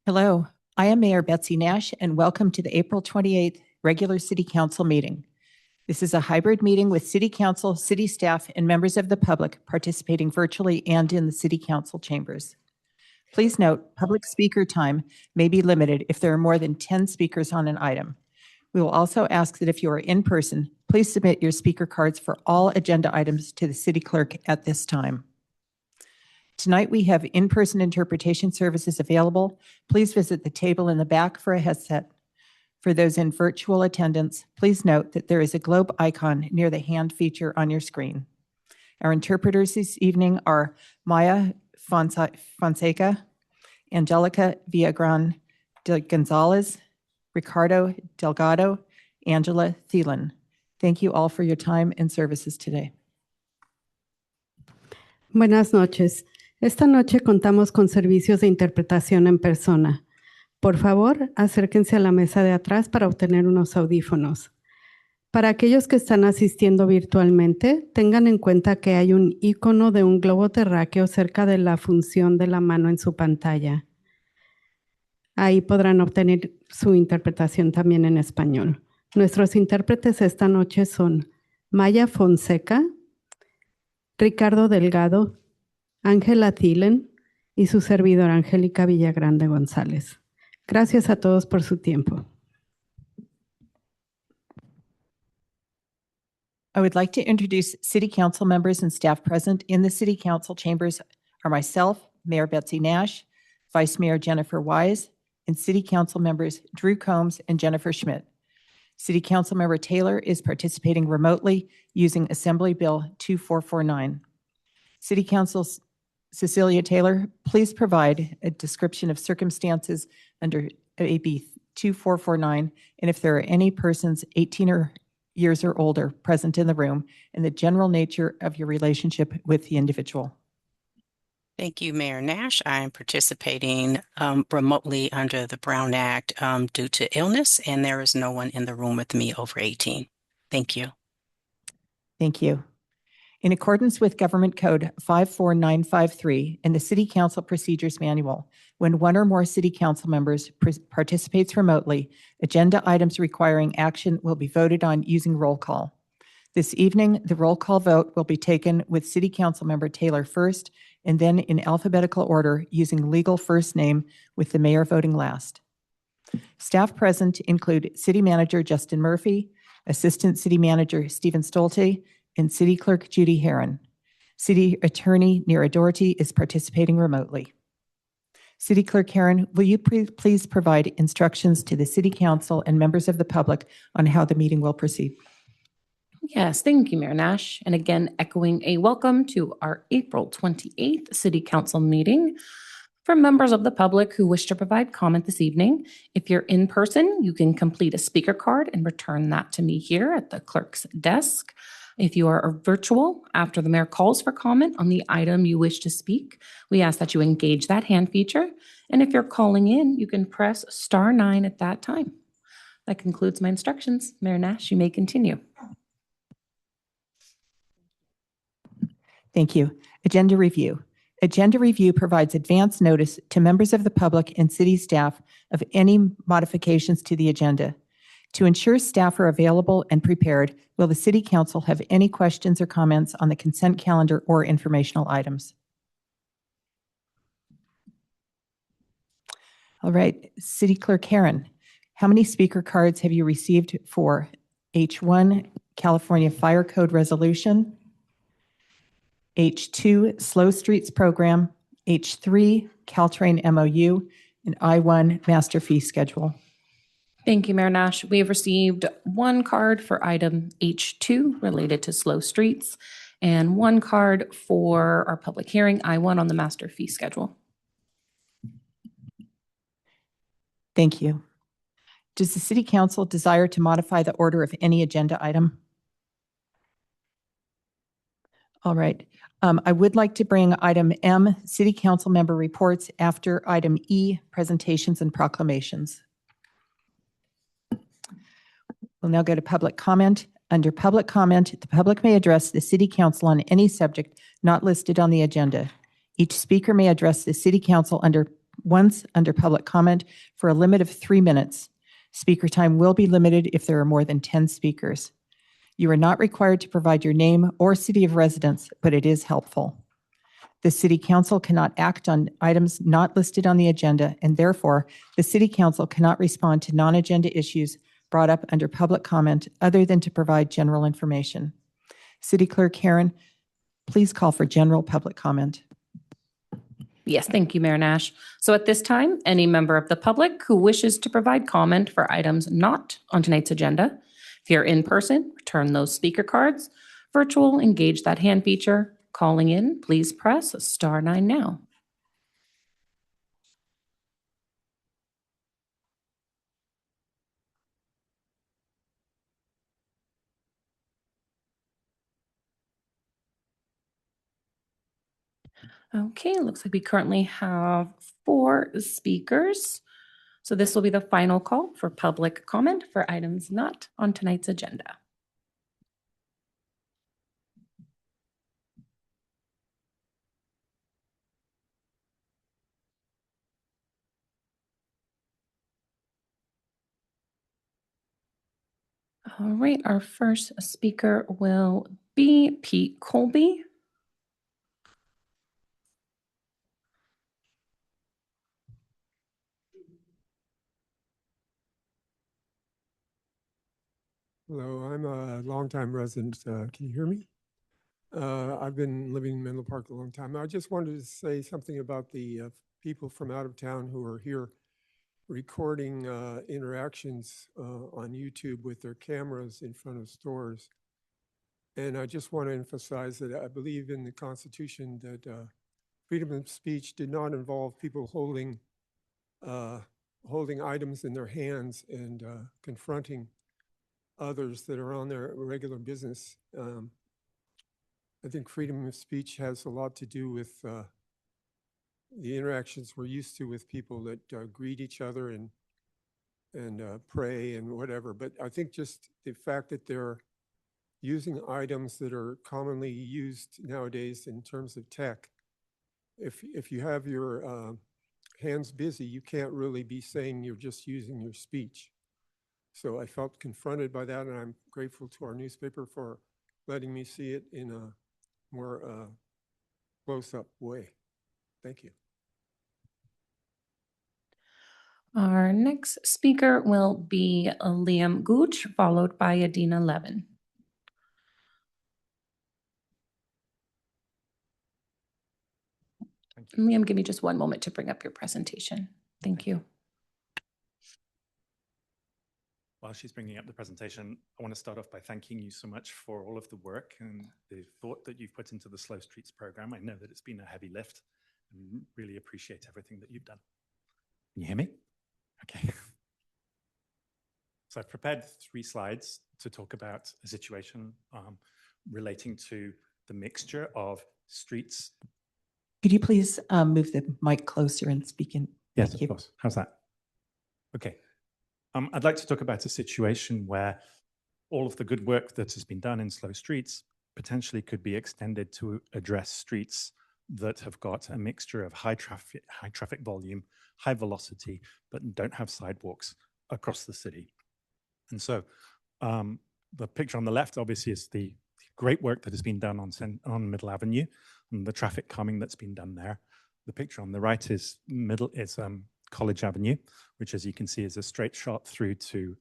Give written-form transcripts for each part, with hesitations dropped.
Hello, I am Mayor Betsy Nash, and welcome to the April 28th regular City Council meeting. This is a hybrid meeting with City Council, city staff, and members of the public participating virtually and in the City Council chambers. Please note, public speaker time may be limited if there are more than 10 speakers on an item. We will also ask that if you are in person, please submit your speaker cards for all agenda items to the city clerk at this time. Tonight, we have in-person interpretation services available. Please visit the table in the back for a headset. For those in virtual attendance, please note that there is a globe icon near the hand feature on your screen. Our interpreters this evening are Maya Fonseca, Angelica Villagran de Gonzalez, Ricardo Delgado, Angela Thielen. Thank you all for your time and services today. Buenas noches. Esta noche contamos con servicios de interpretación en persona. Por favor, acérquense a la mesa de atrás para obtener unos audífonos. Para aquellos que están asistiendo virtualmente, tengan en cuenta que hay un icono de un globo terráqueo cerca de la función de la mano en su pantalla. Ahí podrán obtener su interpretación también en español. Nuestros intérpretes esta noche son Maya Fonseca, Ricardo Delgado, Ángela Thielen y su servidora Angélica Villagrán de González. Gracias a todos por su tiempo. I would like to introduce City Council members and staff present in the City Council chambers are myself, Mayor Betsy Nash, Vice Mayor Jennifer Wise, and City Council members Drew Combs and Jennifer Schmidt. City Council member Taylor is participating remotely using Assembly Bill 2449. City Council Cecilia Taylor, please provide a description of circumstances under AB 2449, and if there are any persons 18 years or older present in the room, and the general nature of your relationship with the individual. Thank you, Mayor Nash. I am participating remotely under the Brown Act due to illness, and there is no one in the room with me over 18. Thank you. Thank you. In accordance with Government Code 54953 and the City Council Procedures Manual, when one or more City Council members participates remotely, agenda items requiring action will be voted on using roll call. This evening, the roll call vote will be taken with City Council member Taylor first, and then in alphabetical order using legal first name with the mayor voting last. Staff present include City Manager Justin Murphy, Assistant City Manager Stephen Stolte, and City Clerk Judy Herron. City Attorney Neera Doherty is participating remotely. City Clerk Herron, will you please provide instructions to the City Council and members of the public on how the meeting will proceed? Yes, thank you, Mayor Nash. And again, echoing a welcome to our April 28th City Council meeting. For members of the public who wish to provide comment this evening, if you're in person, you can complete a speaker card and return that to me here at the clerk's desk. If you are virtual, after the mayor calls for comment on the item you wish to speak, we ask that you engage that hand feature. And if you're calling in, you can press *9 at that time. That concludes my instructions. Mayor Nash, you may continue. Thank you. Agenda review. Agenda review provides advance notice to members of the public and city staff of any modifications to the agenda. To ensure staff are available and prepared, will the City Council have any questions or comments on the consent calendar or informational items? All right, City Clerk Herron, how many speaker cards have you received for H1, California Fire Code Resolution, H2, Slow Streets Program, H3, Caltrain MOU, and I1, Master Fee Schedule? Thank you, Mayor Nash. We have received one card for item H2 related to slow streets and one card for our public hearing I1 on the master fee schedule. Thank you. Does the City Council desire to modify the order of any agenda item? All right. I would like to bring item M, City Council member reports, after item E, presentations and proclamations. We'll now go to public comment. Under public comment, the public may address the City Council on any subject not listed on the agenda. Each speaker may address the City Council under once under public comment for a limit of 3 minutes. Speaker time will be limited if there are more than 10 speakers. You are not required to provide your name or city of residence, but it is helpful. The City Council cannot act on items not listed on the agenda, and therefore, the City Council cannot respond to non-agenda issues brought up under public comment other than to provide general information. City Clerk Karen, please call for general public comment. Yes, thank you, Mayor Nash. So at this time, any member of the public who wishes to provide comment for items not on tonight's agenda, if you're in person, return those speaker cards. Virtual, engage that hand feature. Calling in, please press *9 now. Okay, looks like we currently have 4 speakers. So this will be the final call for public comment for items not on tonight's agenda. All right, our first speaker will be Pete Colby. Hello, I'm a longtime resident. Can you hear me? I've been living in Menlo Park a long time. I just wanted to say something about the people from out of town who are here recording interactions on YouTube with their cameras in front of stores. And I just want to emphasize that I believe in the Constitution that freedom of speech did not involve people holding items in their hands and confronting others that are on their regular business. I think freedom of speech has a lot to do with the interactions we're used to with people that greet each other and pray and whatever. But I think just the fact that they're using items that are commonly used nowadays in terms of tech, if you have your hands busy, you can't really be saying you're just using your speech. So I felt confronted by that, and I'm grateful to our newspaper for letting me see it in a more close-up way. Thank you. Our next speaker will be Liam Gooch, followed by Adina Levin. Liam, give me just one moment to bring up your presentation. Thank you. While she's bringing up the presentation, I want to start off by thanking you so much for all of the work and the thought that you've put into the Slow Streets program. I know that it's been a heavy lift and really appreciate everything that you've done. Can you hear me? Okay. So I've prepared 3 slides to talk about a situation relating to the mixture of streets. Could you please move the mic closer and speak in? Yes, of course. How's that? Okay. I'd like to talk about a situation where all of the good work that has been done in Slow Streets potentially could be extended to address streets that have got a mixture of high traffic volume, high velocity, but don't have sidewalks across the city. And so the picture on the left obviously is the great work that has been done on Middle Avenue and the traffic calming that's been done there. The picture on the right is College Avenue, which, as you can see, is a straight shot through to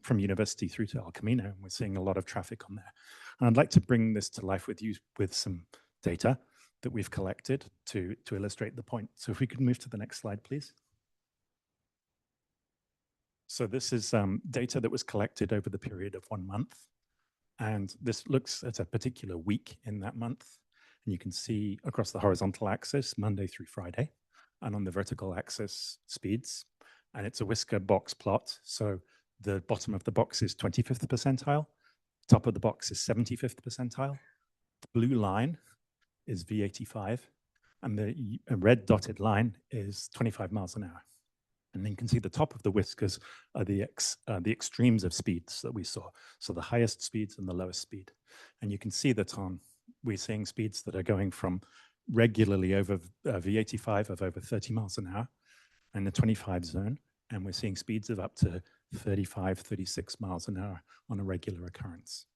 from University through to El Camino. And we're seeing a lot of traffic on there. And I'd like to bring this to life with you with some data that we've collected to illustrate the point. So if we could move to the next slide, please. So this is data that was collected over the period of 1 month. And this looks at a particular week in that month. And you can see across the horizontal axis, Monday through Friday, and on the vertical axis, speeds. And it's a whisker box plot. So the bottom of the box is 25th percentile. Top of the box is 75th percentile. The blue line is V85. And the red dotted line is 25 miles an hour. And then you can see the top of the whiskers are the extremes of speeds that we saw. So the highest speeds and the lowest speed. And you can see that we're seeing speeds that are going from regularly over V85 of over 30 miles an hour in the 25 zone, and we're seeing speeds of up to 35, 36 miles an hour on a regular occurrence.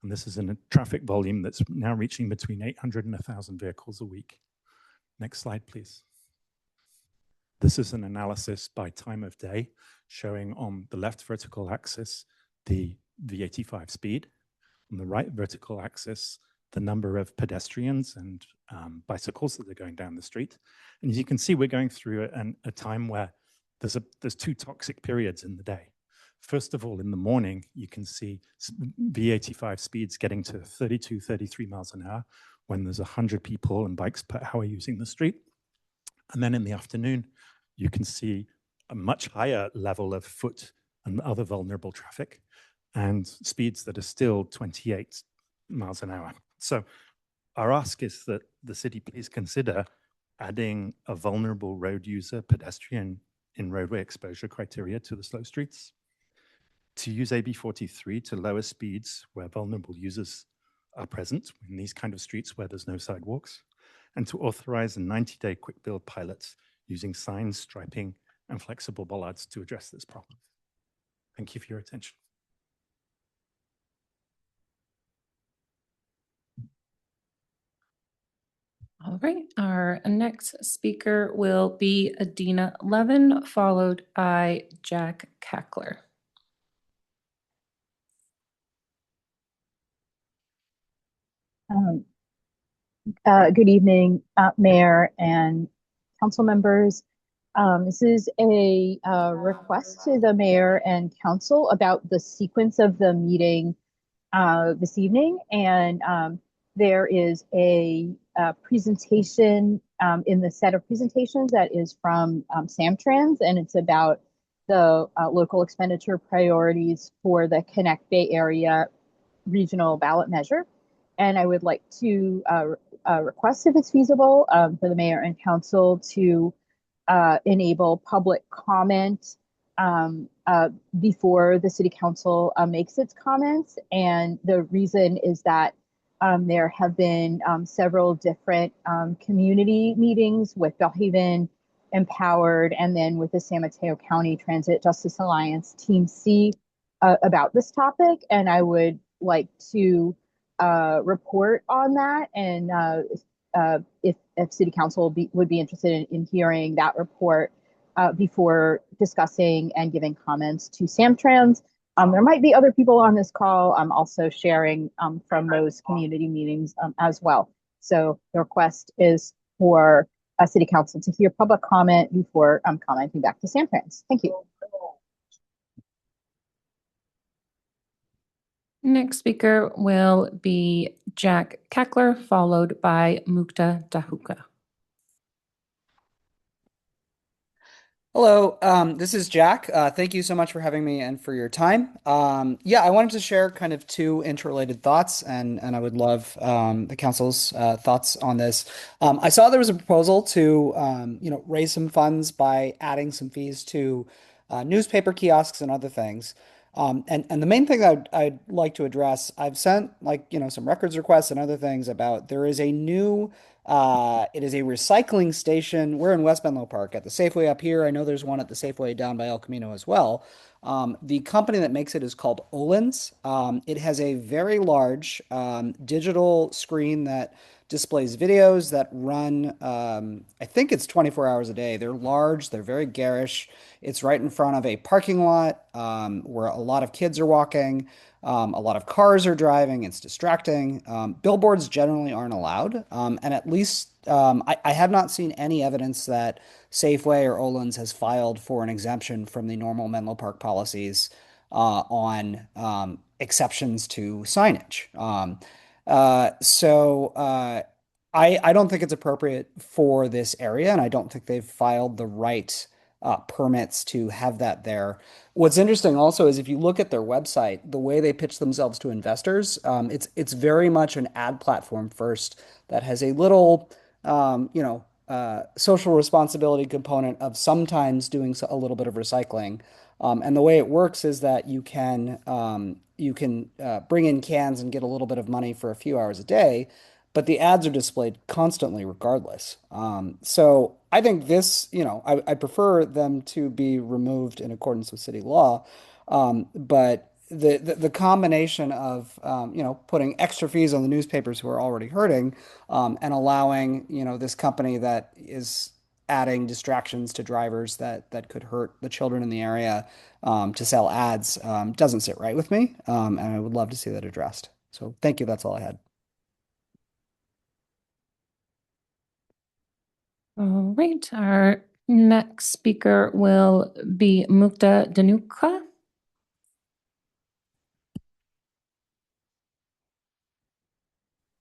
And this is in a traffic volume that's now reaching between 800 and 1,000 vehicles a week. Next slide, please. This is an analysis by time of day, showing on the left vertical axis the V85 speed, on the right vertical axis the number of pedestrians and bicycles that are going down the street. And as you can see, we're going through a time where there's two toxic periods in the day. First of all, in the morning, you can see V85 speeds getting to 32, 33 miles an hour when there's 100 people and bikes per hour using the street. And then in the afternoon, you can see a much higher level of foot and other vulnerable traffic and speeds that are still 28 miles an hour. So our ask is that the city please consider adding a vulnerable road user pedestrian in roadway exposure criteria to the slow streets, to use AB 43 to lower speeds where vulnerable users are present in these kind of streets where there's no sidewalks, and to authorize a 90-day quick build pilot using signs, striping, and flexible bollards to address this problem. Thank you for your attention. All right, our next speaker will be Adina Levin, followed by Jack Kackler. Good evening, Mayor and council members. This is a request to the mayor and council about the sequence of the meeting this evening. And there is a presentation in the set of presentations that is from SamTrans, and it's about the local expenditure priorities for the Connect Bay Area regional ballot measure. And I would like to request, if it's feasible, for the mayor and council to enable public comment before the city council makes its comments. And the reason is that there have been several different community meetings with Belhaven, Empowered, and then with the San Mateo County Transit Justice Alliance, Team C, about this topic. And I would like to report on that, and if City Council would be interested in hearing that report before discussing and giving comments to SamTrans. There might be other people on this call also sharing from those community meetings as well. So the request is for City Council to hear public comment before commenting back to SamTrans. Thank you. Next speaker will be Jack Kackler, followed by Mukta Dahuka. Hello, this is Jack. Thank you so much for having me and for your time. Yeah, I wanted to share kind of two interrelated thoughts, and I would love the council's thoughts on this. I saw there was a proposal to raise some funds by adding some fees to newspaper kiosks and other things. And the main thing I'd like to address, I've sent some records requests and other things about there is a new it is a recycling station. We're in West Menlo Park at the Safeway up here. I know there's one at the Safeway down by El Camino as well. The company that makes it is called Olins. It has a very large digital screen that displays videos that run, I think it's 24 hours a day. They're large, they're very garish. It's right in front of a parking lot where a lot of kids are walking. A lot of cars are driving. It's distracting. Billboards generally aren't allowed. And at least I have not seen any evidence that Safeway or Olins has filed for an exemption from the normal Menlo Park policies on exceptions to signage. So I don't think it's appropriate for this area, and I don't think they've filed the right permits to have that there. What's interesting also is if you look at their website, the way they pitch themselves to investors, it's very much an ad platform first that has a little, social responsibility component of sometimes doing a little bit of recycling. And the way it works is that you can bring in cans and get a little bit of money for a few hours a day, but the ads are displayed constantly regardless. So I think this, I prefer them to be removed in accordance with city law. But the combination of, putting extra fees on the newspapers who are already hurting, and allowing, this company that is adding distractions to drivers that could hurt the children in the area, to sell ads, doesn't sit right with me. And I would love to see that addressed. So thank you. That's all I had. All right, our next speaker will be Mukta Danuka.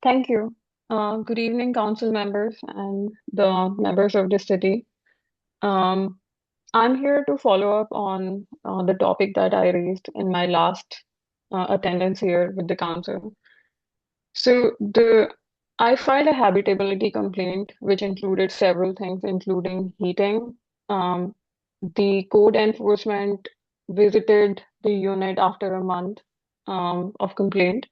Thank you. Good evening, council members and the members of the city. I'm here to follow up on the topic that I raised in my last attendance here with the council. So I filed a habitability complaint, which included several things, including heating. Um, the code enforcement visited the unit after a month of complaint.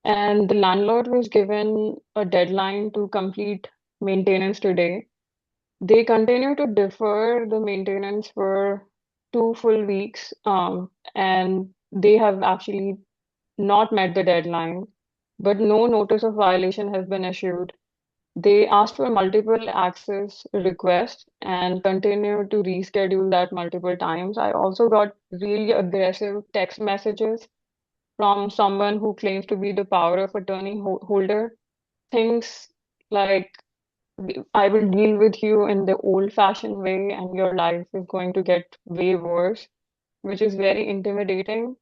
And the landlord was given a deadline to complete maintenance today. They continue to defer the maintenance for 2 full weeks, and they have actually not met the deadline, but no notice of violation has been issued. They asked for multiple access requests and continue to reschedule that multiple times. I also got really aggressive text messages from someone who claims to be the power of attorney holder. Things like, I will deal with you in the old-fashioned way and your life is going to get way worse, which is very intimidating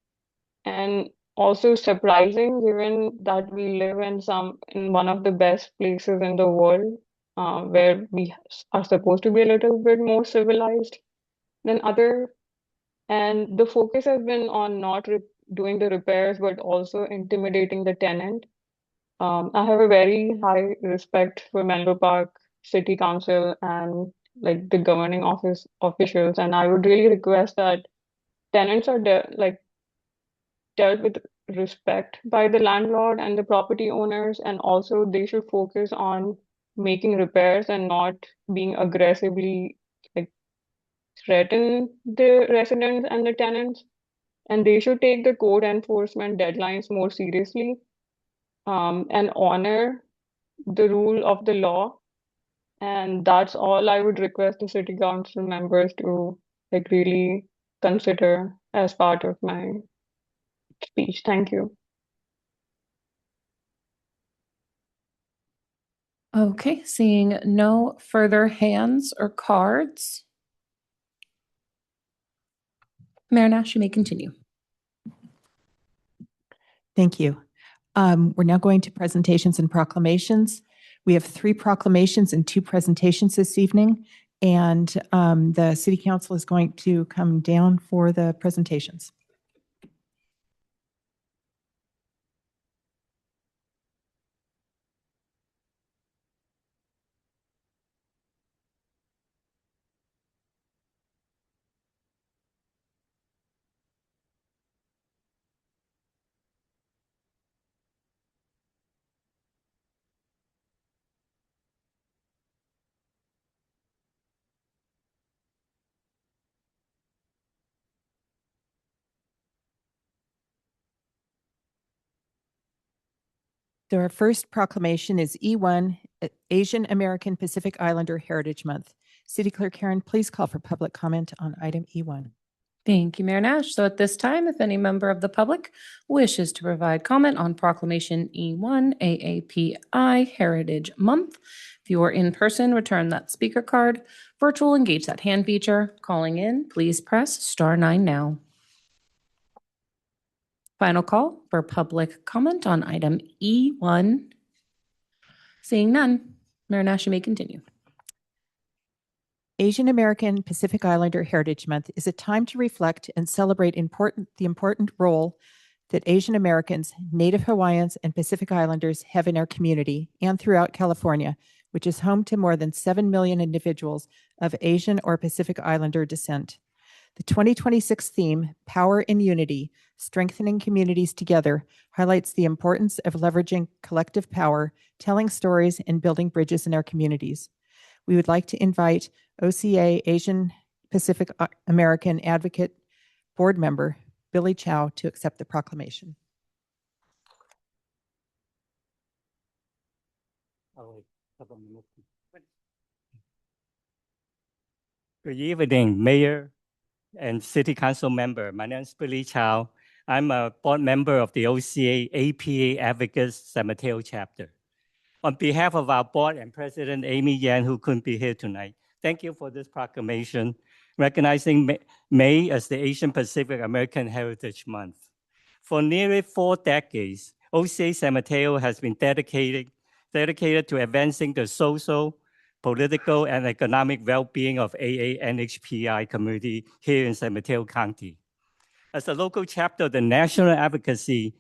and also surprising given that we live in one of the best places in the world, where we are supposed to be a little bit more civilized than other. And the focus has been on not doing the repairs, but also intimidating the tenant. I have a very high respect for Menlo Park City Council and like the governing office officials, and I would really request that tenants are dealt with respect by the landlord and the property owners, and also they should focus on making repairs and not being aggressively like threaten the residents and the tenants. And they should take the code enforcement deadlines more seriously, and honor the rule of the law. And that's all I would request the city council members to like really consider as part of my speech. Thank you. Okay, seeing no further hands or cards. Mayor Nash, you may continue. Thank you. We're now going to presentations and proclamations. We have 3 proclamations and 2 presentations this evening, and the City Council is going to come down for the presentations. So our first proclamation is E1, Asian American Pacific Islander Heritage Month. City Clerk Karen, please call for public comment on item E1. Thank you, Mayor Nash. So at this time, if any member of the public wishes to provide comment on Proclamation E1 AAPI Heritage Month, if you are in person, return that speaker card. Virtual, engage that hand feature. Calling in, please press *9 now. Final call for public comment on item E1. Seeing none, Mayor Nash, you may continue. Asian American Pacific Islander Heritage Month is a time to reflect and celebrate the important role that Asian Americans, Native Hawaiians, and Pacific Islanders have in our community and throughout California, which is home to more than 7 million individuals of Asian or Pacific Islander descent. The 2026 theme, Power in Unity, Strengthening Communities Together, highlights the importance of leveraging collective power, telling stories, and building bridges in our communities. We would like to invite OCA Asian Pacific American Advocate Board Member Billy Chow to accept the proclamation. Good evening, Mayor and City Council member. My name is Billy Chow. I'm a board member of the OCA APA Advocates San Mateo chapter. On behalf of our board and President Amy Yan, who couldn't be here tonight, thank you for this proclamation recognizing May as the Asian Pacific American Heritage Month. For nearly 4 decades, OCA San Mateo has been dedicated to advancing the social, political, and economic well-being of AA-NHPI community here in San Mateo County. As a local chapter of the National Advocacy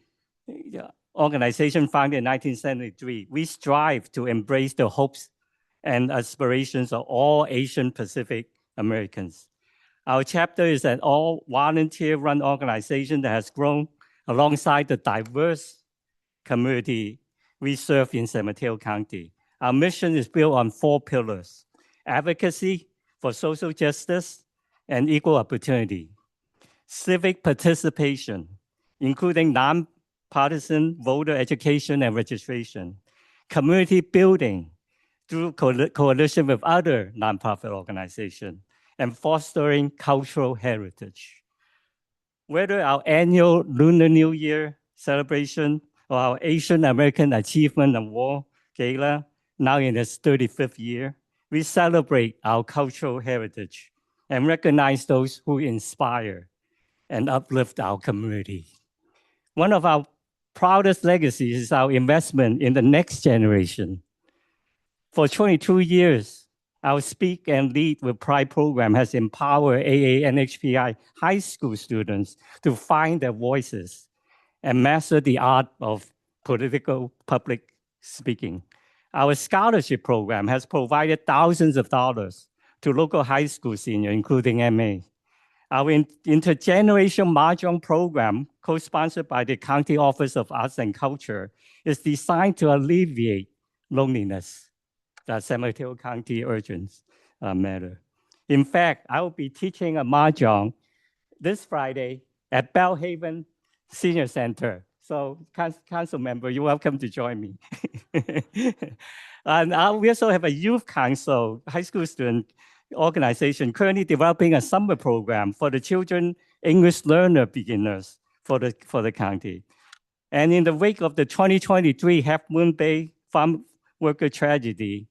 organization founded in 1973, we strive to embrace the hopes and aspirations of all Asian Pacific Americans. Our chapter is an all volunteer-run organization that has grown alongside the diverse community we serve in San Mateo County. Our mission is built on 4 pillars: advocacy for social justice and equal opportunity, civic participation, including nonpartisan voter education and registration, community building through coalition with other nonprofit organizations, and fostering cultural heritage. Whether our annual Lunar New Year celebration or our Asian American Achievement Award Gala, now in its 35th year, we celebrate our cultural heritage and recognize those who inspire and uplift our community. One of our proudest legacies is our investment in the next generation. For 22 years, our Speak and Lead with Pride program has empowered AA-NHPI high school students to find their voices and master the art of political public speaking. Our scholarship program has provided thousands of dollars to local high school seniors, including MA. Our intergenerational Mahjong program, co-sponsored by the County Office of Arts and Culture, is designed to alleviate loneliness that San Mateo County urgent matter. In fact, I will be teaching a Mahjong this Friday at Bellhaven Senior Center. So, council member, you're welcome to join me. And we also have a youth council, high school student organization currently developing a summer program for the children English learner beginners for the county. And in the wake of the 2023 Half Moon Bay farm worker tragedy,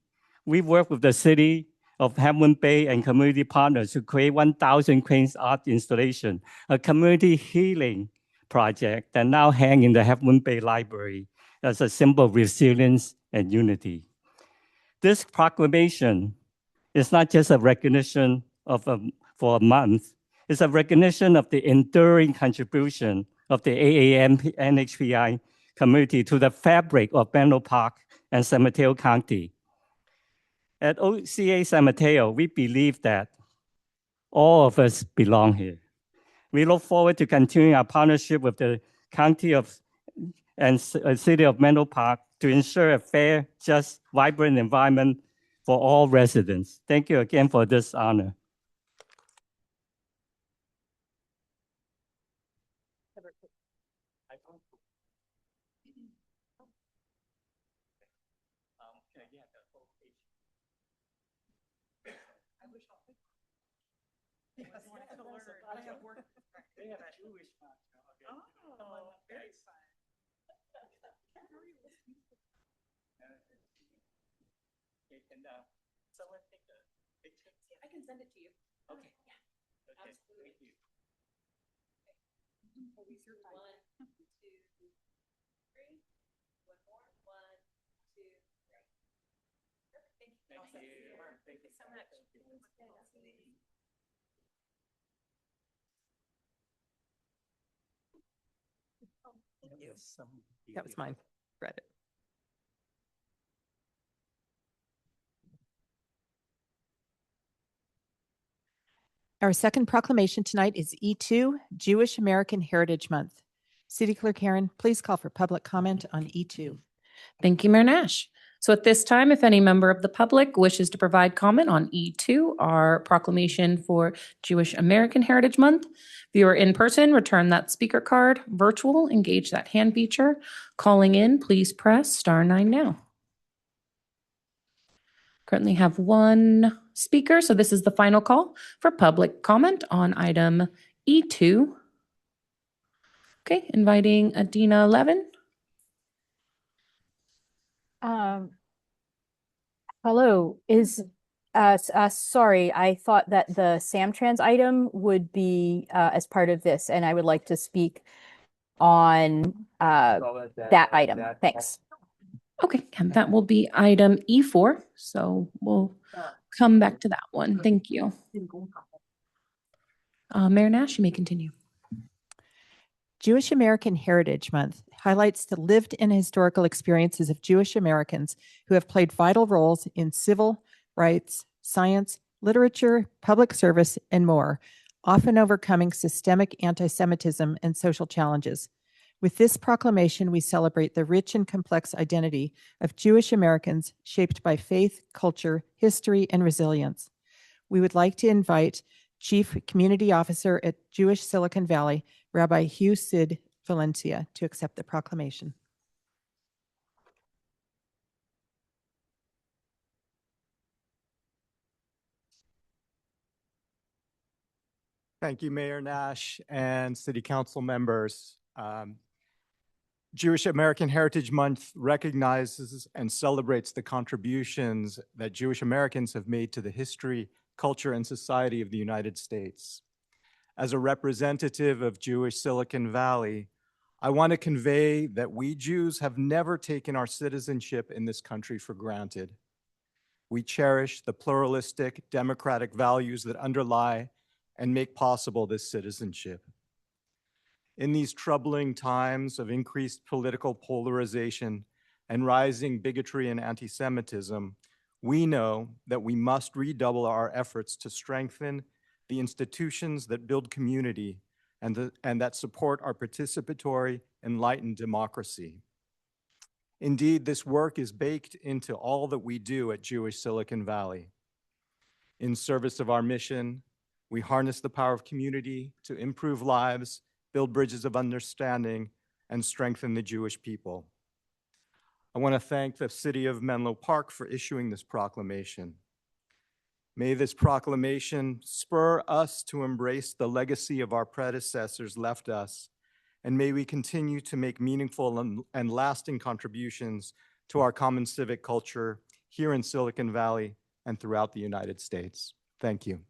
we work with the city of Half Moon Bay and community partners to create 1,000 cranes art installation, a community healing project that now hang in the Half Moon Bay Library as a symbol of resilience and unity. This proclamation is not just a recognition for a month, it's a recognition of the enduring contribution of the AA-NHPI community to the fabric of Menlo Park and San Mateo County. At OCA San Mateo, we believe that all of us belong here. We look forward to continuing our partnership with the County and City of Menlo Park to ensure a fair, just, vibrant environment for all residents. Thank you again for this honor. Someone take a picture? I can send it to you. Okay. Yeah, Okay. absolutely. Thank you. One, two, three. One more. One, two, three. Perfect. Thank you. Thank you. Thank you so much. Yes, That was mine. Read it. Our second proclamation tonight is E2, Jewish American Heritage Month. City Clerk Karen, please call for public comment on E2. Thank you, Mayor Nash. So at this time, if any member of the public wishes to provide comment on E2, our proclamation for Jewish American Heritage Month, if you are in person, return that speaker card. Virtual, engage that hand feature. Calling in, please press *9 now. Currently have one speaker, so this is the final call for public comment on item E2. Okay, inviting Adina Levin. Hello, sorry, I thought that the SamTrans item would be as part of this, and I would like to speak on that item. Thanks. Okay, and that will be item E4, so we'll come back to that one. Thank you. Mayor Nash, you may continue. Jewish American Heritage Month highlights the lived and historical experiences of Jewish Americans who have played vital roles in civil rights, science, literature, public service, and more, often overcoming systemic anti-Semitism and social challenges. With this proclamation, we celebrate the rich and complex identity of Jewish Americans shaped by faith, culture, history, and resilience. We would like to invite Chief Community Officer at Jewish Silicon Valley, Rabbi Hugh Sid Valencia, to accept the proclamation. Thank you, Mayor Nash and City Council members. Jewish American Heritage Month recognizes and celebrates the contributions that Jewish Americans have made to the history, culture, and society of the United States. As a representative of Jewish Silicon Valley, I want to convey that we Jews have never taken our citizenship in this country for granted. We cherish the pluralistic, democratic values that underlie and make possible this citizenship. In these troubling times of increased political polarization and rising bigotry and anti-Semitism, we know that we must redouble our efforts to strengthen the institutions that build community and that support our participatory, enlightened democracy. Indeed, this work is baked into all that we do at Jewish Silicon Valley. In service of our mission, we harness the power of community to improve lives, build bridges of understanding, and strengthen the Jewish people. I want to thank the City of Menlo Park for issuing this proclamation. May this proclamation spur us to embrace the legacy of our predecessors left us, and may we continue to make meaningful and lasting contributions to our common civic culture here in Silicon Valley and throughout the United States. Thank you.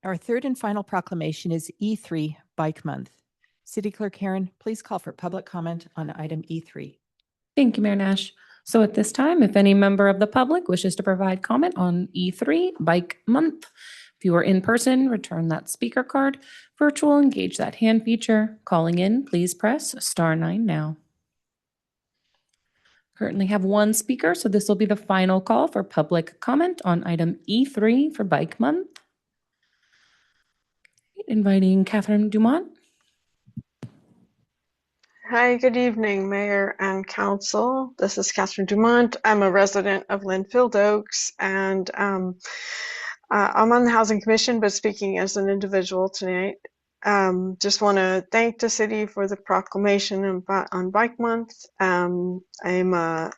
Our third and final proclamation is E3, Bike Month. City Clerk Karen, please call for public comment on item E3. Thank you, Mayor Nash. So at this time, if any member of the public wishes to provide comment on E3, Bike Month, if you are in person, return that speaker card. Virtual, engage that hand feature. Calling in, please press *9 now. Currently have one speaker, so this will be the final call for public comment on item E3 for Bike Month. Inviting Catherine Dumont. Hi, good evening, Mayor and Council. This is Catherine Dumont. I'm a resident of Linfield Oaks, and I'm on the Housing Commission, but speaking as an individual tonight. Just want to thank the city for the proclamation on Bike Month. I'm a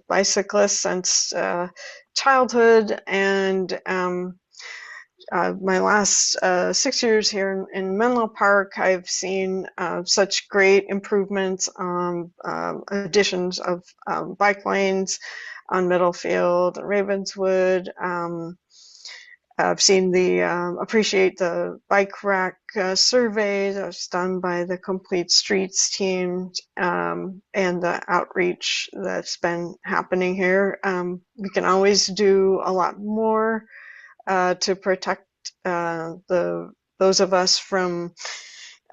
bicyclist since childhood, and my last 6 years here in Menlo Park, I've seen such great improvements, additions of bike lanes, on Middlefield and Ravenswood. I've seen appreciate the bike rack survey that was done by the Complete Streets team, and the outreach that's been happening here. We can always do a lot more to protect those of us from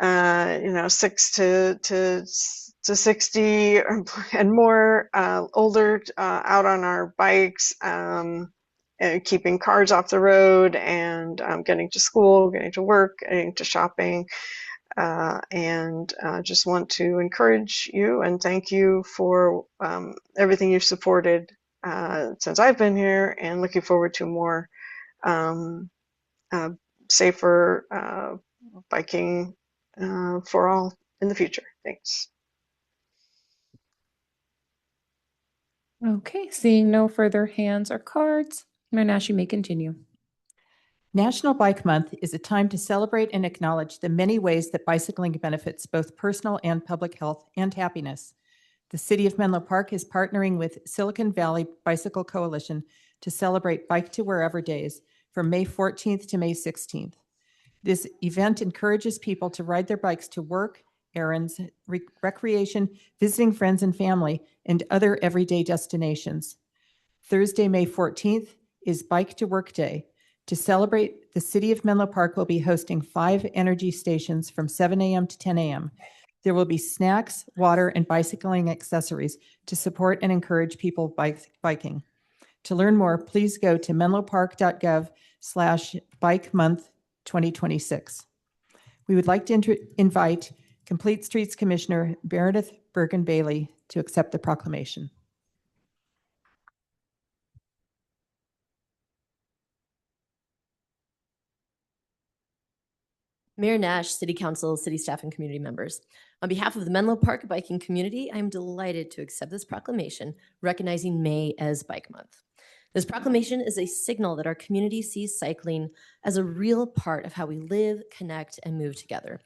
6 to 60 and more older out on our bikes. Keeping cars off the road and getting to school, getting to work, getting to shopping. And just want to encourage you and thank you for everything you've supported since I've been here, and looking forward to more safer biking for all in the future. Thanks. Okay, seeing no further hands or cards, Mayor Nash, you may continue. National Bike Month is a time to celebrate and acknowledge the many ways that bicycling benefits both personal and public health and happiness. The City of Menlo Park is partnering with Silicon Valley Bicycle Coalition to celebrate Bike to Wherever Days from May 14th to May 16th. This event encourages people to ride their bikes to work, errands, recreation, visiting friends and family, and other everyday destinations. Thursday, May 14th is Bike to Work Day. To celebrate, the City of Menlo Park will be hosting 5 energy stations from 7 a.m. to 10 a.m. There will be snacks, water, and bicycling accessories to support and encourage people biking. To learn more, please go to menlopark.gov/Bike Month 2026. We would like to invite Complete Streets Commissioner Meredith Bergen-Bailey to accept the proclamation. Mayor Nash, City Council, City staff, and community members. On behalf of the Menlo Park biking community, I am delighted to accept this proclamation recognizing May as Bike Month. This proclamation is a signal that our community sees cycling as a real part of how we live, connect, and move together.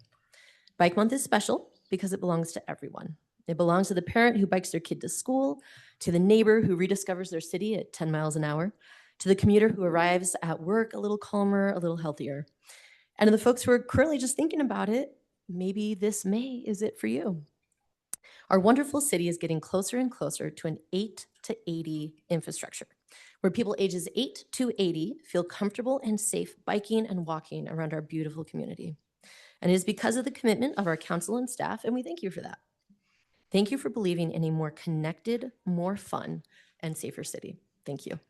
Bike Month is special because it belongs to everyone. It belongs to the parent who bikes their kid to school, to the neighbor who rediscovers their city at 10 miles an hour, to the commuter who arrives at work a little calmer, a little healthier. And to the folks who are currently just thinking about it, maybe this May is it for you. Our wonderful city is getting closer and closer to an 8 to 80 infrastructure, where people ages 8 to 80 feel comfortable and safe biking and walking around our beautiful community. And it is because of the commitment of our council and staff, and we thank you for that. Thank you for believing in a more connected, more fun, and safer city. Thank you.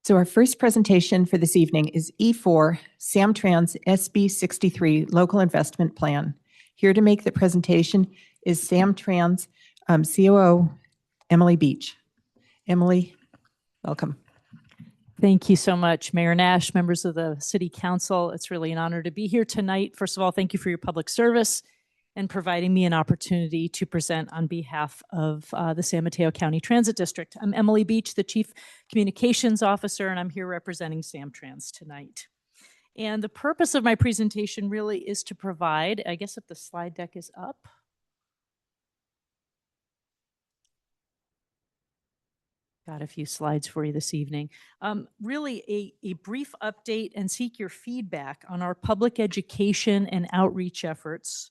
So our first presentation for this evening is E4 SamTrans SB 63 Local Investment Plan. Here to make the presentation is SamTrans COO Emily Beach. Emily, welcome. Thank you so much, Mayor Nash, members of the City Council. It's really an honor to be here tonight. First of all, thank you for your public service and providing me an opportunity to present on behalf of the San Mateo County Transit District. I'm Emily Beach, the Chief Communications Officer, and I'm here representing SamTrans tonight. And the purpose of my presentation really is to provide, I guess if the slide deck is up. Got a few slides for you this evening. Really a brief update and seek your feedback on our public education and outreach efforts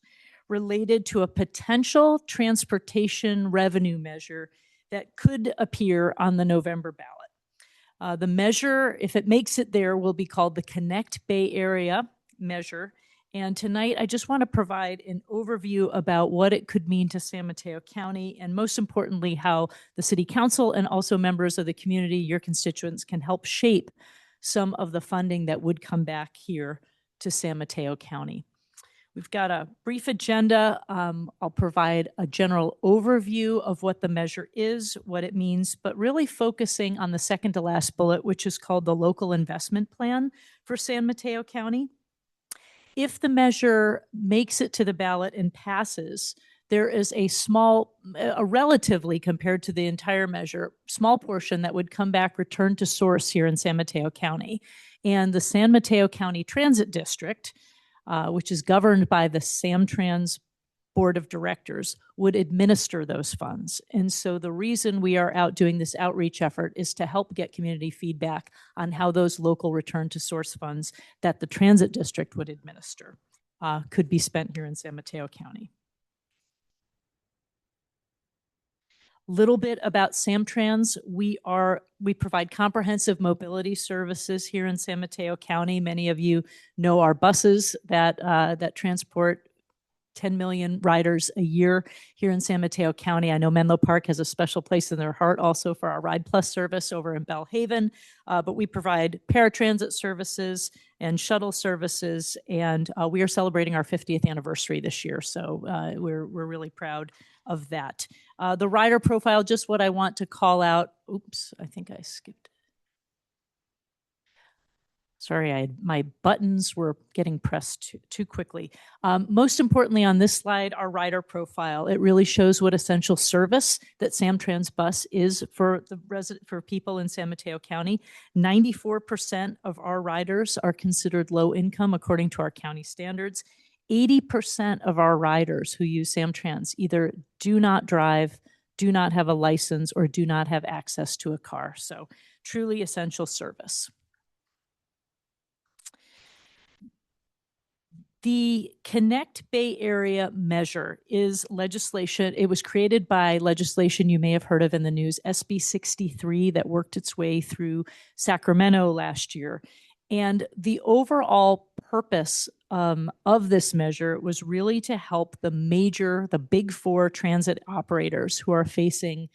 related to a potential transportation revenue measure that could appear on the November ballot. The measure, if it makes it there, will be called the Connect Bay Area measure. And tonight, I just want to provide an overview about what it could mean to San Mateo County, and most importantly, how the City Council and also members of the community, your constituents, can help shape some of the funding that would come back here to San Mateo County. We've got a brief agenda. I'll provide a general overview of what the measure is, what it means, but really focusing on the second to last bullet, which is called the Local Investment Plan for San Mateo County. If the measure makes it to the ballot and passes, there is a relatively, compared to the entire measure, small portion that would come back returned to source here in San Mateo County. And the San Mateo County Transit District, which is governed by the SamTrans Board of Directors, would administer those funds. And so the reason we are out doing this outreach effort is to help get community feedback on how those local return to source funds that the transit district would administer could be spent here in San Mateo County. Little bit about SamTrans. We provide comprehensive mobility services here in San Mateo County. Many of you know our buses that transport 10 million riders a year here in San Mateo County. I know Menlo Park has a special place in their heart also for our Ride Plus service over in Bellhaven, but we provide paratransit services and shuttle services, and we are celebrating our 50th anniversary this year, so we're really proud of that. The rider profile, just what I want to call out. Oops, I think I skipped. Sorry, my buttons were getting pressed too quickly. Most importantly on this slide, our rider profile. It really shows what essential service that SamTrans bus is for people in San Mateo County. 94% of our riders are considered low income according to our county standards. 80% of our riders who use SamTrans either do not drive, do not have a license, or do not have access to a car. So truly essential service. The Connect Bay Area measure is legislation. It was created by legislation you may have heard of in the news, SB 63, that worked its way through Sacramento last year. And the overall purpose of this measure was really to help the big four transit operators who are facing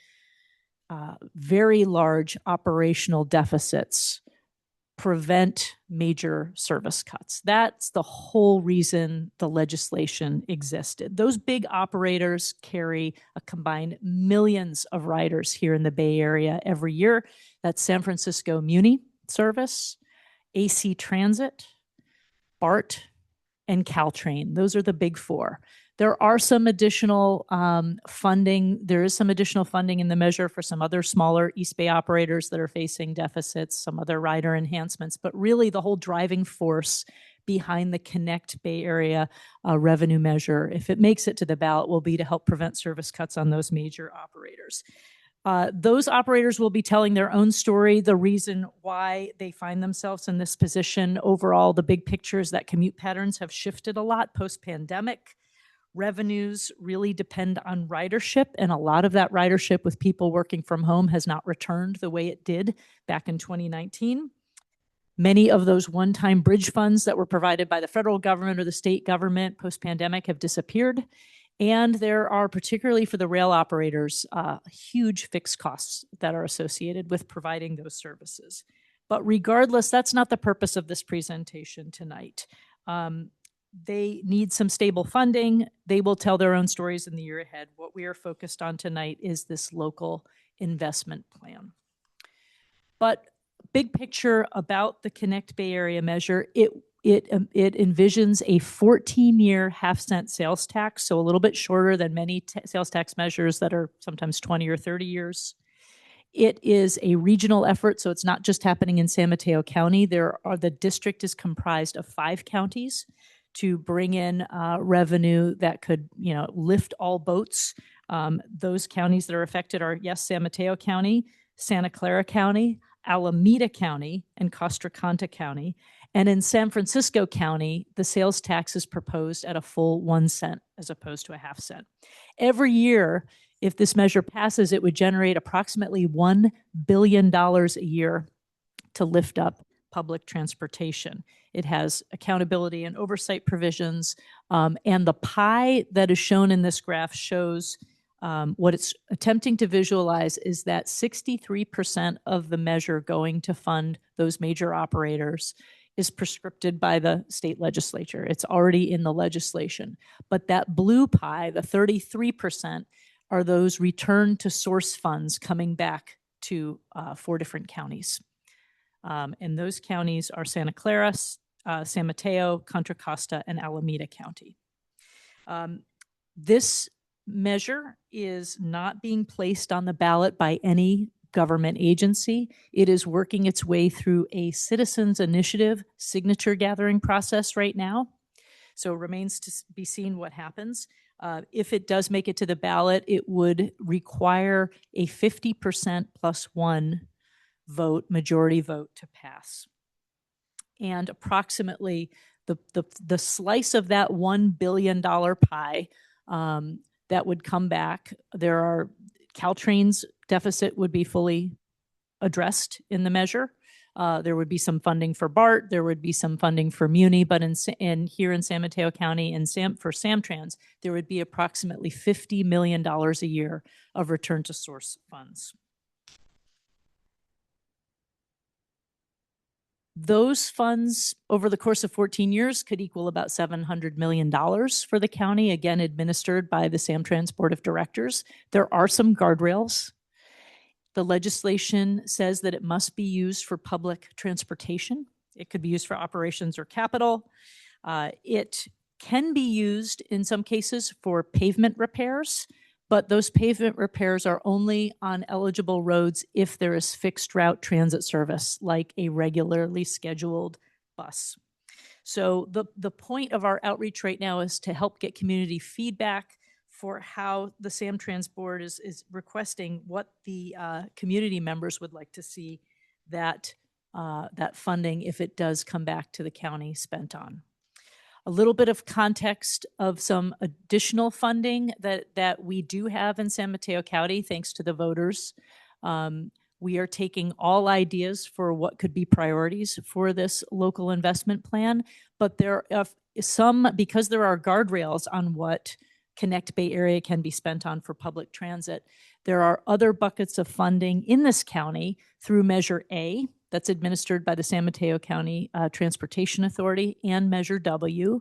very large operational deficits prevent major service cuts. That's the whole reason the legislation existed. Those big operators carry a combined millions of riders here in the Bay Area every year. That's San Francisco Muni Service, AC Transit, BART, and Caltrain. Those are the big four. There are some additional funding. There is some additional funding in the measure for some other smaller East Bay operators that are facing deficits, some other rider enhancements, but really the whole driving force behind the Connect Bay Area revenue measure, if it makes it to the ballot, will be to help prevent service cuts on those major operators. Those operators will be telling their own story, the reason why they find themselves in this position. Overall, the big picture is that commute patterns have shifted a lot post-pandemic. Revenues really depend on ridership, and a lot of that ridership with people working from home has not returned the way it did back in 2019. Many of those one-time bridge funds that were provided by the federal government or the state government post-pandemic have disappeared. And there are, particularly for the rail operators, huge fixed costs that are associated with providing those services. But regardless, that's not the purpose of this presentation tonight. They need some stable funding. They will tell their own stories in the year ahead. What we are focused on tonight is this local investment plan. But big picture about the Connect Bay Area measure, it envisions a 14-year half-cent sales tax, so a little bit shorter than many sales tax measures that are sometimes 20 or 30 years. It is a regional effort, so it's not just happening in San Mateo County. The district is comprised of 5 counties to bring in revenue that could, lift all boats. Those counties that are affected are, yes, San Mateo County, Santa Clara County, Alameda County, and Costa Concha County. And in San Francisco County, the sales tax is proposed at a full 1 cent as opposed to a half cent. Every year, if this measure passes, it would generate approximately $1 billion a year to lift up public transportation. It has accountability and oversight provisions, and the pie that is shown in this graph shows what it's attempting to visualize is that 63% of the measure going to fund those major operators is prescripted by the state legislature. It's already in the legislation. But that blue pie, the 33%, are those return to source funds coming back to 4 different counties. And those counties are Santa Clara, San Mateo, Contra Costa, and Alameda County. This measure is not being placed on the ballot by any government agency. It is working its way through a citizens initiative signature gathering process right now. So it remains to be seen what happens. If it does make it to the ballot, it would require a 50% plus 1 vote, majority vote to pass. And approximately the slice of that $1 billion pie that would come back, Caltrain's deficit would be fully addressed in the measure. There would be some funding for BART, there would be some funding for Muni, but here in San Mateo County and for SamTrans, there would be approximately $50 million a year of return to source funds. Those funds over the course of 14 years could equal about $700 million for the county, again, administered by the SamTrans Board of Directors. There are some guardrails. The legislation says that it must be used for public transportation. It could be used for operations or capital. It can be used in some cases for pavement repairs, but those pavement repairs are only on eligible roads if there is fixed route transit service, like a regularly scheduled bus. So the point of our outreach right now is to help get community feedback for how the SamTrans board is requesting what the community members would like to see that funding, if it does come back to the county, spent on. A little bit of context of some additional funding that we do have in San Mateo County, thanks to the voters. We are taking all ideas for what could be priorities for this local investment plan, but there are some, because there are guardrails on what Connect Bay Area can be spent on for public transit, there are other buckets of funding in this county through Measure A, that's administered by the San Mateo County Transportation Authority, and Measure W,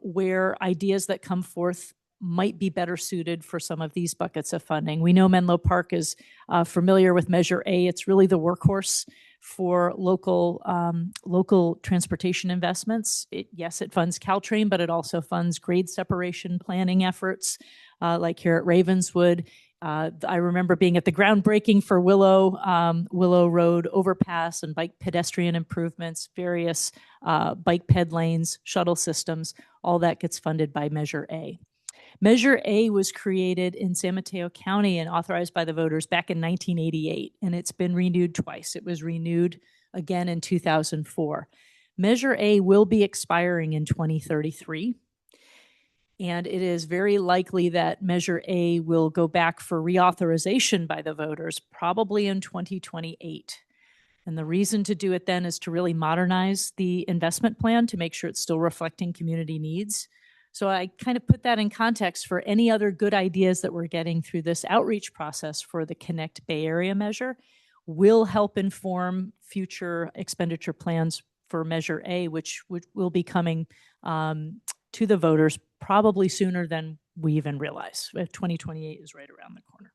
where ideas that come forth might be better suited for some of these buckets of funding. We know Menlo Park is familiar with Measure A. It's really the workhorse for local transportation investments. Yes, it funds Caltrain, but it also funds grade separation planning efforts like here at Ravenswood. I remember being at the groundbreaking for Willow Road overpass and bike pedestrian improvements, various bike ped lanes, shuttle systems. All that gets funded by Measure A. Measure A was created in San Mateo County and authorized by the voters back in 1988, and it's been renewed twice. It was renewed again in 2004. Measure A will be expiring in 2033. And it is very likely that Measure A will go back for reauthorization by the voters, probably in 2028. And the reason to do it then is to really modernize the investment plan to make sure it's still reflecting community needs. So I kind of put that in context for any other good ideas that we're getting through this outreach process for the Connect Bay Area measure will help inform future expenditure plans for Measure A, which will be coming to the voters probably sooner than we even realize. 2028 is right around the corner.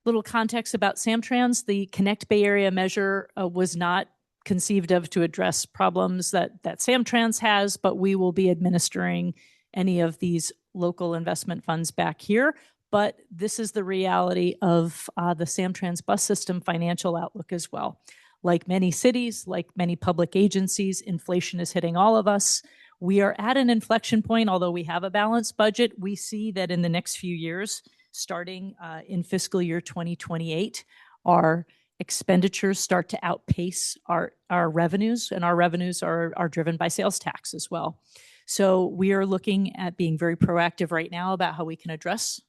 Little context about SamTrans. The Connect Bay Area measure was not conceived of to address problems that SamTrans has, but we will be administering any of these local investment funds back here. but this is the reality of the SamTrans bus system financial outlook as well. Like many cities, like many public agencies, inflation is hitting all of us. We are at an inflection point, although we have a balanced budget. We see that in the next few years, starting in fiscal year 2028, our expenditures start to outpace our revenues, and our revenues are driven by sales tax as well. So we are looking at being very proactive right now about how we can address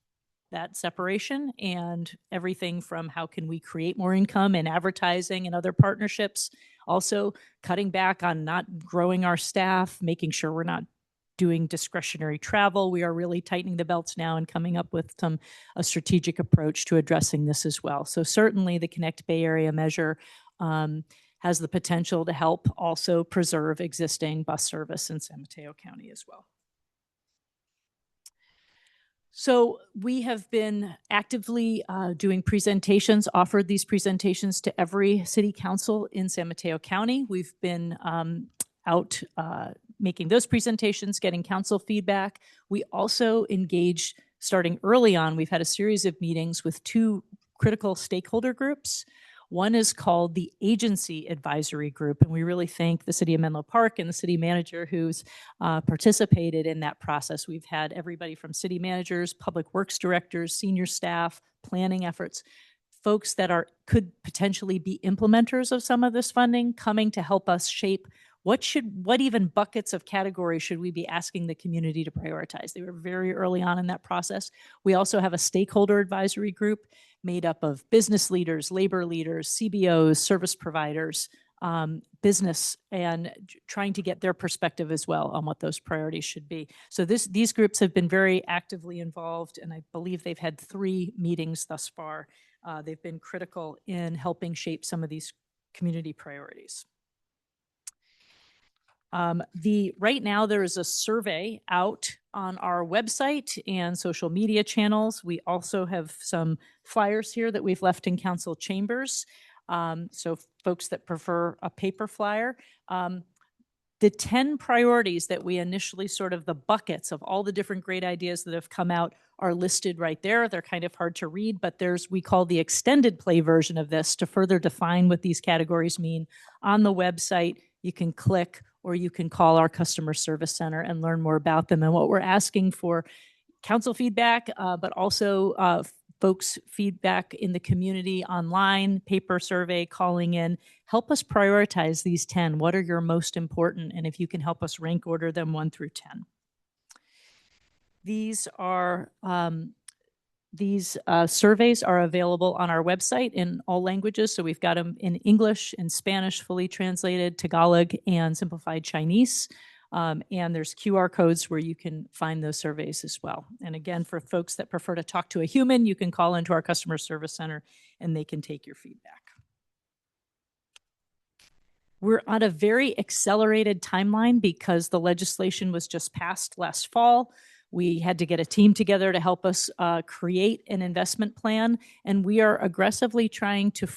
that separation, and everything from how can we create more income in advertising and other partnerships, also cutting back on not growing our staff, making sure we're not doing discretionary travel. We are really tightening the belts now and coming up with a strategic approach to addressing this as well. So certainly the Connect Bay Area measure has the potential to help also preserve existing bus service in San Mateo County as well. So we have been actively doing presentations, offered these presentations to every city council in San Mateo County. We've been out making those presentations, getting council feedback. We also engaged, starting early on, we've had a series of meetings with two critical stakeholder groups. One is called the Agency Advisory Group, and we really thank the City of Menlo Park and the city manager who's participated in that process. We've had everybody from city managers, public works directors, senior staff, planning efforts, folks that could potentially be implementers of some of this funding, coming to help us shape what even buckets of categories should we be asking the community to prioritize. They were very early on in that process. We also have a stakeholder advisory group made up of business leaders, labor leaders, CBOs, service providers, business, and trying to get their perspective as well on what those priorities should be. So these groups have been very actively involved, and I believe they've had 3 meetings thus far. They've been critical in helping shape some of these community priorities. Right now there is a survey out on our website and social media channels. We also have some flyers here that we've left in council chambers. So folks that prefer a paper flyer. The 10 priorities that we initially sort of the buckets of all the different great ideas that have come out are listed right there. They're kind of hard to read, but we call the extended play version of this to further define what these categories mean. On the website, you can click or you can call our customer service center and learn more about them. And what we're asking for council feedback, but also folks' feedback in the community online, paper survey, calling in. Help us prioritize these 10. What are your most important? And if you can help us rank order them 1 through 10. These surveys are available on our website in all languages. So we've got them in English, in Spanish, fully translated, Tagalog, and simplified Chinese. And there's QR codes where you can find those surveys as well. And again, for folks that prefer to talk to a human, you can call into our customer service center and they can take your feedback. We're on a very accelerated timeline because the legislation was just passed last fall. We had to get a team together to help us create an investment plan, and we are aggressively trying to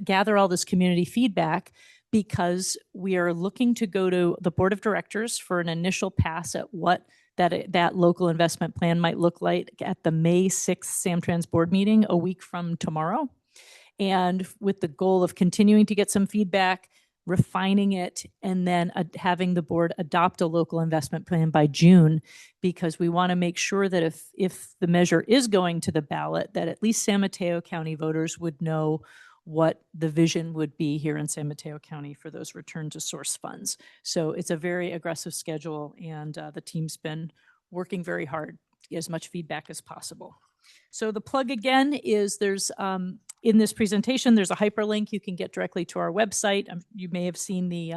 gather all this community feedback because we are looking to go to the board of directors for an initial pass at what that local investment plan might look like at the May 6th SamTrans board meeting a week from tomorrow. And with the goal of continuing to get some feedback, refining it, and then having the board adopt a local investment plan by June, because we want to make sure that if the measure is going to the ballot, that at least San Mateo County voters would know what the vision would be here in San Mateo County for those return to source funds. So it's a very aggressive schedule, and the team's been working very hard to get as much feedback as possible. So the plug again is in this presentation, there's a hyperlink you can get directly to our website. You may have seen the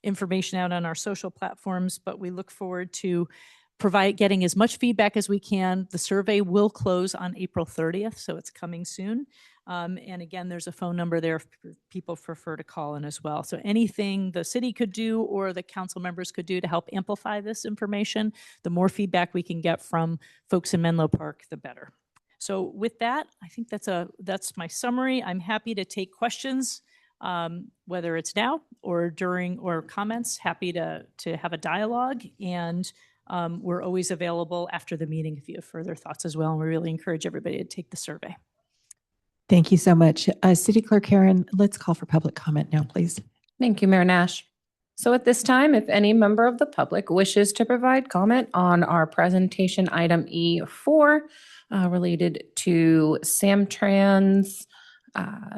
information out on our social platforms, but we look forward to getting as much feedback as we can. The survey will close on April 30th, so it's coming soon. And again, there's a phone number there if people prefer to call in as well. So anything the city could do or the council members could do to help amplify this information, the more feedback we can get from folks in Menlo Park, the better. So with that, I think that's my summary. I'm happy to take questions, whether it's now or during or comments. Happy to have a dialogue, and We're always available after the meeting if you have further thoughts as well, and we really encourage everybody to take the survey. Thank you so much. City Clerk Karen, let's call for public comment now, please. Thank you, Mayor Nash. So at this time, if any member of the public wishes to provide comment on our presentation item E4 related to SamTrans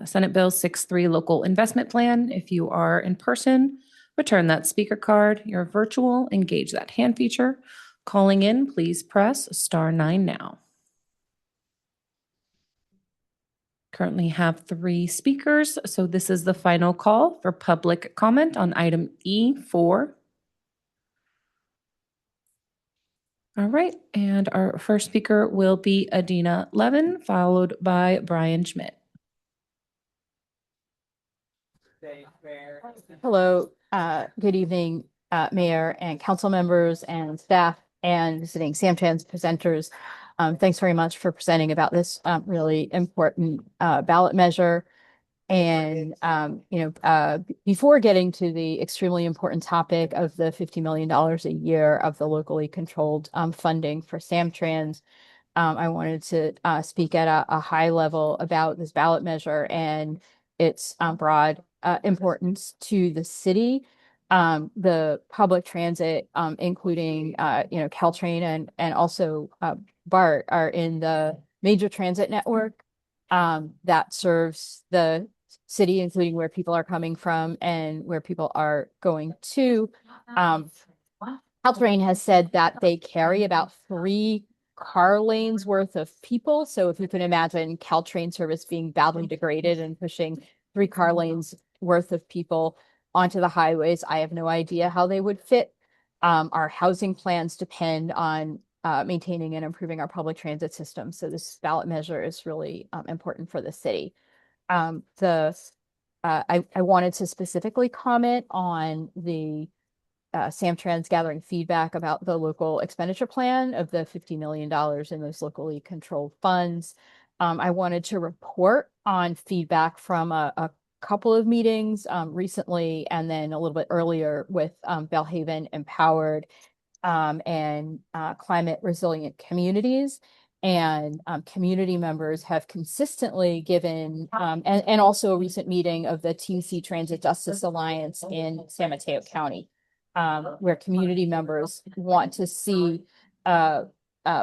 Senate Bill 6.3 Local Investment Plan, if you are in person, return that speaker card. You're virtual, engage that hand feature. Calling in, please press *9 now. Currently have 3 speakers, so this is the final call for public comment on item E4. All right, and our first speaker will be Adina Levin, followed by Brian Schmidt. Hello, good evening, Mayor and council members and staff and visiting SamTrans presenters. Thanks very much for presenting about this really important ballot measure. And, before getting to the extremely important topic of the $50 million a year of the locally controlled funding for SamTrans, I wanted to speak at a high level about this ballot measure and its broad importance to the city. The public transit, including Caltrain and also BART, are in the major transit network that serves the city, including where people are coming from and where people are going to. Caltrain has said that they carry about 3 car lanes worth of people. So if you can imagine Caltrain service being badly degraded and pushing 3 car lanes worth of people onto the highways, I have no idea how they would fit. Our housing plans depend on maintaining and improving our public transit system. So this ballot measure is really important for the city. I wanted to specifically comment on the SamTrans gathering feedback about the local expenditure plan of the $50 million in those locally controlled funds. I wanted to report on feedback from a couple of meetings recently and then a little bit earlier with Belhaven Empowered and climate resilient communities. And community members have consistently given, and also a recent meeting of the TC Transit Justice Alliance in San Mateo County, where community members want to see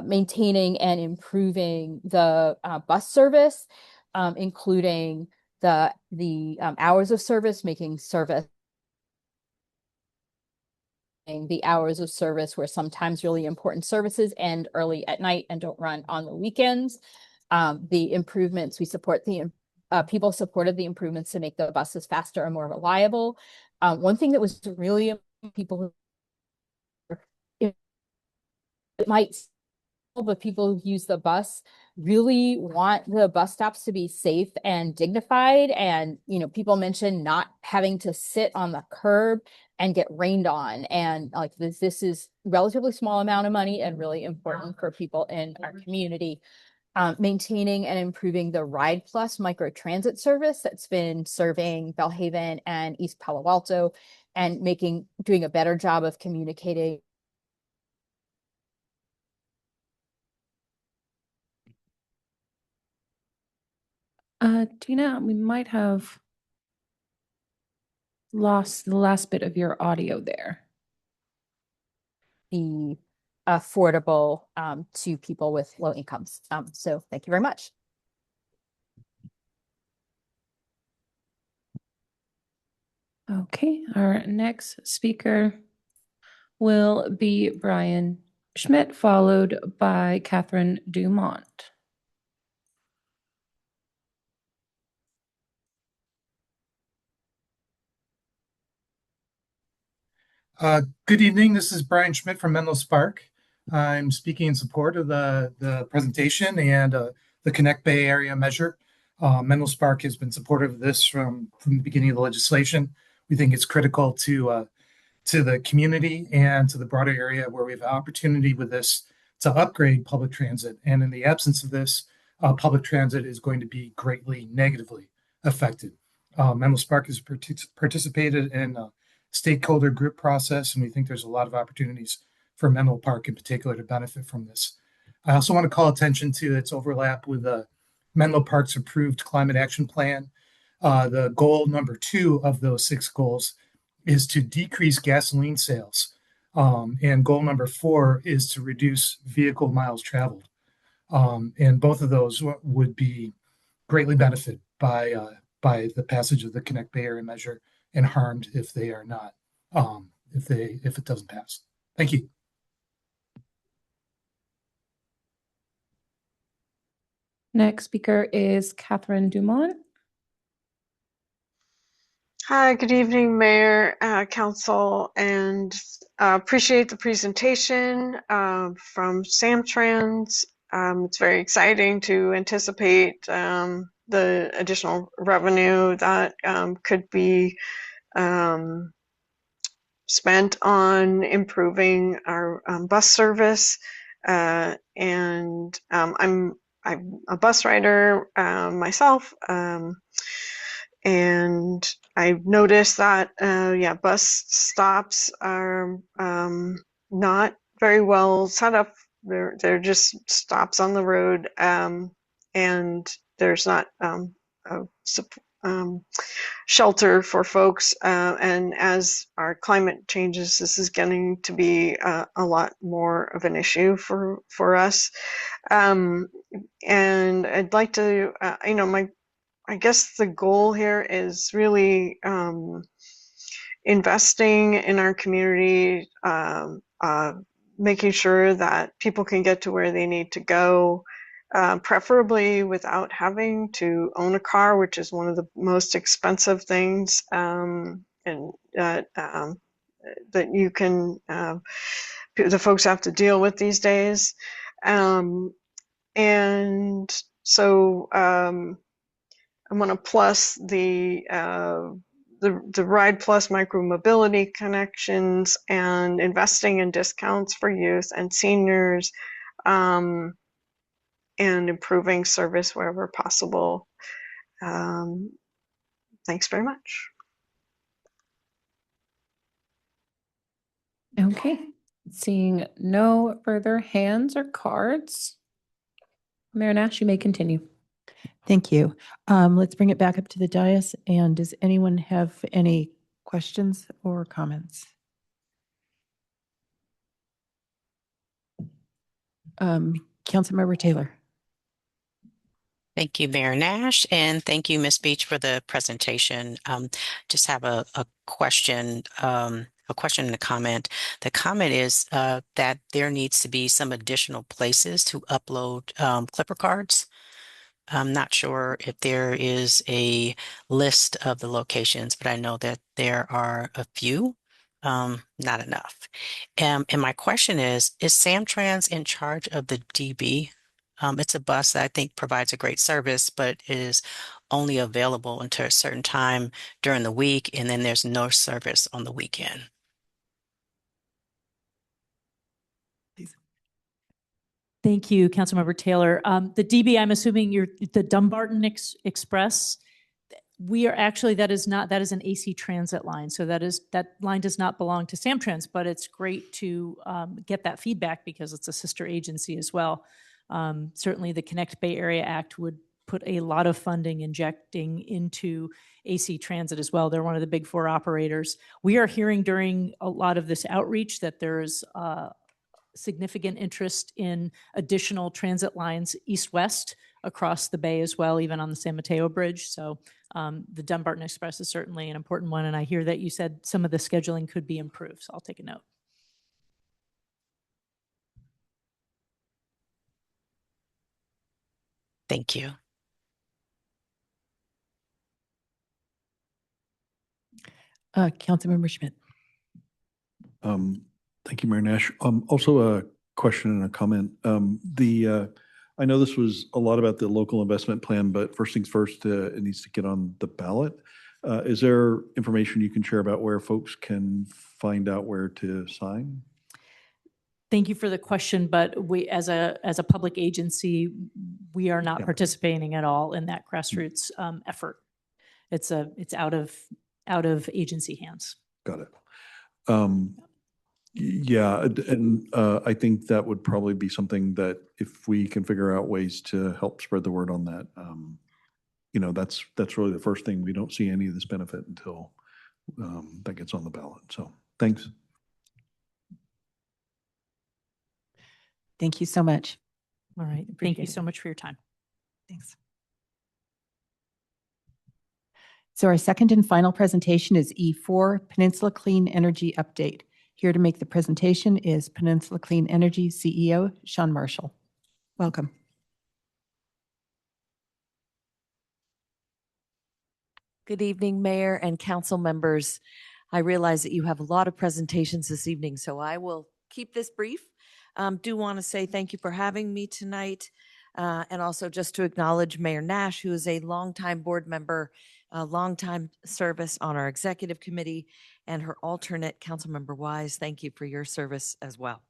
maintaining and improving the bus service, including the hours of service, making service the hours of service where sometimes really important services end early at night and don't run on the weekends. The improvements, we support people supported the improvements to make the buses faster and more reliable. One thing that was really people it might, but people who use the bus really want the bus stops to be safe and dignified. And, people mentioned not having to sit on the curb and get rained on. And like this is relatively small amount of money and really important for people in our community. Maintaining and improving the Ride Plus microtransit service that's been serving Belhaven and East Palo Alto and doing a better job of communicating. Tina, we might have lost the last bit of your audio there. The affordable to people with low incomes. So thank you very much. Okay, our next speaker will be Brian Schmidt, followed by Catherine Dumont. Good evening. This is Brian Schmidt from Menlo Park. I'm speaking in support of the presentation and the Connect Bay Area measure. Menlo Park has been supportive of this from the beginning of the legislation. We think it's critical to the community and to the broader area where we have an opportunity with this to upgrade public transit. And in the absence of this, public transit is going to be greatly negatively affected. Menlo Park has participated in stakeholder group process, and we think there's a lot of opportunities for Menlo Park in particular to benefit from this. I also want to call attention to its overlap with Menlo Park's approved climate action plan. The goal number 2 of those 6 goals is to decrease gasoline sales. And goal number 4 is to reduce vehicle miles traveled. And both of those would be greatly benefited by the passage of the Connect Bay Area measure, and harmed if they are not, if it doesn't pass. Thank you. Next speaker is Catherine Dumont. Hi, good evening, Mayor, Council, and appreciate the presentation from SamTrans. It's very exciting to anticipate the additional revenue that could be spent on improving our bus service. And I'm a bus rider myself. And I've noticed that, bus stops are not very well set up. They're just stops on the road, and there's not shelter for folks. And as our climate changes, this is getting to be a lot more of an issue for us. And I'd like to, I guess the goal here is really investing in our community, making sure that people can get to where they need to go, preferably without having to own a car, which is one of the most expensive things that you can, the folks have to deal with these days. And so I want to plus the Ride Plus micro mobility connections and investing in discounts for youth and seniors, and improving service wherever possible. Thanks very much. Okay, seeing no further hands or cards, Mayor Nash, you may continue. Thank you. Let's bring it back up to the dais. And does anyone have any questions or comments? Councilmember Taylor. Thank you, Mayor Nash, and thank you, Ms. Beach, for the presentation. Just have a question, and a comment. The comment is that there needs to be some additional places to upload Clipper cards. I'm not sure if there is a list of the locations, but I know that there are a few, not enough. And my question is SamTrans in charge of the DB? It's a bus that I think provides a great service, but is only available until a certain time during the week, and then there's no service on the weekend. Thank you, Councilmember Taylor. The DB, I'm assuming you're the Dumbarton Express. We are actually, that is an AC Transit line. So that line does not belong to SamTrans, but it's great to get that feedback because it's a sister agency as well. Certainly the Connect Bay Area Act would put a lot of funding injecting into AC Transit as well. They're one of the big 4 operators. We are hearing during a lot of this outreach that there's significant interest in additional transit lines east-west across the bay as well, even on the San Mateo Bridge. So the Dumbarton Express is certainly an important one. And I hear that you said some of the scheduling could be improved. So I'll take a note. Thank you. Councilmember Schmidt. Thank you, Mayor Nash. Also a question and a comment. I know this was a lot about the local investment plan, but first things first, it needs to get on the ballot. Is there information you can share about where folks can find out where to sign? Thank you for the question, but we, as a public agency, we are not participating at all in that grassroots effort. It's out of agency hands. Got it. Yeah, and I think that would probably be something that if we can figure out ways to help spread the word on that, that's really the first thing. We don't see any of this benefit until that gets on the ballot. So thanks. Thank you so much. All right. Thank you Appreciate so it. much for your time. Thanks. So our second and final presentation is E4, Peninsula Clean Energy Update. Here to make the presentation is Peninsula Clean Energy CEO, Sean Marshall. Welcome. Good evening, Mayor and council members. I realize that you have a lot of presentations this evening, so I will keep this brief. Do want to say thank you for having me tonight, and also just to acknowledge Mayor Nash, who is a longtime board member, a longtime service on our executive committee, and her alternate, Councilmember Wise. Thank you for your service as well.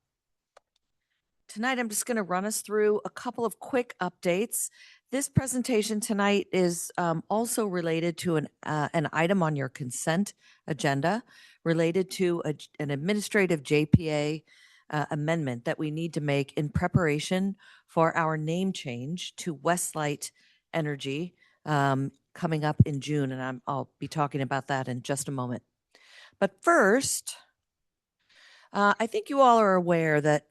Tonight, I'm just going to run us through a couple of quick updates. This presentation tonight is also related to an item on your consent agenda related to an administrative JPA amendment that we need to make in preparation for our name change to Westlight Energy coming up in June, and I'll be talking about that in just a moment. But first, I think you all are aware that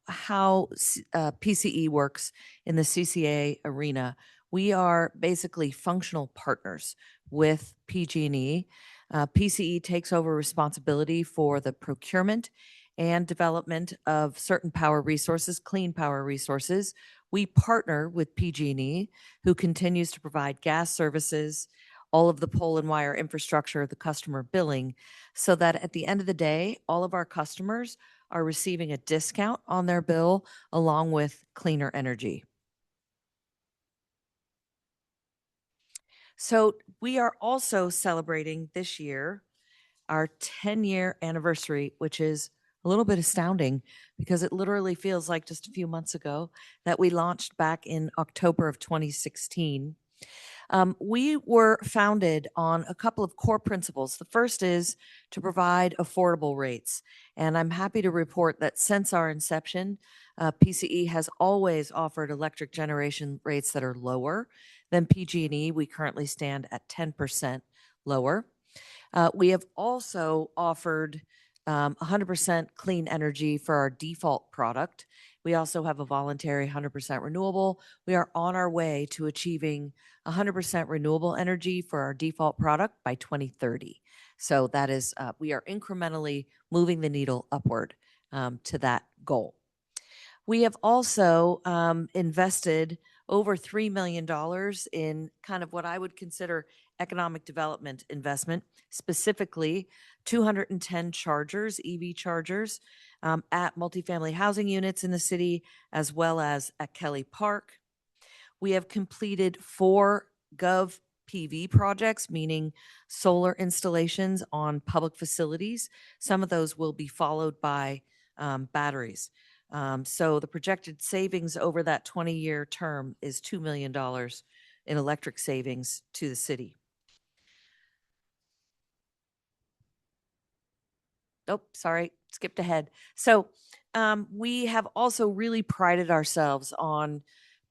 how PCE works in the CCA arena. We are basically functional partners with PG&E. PCE takes over responsibility for the procurement and development of certain power resources, clean power resources. We partner with PG&E, who continues to provide gas services, all of the pole and wire infrastructure, the customer billing, so that at the end of the day, all of our customers are receiving a discount on their bill along with cleaner energy. So we are also celebrating this year our 10-year anniversary, which is a little bit astounding because it literally feels like just a few months ago that we launched back in October of 2016. We were founded on a couple of core principles. The first is to provide affordable rates. And I'm happy to report that since our inception, PCE has always offered electric generation rates that are lower than PG&E. We currently stand at 10% lower. We have also offered 100% clean energy for our default product. We also have a voluntary 100% renewable. We are on our way to achieving 100% renewable energy for our default product by 2030. So that is, we are incrementally moving the needle upward to that goal. We have also invested over $3 million in kind of what I would consider economic development investment, specifically 210 chargers, EV chargers, at multifamily housing units in the city, as well as at Kelly Park. We have completed 4 Gov PV projects, meaning solar installations on public facilities. Some of those will be followed by batteries. So the projected savings over that 20-year term is $2 million in electric savings to the city. Oh, sorry, skipped ahead. So we have also really prided ourselves on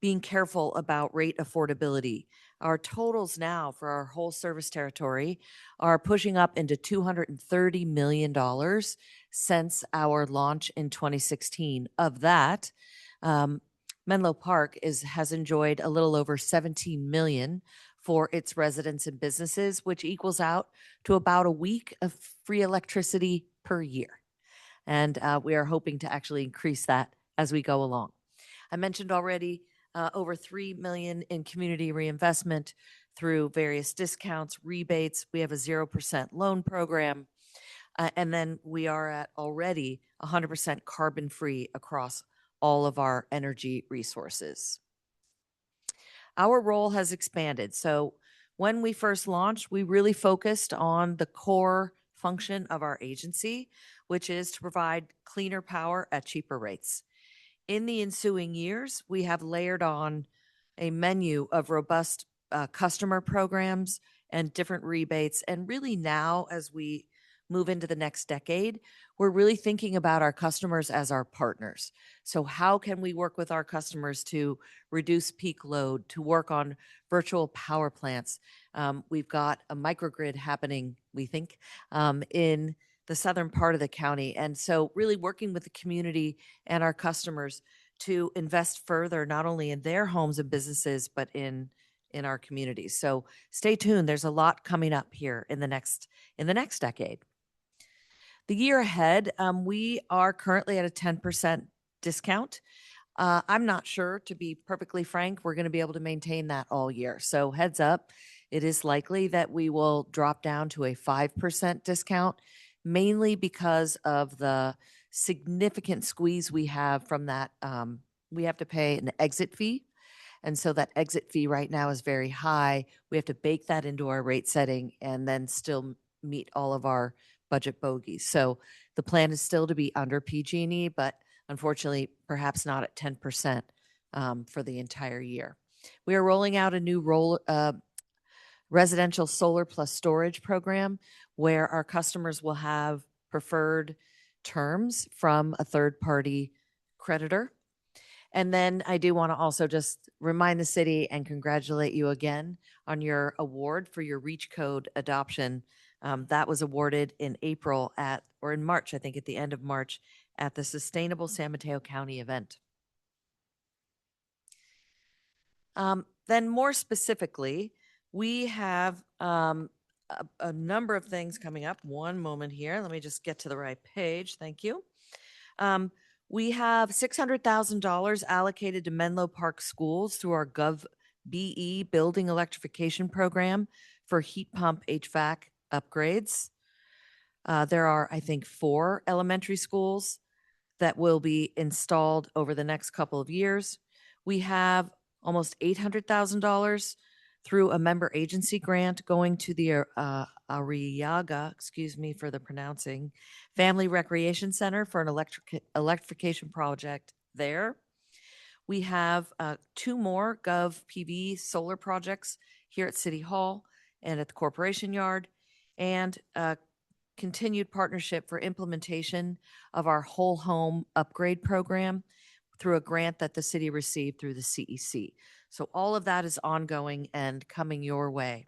being careful about rate affordability. Our totals now for our whole service territory are pushing up into $230 million since our launch in 2016. Of that, Menlo Park has enjoyed a little over $17 million for its residents and businesses, which equals out to about a week of free electricity per year. And we are hoping to actually increase that as we go along. I mentioned already over $3 million in community reinvestment through various discounts, rebates. We have a 0% loan program. And then we are at already 100% carbon free across all of our energy resources. Our role has expanded. So when we first launched, we really focused on the core function of our agency, which is to provide cleaner power at cheaper rates. In the ensuing years, we have layered on a menu of robust customer programs and different rebates. And really now, as we move into the next decade, we're really thinking about our customers as our partners. So how can we work with our customers to reduce peak load, to work on virtual power plants? We've got a microgrid happening, we think, in the southern part of the county. And so really working with the community and our customers to invest further, not only in their homes and businesses, but in our communities. So stay tuned. There's a lot coming up here in the next decade. The year ahead, we are currently at a 10% discount. I'm not sure, to be perfectly frank, we're going to be able to maintain that all year. So heads up, it is likely that we will drop down to a 5% discount, mainly because of the significant squeeze we have from that. We have to pay an exit fee. And so that exit fee right now is very high. We have to bake that into our rate setting and then still meet all of our budget bogeys. So the plan is still to be under PG&E, but unfortunately, perhaps not at 10% for the entire year. We are rolling out a new residential solar plus storage program where our customers will have preferred terms from a third-party creditor. And then I do want to also just remind the city and congratulate you again on your award for your REACH code adoption. That was awarded in March, I think at the end of March, at the Sustainable San Mateo County event. Then more specifically, we have a number of things coming up. One moment here. Let me just get to the right page. Thank you. We have $600,000 allocated to Menlo Park schools through our GovBE building electrification program for heat pump HVAC upgrades. There are, I think, 4 elementary schools that will be installed over the next couple of years. We have almost $800,000 through a member agency grant going to the Arriaga, excuse me for the pronouncing, Family Recreation Center for an electrification project there. We have 2 more Gov PV solar projects here at City Hall and at the Corporation Yard, and continued partnership for implementation of our whole home upgrade program through a grant that the city received through the CEC. So all of that is ongoing and coming your way.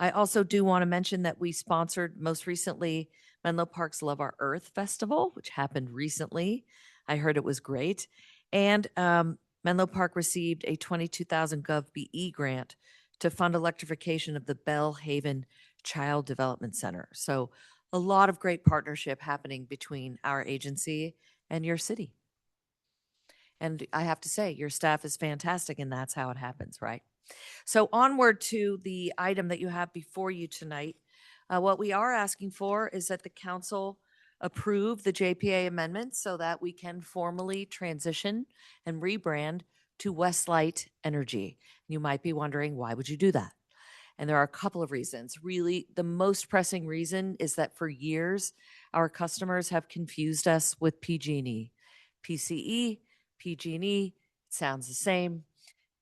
I also do want to mention that we sponsored most recently Menlo Park's Love Our Earth Festival, which happened recently. I heard it was great. And Menlo Park received a $22,000 GovBE grant to fund electrification of the Bell Haven Child Development Center. So a lot of great partnership happening between our agency and your city. And I have to say, your staff is fantastic, and that's how it happens, right? So onward to the item that you have before you tonight. What we are asking for is that the council approve the JPA amendment so that we can formally transition and rebrand to Westlight Energy. You might be wondering, why would you do that? And there are a couple of reasons. Really, the most pressing reason is that for years, our customers have confused us with PG&E. PCE, PG&E, it sounds the same.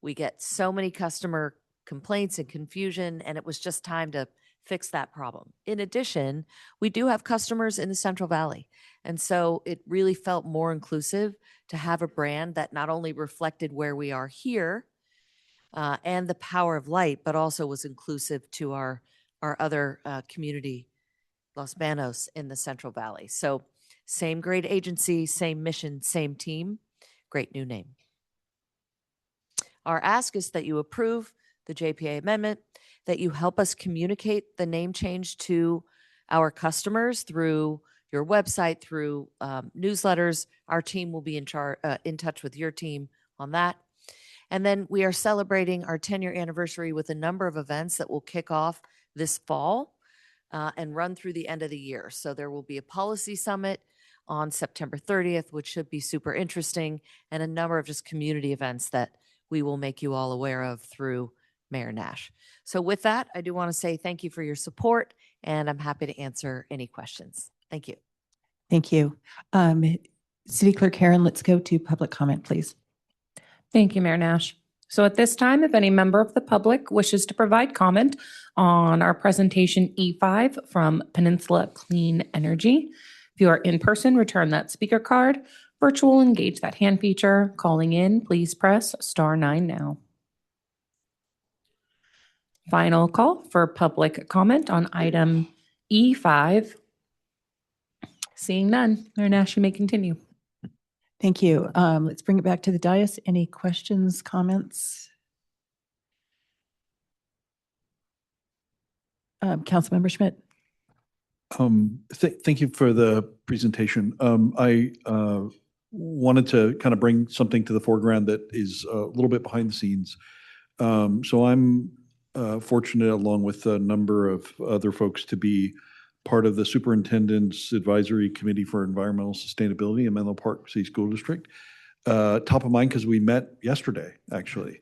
We get so many customer complaints and confusion, and it was just time to fix that problem. In addition, we do have customers in the Central Valley, and so it really felt more inclusive to have a brand that not only reflected where we are here and the power of light, but also was inclusive to our other community, Los Banos, in the Central Valley. So same great agency, same mission, same team, great new name. Our ask is that you approve the JPA amendment, that you help us communicate the name change to our customers through your website, through newsletters. Our team will be in touch with your team on that. And then we are celebrating our 10-year anniversary with a number of events that will kick off this fall and run through the end of the year. So there will be a policy summit on September 30th, which should be super interesting, and a number of just community events that we will make you all aware of through Mayor Nash. So with that, I do want to say thank you for your support, and I'm happy to answer any questions. Thank you. Thank you. City Clerk Karen, let's go to public comment, please. Thank you, Mayor Nash. So at this time, if any member of the public wishes to provide comment on our presentation E5 from Peninsula Clean Energy, if you are in person, return that speaker card. Virtual, engage that hand feature. Calling in, please press *9 now. Final call for public comment on item E5. Seeing none, Mayor Nash, you may continue. Thank you. Let's bring it back to the dais. Any questions, comments? Councilmember Schmidt. Thank you for the presentation. I wanted to kind of bring something to the foreground that is a little bit behind the scenes. So I'm fortunate, along with a number of other folks, to be part of the Superintendent's Advisory Committee for Environmental Sustainability in Menlo Park City School District. Top of mind because we met yesterday, actually.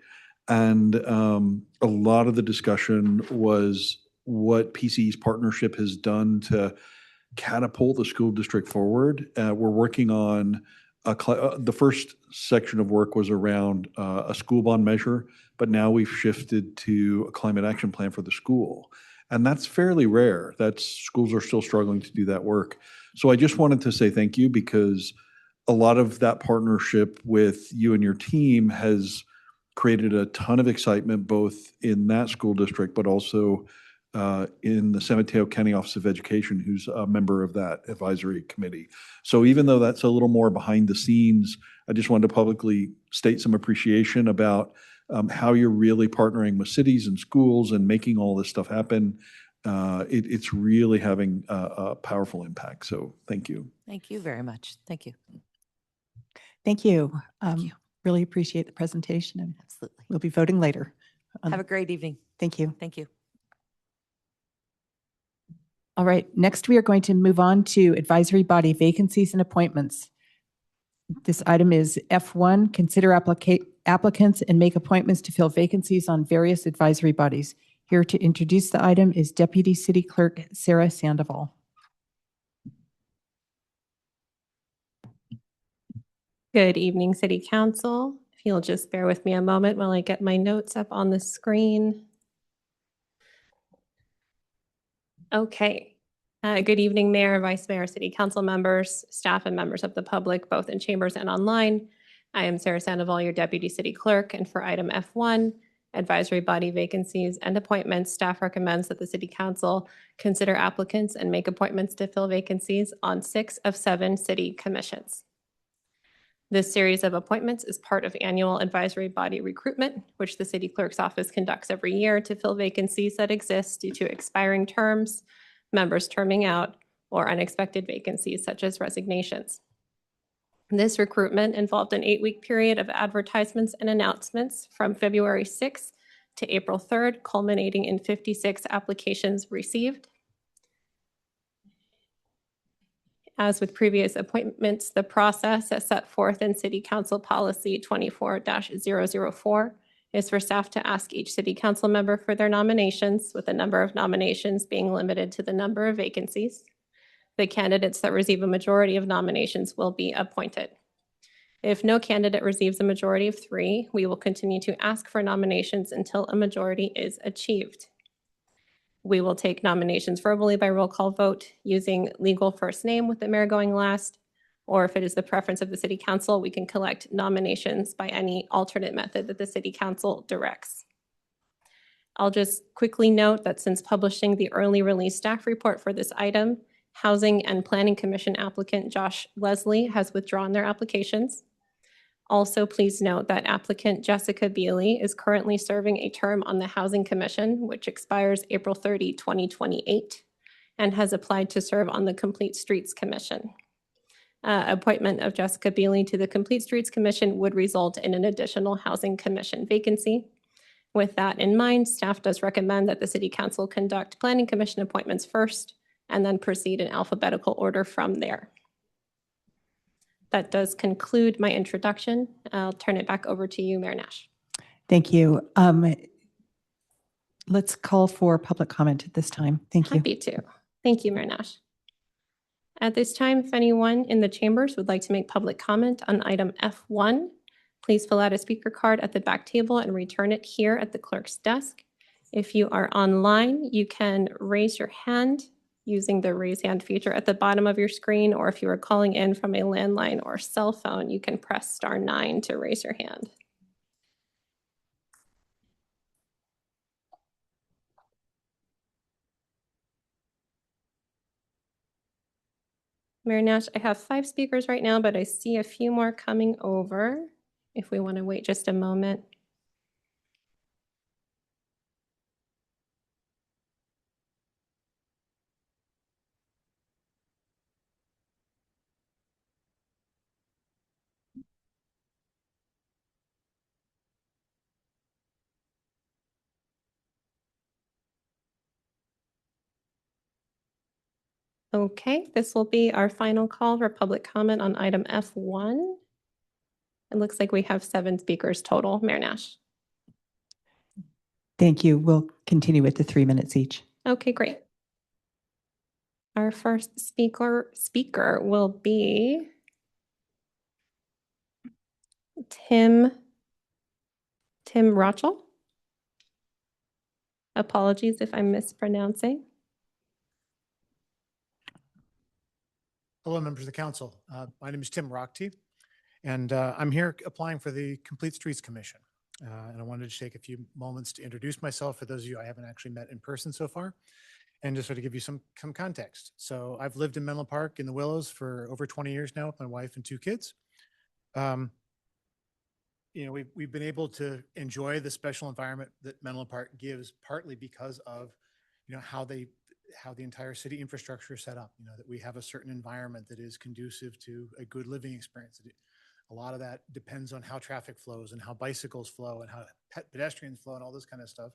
And a lot of the discussion was what PCE's partnership has done to catapult the school district forward. We're working on the first section of work was around a school bond measure, but now we've shifted to a climate action plan for the school. And that's fairly rare. Schools are still struggling to do that work. So I just wanted to say thank you, because a lot of that partnership with you and your team has created a ton of excitement, both in that school district, but also in the San Mateo County Office of Education, who's a member of that advisory committee. So even though that's a little more behind the scenes, I just wanted to publicly state some appreciation about how you're really partnering with cities and schools and making all this stuff happen. It's really having a powerful impact. So thank you. Thank you very much. Thank you. Thank you. Thank you. Really appreciate the presentation, and Absolutely. we'll be voting later. Have a great evening. Thank you. Thank you. All right, next we are going to move on to advisory body vacancies and appointments. This item is F1, consider applicants and make appointments to fill vacancies on various advisory bodies. Here to introduce the item is Deputy City Clerk Sarah Sandoval. Good evening, City Council. If you'll just bear with me a moment while I get my notes up on the screen. Okay. Good evening, Mayor, Vice Mayor, City Council members, staff, and members of the public, both in chambers and online. I am Sarah Sandoval, your Deputy City Clerk, and for item F1, advisory body vacancies and appointments, staff recommends that the City Council consider applicants and make appointments to fill vacancies on 6 of 7 city commissions. This series of appointments is part of annual advisory body recruitment, which the City Clerk's office conducts every year to fill vacancies that exist due to expiring terms, members terming out, or unexpected vacancies such as resignations. This recruitment involved an 8-week period of advertisements and announcements from February 6th to April 3rd, culminating in 56 applications received. As with previous appointments, the process as set forth in City Council Policy 24-004 is for staff to ask each City Council member for their nominations, with the number of nominations being limited to the number of vacancies. The candidates that receive a majority of nominations will be appointed. If no candidate receives a majority of 3, we will continue to ask for nominations until a majority is achieved. We will take nominations verbally by roll call vote using legal first name with the mayor going last, or if it is the preference of the City Council, we can collect nominations by any alternate method that the City Council directs. I'll just quickly note that since publishing the early release staff report for this item, Housing and Planning Commission applicant Josh Leslie has withdrawn their applications. Also, please note that applicant Jessica Bealey is currently serving a term on the Housing Commission, which expires April 30, 2028, and has applied to serve on the Complete Streets Commission. Appointment of Jessica Bealey to the Complete Streets Commission would result in an additional Housing Commission vacancy. With that in mind, staff does recommend that the City Council conduct Planning Commission appointments first and then proceed in alphabetical order from there. That does conclude my introduction. I'll turn it back over to you, Mayor Nash. Thank you. Let's call for public comment at this time. Thank you. Happy to. Thank you, Mayor Nash. At this time, if anyone in the chambers would like to make public comment on item F1, Please fill out a speaker card at the back table and return it here at the clerk's desk. If you are online, you can raise your hand using the raise hand feature at the bottom of your screen, or if you are calling in from a landline or cell phone, you can press *9 to raise your hand. Mayor Nash, I have 5 speakers right now, but I see a few more coming over if we want to wait just a moment. Okay, this will be our final call for public comment on item F1. It looks like we have 7 speakers total. Mayor Nash. Thank you. We'll continue with the 3 minutes each. Okay, great. Our first speaker will be Tim Rochel. Apologies if I'm mispronouncing. Hello, members of the council. My name is Tim Rochty, and I'm here applying for the Complete Streets Commission. And I wanted to take a few moments to introduce myself for those of you I haven't actually met in person so far, and just sort of give you some context. So I've lived in Menlo Park in the Willows for over 20 years now with my wife and 2 kids. You know, we've been able to enjoy the special environment that Menlo Park gives, partly because of, you know, how the entire city infrastructure is set up. You know, that we have a certain environment that is conducive to a good living experience. A lot of that depends on how traffic flows and how bicycles flow and how pedestrians flow and all this kind of stuff.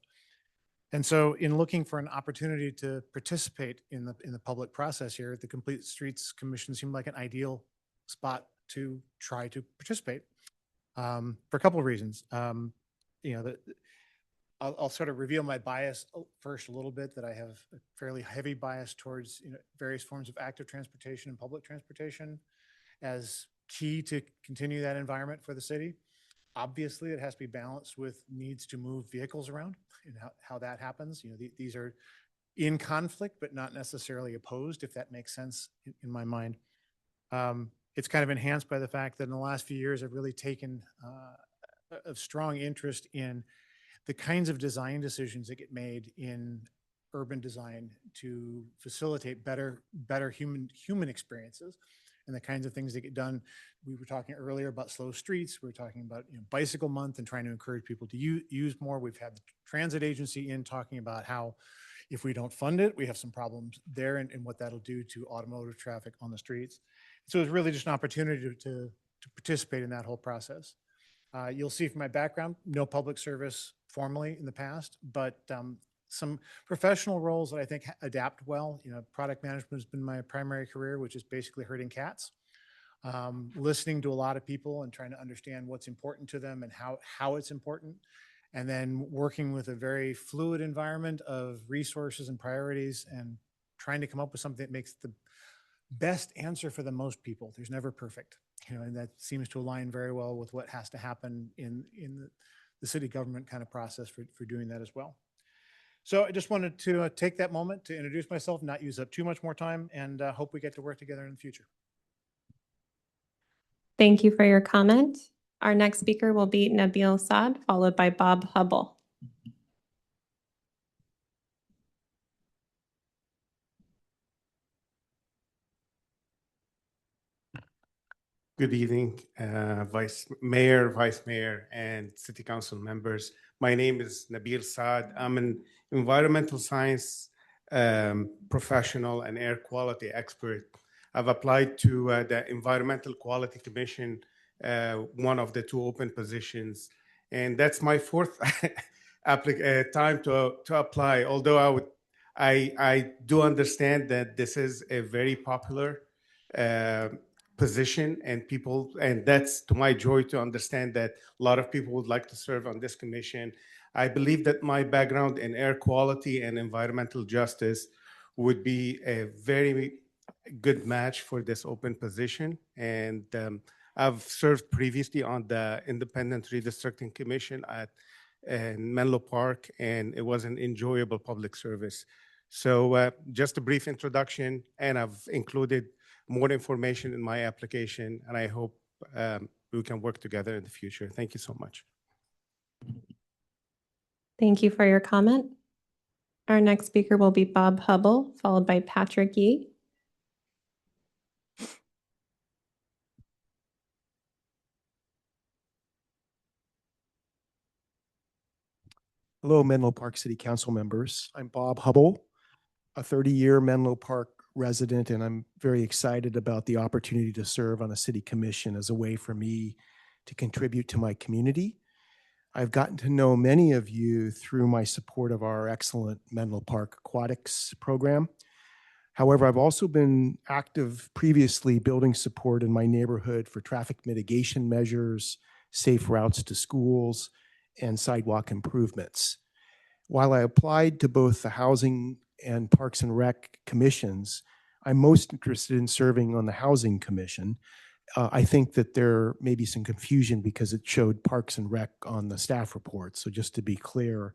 And so in looking for an opportunity to participate in the public process here, the Complete Streets Commission seemed like an ideal spot to try to participate for a couple of reasons. You know, I'll sort of reveal my bias first a little bit, that I have a fairly heavy bias towards, you know, various forms of active transportation and public transportation as key to continue that environment for the city. Obviously, it has to be balanced with needs to move vehicles around and how that happens. You know, these are in conflict, but not necessarily opposed, if that makes sense in my mind. It's kind of enhanced by the fact that in the last few years, I've really taken a strong interest in the kinds of design decisions that get made in urban design to facilitate better human experiences, and the kinds of things that get done. We were talking earlier about slow streets. We were talking about, you know, bicycle month and trying to encourage people to use more. We've had the transit agency in talking about how if we don't fund it, we have some problems there, and what that'll do to automotive traffic on the streets. So it's really just an opportunity to participate in that whole process. You'll see from my background, no public service formally in the past, but some professional roles that I think adapt well. You know, product management has been my primary career, which is basically herding cats, listening to a lot of people and trying to understand what's important to them and how it's important, and then working with a very fluid environment of resources and priorities and trying to come up with something that makes the best answer for the most people. There's never perfect, you know, and that seems to align very well with what has to happen in the city government kind of process for doing that as well. So I just wanted to take that moment to introduce myself, not use up too much more time, and hope we get to work together in the future. Thank you for your comment. Our next speaker will be Nabil Saad, followed by Bob Hubble. Good evening, Vice Mayor, and City Council members. My name is Nabil Saad. I'm an environmental science professional and air quality expert. I've applied to the Environmental Quality Commission, one of the 2 open positions, and that's my 4th time to apply. Although I do understand that this is a very popular position, and that's to my joy to understand that a lot of people would like to serve on this commission. I believe that my background in air quality and environmental justice would be a very good match for this open position, and I've served previously on the Independent Redistricting Commission in Menlo Park, and it was an enjoyable public service. So just a brief introduction, and I've included more information in my application, and I hope we can work together in the future. Thank you so much. Thank you for your comment. Our next speaker will be Bob Hubble, followed by Patrick Yee. Hello, Menlo Park City Council members. I'm Bob Hubble, a 30-year Menlo Park resident, and I'm very excited about the opportunity to serve on a city commission as a way for me to contribute to my community. I've gotten to know many of you through my support of our excellent Menlo Park Aquatics program. However, I've also been active previously building support in my neighborhood for traffic mitigation measures, safe routes to schools, and sidewalk improvements. While I applied to both the Housing and Parks and Rec commissions, I'm most interested in serving on the Housing Commission. I think that there may be some confusion because it showed Parks and Rec on the staff report. So just to be clear,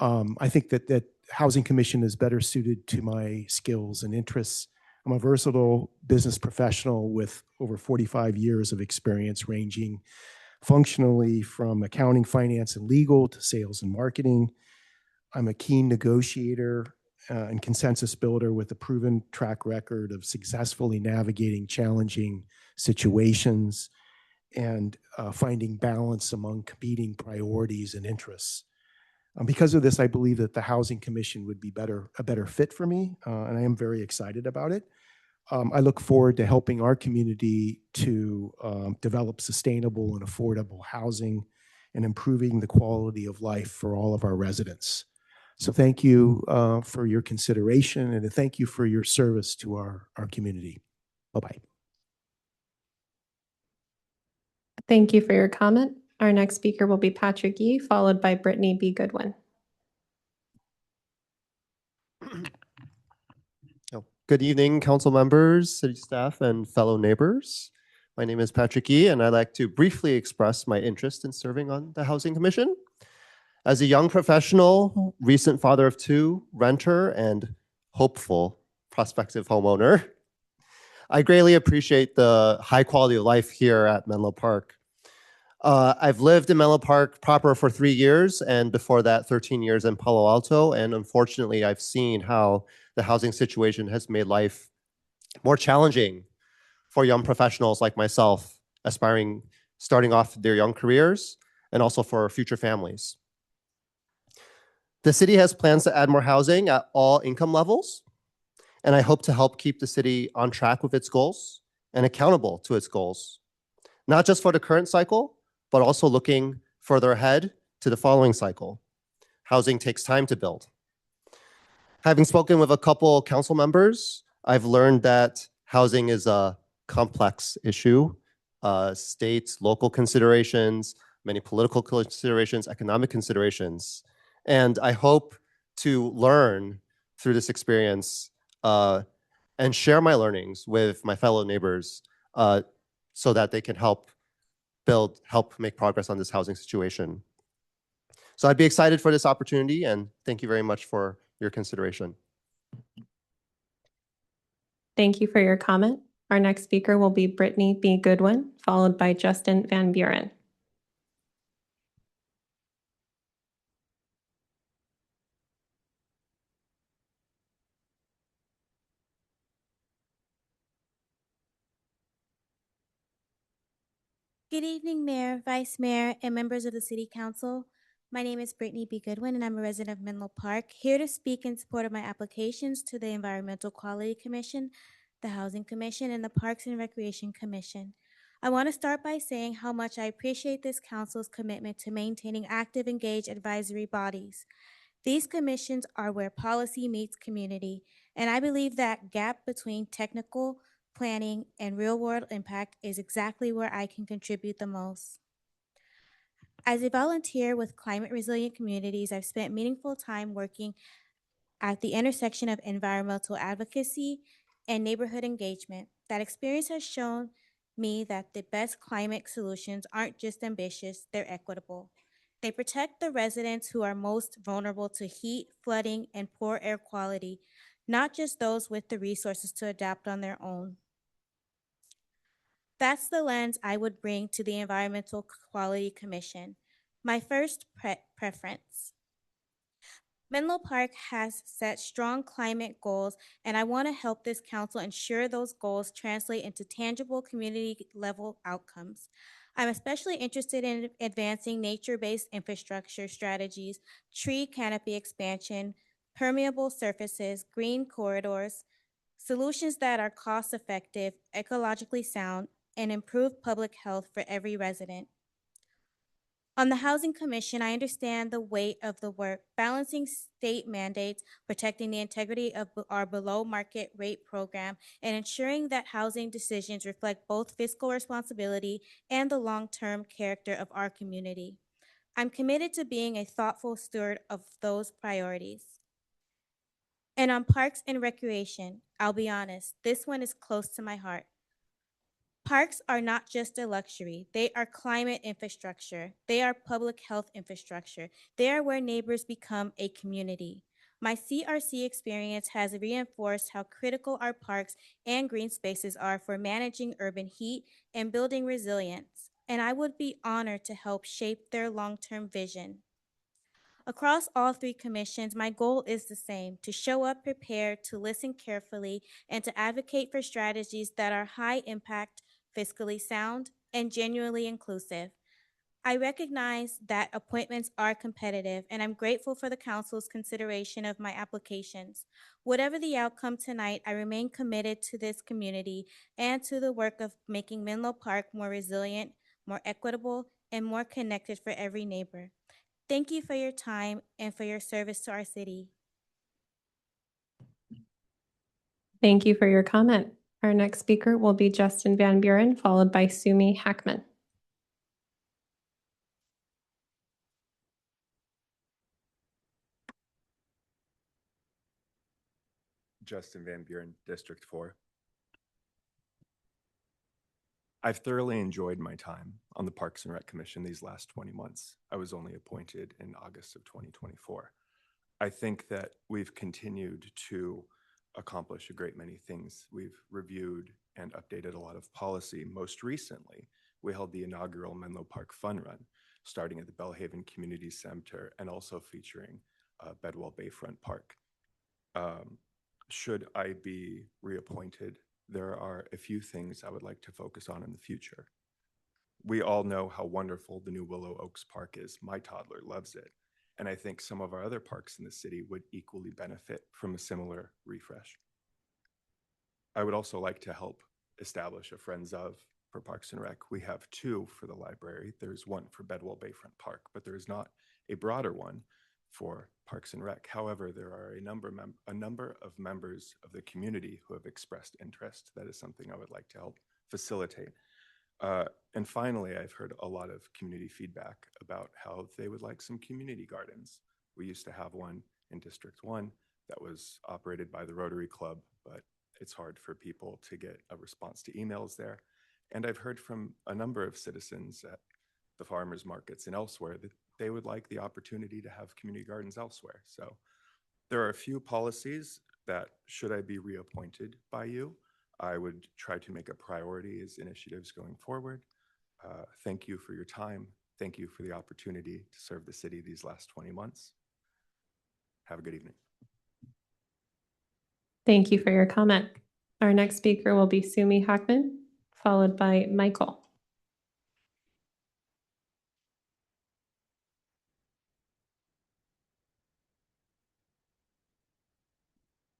I think that Housing Commission is better suited to my skills and interests. I'm a versatile business professional with over 45 years of experience ranging functionally from accounting, finance, and legal to sales and marketing. I'm a keen negotiator and consensus builder with a proven track record of successfully navigating challenging situations and finding balance among competing priorities and interests. Because of this, I believe that the Housing Commission would be a better fit for me, and I am very excited about it. I look forward to helping our community to develop sustainable and affordable housing and improving the quality of life for all of our residents. So thank you for your consideration, and thank you for your service to our community. Bye-bye. Thank you for your comment. Our next speaker will be Patrick Yee, followed by Brittany B. Goodwin. Good evening, council members, city staff, and fellow neighbors. My name is Patrick Yee, and I'd like to briefly express my interest in serving on the Housing Commission. As a young professional, recent father of two, renter, and hopeful prospective homeowner, I greatly appreciate the high quality of life here at Menlo Park. I've lived in Menlo Park proper for 3 years, and before that, 13 years in Palo Alto, and unfortunately, I've seen how the housing situation has made life more challenging for young professionals like myself, starting off their young careers, and also for future families. The city has plans to add more housing at all income levels, and I hope to help keep the city on track with its goals and accountable to its goals, not just for the current cycle, but also looking further ahead to the following cycle. Housing takes time to build. Having spoken with a couple council members, I've learned that housing is a complex issue. States, local considerations, many political considerations, economic considerations. And I hope to learn through this experience and share my learnings with my fellow neighbors so that they can help make progress on this housing situation. So I'd be excited for this opportunity, and thank you very much for your consideration. Thank you for your comment. Our next speaker will be Brittany B. Goodwin, followed by Justin Van Buren. Good evening, Mayor, Vice Mayor, and members of the City Council. My name is Brittany B. Goodwin, and I'm a resident of Menlo Park, here to speak in support of my applications to the Environmental Quality Commission, the Housing Commission, and the Parks and Recreation Commission. I want to start by saying how much I appreciate this council's commitment to maintaining active, engaged advisory bodies. These commissions are where policy meets community, and I believe that gap between technical planning and real-world impact is exactly where I can contribute the most. As a volunteer with climate-resilient communities, I've spent meaningful time working at the intersection of environmental advocacy and neighborhood engagement. That experience has shown me that the best climate solutions aren't just ambitious, they're equitable. They protect the residents who are most vulnerable to heat, flooding, and poor air quality, not just those with the resources to adapt on their own. That's the lens I would bring to the Environmental Quality Commission. My first preference. Menlo Park has set strong climate goals, and I want to help this council ensure those goals translate into tangible community-level outcomes. I'm especially interested in advancing nature-based infrastructure strategies, tree canopy expansion, permeable surfaces, green corridors, solutions that are cost-effective, ecologically sound, and improve public health for every resident. On the Housing Commission, I understand the weight of the work, balancing state mandates, protecting the integrity of our below-market rate program, and ensuring that housing decisions reflect both fiscal responsibility and the long-term character of our community. I'm committed to being a thoughtful steward of those priorities. And on Parks and Recreation, I'll be honest, this one is close to my heart. Parks are not just a luxury. They are climate infrastructure. They are public health infrastructure. They are where neighbors become a community. My CRC experience has reinforced how critical our parks and green spaces are for managing urban heat and building resilience, and I would be honored to help shape their long-term vision. Across all three commissions, my goal is the same: to show up prepared, to listen carefully, and to advocate for strategies that are high impact, fiscally sound, and genuinely inclusive. I recognize that appointments are competitive, and I'm grateful for the council's consideration of my applications. Whatever the outcome tonight, I remain committed to this community and to the work of making Menlo Park more resilient, more equitable, and more connected for every neighbor. Thank you for your time and for your service to our city. Thank you for your comment. Our next speaker will be Justin Van Buren, followed by Sumi Hackman. Justin Van Buren, District 4. I've thoroughly enjoyed my time on the Parks and Rec Commission these last 20 months. I was only appointed in August of 2024. I think that we've continued to accomplish a great many things. We've reviewed and updated a lot of policy. Most recently, we held the inaugural Menlo Park Fun Run, starting at the Belhaven Community Center and also featuring Bedwell Bayfront Park. Should I be reappointed, there are a few things I would like to focus on in the future. We all know how wonderful the new Willow Oaks Park is. My toddler loves it. And I think some of our other parks in the city would equally benefit from a similar refresh. I would also like to help establish a Friends of for Parks and Rec. We have two for the library. There's one for Bedwell Bayfront Park, but there is not a broader one for Parks and Rec. However, there are a number of members of the community who have expressed interest. That is something I would like to help facilitate. And finally, I've heard a lot of community feedback about how they would like some community gardens. We used to have one in District 1 that was operated by the Rotary Club, but it's hard for people to get a response to emails there. And I've heard from a number of citizens at the farmers markets and elsewhere that they would like the opportunity to have community gardens elsewhere. So there are a few policies that, should I be reappointed by you, I would try to make a priority as initiatives going forward. Thank you for your time. Thank you for the opportunity to serve the city these last 20 months. Have a good evening. Thank you for your comment. Our next speaker will be Sumi Hackman, followed by Michael.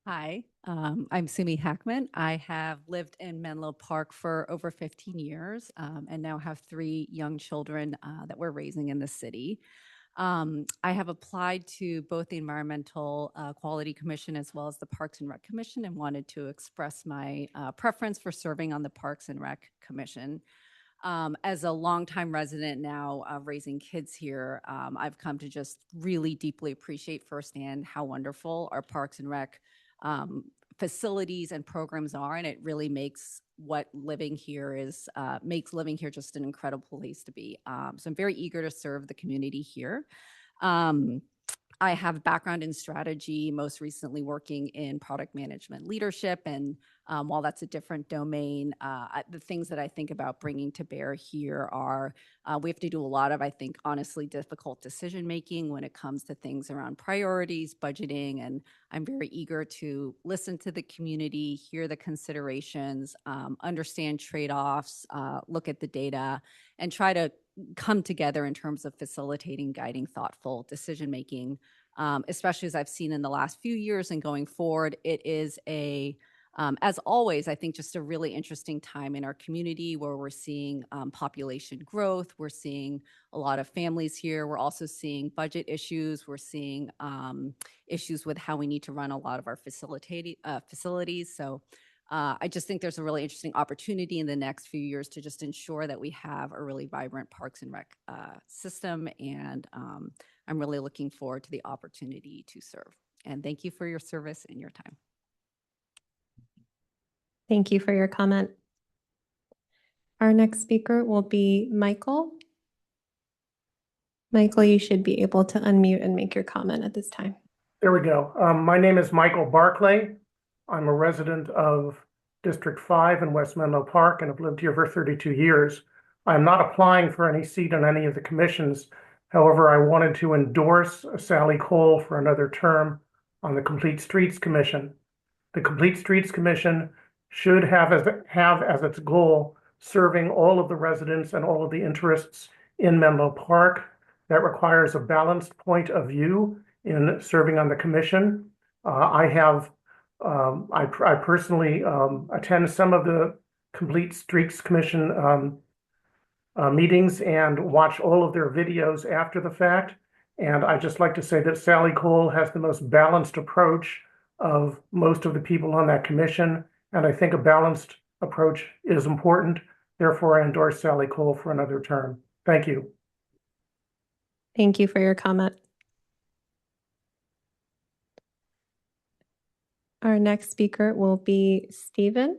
Hi, I'm Sumi Hackman. I have lived in Menlo Park for over 15 years and now have 3 young children that we're raising in the city. I have applied to both the Environmental Quality Commission as well as the Parks and Rec Commission and wanted to express my preference for serving on the Parks and Rec Commission. As a longtime resident now raising kids here, I've come to just really deeply appreciate firsthand how wonderful our Parks and Rec facilities and programs are, and it really makes living here just an incredible place to be. So I'm very eager to serve the community here. I have a background in strategy, most recently working in product management leadership. And while that's a different domain, the things that I think about bringing to bear here are we have to do a lot of, I think, honestly difficult decision-making when it comes to things around priorities, budgeting, and I'm very eager to listen to the community, hear the considerations, understand trade-offs, look at the data, and try to come together in terms of facilitating, guiding thoughtful decision-making, especially as I've seen in the last few years and going forward. It is as always, I think just a really interesting time in our community where we're seeing population growth. We're seeing a lot of families here. We're also seeing budget issues. We're seeing issues with how we need to run a lot of our facilities. So I just think there's a really interesting opportunity in the next few years to just ensure that we have a really vibrant Parks and Rec system. And I'm really looking forward to the opportunity to serve. And thank you for your service and your time. Thank you for your comment. Our next speaker will be Michael. Michael, you should be able to unmute and make your comment at this time. There we go. My name is Michael Barclay. I'm a resident of District 5 in West Menlo Park and have lived here for 32 years. I'm not applying for any seat on any of the commissions. However, I wanted to endorse Sally Cole for another term on the Complete Streets Commission. The Complete Streets Commission should have as its goal serving all of the residents and all of the interests in Menlo Park. That requires a balanced point of view in serving on the commission. I personally attend some of the Complete Streets Commission meetings and watch all of their videos after the fact. And I just like to say that Sally Cole has the most balanced approach of most of the people on that commission. And I think a balanced approach is important. Therefore, I endorse Sally Cole for another term. Thank you. Thank you for your comment. Our next speaker will be Stephen.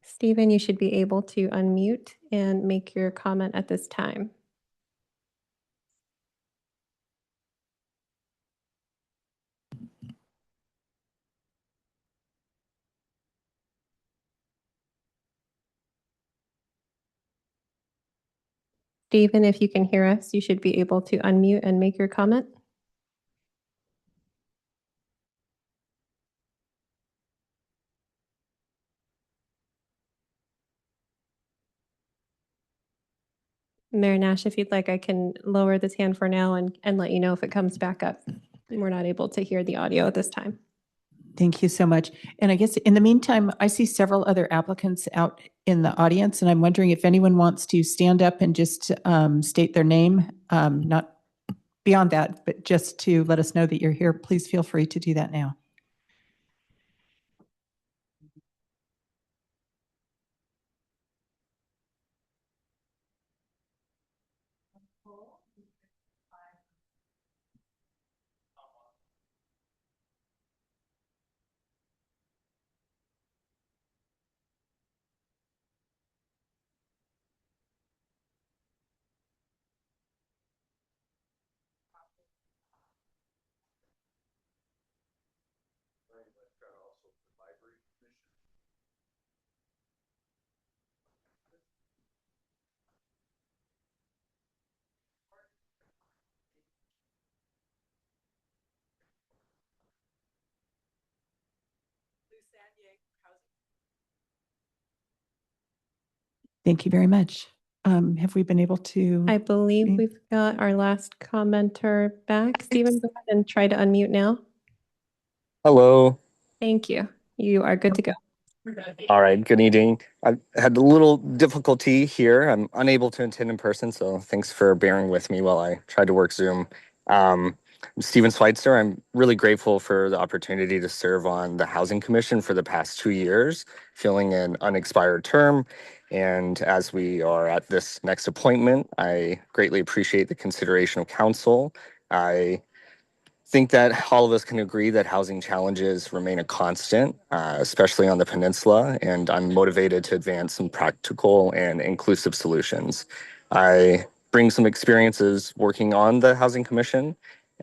Stephen, you should be able to unmute and make your comment at this time. Stephen, if you can hear us, you should be able to unmute and make your comment. Mayor Nash, if you'd like, I can lower this hand for now and let you know if it comes back up. We're not able to hear the audio at this time. Thank you so much. And I guess in the meantime, I see several other applicants out in the audience, and I'm wondering if anyone wants to stand up and just state their name, not beyond that, but just to let us know that you're here. Please feel free to do that now. Thank you very much. Have we been able to? I believe we've got our last commenter back. Stephen, go ahead and try to unmute now. Hello. Thank you. You are good to go. All right, good evening. I've had a little difficulty here. I'm unable to attend in person, so thanks for bearing with me while I tried to work Zoom. I'm Stephen Schweitzer. I'm really grateful for the opportunity to serve on the Housing Commission for the past 2 years, filling an unexpired term. And as we are at this next appointment, I greatly appreciate the consideration of council I think that all of us can agree that housing challenges remain a constant, especially on the peninsula, and I'm motivated to advance some practical and inclusive solutions. I bring some experiences working on the Housing Commission,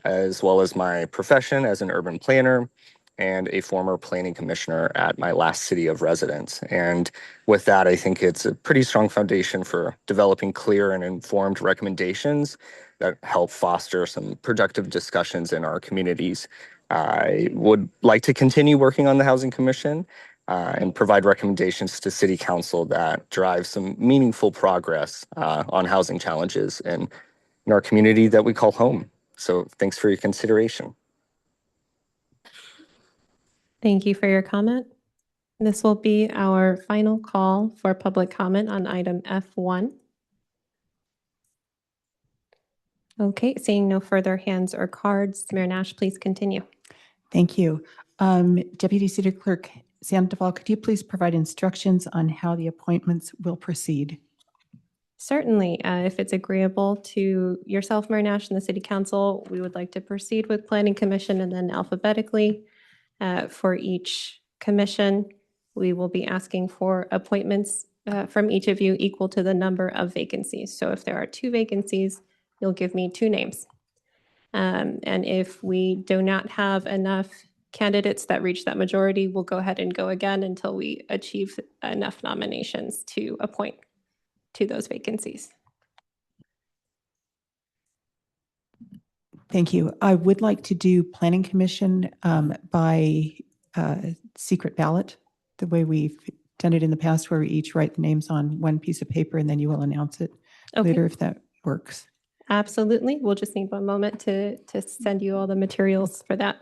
as well as my profession as an urban planner and a former planning commissioner at my last city of residence. And with that, I think it's a pretty strong foundation for developing clear and informed recommendations that help foster some productive discussions in our communities. I would like to continue working on the Housing Commission and provide recommendations to City Council that drive some meaningful progress on housing challenges in our community that we call home. So thanks for your consideration. Thank you for your comment. This will be our final call for public comment on item F1. Okay, seeing no further hands or cards, Mayor Nash, please continue. Thank you. Deputy City Clerk Sandoval, could you please provide instructions on how the appointments will proceed? Certainly, if it's agreeable to yourself, Mayor Nash, and the City Council, we would like to proceed with Planning Commission and then alphabetically. For each commission, we will be asking for appointments from each of you equal to the number of vacancies. So if there are 2 vacancies, you'll give me 2 names. And if we do not have enough candidates that reach that majority, we'll go ahead and go again until we achieve enough nominations to appoint to those vacancies. Thank you. I would like to do Planning Commission by secret ballot, the way we've done it in the past, where we each write the names on one piece of paper and then you will announce it later if that works. Absolutely. We'll just need one moment to send you all the materials for that.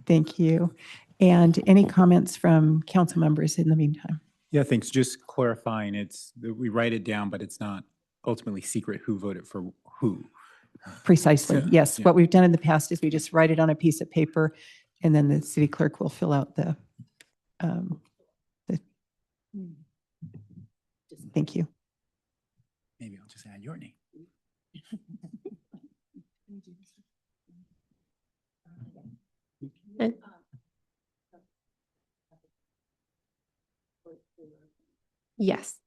Thank you. And any comments from council members in the meantime? Yeah, thanks. Just clarifying, we write it down, but it's not ultimately secret who voted for who. Precisely, Yeah, yes. yeah. What we've done in the past is we just write it on a piece of paper and then the city clerk will fill out the thank you. Maybe I'll just add your name. And yes.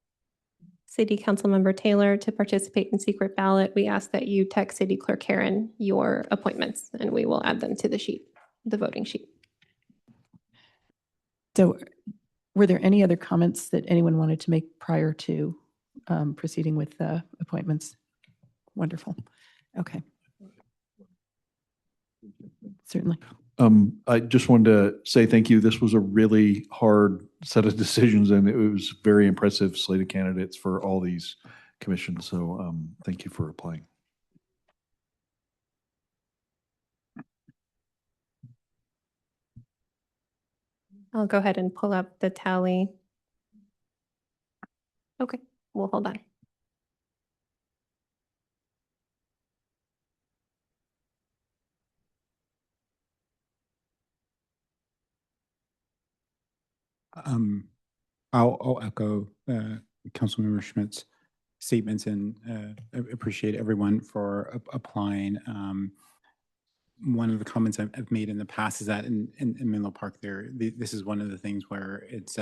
City Councilmember Taylor, to participate in secret ballot, we ask that you text City Clerk Karen your appointments and we will add them to the sheet, the voting sheet. So were there any other comments that anyone wanted to make prior to proceeding with the appointments? Wonderful. Okay. Certainly. I just wanted to say thank you. This was a really hard set of decisions, and it was very impressive slate of candidates for all these commissions. So thank you for applying. I'll go ahead and pull up the tally. Okay, we'll hold on. I'll echo Councilmember Schmidt's statements and appreciate everyone for applying. One of the comments I've made in the past is that in Menlo Park, this is one of the things where it's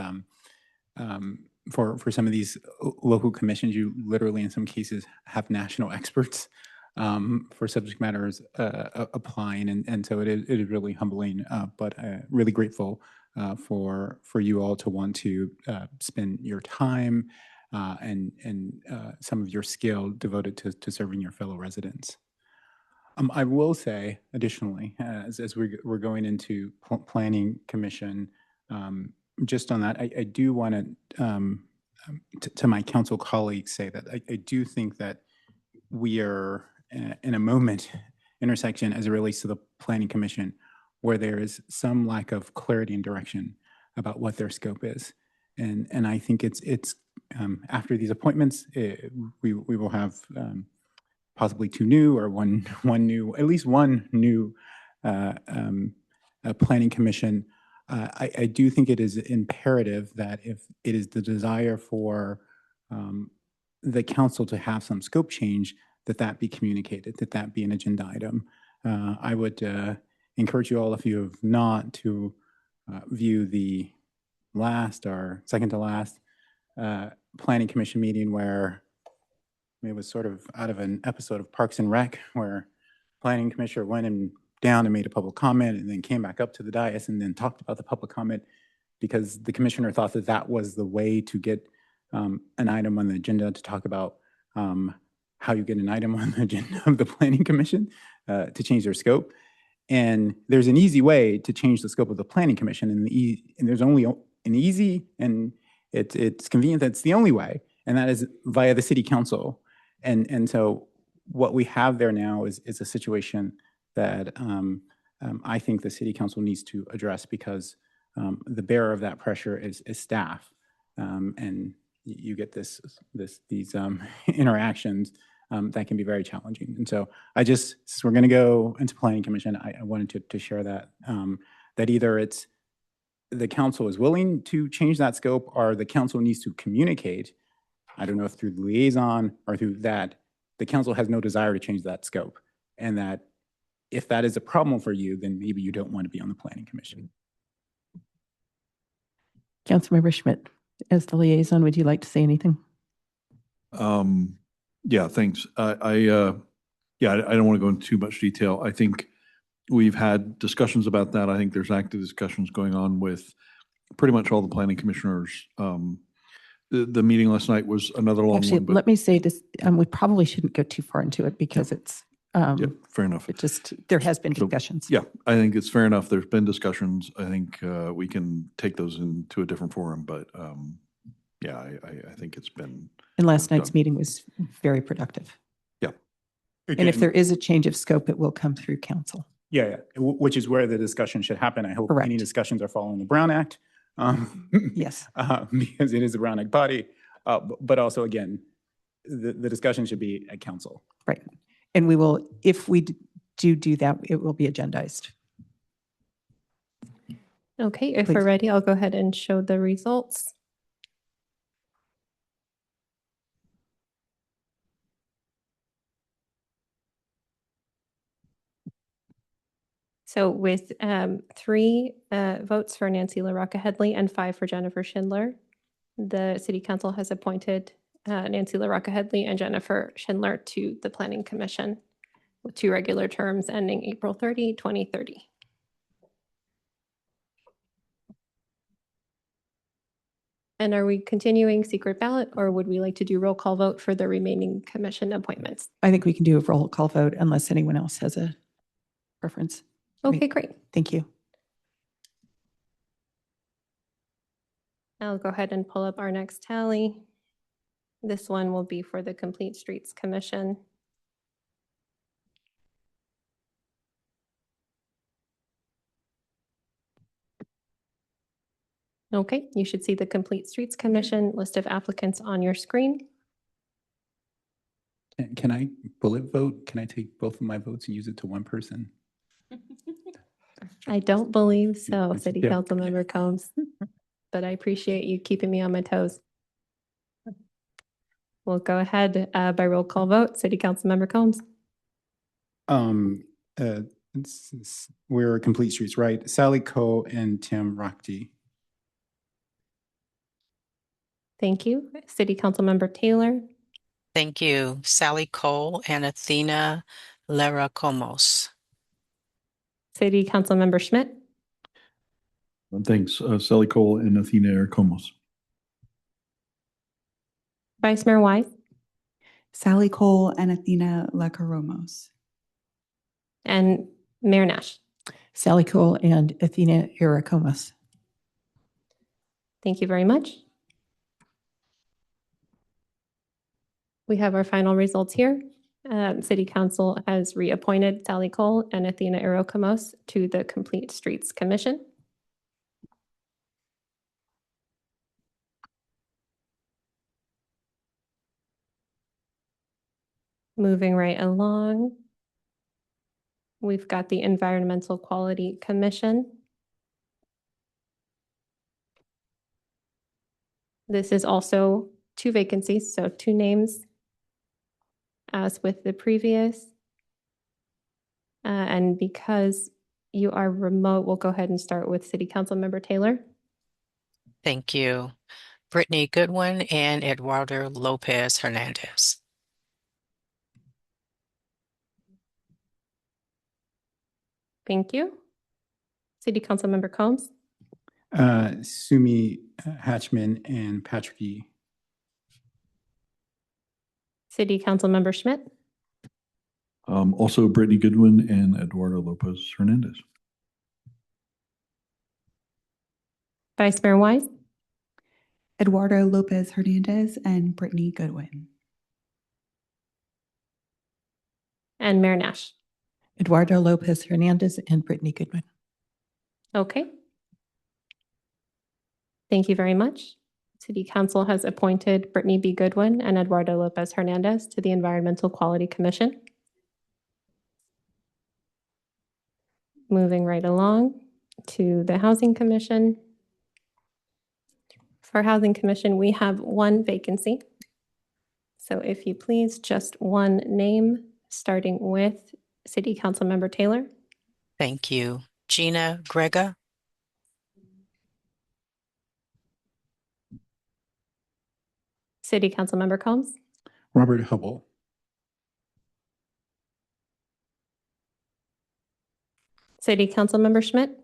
for some of these local commissions, you literally in some cases have national experts for subject matters applying, and so it is really humbling, but really grateful for you all to want to spend your time and some of your skill devoted to serving your fellow residents. I will say, additionally, as we're going into Planning Commission, just on that, I do want to my council colleagues say that I do think that we are in a intersection as it relates to the Planning Commission where there is some lack of clarity and direction about what their scope is. And I think it's after these appointments, we will have possibly 2 new or one new, at least one new Planning Commission. I do think it is imperative that if it is the desire for the council to have some scope change, that be communicated, that be an agenda item. I would encourage you all, if you have not, to view the last or second to last Planning Commission meeting, where it was sort of out of an episode of Parks and Rec, where Planning Commissioner went down and made a public comment and then came back up to the dais and then talked about the public comment, because the commissioner thought that that was the way to get an item on the agenda, to talk about how you get an item on the agenda of the Planning Commission to change their scope. And there's an easy way to change the scope of the Planning Commission, and there's only an easy, and it's convenient, that's the only way, and that is via the City Council. And so what we have there now is a situation that I think the City Council needs to address, because the bearer of that pressure is staff, and you get these interactions that can be very challenging. And so since we're going to go into Planning Commission, I wanted to share that, that either it's the council is willing to change that scope, or the council needs to communicate, I don't know if through the liaison or through that, the council has no desire to change that scope. And that if that is a problem for you, then maybe you don't want to be on the Planning Commission. Councilmember Schmidt, as the liaison, would you like to say anything? Yeah, thanks. I don't want to go into too much detail. I think we've had discussions about that. I think there's active discussions going on with pretty much all the planning commissioners. The meeting last night was another long Actually, one. But let me say this, we probably shouldn't go too far into it, because it's, yeah, fair enough. There has been discussions. Yeah, I think it's fair enough. There's been discussions. I think we can take those into a different forum, but yeah, I think it's been. And last night's meeting was very productive. Yeah. And if there is a change of scope, it will come through council. Yeah, which is where the discussion should happen. I hope Correct. any discussions are following the Brown Act. Yes. Because it is a Brown Act body. But also, again, the discussion should be at council. Right. And we will, if we do that, it will be agendized. Okay, if Please. we're ready, I'll go ahead and show the results. So with 3 votes for Nancy LaRocca Headley and 5 for Jennifer Schindler, the City Council has appointed Nancy LaRocca Headley and Jennifer Schindler to the Planning Commission with 2 regular terms ending April 30, 2030. And are we continuing secret ballot, or would we like to do roll call vote for the remaining commission appointments? I think we can do a roll call vote unless anyone else has a preference. Okay, great. Thank you. I'll go ahead and pull up our next tally. This one will be for the Complete Streets Commission. Okay, you should see the Complete Streets Commission list of applicants on your screen. Can I bullet vote? Can I take both of my votes and use it to one person? I don't believe so, City Yeah. Councilmember Combs, but I appreciate you keeping me on my toes. We'll go ahead by roll call vote. City Councilmember Combs. We're Complete Streets, right? Sally Coe and Tim Rockji. Thank you. City Councilmember Taylor. Thank you. Sally Cole and Athena Lera Comos. City Councilmember Schmidt. Thanks, Sally Cole and Athena Ercomos. Vice Mayor Wise. Sally Cole and Athena Lacaromos. And Mayor Nash. Sally Cole and Athena Iracomas. Thank you very much. We have our final results here. City Council has reappointed Sally Cole and Athena Iracomas to the Complete Streets Commission. Moving right along, we've got the Environmental Quality Commission. This is also 2 vacancies, so 2 names. As with the previous, And because you are remote, we'll go ahead and start with City Councilmember Taylor. Thank you. Brittany Goodwin and Eduardo Lopez Hernandez. Thank you. City Councilmember Combs. Sumi Hatchman and Patrick Yee. City Councilmember Schmidt. Also Brittany Goodwin and Eduardo Lopez Hernandez. Vice Mayor Wise. Eduardo Lopez Hernandez and Brittany Goodwin. And Mayor Nash. Eduardo Lopez Hernandez and Brittany Goodwin. Okay. Thank you very much. City Council has appointed Brittany B. Goodwin and Eduardo Lopez Hernandez to the Environmental Quality Commission. Moving right along to the Housing Commission. For Housing Commission, we have one vacancy. So if you please, just one name, starting with City Councilmember Taylor. Thank you. Gina Grega. City Councilmember Combs. Robert Hubble. City Councilmember Schmidt.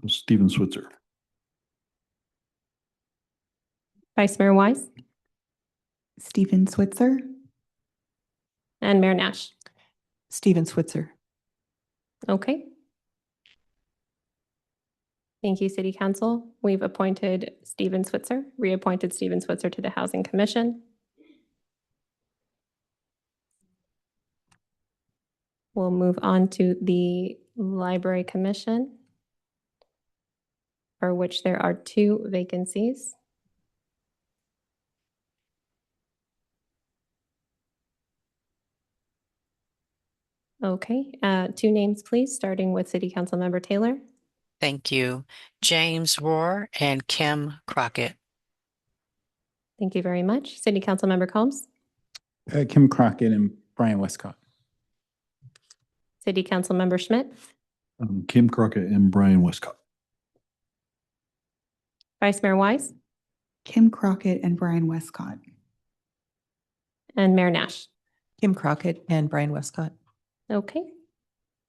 Stephen Switzer. Vice Mayor Wise. Stephen Switzer. And Mayor Nash. Stephen Switzer. Okay. Thank you, City Council. We've appointed Stephen Switzer, reappointed Stephen Switzer to the Housing Commission. We'll move on to the Library Commission, for which there are two vacancies. Okay, two names, please, starting with City Councilmember Taylor. Thank you. James Rohr and Kim Crockett. Thank you very much. City Councilmember Combs. Kim Crockett and Brian Westcott. City Councilmember Schmidt. Kim Crockett and Brian Westcott. Vice Mayor Wise. Kim Crockett and Brian Westcott. And Mayor Nash. Kim Crockett and Brian Westcott. Okay,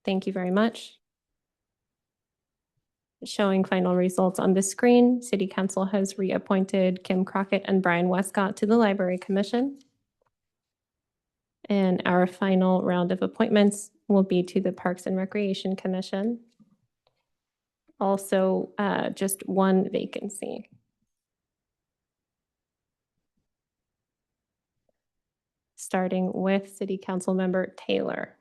thank you very much. Showing final results on the screen, City Council has reappointed Kim Crockett and Brian Westcott to the Library Commission. And our final round of appointments will be to the Parks and Recreation Commission. Also, just one vacancy. Starting with City Councilmember Taylor.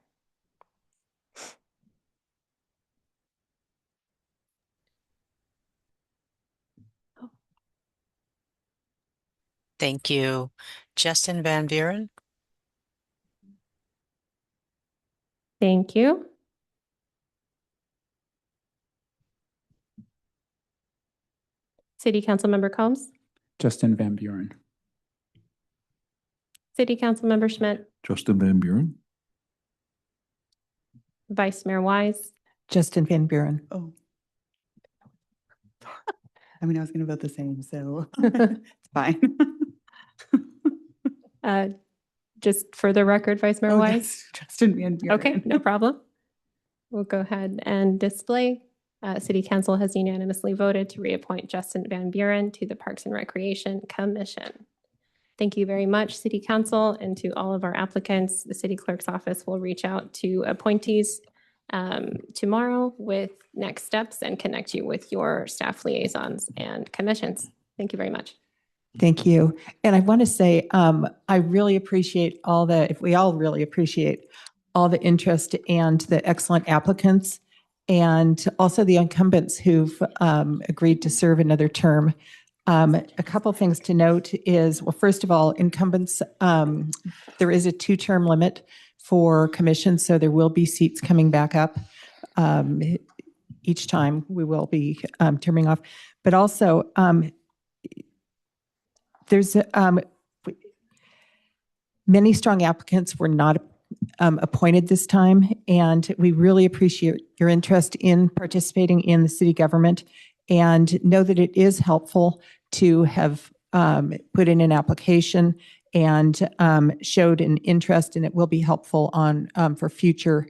Thank you. Justin Van Buren. Thank you. City Councilmember Combs. Justin Van Buren. City Councilmember Schmidt. Justin Van Buren. Vice Mayor Wise. Justin Van Buren. Oh. I mean, I was going to vote the same, so it's fine. Just for the record, Vice Mayor Wise. Yes, Justin Van Buren. Okay, no problem. We'll go ahead and display. City Council has unanimously voted to reappoint Justin Van Buren to the Parks and Recreation Commission. Thank you very much, City Council, and to all of our applicants. The City Clerk's Office will reach out to appointees tomorrow with next steps and connect you with your staff liaisons and commissions. Thank you very much. Thank you. And I want to say, I really appreciate we all really appreciate all the interest and the excellent applicants, and also the incumbents who've agreed to serve another term. A couple things to note is, well, first of all, incumbents, there is a 2-term limit for commissions, so there will be seats coming back up. Each time we will be terming off. But also, there's many strong applicants were not appointed this time, and we really appreciate your interest in participating in the city government, and know that it is helpful to have put in an application and showed an interest, and it will be helpful on for future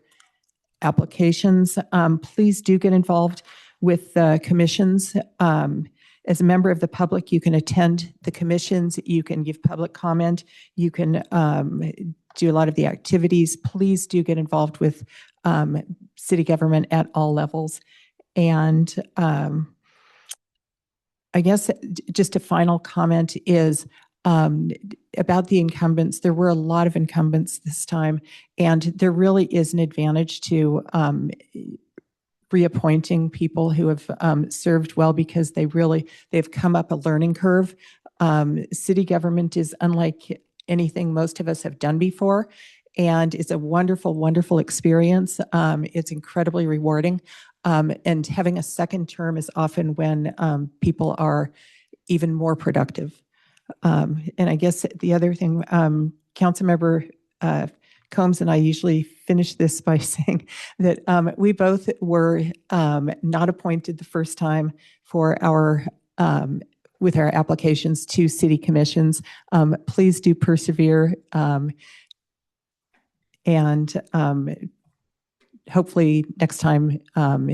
applications. Please do get involved with the commissions. As a member of the public, you can attend the commissions, you can give public comment, you can do a lot of the activities. Please do get involved with city government at all levels. And I guess just a final comment is about the incumbents. There were a lot of incumbents this time, and there really is an advantage to reappointing people who have served well, because they've come up a learning curve. City government is unlike anything most of us have done before, and it's a wonderful, wonderful experience. It's incredibly rewarding. And having a second term is often when people are even more productive. And I guess the other thing, Councilmember Combs and I usually finish this by saying that we both were not appointed the first time for our with our applications to city commissions. Please do persevere, and hopefully next time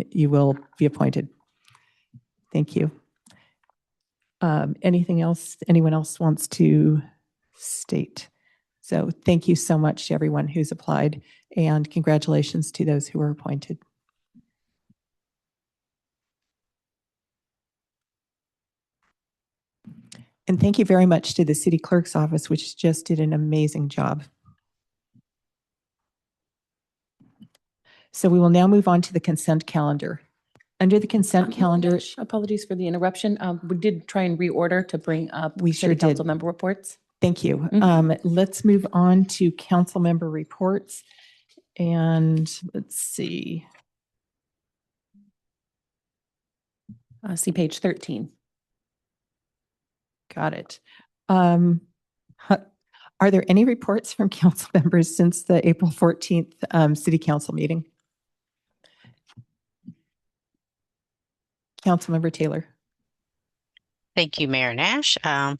you will be appointed. Thank you. Anything else anyone else wants to state? So thank you so much to everyone who's applied, and congratulations to those who were appointed. And thank you very much to the city clerk's office, which just did an amazing job. So we will now move on to the consent calendar. Under the consent calendar, Apologies for the interruption. We did try and reorder to bring up We city sure did. council member reports. thank you. Mhm. Let's move on to council member reports. And let's see. See page 13. Got it. Are there any reports from council members since the April 14th city council meeting? Councilmember Taylor. Thank you, Mayor Nash.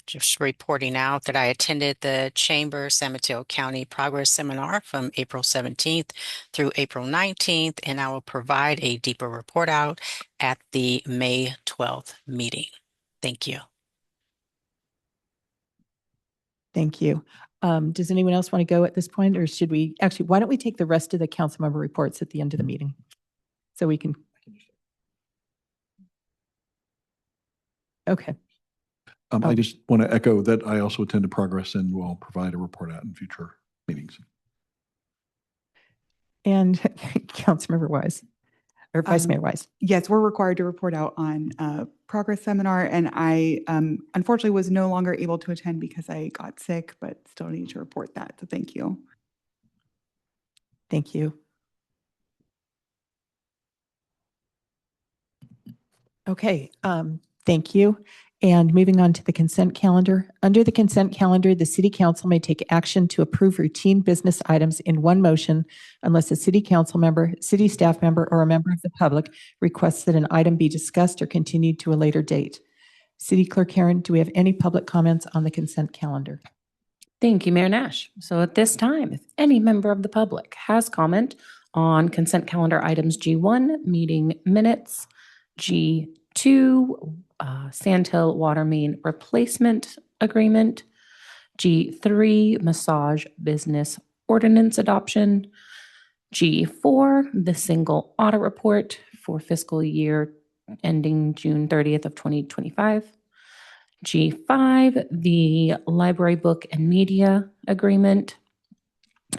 Just reporting out that I attended the Chamber San Mateo County Progress Seminar from April 17th through April 19th, and I will provide a deeper report out at the May 12th meeting. Thank you. Thank you. Does anyone else want to go at this point, or should we actually, why don't we take the rest of the council member reports at the end of the meeting? So we can. Okay. I just want to echo that I also attended Progress and will provide a report out in future meetings. And Councilmember Wise, or Vice Mayor Wise. Yes, we're required to report out on Progress Seminar, and I unfortunately was no longer able to attend because I got sick, but still need to report that. So thank you. Thank you. Okay, thank you. And moving on to the consent calendar. Under the consent calendar, the city council may take action to approve routine business items in one motion unless a city council member, city staff member, or a member of the public requests that an item be discussed or continued to a later date. City Clerk Karen, do we have any public comments on the consent calendar? Thank you, Mayor Nash. So at this time, if any member of the public has comment on consent calendar items G1, meeting minutes, G2, Sandhill Water Main Replacement Agreement, G3, Massage Business Ordinance Adoption, G4, the Single Audit Report for fiscal year ending June 30th of 2025, G5, the Library Book and Media Agreement,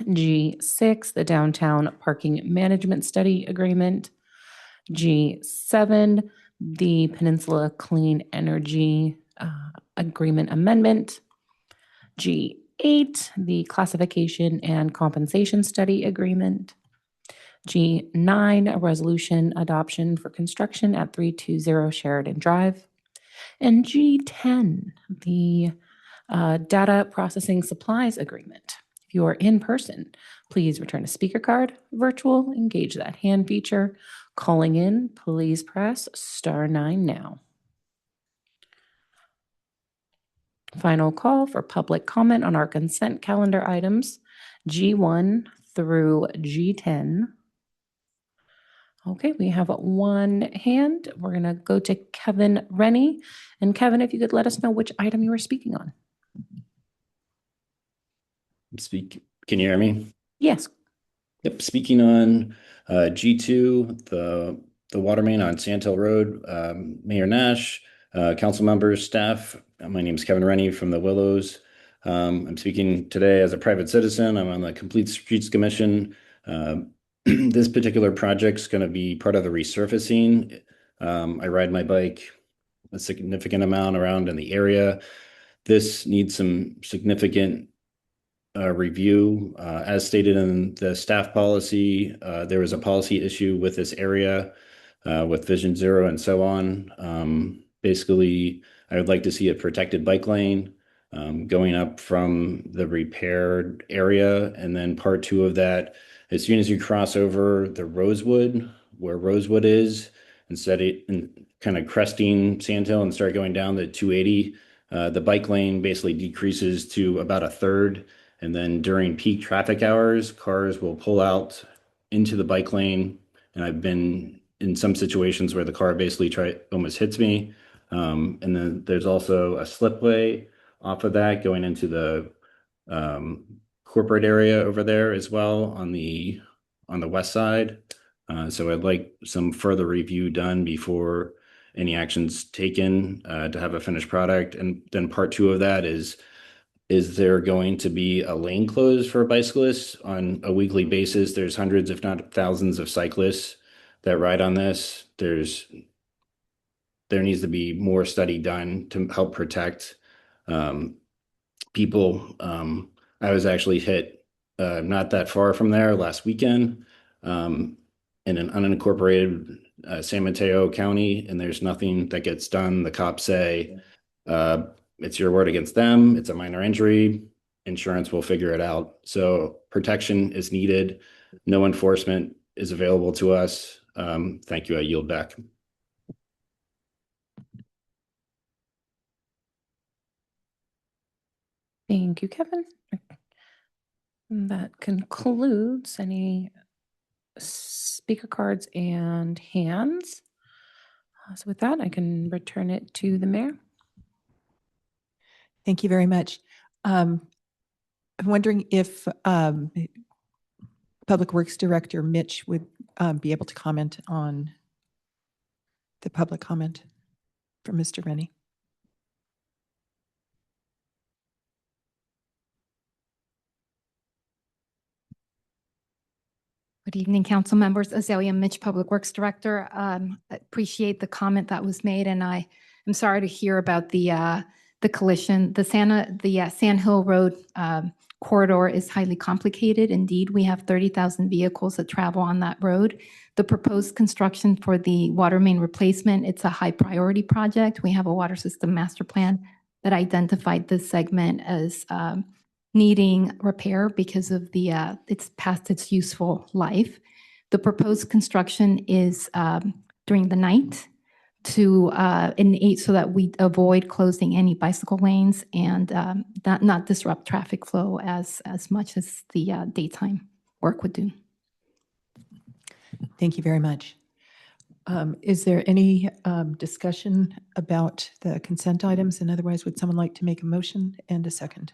G6, the Downtown Parking Management Study Agreement, G7, the Peninsula Clean Energy Agreement Amendment, G8, the Classification and Compensation Study Agreement, G9, a resolution adoption for construction at 320 Sheridan Drive, and G10, the Data Processing Supplies Agreement. If you are in person, please return a speaker card. Virtual, engage that hand feature. Calling in, please press *9 now. Final call for public comment on our consent calendar items, G1 through G10. Okay, we have one hand. We're going to go to Kevin Rennie. And Kevin, if you could let us know which item you were speaking on. Can you hear me? Yes. Yep. Speaking on G2, the water main on Sandhill Road, Mayor Nash, council members, staff. My name is Kevin Rennie from the Willows. I'm speaking today as a private citizen. I'm on the Complete Streets Commission. This particular project is going to be part of the resurfacing. I ride my bike a significant amount around in the area. This needs some significant review. As stated in the staff policy, there was a policy issue with this area with Vision Zero and so on. Basically, I would like to see a protected bike lane going up from the repaired area. And then part 2 of that, as soon as you cross over the Rosewood, where Rosewood is, instead of kind of cresting Sandhill and start going down the 280, the bike lane basically decreases to about a third. And then during peak traffic hours, cars will pull out into the bike lane. And I've been in some situations where the car basically almost hits me. And then there's also a slipway off of that going into the corporate area over there as well on the west side. So I'd like some further review done before any actions taken to have a finished product. And then part 2 of that is there going to be a lane closed for bicyclists on a weekly basis? There's hundreds, if not thousands, of cyclists that ride on this. There needs to be more study done to help protect people. I was actually hit not that far from there last weekend in an unincorporated San Mateo County, and there's nothing that gets done. The cops say, it's your word against them. It's a minor injury. Insurance will figure it out. So protection is needed. No enforcement is available to us. Thank you. I yield back. Thank you, Kevin. That concludes any speaker cards and hands. So with that, I can return it to the mayor. Thank you very much. I'm wondering if Public Works Director Mitch would be able to comment on the public comment from Mr. Rennie. Good evening, council members. Azalea Mitch, Public Works Director. Appreciate the comment that was made, and I am sorry to hear about the collision. The Sandhill Road corridor is highly complicated. Indeed, we have 30,000 vehicles that travel on that road. The proposed construction for the water main replacement, it's a high priority project. We have a water system master plan that identified this segment as needing repair because of it's past its useful life. The proposed construction is during the night to so that we avoid closing any bicycle lanes and not disrupt traffic flow as much as the daytime work would do. Thank you very much. Is there any discussion about the consent items? And otherwise, would someone like to make a motion and a second?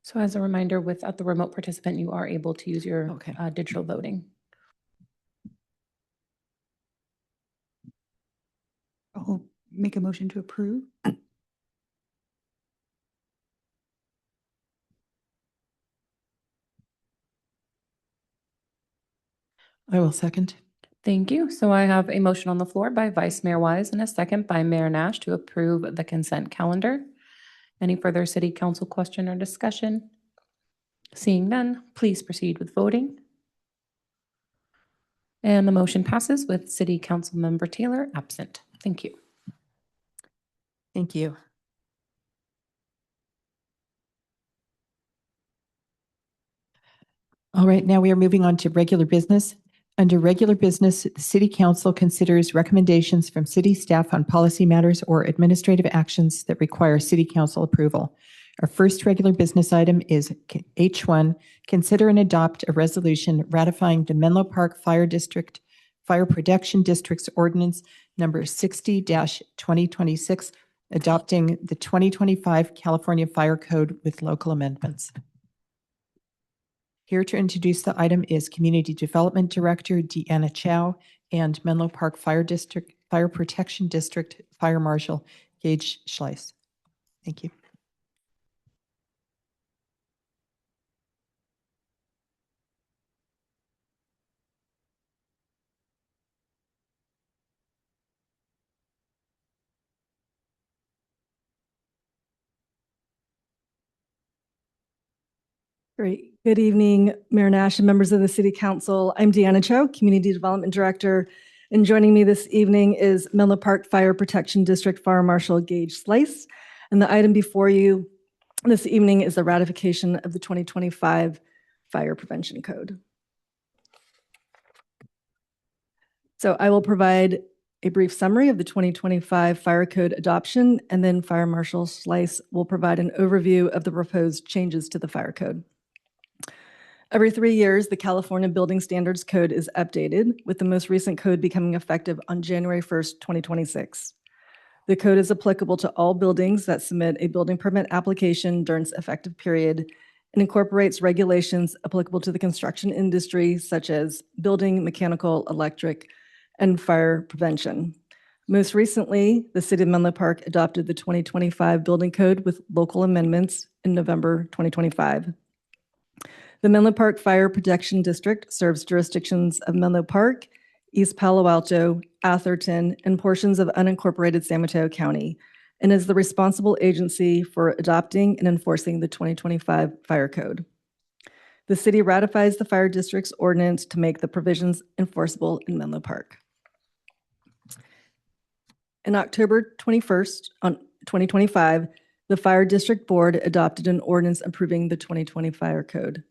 So as a reminder, without the remote participant, you are able to use your digital voting. I'll make a motion to approve. I will second. Thank you. So I have a motion on the floor by Vice Mayor Wise and a second by Mayor Nash to approve the consent calendar. Any further city council question or discussion? Seeing none, please proceed with voting. And the motion passes with City Councilmember Taylor absent. Thank you. Thank you. All right, now we are moving on to regular business. Under regular business, the City Council considers recommendations from city staff on policy matters or administrative actions that require City Council approval. Our first regular business item is H1, consider and adopt a resolution ratifying the Menlo Park Fire Protection District's Ordinance number 60-2026, adopting the 2025 California Fire Code with local amendments. Here to introduce the item is Community Development Director Deanna Chow and Menlo Park Fire Protection District Fire Marshal Gage Schleiss. Thank you. Great. Good evening, Mayor Nash and members of the City Council. I'm Deanna Cho, Community Development Director, and joining me this evening is Menlo Park Fire Protection District Fire Marshal Gage Slice. And the item before you this evening is the ratification of the 2025 Fire Prevention Code. So I will provide a brief summary of the 2025 Fire Code adoption, and then Fire Marshal Slice will provide an overview of the proposed changes to the Fire Code. Every 3 years, the California Building Standards Code is updated, with the most recent code becoming effective on January 1st, 2026. The code is applicable to all buildings that submit a building permit application during its effective period and incorporates regulations applicable to the construction industry, such as building, mechanical, electric, and fire prevention. Most recently, the City of Menlo Park adopted the 2025 Building Code with local amendments in November 2025. The Menlo Park Fire Protection District serves jurisdictions of Menlo Park, East Palo Alto, Atherton, and portions of unincorporated San Mateo County, and is the responsible agency for adopting and enforcing the 2025 Fire Code. The city ratifies the Fire District's ordinance to make the provisions enforceable in Menlo Park. In October 21st, 2025, the Fire District Board adopted an ordinance approving the 2020 Fire Code.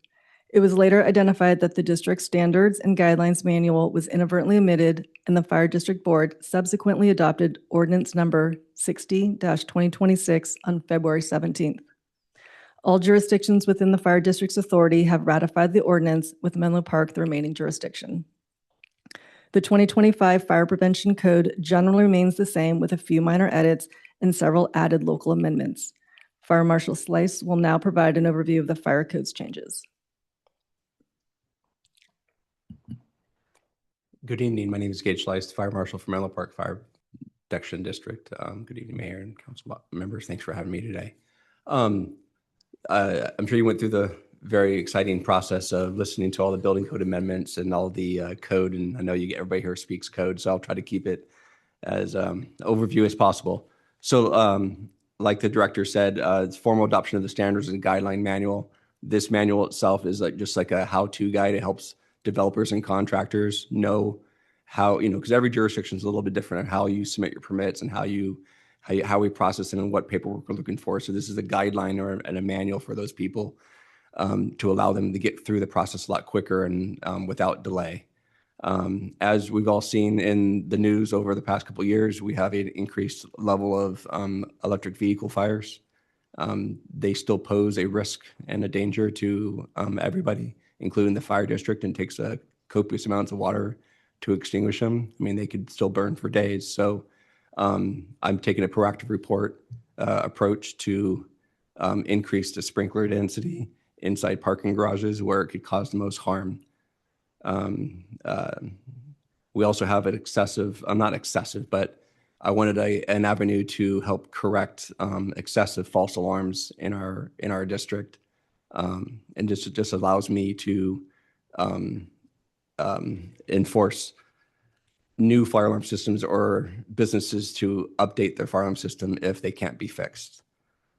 It was later identified that the district's standards and guidelines manual was inadvertently omitted, and the Fire District Board subsequently adopted Ordinance number 60-2026 on February 17th. All jurisdictions within the Fire District's authority have ratified the ordinance, with Menlo Park the remaining jurisdiction. The 2025 Fire Prevention Code generally remains the same, with a few minor edits and several added local amendments. Fire Marshal Slice will now provide an overview of the Fire Code's changes. Good evening. My name is Gage Slice, Fire Marshal for Menlo Park Fire Protection District. Good evening, Mayor and Council members. Thanks for having me today. I'm sure you went through the very exciting process of listening to all the building code amendments and all the code, and I know everybody here speaks code, so I'll try to keep it as overview as possible. So, like the director said, it's formal adoption of the standards and guideline manual. This manual itself is just like a how-to guide. It helps developers and contractors know how, because every jurisdiction is a little bit different on how you submit your permits and how we process it and what paperwork we're looking for. So this is a guideline and a manual for those people to allow them to get through the process a lot quicker and without delay. As we've all seen in the news over the past couple of years, we have an increased level of electric vehicle fires. They still pose a risk and a danger to everybody, including the fire district, and takes copious amounts of water to extinguish them. I mean, they could still burn for days. So I'm taking a proactive approach to increase the sprinkler density inside parking garages where it could cause the most harm. We also have an excessive, not excessive, but I wanted an avenue to help correct excessive false alarms in our district. And just allows me to enforce new fire alarm systems or businesses to update their fire alarm system if they can't be fixed.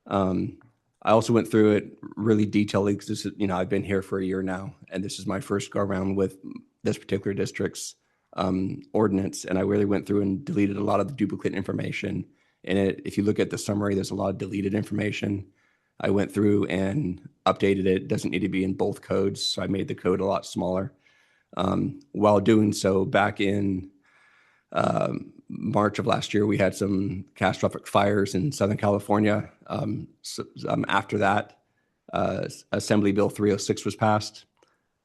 I also went through it really detailedly because this is, I've been here for a year now, and this is my first go around with this particular district's ordinance, and I really went through and deleted a lot of the duplicate information in it. If you look at the summary, there's a lot of deleted information. I went through and updated it. It doesn't need to be in both codes, so I made the code a lot smaller. While doing so, back in March of last year, we had some catastrophic fires in Southern California. After that, Assembly Bill 306 was passed.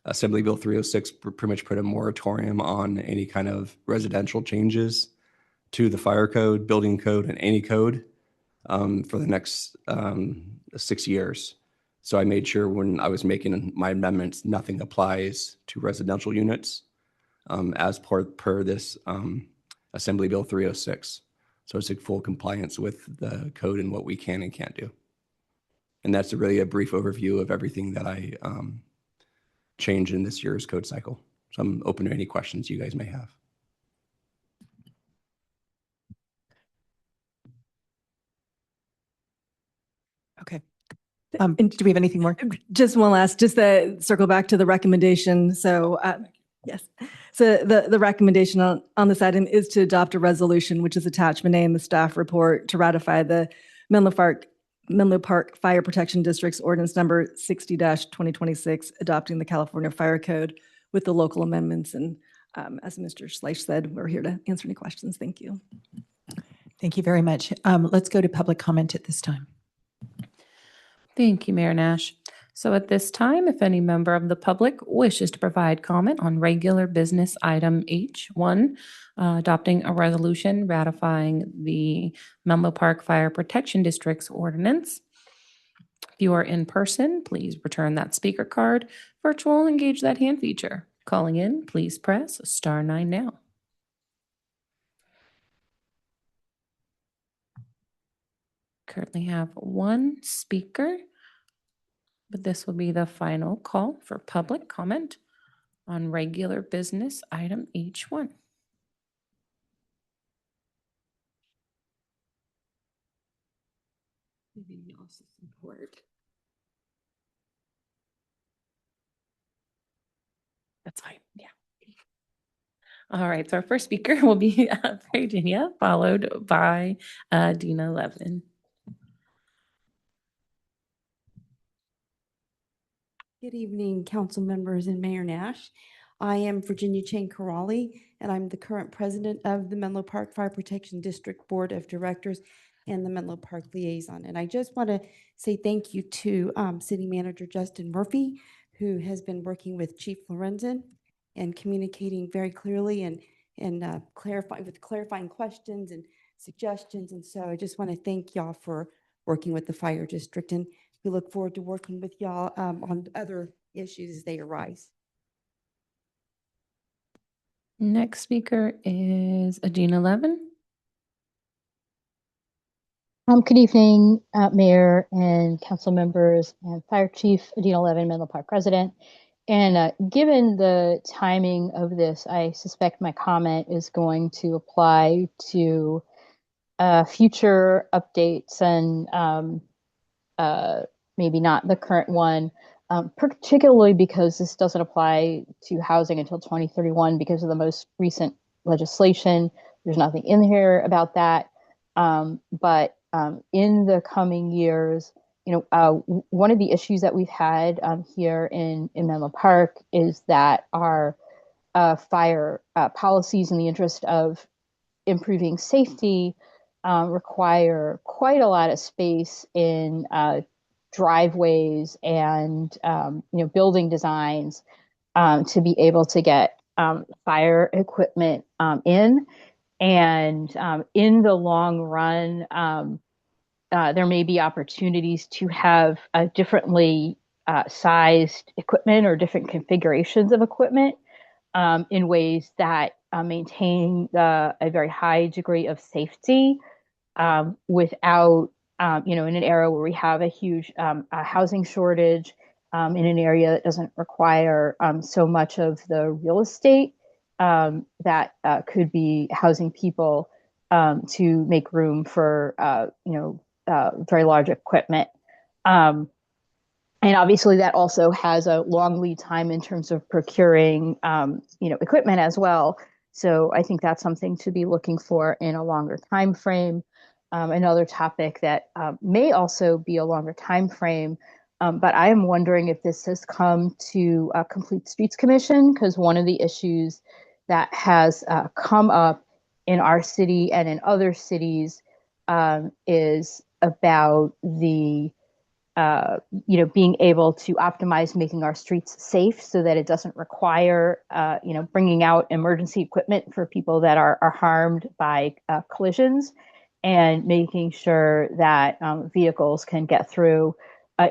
Assembly Bill 306 pretty much put a moratorium on any kind of residential changes to the fire code, building code, and any code for the next 6 years. So I made sure when I was making my amendments, nothing applies to residential units as per this Assembly Bill 306. So it's in full compliance with the code and what we can and can't do. And that's really a brief overview of everything that I changed in this year's code cycle. So I'm open to any questions you guys may have. Okay. Do we have anything more? Just one last, just to circle back to the recommendation. So yes, so the recommendation on this item is to adopt a resolution, which is attachment A in the staff report, to ratify the Menlo Park Fire Protection District's ordinance number 60-2026, adopting the California Fire Code with the local amendments. And as Mr. Schleich said, we're here to answer any questions. Thank you. Thank you very much. Let's go to public comment at this time. Thank you, Mayor Nash. So at this time, if any member of the public wishes to provide comment on regular business item H1, adopting a resolution ratifying the Menlo Park Fire Protection District's ordinance. If you are in person, please return that speaker card. Virtual, engage that hand feature. Calling in, please press *9 now. Currently have one speaker, but this will be the final call for public comment on regular business item H1. That's fine. Yeah. All right. So our first speaker will be Virginia, followed by Dina Levin. Good evening, council members and Mayor Nash. I am Virginia Chang Corrali, and I'm the current president of the Menlo Park Fire Protection District Board of Directors and the Menlo Park Liaison. And I just want to say thank you to City Manager Justin Murphy, who has been working with Chief Lorenzen and communicating very clearly and clarifying questions and suggestions. And so I just want to thank y'all for working with the fire district, and we look forward to working with y'all on other issues as they arise. Next speaker is Adina Levin. Good evening, Mayor and council members and Fire Chief Adina Levin, Menlo Park President. And given the timing of this, I suspect my comment is going to apply to future updates and maybe not the current one, particularly because this doesn't apply to housing until 2031 because of the most recent legislation. There's nothing in here about that. But in the coming years, one of the issues that we've had here in Menlo Park is that our fire policies in the interest of improving safety require quite a lot of space in driveways and building designs to be able to get fire equipment in. And in the long run, there may be opportunities to have differently sized equipment or different configurations of equipment in ways that maintain a very high degree of safety without, in an era where we have a huge housing shortage in an area that doesn't require so much of the real estate that could be housing people to make room for, very large equipment. And obviously that also has a long lead time in terms of procuring, equipment as well. So I think that's something to be looking for in a longer time frame. another topic that may also be a longer time frame. But I am wondering if this has come to Complete Streets Commission, because one of the issues that has come up in our city and in other cities is about the being able to optimize making our streets safe so that it doesn't require bringing out emergency equipment for people that are harmed by collisions, and making sure that vehicles can get through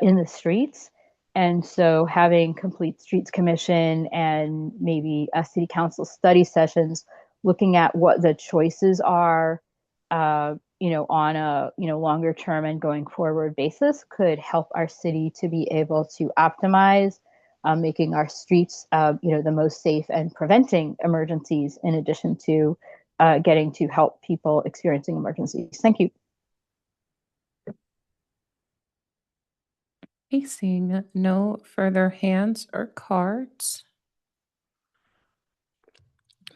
in the streets. And so having Complete Streets Commission and maybe a city council study sessions looking at what the choices are on a longer term and going forward basis could help our city to be able to optimize making our streets the most safe and preventing emergencies, in addition to getting to help people experiencing emergencies. Thank you. Okay, seeing no further hands or cards.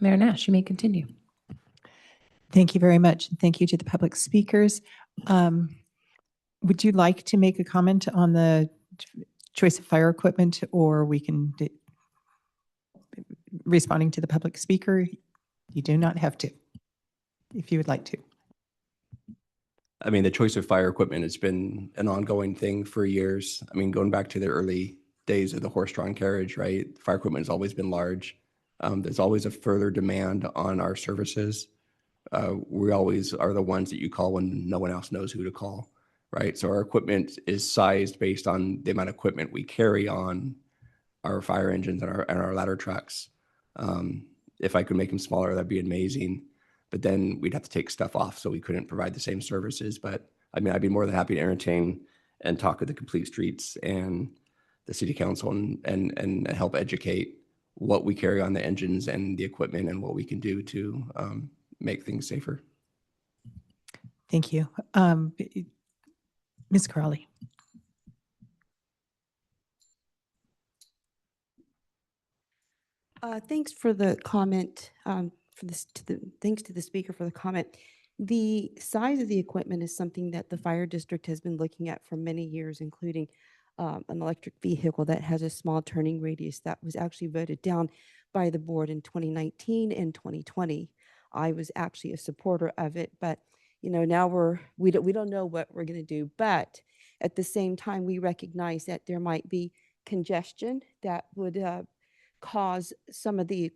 Mayor Nash, you may continue. Thank you very much. Thank you to the public speakers. Would you like to make a comment on the choice of fire equipment, or we can responding to the public speaker? You do not have to, if you would like to. I mean, the choice of fire equipment has been an ongoing thing for years. I mean, going back to the early days of the horse-drawn carriage, right? Fire equipment has always been large. There's always a further demand on our services. We always are the ones that you call when no one else knows who to call, right? So our equipment is sized based on the amount of equipment we carry on our fire engines and our ladder trucks. If I could make them smaller, that'd be amazing. But then we'd have to take stuff off, so we couldn't provide the same services. But I mean, I'd be more than happy to entertain and talk with the Complete Streets and the City Council and help educate what we carry on the engines and the equipment and what we can do to make things safer. Thank you. Ms. Crowley. Thanks for the comment. Thanks to the speaker for the comment. The size of the equipment is something that the fire district has been looking at for many years, including an electric vehicle that has a small turning radius that was actually voted down by the board in 2019 and 2020. I was actually a supporter of it, but now we don't know what we're going to do. But at the same time, we recognize that there might be congestion that would cause some of the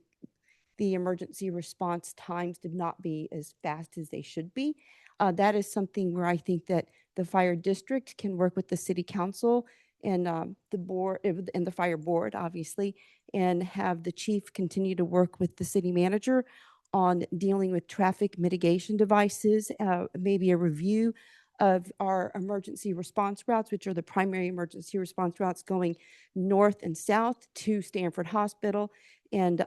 emergency response times to not be as fast as they should be. That is something where I think that the fire district can work with the city council and the board and the fire board, obviously, and have the chief continue to work with the city manager on dealing with traffic mitigation devices, maybe a review of our emergency response routes, which are the primary emergency response routes going north and south to Stanford Hospital and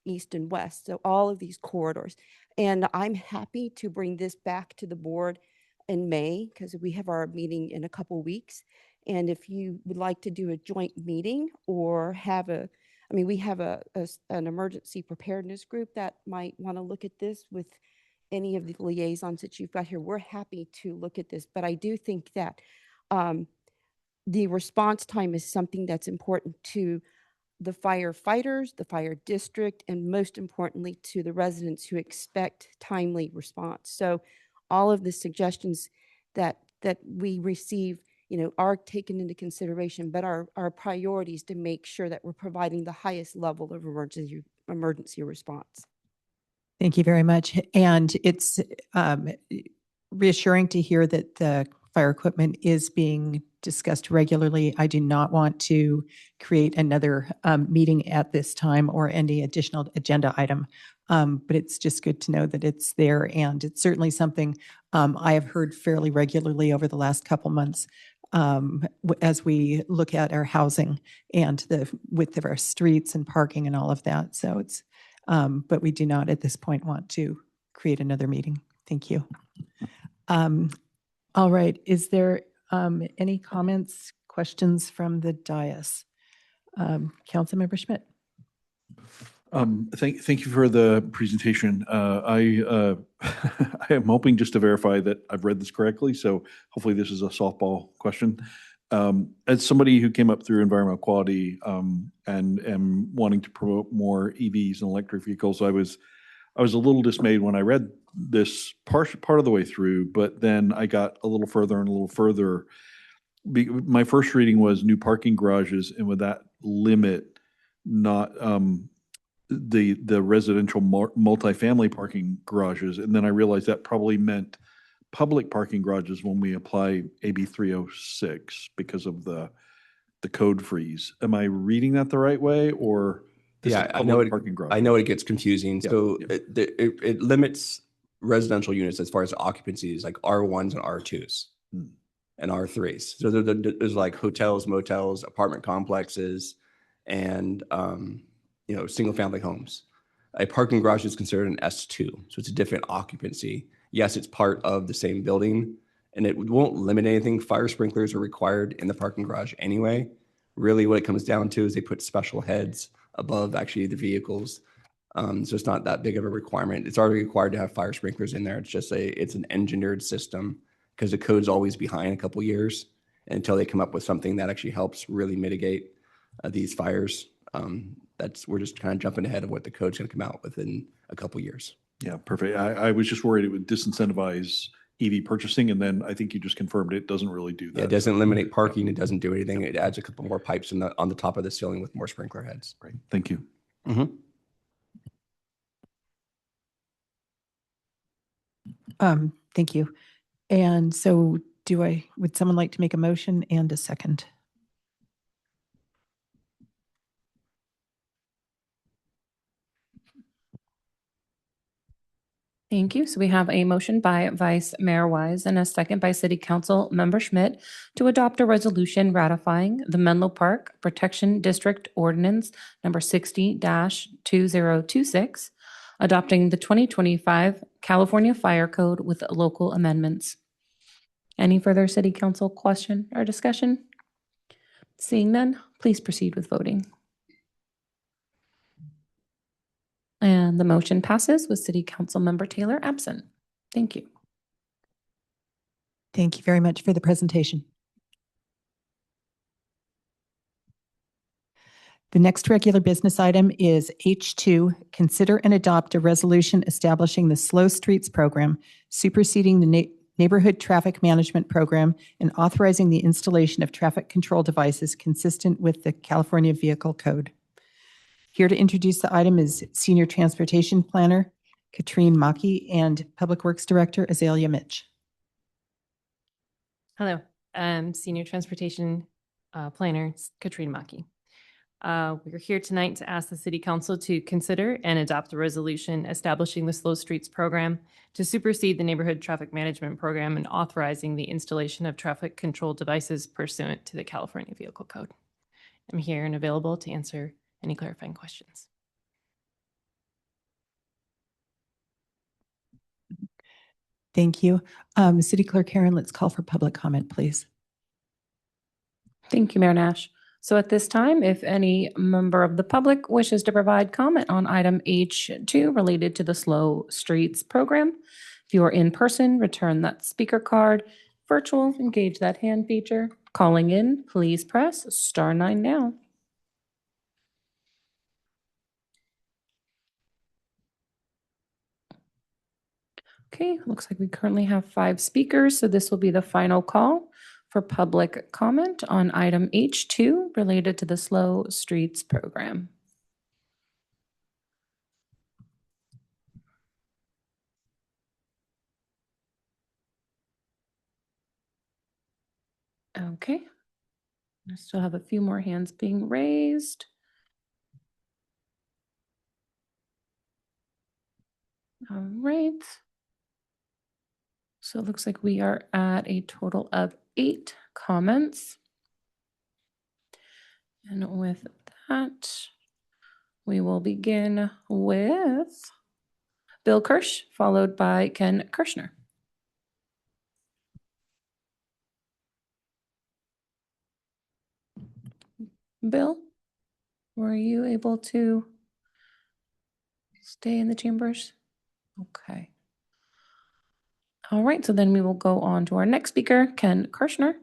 east and west. So all of these corridors. And I'm happy to bring this back to the board in May, because we have our meeting in a couple weeks. And if you would like to do a joint meeting or have we have an emergency preparedness group that might want to look at this with any of the liaisons that you've got here. We're happy to look at this, but I do think that the response time is something that's important to the firefighters, the fire district, and most importantly to the residents who expect timely response. So all of the suggestions that we receive are taken into consideration, but our priorities to make sure that we're providing the highest level of emergency response. Thank you very much. And it's reassuring to hear that the fire equipment is being discussed regularly. I do not want to create another meeting at this time or any additional agenda item, but it's just good to know that it's there. And it's certainly something I have heard fairly regularly over the last couple months as we look at our housing and the width of our streets and parking and all of that. So it's, but we do not at this point want to create another meeting. Thank you. All right. Is there any comments, questions from the dais? Councilmember Schmidt. Thank you for the presentation. I I am hoping just to verify that I've read this correctly, so hopefully this is a softball question. As somebody who came up through environmental quality and am wanting to promote more EVs and electric vehicles, I was a little dismayed when I read this part of the way through, but then I got a little further and a little further. My first reading was new parking garages, and with that limit, not the residential multifamily parking garages. And then I realized that probably meant public parking garages when we apply AB 306 because of the code freeze. Am I reading that the right way, or this is I know public parking garage? I know it gets confusing. Yeah, So yeah. it limits residential units as far as occupancies, like R1s and R2s and R3s. So there's like hotels, motels, apartment complexes, and single family homes. A parking garage is considered an S2, so it's a different occupancy. Yes, it's part of the same building, and it won't limit anything. Fire sprinklers are required in the parking garage anyway. Really, what it comes down to is they put special heads above actually the vehicles. So it's not that big of a requirement. It's already required to have fire sprinklers in there. It's just it's an engineered system because the code's always behind a couple years until they come up with something that actually helps really mitigate these fires. We're just kind of jumping ahead of what the code's going to come out within a couple years. Yeah, perfect. I was just worried it would disincentivize EV purchasing, and then I think you just confirmed it doesn't really do that. Yeah, it doesn't eliminate parking. It doesn't do anything. It adds a couple more pipes on the top of the ceiling with more sprinkler heads. Great, thank you. Thank you. And so would someone like to make a motion and a second? Thank you. So we have a motion by Vice Mayor Wise and a second by City Councilmember Schmidt to adopt a resolution ratifying the Menlo Park Protection District Ordinance number 60-2026, adopting the 2025 California Fire Code with local amendments. Any further City Council question or discussion? Seeing none, please proceed with voting. And the motion passes with City Councilmember Taylor absent. Thank you. Thank you very much for the presentation. The next regular business item is H2, consider and adopt a resolution establishing the Slow Streets Program, superseding the Neighborhood Traffic Management Program, and authorizing the installation of traffic control devices consistent with the California Vehicle Code. Here to introduce the item is Senior Transportation Planner Katrine Maki and Public Works Director Azalea Mitch. Hello, Senior Transportation Planner Katrine Maki. We're here tonight to ask the City Council to consider and adopt a resolution establishing the Slow Streets Program to supersede the Neighborhood Traffic Management Program and authorizing the installation of traffic control devices pursuant to the California Vehicle Code. I'm here and available to answer any clarifying questions. Thank you. City Clerk Karen, let's call for public comment, please. Thank you, Mayor Nash. So at this time, if any member of the public wishes to provide comment on item H2 related to the Slow Streets Program, if you are in person, return that speaker card. Virtual, engage that hand feature. Calling in, please press *9 now. Okay, looks like we currently have 5 speakers, so this will be the final call for public comment on item H2 related to the Slow Streets Program. Okay, I still have a few more hands being raised. All right. So it looks like we are at a total of 8 comments. And with that, we will begin with Bill Kirsch, followed by Ken Kirshner. Bill, were you able to stay in the chambers? Okay. All right, so then we will go on to our next speaker, Ken Kirschner.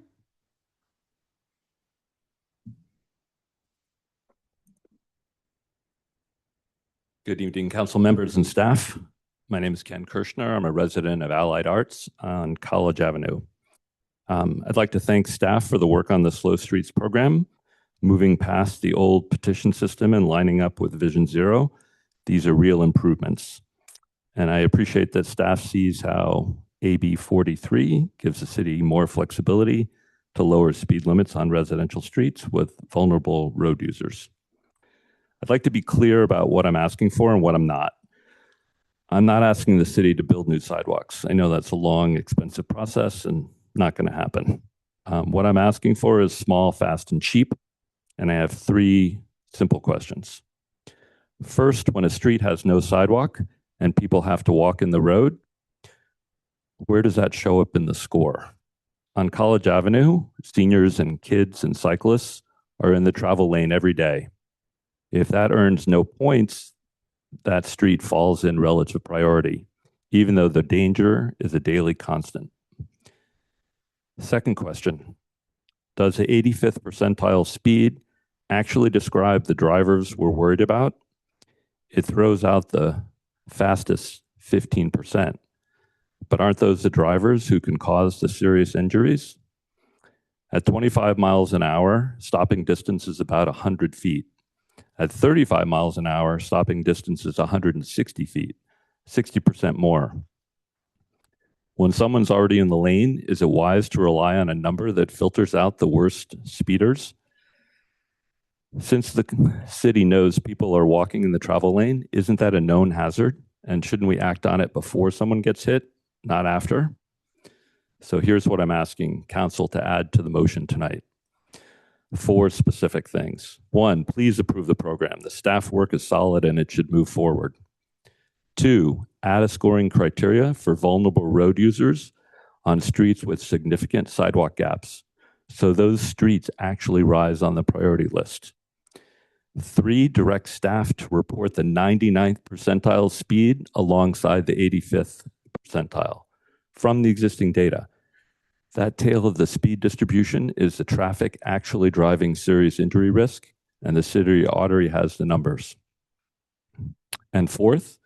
Good evening, council members and staff. My name is Ken Kirschner. I'm a resident of Allied Arts on College Avenue. I'd like to thank staff for the work on the Slow Streets program, moving past the old petition system and lining up with Vision Zero. These are real improvements. And I appreciate that staff sees how AB 43 gives the city more flexibility to lower speed limits on residential streets with vulnerable road users. I'd like to be clear about what I'm asking for and what I'm not. I'm not asking the city to build new sidewalks. I know that's a long, expensive process and not going to happen. What I'm asking for is small, fast, and cheap. And I have 3 simple questions. First, when a street has no sidewalk and people have to walk in the road, where does that show up in the score? On College Avenue, seniors and kids and cyclists are in the travel lane every day. If that earns no points, that street falls in relative priority, even though the danger is a daily constant. Second question, does the 85th percentile speed actually describe the drivers we're worried about? It throws out the fastest 15%, but aren't those the drivers who can cause the serious injuries? At 25 miles an hour, stopping distance is about 100 feet. At 35 miles an hour, stopping distance is 160 feet, 60% more. When someone's already in the lane, is it wise to rely on a number that filters out the worst speeders? Since the city knows people are walking in the travel lane, isn't that a known hazard? And shouldn't we act on it before someone gets hit, not after? So here's what I'm asking council to add to the motion tonight. 4 specific things. 1, please approve the program. The staff work is solid and it should move forward. 2, add a scoring criteria for vulnerable road users on streets with significant sidewalk gaps, so those streets actually rise on the priority list. 3, direct staff to report the 99th percentile speed alongside the 85th percentile from the existing data. That tail of the speed distribution is the traffic actually driving serious injury risk, and the city already has the numbers. And 4th,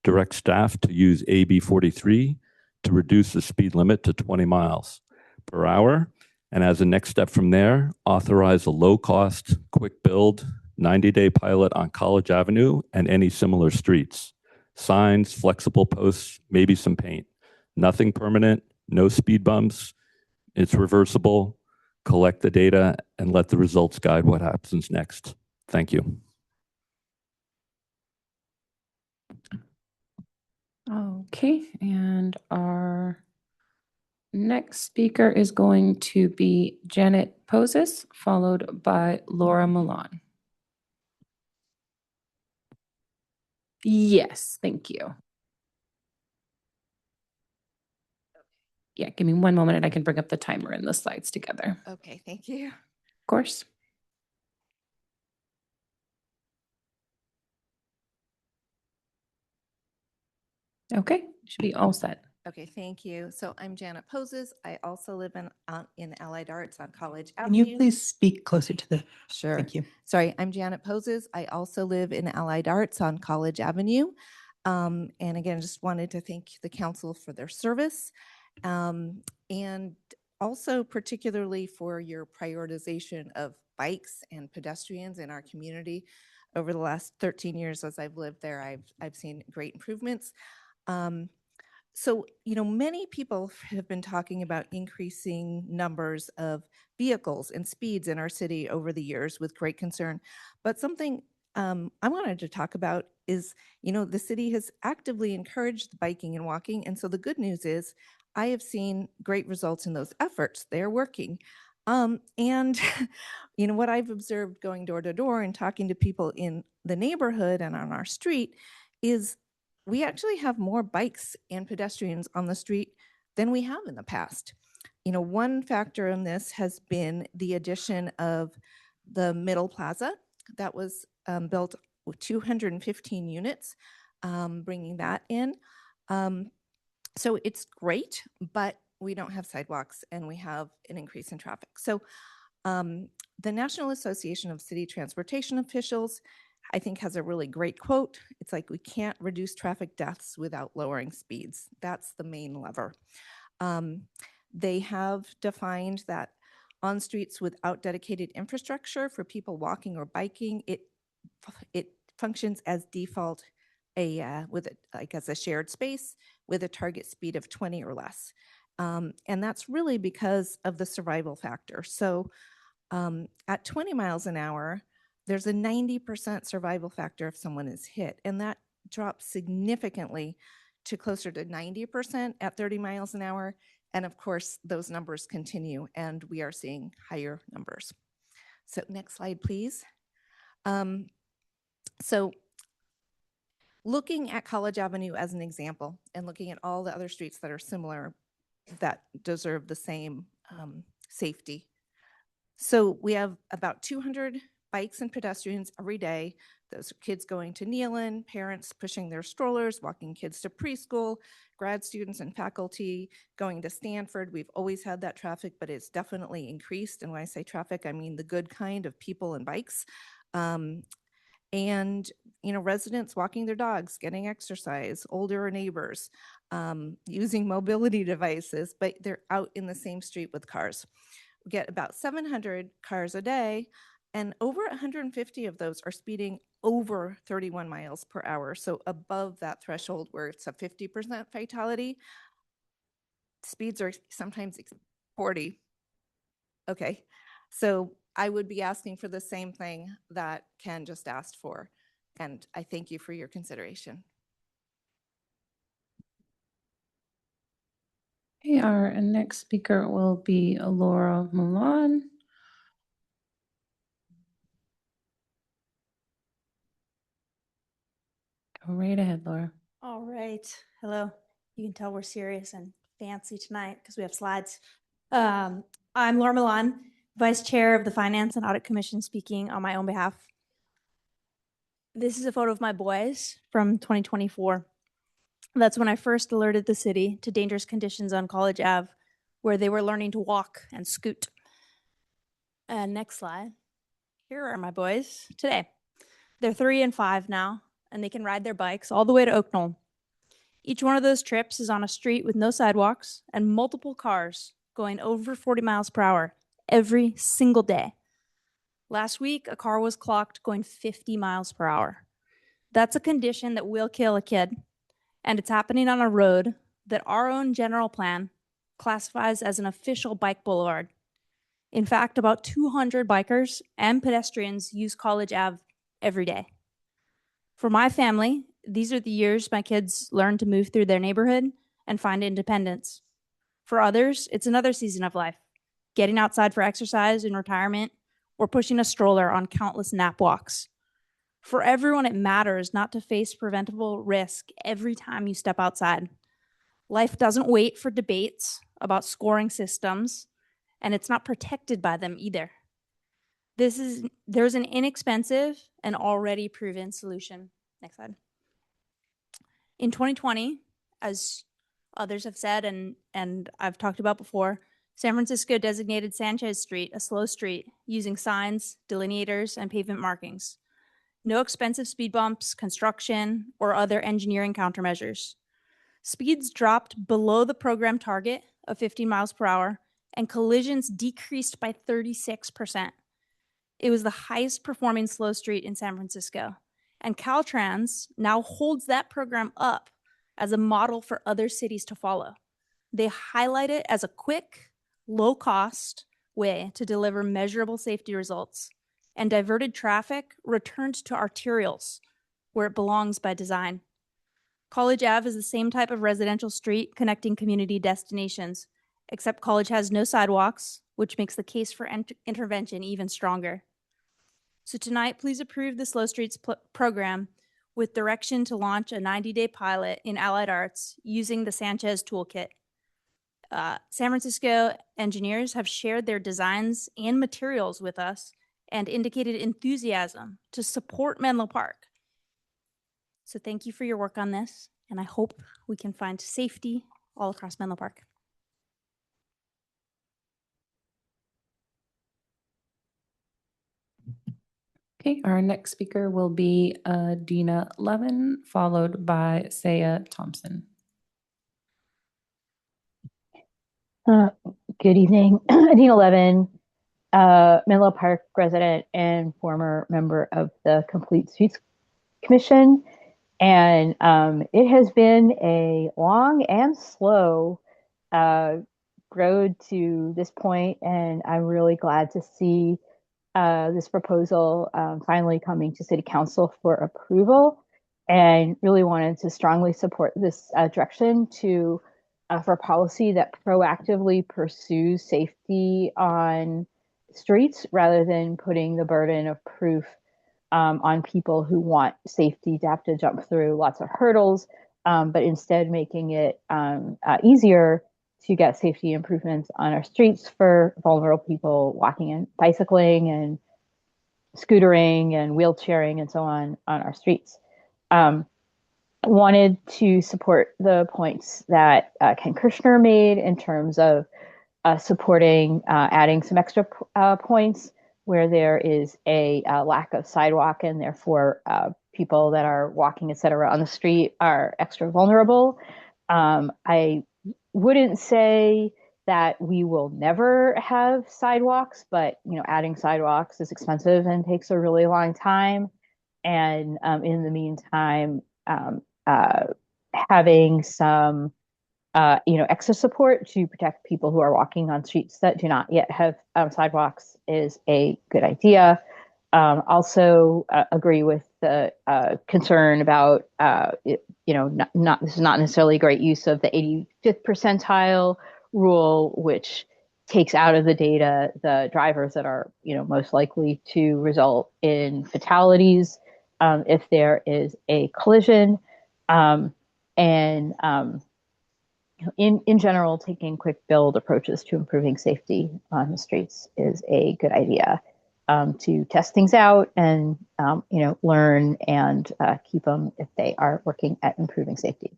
direct staff to use AB 43 to reduce the speed limit to 20 miles per hour. And as a next step from there, authorize a low-cost, quick build, 90-day pilot on College Avenue and any similar streets. Signs, flexible posts, maybe some paint. Nothing permanent, no speed bumps. It's reversible. Collect the data and let the results guide what happens next. Thank you. Okay, and our next speaker is going to be Janet Poses, followed by Laura Milan. Yes, thank you. Yeah, give me one moment and I can bring up the timer and the slides together. Okay, thank you. Of course. Okay, should be all set. Okay, thank you. So I'm Janet Poses. I also live in Allied Arts on College Can Avenue. you please speak closer to the? Sure. Thank you. Sorry, I'm Janet Poses. I also live in Allied Arts on College Avenue. And again, just wanted to thank the council for their service. And also particularly for your prioritization of bikes and pedestrians in our community. Over the last 13 years as I've lived there, I've seen great improvements. So, you know, many people have been talking about increasing numbers of vehicles and speeds in our city over the years with great concern. But something I wanted to talk about is, you know, the city has actively encouraged biking and walking. And so the good news is I have seen great results in those efforts. They're working. And, you know, what I've observed going door to door and talking to people in the neighborhood and on our street is we actually have more bikes and pedestrians on the street than we have in the past. You know, one factor in this has been the addition of the Middle Plaza that was built with 215 units. bringing that in. So it's great, but we don't have sidewalks and we have an increase in traffic. So the National Association of City Transportation Officials, I think, has a really great quote. It's like, we can't reduce traffic deaths without lowering speeds. That's the main lever. They have defined that on streets without dedicated infrastructure for people walking or biking, it functions as default as a shared space with a target speed of 20 or less. And that's really because of the survival factor. So at 20 miles an hour, there's a 90% survival factor if someone is hit, and that drops significantly to closer to 90% at 30 miles an hour. And of course, those numbers continue, and we are seeing higher numbers. So next slide, please. So looking at College Avenue as an example, and looking at all the other streets that are similar that deserve the same safety. So we have about 200 bikes and pedestrians every day. Those are kids going to Nealon, parents pushing their strollers, walking kids to preschool, grad students and faculty going to Stanford. We've always had that traffic, but it's definitely increased. And when I say traffic, I mean the good kind of people and bikes. And, you know, residents walking their dogs, getting exercise, older neighbors, using mobility devices, but they're out in the same street with cars. We get about 700 cars a day, and over 150 of those are speeding over 31 miles per hour. So above that threshold where it's a 50% fatality, speeds are sometimes 40. Okay, so I would be asking for the same thing that Ken just asked for, and I thank you for your consideration. Okay, our next speaker will be Laura Milan. Go right ahead, Laura. All right. Hello. You can tell we're serious and fancy tonight because we have slides. I'm Laura Milan, Vice Chair of the Finance and Audit Commission, speaking on my own behalf. This is a photo of my boys from 2024. That's when I first alerted the city to dangerous conditions on College Ave, where they were learning to walk and scoot. Next slide. Here are my boys today. They're 3 and 5 now, and they can ride their bikes all the way to Oak Knoll. Each one of those trips is on a street with no sidewalks and multiple cars going over 40 miles per hour every single day. Last week, a car was clocked going 50 miles per hour. That's a condition that will kill a kid, and it's happening on a road that our own general plan classifies as an official bike boulevard. In fact, about 200 bikers and pedestrians use College Ave every day. For my family, these are the years my kids learn to move through their neighborhood and find independence. For others, it's another season of life, getting outside for exercise in retirement or pushing a stroller on countless nap walks. For everyone, it matters not to face preventable risk every time you step outside. Life doesn't wait for debates about scoring systems, and it's not protected by them either. There's an inexpensive and already proven solution. Next slide. In 2020, as others have said and I've talked about before, San Francisco designated Sanchez Street a slow street using signs, delineators, and pavement markings. No expensive speed bumps, construction, or other engineering countermeasures. Speeds dropped below the program target of 15 miles per hour, and collisions decreased by 36%. It was the highest performing slow street in San Francisco, and Caltrans now holds that program up as a model for other cities to follow. They highlight it as a quick, low-cost way to deliver measurable safety results, and diverted traffic returned to arterials, where it belongs by design. College Ave is the same type of residential street connecting community destinations, except College has no sidewalks, which makes the case for intervention even stronger. So tonight, please approve the Slow Streets program with direction to launch a 90-day pilot in Allied Arts using the Sanchez Toolkit. San Francisco engineers have shared their designs and materials with us and indicated enthusiasm to support Menlo Park. So thank you for your work on this, and I hope we can find safety all across Menlo Park. Okay, our next speaker will be Dina Levin, followed by Saya Thompson. Good evening. Adina Levin, Menlo Park resident and former member of the Complete Streets Commission. And it has been a long and slow road to this point, and I'm really glad to see this proposal finally coming to City Council for approval, and really wanted to strongly support this direction to for policy that proactively pursues safety on streets rather than putting the burden of proof on people who want safety to have to jump through lots of hurdles, but instead making it easier to get safety improvements on our streets for vulnerable people walking and bicycling and scootering and wheelchairing and so on our streets. Wanted to support the points that Ken Kirshner made in terms of supporting adding some extra points where there is a lack of sidewalk and therefore people that are walking, et cetera, on the street are extra vulnerable. I wouldn't say that we will never have sidewalks, but adding sidewalks is expensive and takes a really long time. And in the meantime, having some extra support to protect people who are walking on streets that do not yet have sidewalks is a good idea. Also agree with the concern about, this is not necessarily a great use of the 85th percentile rule, which takes out of the data the drivers that are, most likely to result in fatalities if there is a collision. In general, taking quick build approaches to improving safety on the streets is a good idea to test things out and, learn and keep them if they are working at improving safety.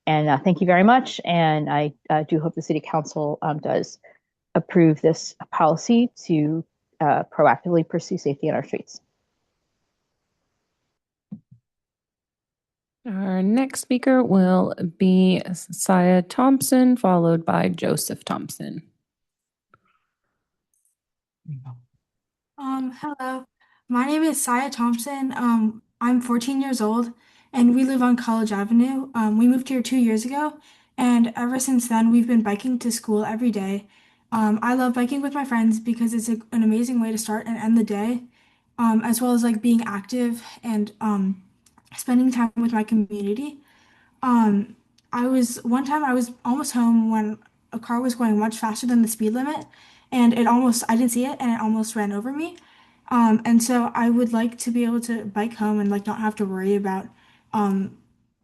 And thank you very much. And I do hope the City Council does approve this policy to proactively pursue safety on our streets. Our next speaker will be Saya Thompson, followed by Joseph Thompson. Hello, my name is Saya Thompson. I'm 14 years old and we live on College Avenue. We moved here 2 years ago, and ever since then we've been biking to school every day. I love biking with my friends because it's an amazing way to start and end the day, as well as like being active and spending time with my community. One time I was almost home when a car was going much faster than the speed limit, and I didn't see it and it almost ran over me. And so I would like to be able to bike home and like not have to worry about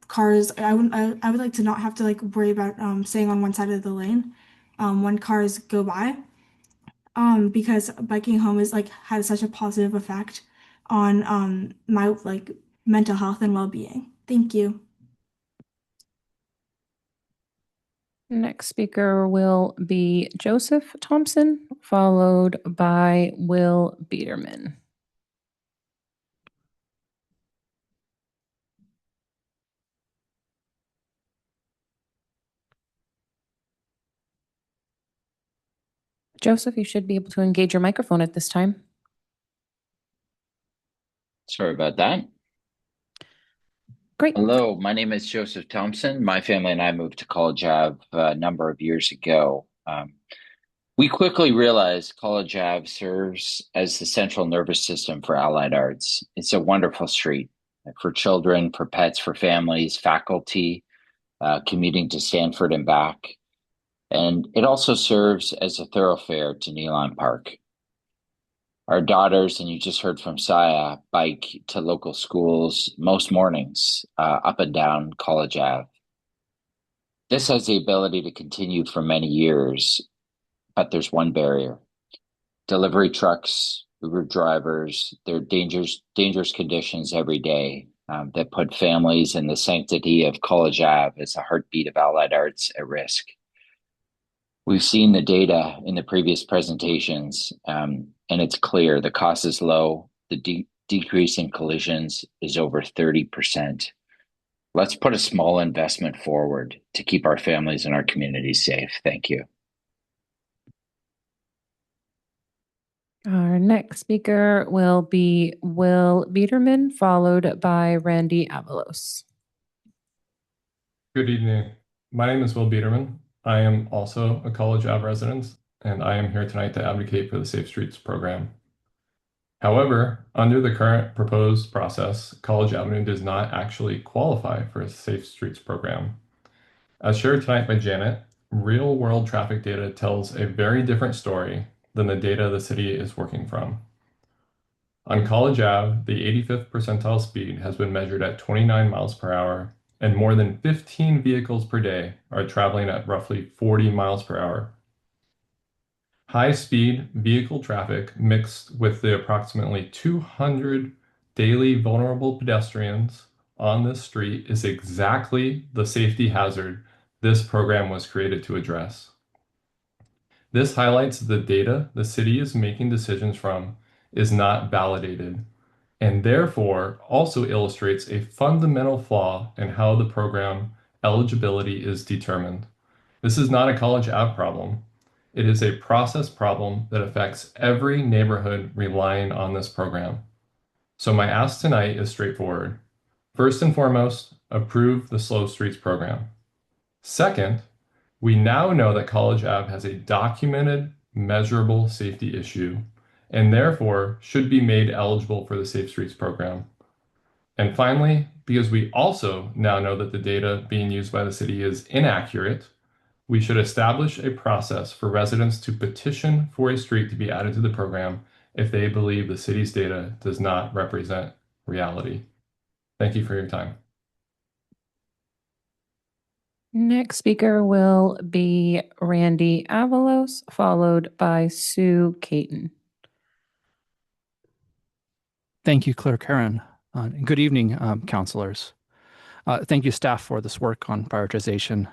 cars. I would like to not have to like worry about staying on one side of the lane when cars go by. Because biking home has such a positive effect on my like mental health and well-being. Thank you. Next speaker will be Joseph Thompson, followed by Will Biederman. Joseph, you should be able to engage your microphone at this time. Sorry about that. Great. Hello, my name is Joseph Thompson. My family and I moved to College Ave a number of years ago. We quickly realized College Ave serves as the central nervous system for Allied Arts. It's a wonderful street for children, for pets, for families, faculty, commuting to Stanford and back. And it also serves as a thoroughfare to Nealon Park. Our daughters, and you just heard from Saya, bike to local schools most mornings up and down College Ave. This has the ability to continue for many years, but there's one barrier. Delivery trucks, Uber drivers, they're dangerous conditions every day. that put families and the sanctity of College Ave as the heartbeat of allied arts at risk. We've seen the data in the previous presentations, and it's clear the cost is low. The decrease in collisions is over 30%. Let's put a small investment forward to keep our families and our communities safe. Thank you. Our next speaker will be Will Biederman, followed by Randy Avalos. Good evening. My name is Will Biederman. I am also a College Ave resident, and I am here tonight to advocate for the Safe Streets program. However, under the current proposed process, College Avenue does not actually qualify for a Safe Streets program. As shared tonight by Janet, real-world traffic data tells a very different story than the data the city is working from. On College Ave, the 85th percentile speed has been measured at 29 miles per hour, and more than 15 vehicles per day are traveling at roughly 40 miles per hour. High-speed vehicle traffic mixed with the approximately 200 daily vulnerable pedestrians on this street is exactly the safety hazard this program was created to address. This highlights the data the city is making decisions from is not validated, and therefore also illustrates a fundamental flaw in how the program eligibility is determined. This is not a College Ave problem. It is a process problem that affects every neighborhood relying on this program. So my ask tonight is straightforward. First and foremost, approve the Slow Streets program. Second, we now know that College Ave has a documented, measurable safety issue, and therefore should be made eligible for the Safe Streets program. And finally, because we also now know that the data being used by the city is inaccurate, we should establish a process for residents to petition for a street to be added to the program if they believe the city's data does not represent reality. Thank you for your time. Next speaker will be Randy Avalos, followed by Sue Caton. Thank you, Claire Karen. Good evening, councilors. Thank you, staff, for this work on prioritization.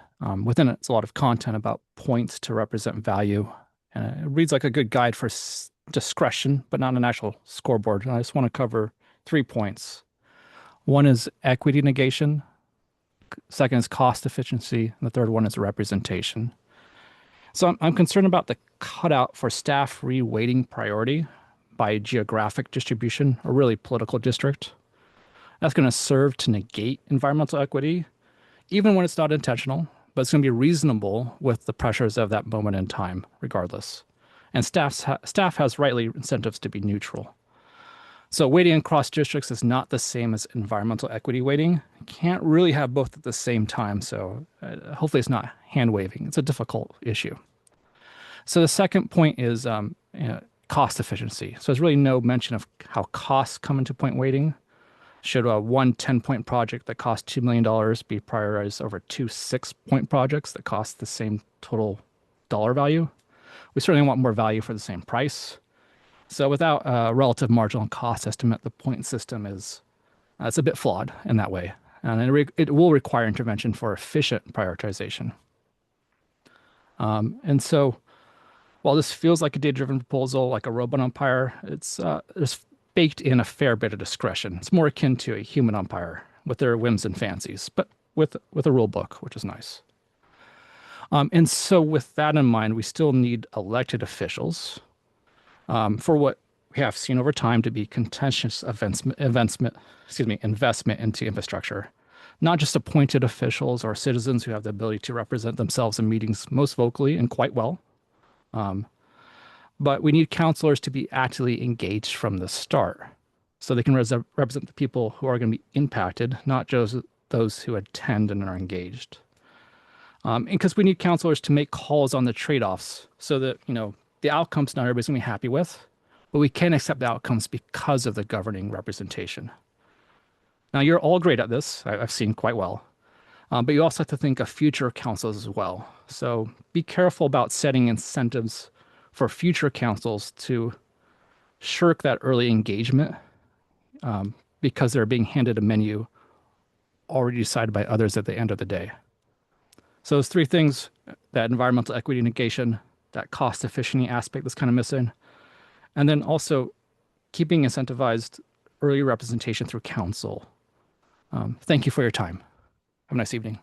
Within it's a lot of content about points to represent value. It reads like a good guide for discretion, but not an actual scoreboard. And I just want to cover 3 points. One is equity negation. Second is cost efficiency. And the third one is representation. So I'm concerned about the cutout for staff reweighting priority by geographic distribution or really political district. That's going to serve to negate environmental equity, even when it's not intentional, but it's going to be reasonable with the pressures of that moment in time, regardless. And staff has rightly incentives to be neutral. So weighting across districts is not the same as environmental equity weighting. Can't really have both at the same time, so hopefully it's not hand waving. It's a difficult issue. So the second point is cost efficiency. So there's really no mention of how costs come into point weighting. Should one 10-point project that costs $2 million be prioritized over 2 6-point projects that cost the same total dollar value? We certainly want more value for the same price. So without a relative marginal cost estimate, the point system is it's a bit flawed in that way. And it will require intervention for efficient prioritization. And so while this feels like a data-driven proposal, like a robot umpire, it's baked in a fair bit of discretion. It's more akin to a human umpire with their whims and fancies, but with a rule book, which is nice. And so with that in mind, we still need elected officials for what we have seen over time to be contentious investment into infrastructure. Not just appointed officials or citizens who have the ability to represent themselves in meetings most vocally and quite well. But we need counselors to be actively engaged from the start so they can represent the people who are going to be impacted, not just those who attend and are engaged. And because we need counselors to make calls on the trade-offs so that, the outcomes not everybody's going to be happy with, but we can accept the outcomes because of the governing representation. Now, you're all great at this. I've seen quite well. But you also have to think of future councils as well. So be careful about setting incentives for future councils to shirk that early engagement because they're being handed a menu already decided by others at the end of the day. So those three things, that environmental equity negation, that cost efficiency aspect that's kind of missing, and then also keeping incentivized early representation through council. Thank you for your time. Have a nice evening.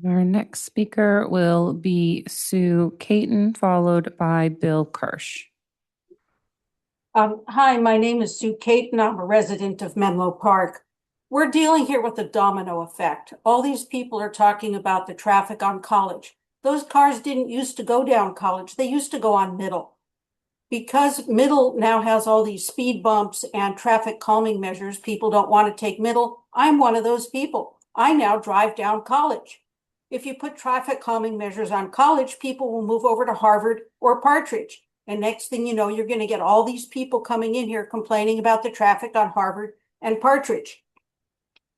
Our next speaker will be Sue Caton, followed by Bill Kirsch. Hi, my name is Sue Caton. I'm a resident of Menlo Park. We're dealing here with a domino effect. All these people are talking about the traffic on College. Those cars didn't used to go down College. They used to go on Middle. Because Middle now has all these speed bumps and traffic calming measures, people don't want to take Middle. I'm one of those people. I now drive down College. If you put traffic calming measures on College, people will move over to Harvard or Partridge. And next thing you know, you're going to get all these people coming in here complaining about the traffic on Harvard and Partridge.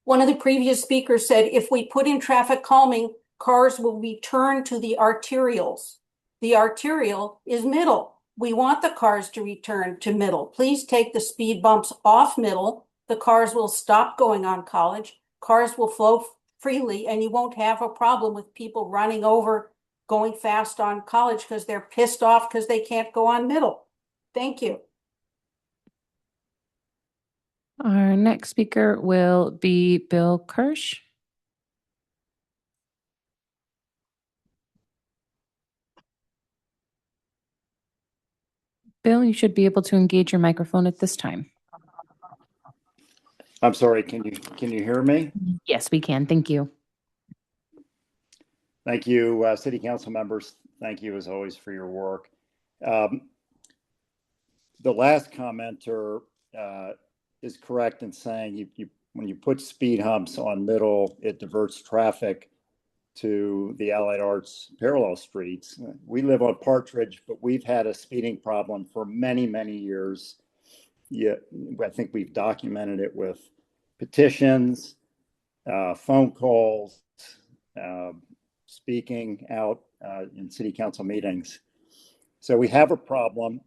One of the previous speakers said, if we put in traffic calming, cars will return to the arterials. The arterial is Middle. We want the cars to return to Middle. Please take the speed bumps off Middle. The cars will stop going on College. Cars will flow freely, and you won't have a problem with people running over going fast on College because they're pissed off because they can't go on Middle. Thank you. Our next speaker will be Bill Kirsch. Bill, you should be able to engage your microphone at this time. I'm sorry, can you hear me? Yes, we can. Thank you. Thank you, City Council members. Thank you as always for your work. The last commenter is correct in saying when you put speed humps on Middle, it diverts traffic to the Allied Arts parallel streets. We live on Partridge, but we've had a speeding problem for many, many years. Yeah, I think we've documented it with petitions, phone calls, speaking out in city council meetings. So we have a problem.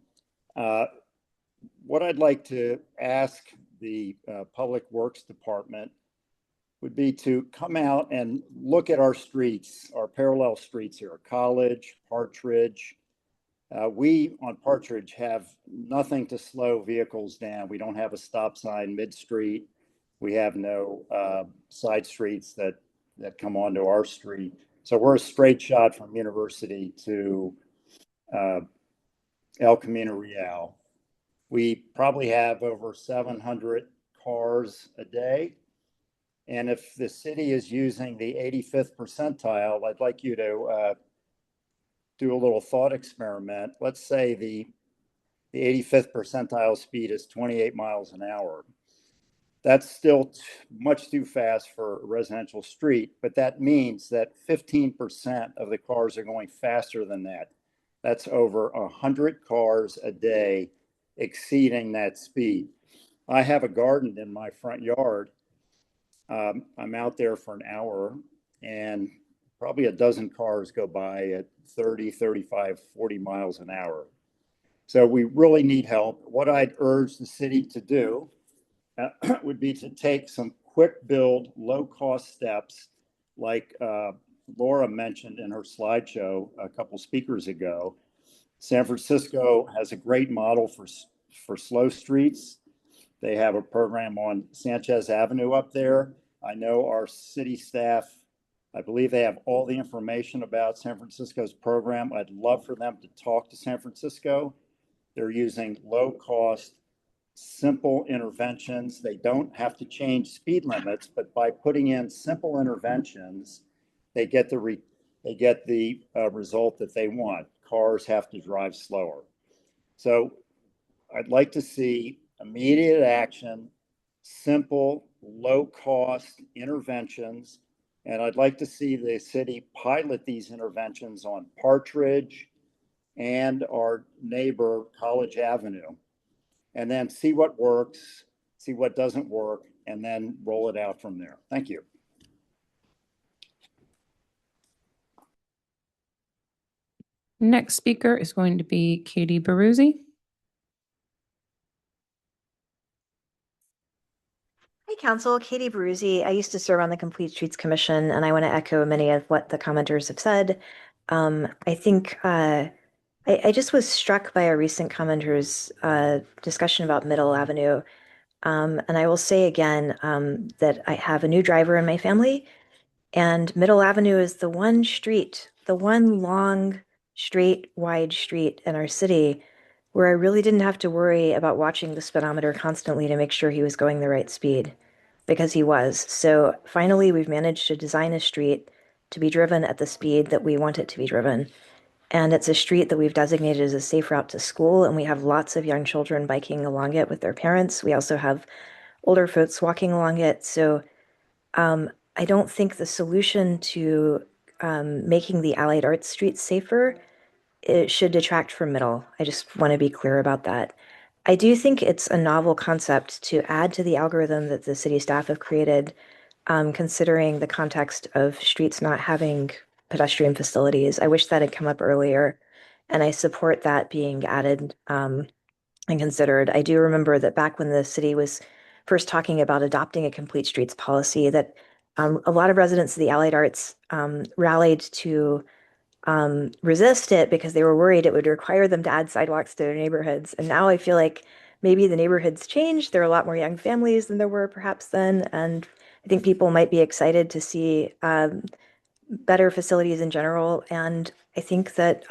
What I'd like to ask the Public Works Department would be to come out and look at our streets, our parallel streets here, College, Partridge. We on Partridge have nothing to slow vehicles down. We don't have a stop sign mid-street. We have no side streets that come onto our street. So we're a straight shot from University to El Camino Real. We probably have over 700 cars a day. And if the city is using the 85th percentile, I'd like you to do a little thought experiment. Let's say the 85th percentile speed is 28 miles an hour. That's still much too fast for a residential street, but that means that 15% of the cars are going faster than that. That's over 100 cars a day exceeding that speed. I have a garden in my front yard. I'm out there for an hour and probably a dozen cars go by at 30, 35, 40 miles an hour. So we really need help. What I'd urge the city to do would be to take some quick build, low cost steps like Laura mentioned in her slideshow a couple speakers ago. San Francisco has a great model for slow streets. They have a program on Sanchez Avenue up there. I know our city staff, I believe they have all the information about San Francisco's program. I'd love for them to talk to San Francisco. They're using low cost, simple interventions. They don't have to change speed limits, but by putting in simple interventions, they get the result that they want. Cars have to drive slower. So I'd like to see immediate action, simple, low-cost interventions, and I'd like to see the city pilot these interventions on Partridge and our neighbor, College Avenue, and then see what works, see what doesn't work, and then roll it out from there. Thank you. Next speaker is going to be Katie Baruzzi. Council, Katie Baruzzi. I used to serve on the Complete Streets Commission, and I want to echo many of what the commenters have said. I think I just was struck by a recent commenter's discussion about Middle Avenue. And I will say again that I have a new driver in my family, and Middle Avenue is the one street, the one long, straight, wide street in our city where I really didn't have to worry about watching the speedometer constantly to make sure he was going the right speed, because he was. So finally, we've managed to design a street to be driven at the speed that we want it to be driven. And it's a street that we've designated as a safe route to school, and we have lots of young children biking along it with their parents. We also have older folks walking along it. So I don't think the solution to making the Allied Arts streets safer, it should detract from Middle. I just want to be clear about that. I do think it's a novel concept to add to the algorithm that the city staff have created, considering the context of streets not having pedestrian facilities. I wish that had come up earlier, and I support that being added and considered. I do remember that back when the city was first talking about adopting a complete streets policy, that a lot of residents of the Allied Arts rallied to resist it because they were worried it would require them to add sidewalks to their neighborhoods. And now I feel like maybe the neighborhoods changed. There are a lot more young families than there were perhaps then. And I think people might be excited to see better facilities in general. And I think that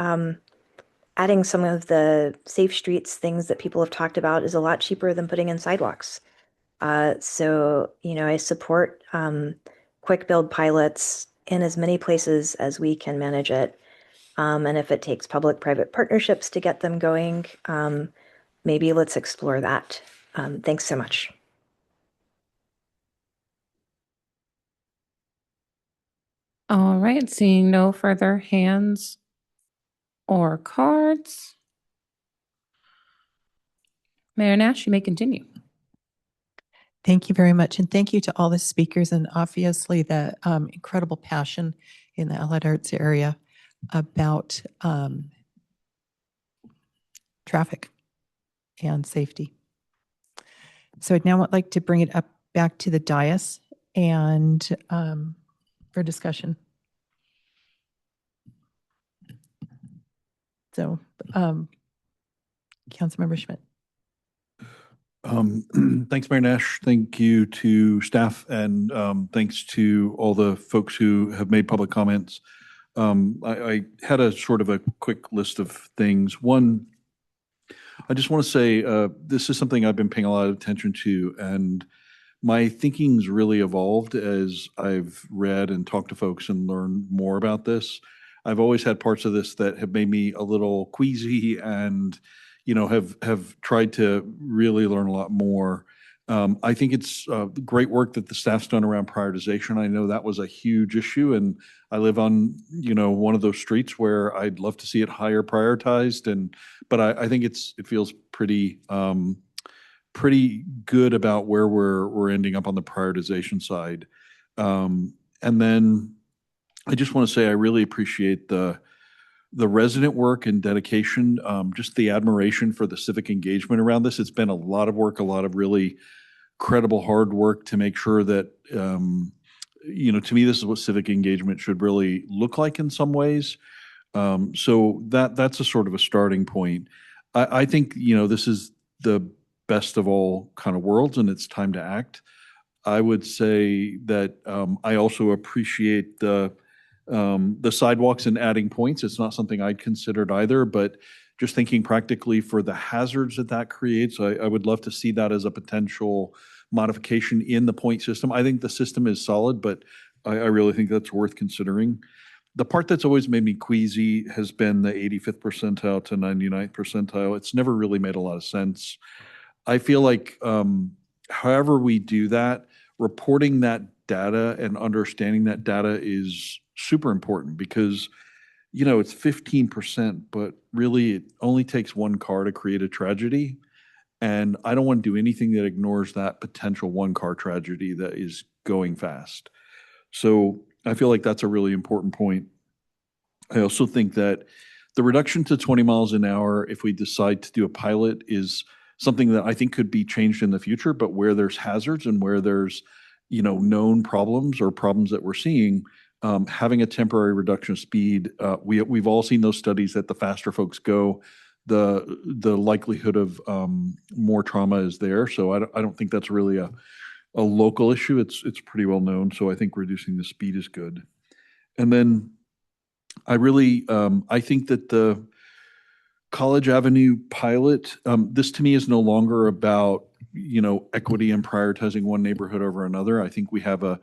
adding some of the safe streets things that people have talked about is a lot cheaper than putting in sidewalks. So, I support quick build pilots in as many places as we can manage it. And if it takes public-private partnerships to get them going, maybe let's explore that. Thanks so much. All right, seeing no further hands or cards. Mayor Nash, you may continue. Thank you very much. And thank you to all the speakers and obviously the incredible passion in the Allied Arts area about traffic and safety. So I'd now like to bring it up back to the dais and for discussion. So Councilmember Schmidt. Thanks, Mayor Nash. Thank you to staff, and thanks to all the folks who have made public comments. I had a sort of a quick list of things. One, I just want to say this is something I've been paying a lot of attention to, and my thinking's really evolved as I've read and talked to folks and learned more about this. I've always had parts of this that have made me a little queasy and have tried to really learn a lot more. I think it's great work that the staff's done around prioritization. I know that was a huge issue, and I live on one of those streets where I'd love to see it higher prioritized. But I think it feels pretty good about where we're ending up on the prioritization side. And then I just want to say I really appreciate the resident work and dedication, just the admiration for the civic engagement around this. It's been a lot of work, a lot of really credible hard work to make sure that, to me, this is what civic engagement should really look like in some ways. So that's a sort of a starting point. I think, this is the best of all kind of worlds, and it's time to act. I would say that I also appreciate the sidewalks and adding points. It's not something I'd considered either, but just thinking practically for the hazards that creates, I would love to see that as a potential modification in the point system. I think the system is solid, but I really think that's worth considering. The part that's always made me queasy has been the 85th percentile to 99th percentile. It's never really made a lot of sense. I feel like however we do that, reporting that data and understanding that data is super important because, it's 15%, but really it only takes one car to create a tragedy. And I don't want to do anything that ignores that potential one car tragedy that is going fast. So I feel like that's a really important point. I also think that the reduction to 20 miles an hour, if we decide to do a pilot, is something that I think could be changed in the future, but where there's hazards and where there's, known problems or problems that we're seeing, having a temporary reduction of speed, we've all seen those studies that the faster folks go, the likelihood of more trauma is there. So I don't think that's really a local issue. It's pretty well known. So I think reducing the speed is good. And then I think that the College Avenue pilot, this to me is no longer about, equity and prioritizing one neighborhood over another. I think we have a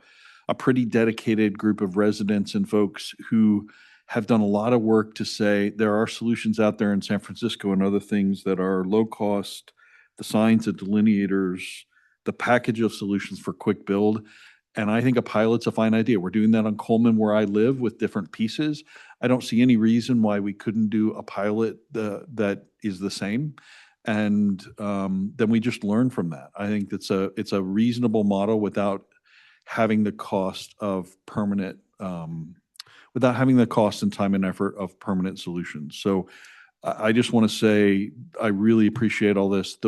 pretty dedicated group of residents and folks who have done a lot of work to say there are solutions out there in San Francisco and other things that are low cost, the signs, the delineators, the package of solutions for quick build. And I think a pilot's a fine idea. We're doing that on Coleman where I live with different pieces. I don't see any reason why we couldn't do a pilot that is the same. And then we just learn from that. I think it's a reasonable model without having the cost of permanent, without having the cost and time and effort of permanent solutions. So I just want to say I really appreciate all this.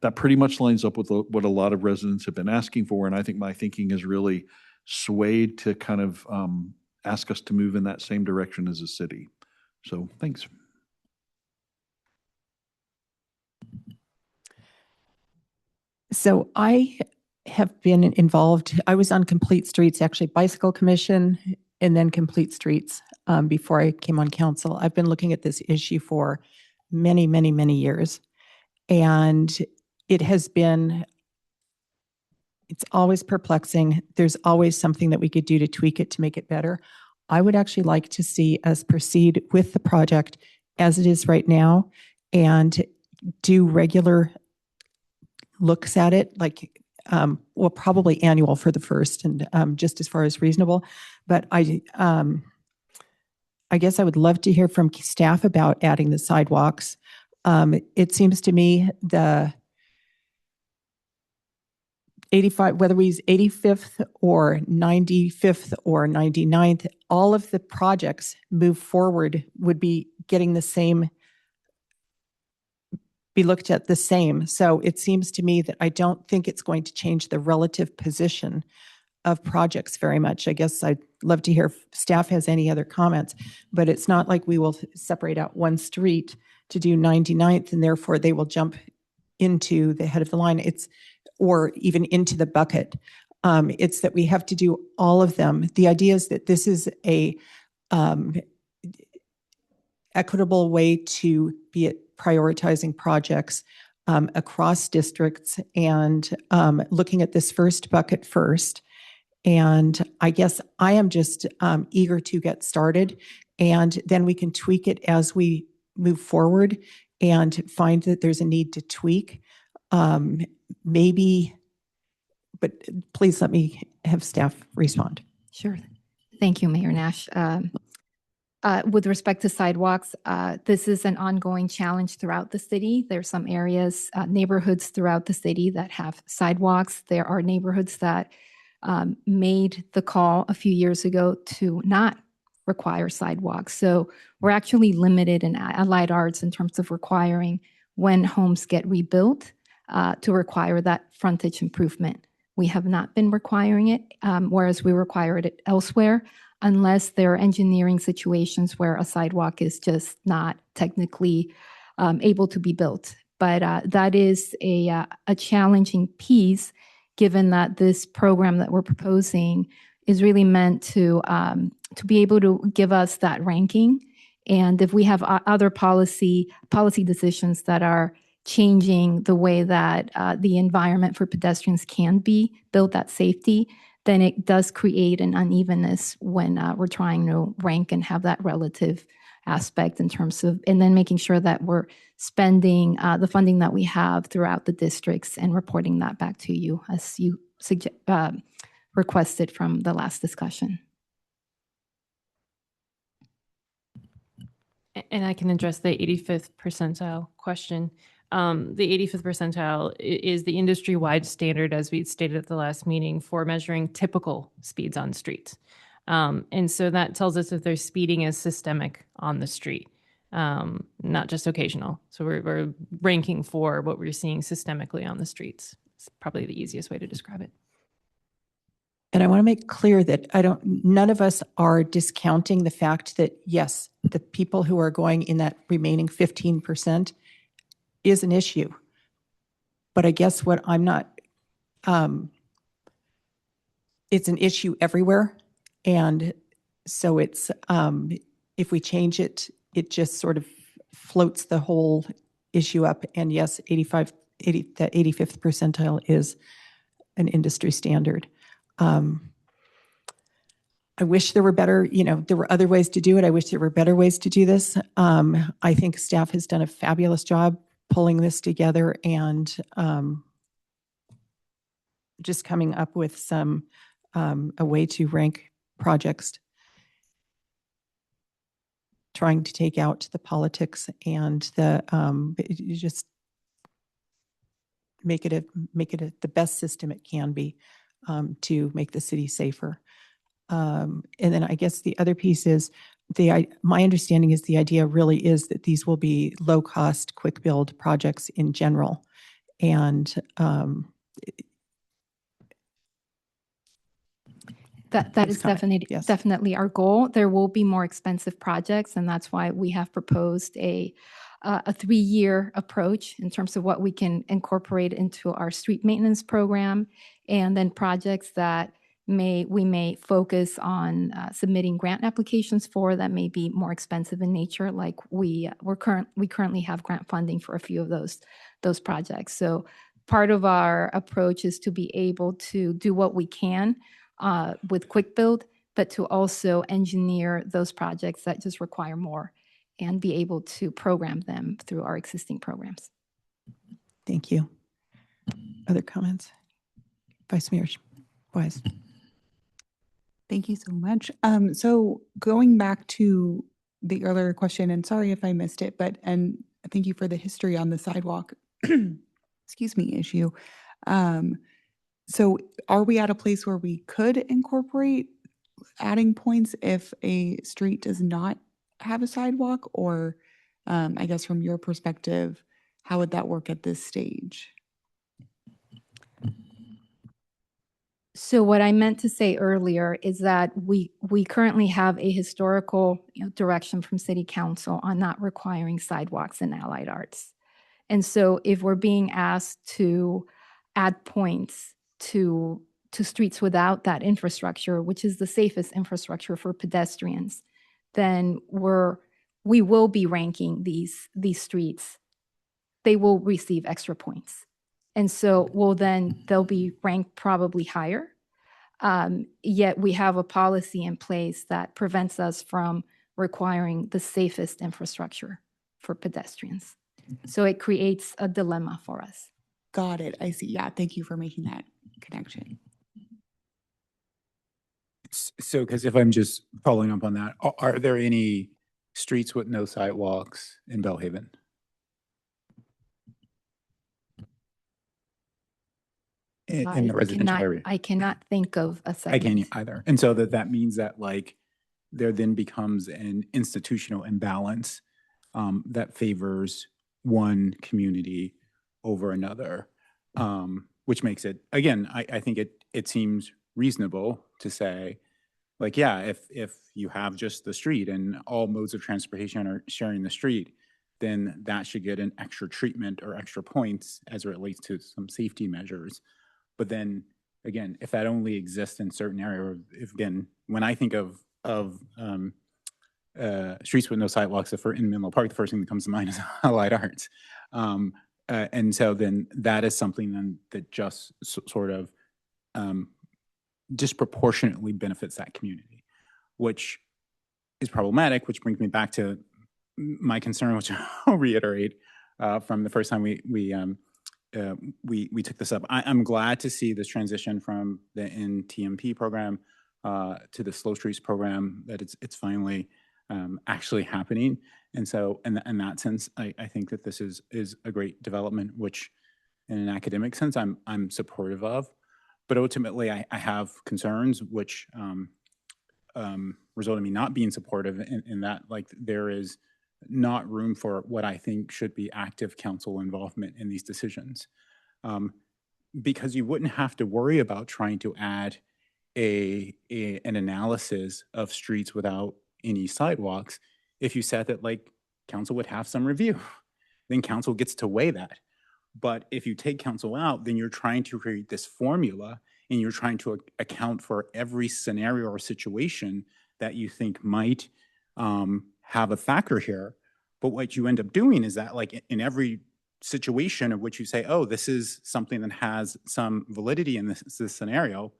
That pretty much lines up with what a lot of residents have been asking for. And I think my thinking has really swayed to kind of ask us to move in that same direction as a city. So thanks. So I have been involved, I was on Complete Streets, actually Bicycle Commission, and then Complete Streets before I came on council. I've been looking at this issue for many, many, many years. And it has been, it's always perplexing. There's always something that we could do to tweak it to make it better. I would actually like to see us proceed with the project as it is right now and do regular looks at it, like, well, probably annual for the first and just as far as reasonable. But I guess I would love to hear from staff about adding the sidewalks. It seems to me the 85, whether we use 85th or 95th or 99th, all of the projects move forward would be getting the same, be looked at the same. So it seems to me that I don't think it's going to change the relative position of projects very much. I guess I'd love to hear if staff has any other comments, but it's not like we will separate out one street to do 99th and therefore they will jump into the head of the line. Or even into the bucket. It's that we have to do all of them. The idea is that this is a equitable way to be prioritizing projects across districts and looking at this first bucket first. And I guess I am just eager to get started, and then we can tweak it as we move forward and find that there's a need to tweak. Maybe, but please let me have staff respond. Sure. Thank you, Mayor Nash. With respect to sidewalks, this is an ongoing challenge throughout the city. There's some areas, neighborhoods throughout the city that have sidewalks. There are neighborhoods that made the call a few years ago to not require sidewalks. So we're actually limited in Allied Arts in terms of requiring when homes get rebuilt to require that frontage improvement. We have not been requiring it, whereas we required it elsewhere, unless there are engineering situations where a sidewalk is just not technically able to be built. But that is a challenging piece, given that this program that we're proposing is really meant to be able to give us that ranking. And if we have other policy decisions that are changing the way that the environment for pedestrians can be built at safety, then it does create an unevenness when we're trying to rank and have that relative aspect in terms of, and then making sure that we're spending the funding that we have throughout the districts and reporting that back to you as you requested from the last discussion. And I can address the 85th percentile question. The 85th percentile is the industry-wide standard, as we stated at the last meeting, for measuring typical speeds on streets. And so that tells us if there's speeding is systemic on the street. not just occasional. So we're ranking for what we're seeing systemically on the streets. It's probably the easiest way to describe it. And I want to make clear that none of us are discounting the fact that, yes, the people who are going in that remaining 15% is an issue. But I guess what I'm not, it's an issue everywhere. And so it's, if we change it, it just sort of floats the whole issue up. And yes, the 85th percentile is an industry standard. I wish there were better, there were other ways to do it. I wish there were better ways to do this. I think staff has done a fabulous job pulling this together and just coming up with a way to rank projects, trying to take out the politics and you just make it the best system it can be to make the city safer. And then I guess the other piece is my understanding is the idea really is that these will be low cost, quick build projects in general. And that is definitely our goal. There will be more expensive projects, and that's why we have proposed a 3-year approach in terms of what we can incorporate into our street maintenance program, and then projects that we may focus on submitting grant applications for that may be more expensive in nature. Like we currently have grant funding for a few of those projects. So part of our approach is to be able to do what we can with quick build, but to also engineer those projects that just require more and be able to program them through our existing programs. Thank you. Other comments? Vice Mayor Wise. Thank you so much. So going back to the earlier question, and sorry if I missed it, and thank you for the history on the sidewalk, excuse me, issue. So are we at a place where we could incorporate adding points if a street does not have a sidewalk? Or I guess from your perspective, how would that work at this stage? So what I meant to say earlier is that we currently have a historical direction from City Council on not requiring sidewalks in allied arts. And so if we're being asked to add points to streets without that infrastructure, which is the safest infrastructure for pedestrians, then we will be ranking these streets. They will receive extra points. And so they'll be ranked probably higher. Yet we have a policy in place that prevents us from requiring the safest infrastructure for pedestrians. So it creates a dilemma for us. Got it. I see. Yeah. Thank you for making that connection. So, because if I'm just following up on that, are there any streets with no sidewalks in Belhaven? In the residential area? I cannot think of a segment. I can't either. And so that means that there then becomes an institutional imbalance that favors one community over another, which makes it, again, I think it seems reasonable to say, if you have just the street and all modes of transportation are sharing the street, then that should get an extra treatment or extra points as it relates to some safety measures. But then again, if that only exists in certain areas, when I think of streets with no sidewalks, in Menlo Park, the first thing that comes to mind is allied arts. And so then that is something then that just sort of disproportionately benefits that community, which is problematic, which brings me back to my concern, which I'll reiterate from the first time we took this up. I'm glad to see this transition from the NTMP program to the Slow Streets program, that it's finally actually happening. And so in that sense, I think that this is a great development, which in an academic sense, I'm supportive of. But ultimately, I have concerns which result in me not being supportive in that there is not room for what I think should be active council involvement in these decisions. Because you wouldn't have to worry about trying to add an analysis of streets without any sidewalks if you said that like council would have some review. Then council gets to weigh that. But if you take council out, then you're trying to create this formula and you're trying to account for every scenario or situation that you think might have a factor here. But what you end up doing is that like in every situation of which you say, oh, this is something that has some validity in this scenario,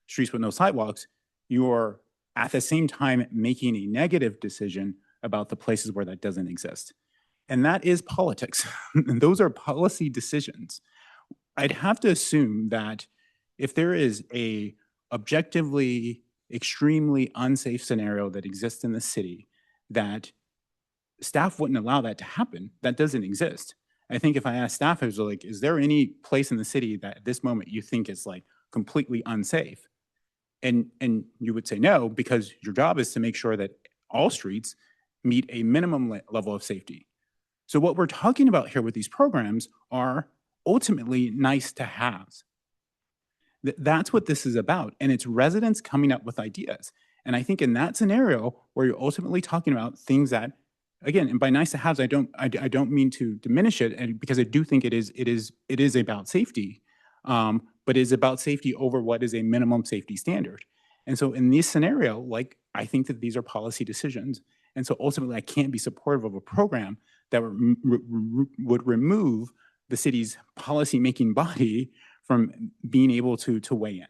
streets with no sidewalks, you're at the same time making a negative decision about the places where that doesn't exist. And that is politics. And those are policy decisions. I'd have to assume that if there is a objectively extremely unsafe scenario that exists in the city, that staff wouldn't allow that to happen. That doesn't exist. I think if I ask staff, I was like, is there any place in the city that at this moment you think is like completely unsafe? And you would say no, because your job is to make sure that all streets meet a minimum level of safety. So what we're talking about here with these programs are ultimately nice to haves. That's what this is about. And it's residents coming up with ideas. And I think in that scenario where you're ultimately talking about things that, again, and by nice to haves, I don't mean to diminish it, and because I do think it is about safety, but it is about safety over what is a minimum safety standard. And so in this scenario, like, I think that these are policy decisions. And so ultimately I can't be supportive of a program that would remove the city's policy-making body from being able to weigh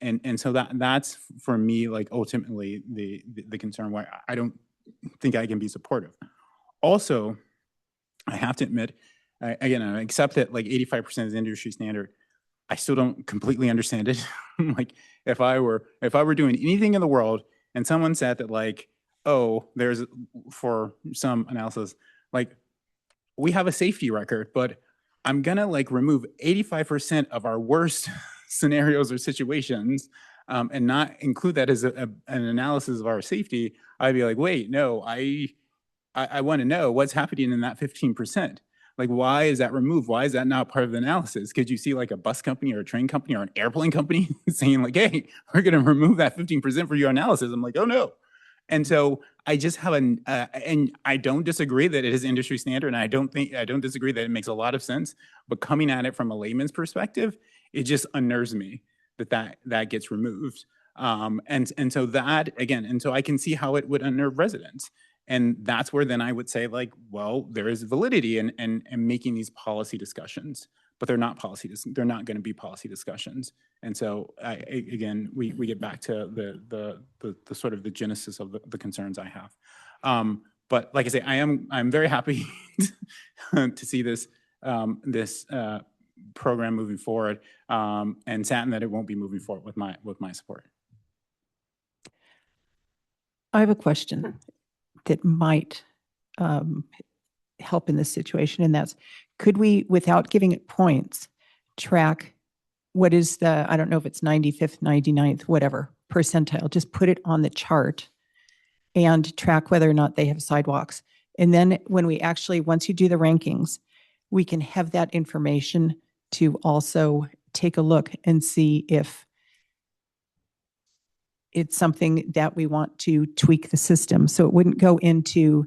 in. And so that's for me, like ultimately the concern why I don't think I can be supportive. Also, I have to admit, again, I accept that like 85% is industry standard. I still don't completely understand it. Like if I were doing anything in the world and someone said that like, oh, there's for some analysis, like we have a safety record, but I'm gonna like remove 85% of our worst scenarios or situations and not include that as an analysis of our safety, I'd be like, wait, no, I want to know what's happening in that 15%. Like, why is that removed? Why is that not part of the analysis? Could you see like a bus company or a train company or an airplane company saying like, hey, we're going to remove that 15% for your analysis? I'm like, oh no. And so I just have and I don't disagree that it is industry standard, and I don't disagree that it makes a lot of sense. But coming at it from a layman's perspective, it just unnerves me that gets removed. And so that again, and so I can see how it would unnerve residents. And that's where then I would say like, well, there is validity in making these policy discussions, but they're not they're not going to be policy discussions. And so again, we get back to the sort of the genesis of the concerns I have. But like I say, I'm very happy to see this program moving forward, and saddened that it won't be moving forward with my support. I have a question that might help in this situation, and that's, could we, without giving it points, track what is the, I don't know if it's 95th, 99th, whatever, percentile, just put it on the chart and track whether or not they have sidewalks. And then when we actually, once you do the rankings, we can have that information to also take a look and see if it's something that we want to tweak the system. So it wouldn't go into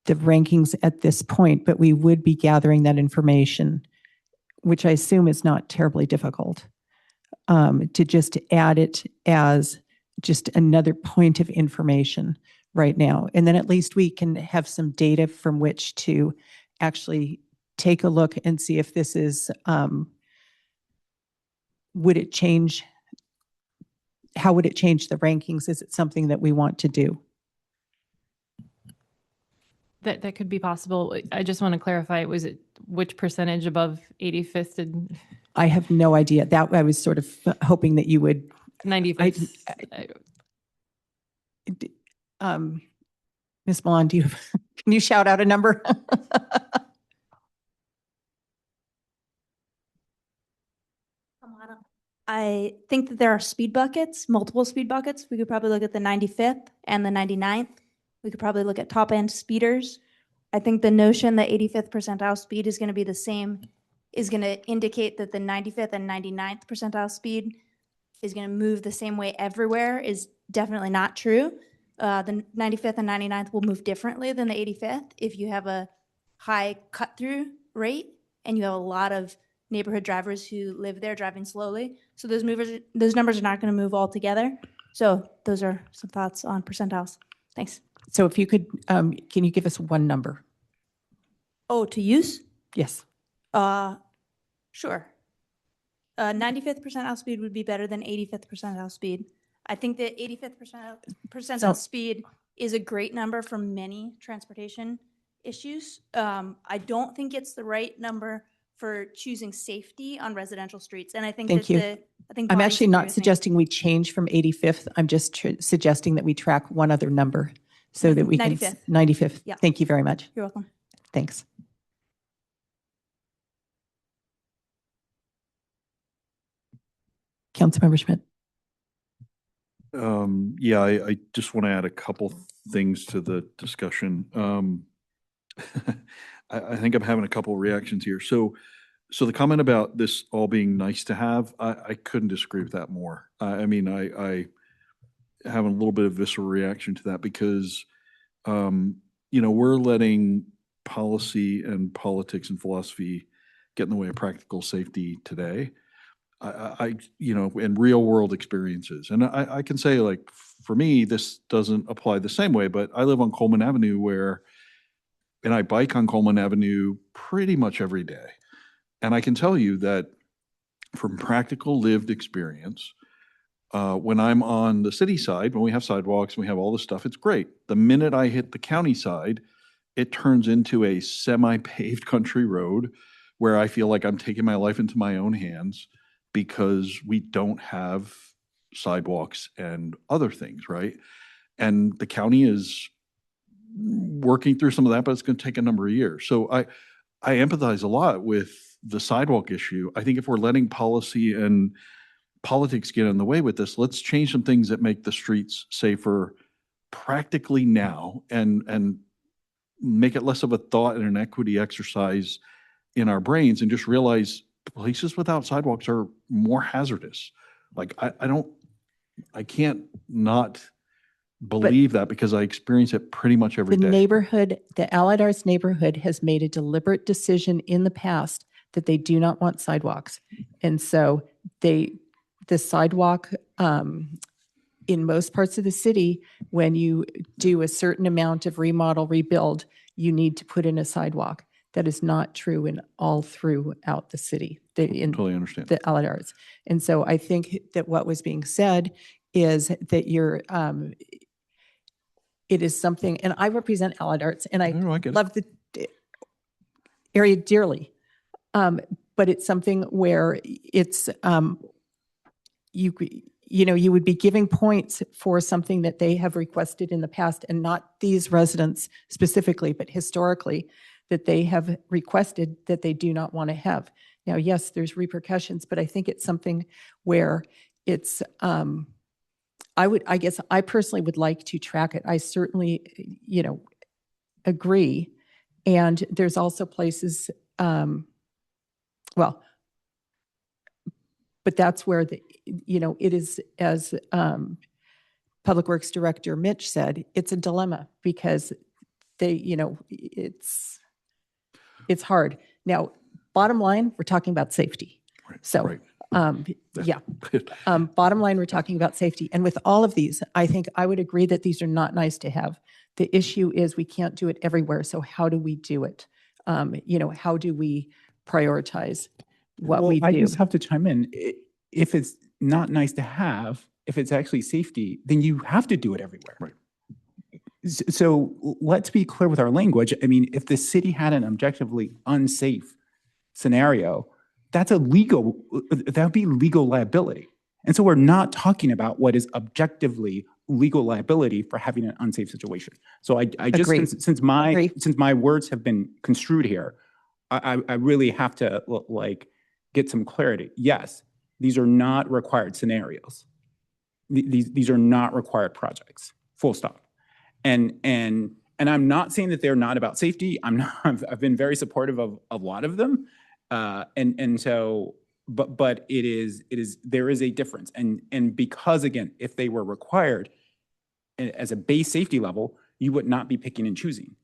the rankings at this point, but we would be gathering that information, which I assume is not terribly difficult, to just add it as just another point of information right now. And then at least we can have some data from which to actually take a look and see if this is, would it change, how would it change the rankings? Is it something that we want to do? That could be possible. I just want to clarify, was it which percentage above 85th and I have no idea. That I was sort of hoping that you would. 95th? Ms. Milan, do you, can you shout out a number? I think that there are speed buckets, multiple speed buckets. We could probably look at the 95th and the 99th We could probably look at top end speeders. I think the notion that 85th percentile speed is going to be the same is going to indicate that the 95th and 99th percentile speed is going to move the same way everywhere is definitely not true. The 95th and 99th will move differently than the 85th if you have a high cut-through rate and you have a lot of neighborhood drivers who live there driving slowly. So those numbers are not going to move all together. So those are some thoughts on percentiles. Thanks. So if you could, can you give us one number? Oh, to use? Yes. Sure. 95th percentile speed would be better than 85th percentile speed. I think that 85th percentile speed is a great number for many transportation issues. I don't think it's the right number for choosing safety on residential streets. And I think Thank you. I'm actually not suggesting we change from 85th. I'm just suggesting that we track one other number so that we 95th. can. 95th. Yeah. Thank you very much. You're welcome. Thanks. Councilmember Schmidt. Yeah, I just want to add a couple things to the discussion. I think I'm having a couple reactions here. So the comment about this all being nice to have, I couldn't disagree with that more. I mean, I have a little bit of visceral reaction to that because, we're letting policy and politics and philosophy get in the way of practical safety today. In real world experiences. And I can say, like, for me, this doesn't apply the same way, but I live on Coleman Avenue and I bike on Coleman Avenue pretty much every day. And I can tell you that from practical lived experience, when I'm on the city side, when we have sidewalks and we have all this stuff, it's great. The minute I hit the county side, it turns into a semi-paved country road where I feel like I'm taking my life into my own hands because we don't have sidewalks and other things, right? And the county is working through some of that, but it's going to take a number of years. So I empathize a lot with the sidewalk issue. I think if we're letting policy and politics get in the way with this, let's change some things that make the streets safer practically now and make it less of a thought and an equity exercise in our brains and just realize places without sidewalks are more hazardous. Like I can't not believe that because I experience it pretty much every day. The Allied Arts neighborhood has made a deliberate decision in the past that they do not want sidewalks. And so the sidewalk in most parts of the city, when you do a certain amount of remodel, rebuild, you need to put in a sidewalk. That is not true all throughout the city. Totally understand. The Allied Arts. And so I think that what was being said is that it is something, and I represent Allied Arts, and I love the area dearly. But it's something where it's, you would be giving points for something that they have requested in the past, and not these residents specifically, but historically, that they have requested that they do not want to have. Now, yes, there's repercussions, but I think it's something where it's, I guess I personally would like to track it. I certainly, agree. And there's also places, but that's where it is, as Public Works Director Mitch said, it's a dilemma because it's hard. Now, bottom line, we're talking about safety. Right. So, right. Bottom line, we're talking about safety. And with all of these, I think I would agree that these are not nice to have. The issue is we can't do it everywhere. So how do we do it? How do we prioritize what we do? I just have to chime in. If it's not nice to have, if it's actually safety, then you have to do it everywhere. Right. So let's be clear with our language. I mean, if the city had an objectively unsafe scenario, that would be legal liability. And so we're not talking about what is objectively legal liability for having an unsafe situation. So I just, since my words have been construed here, I really have to get some clarity. Yes, these are not required scenarios. These are not required projects, full stop. And I'm not saying that they're not about safety. I've been very supportive of a lot of them. And so, but there is a difference. And because again, if they were required as a base safety level, you would not be picking and choosing.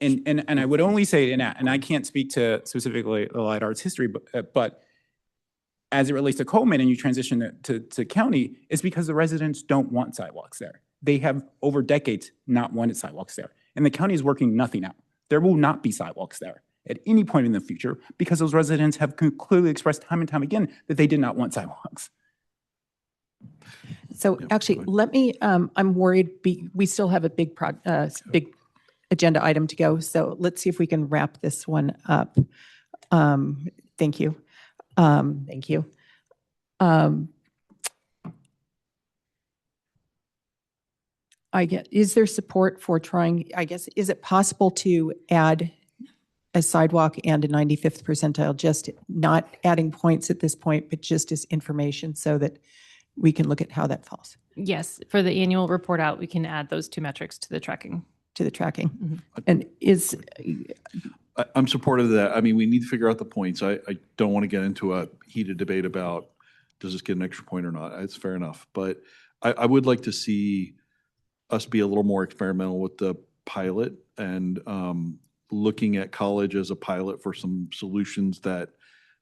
And I would only say, and I can't speak to specifically the Allied Arts history, but as it relates to Coleman and you transition to county, it's because the residents don't want sidewalks there. They have over decades not wanted sidewalks there. And the county is working nothing out. There will not be sidewalks there at any point in the future because those residents have clearly expressed time and time again that they did not want sidewalks. So actually, let me, I'm worried, we still have a big agenda item to go. So let's see if we can wrap this one up. Thank you. Thank you. Is there support for trying, is it possible to add a sidewalk and a 95th percentile, just not adding points at this point, but just as information so that we can look at how that falls? Yes, for the annual report out, we can add those two metrics to the tracking. Mm-hmm. And I'm supportive of that. I mean, we need to figure out the points. I don't want to get into a heated debate about does this get an extra point or not. It's fair enough. But I would like to see us be a little more experimental with the pilot and looking at college as a pilot for some solutions that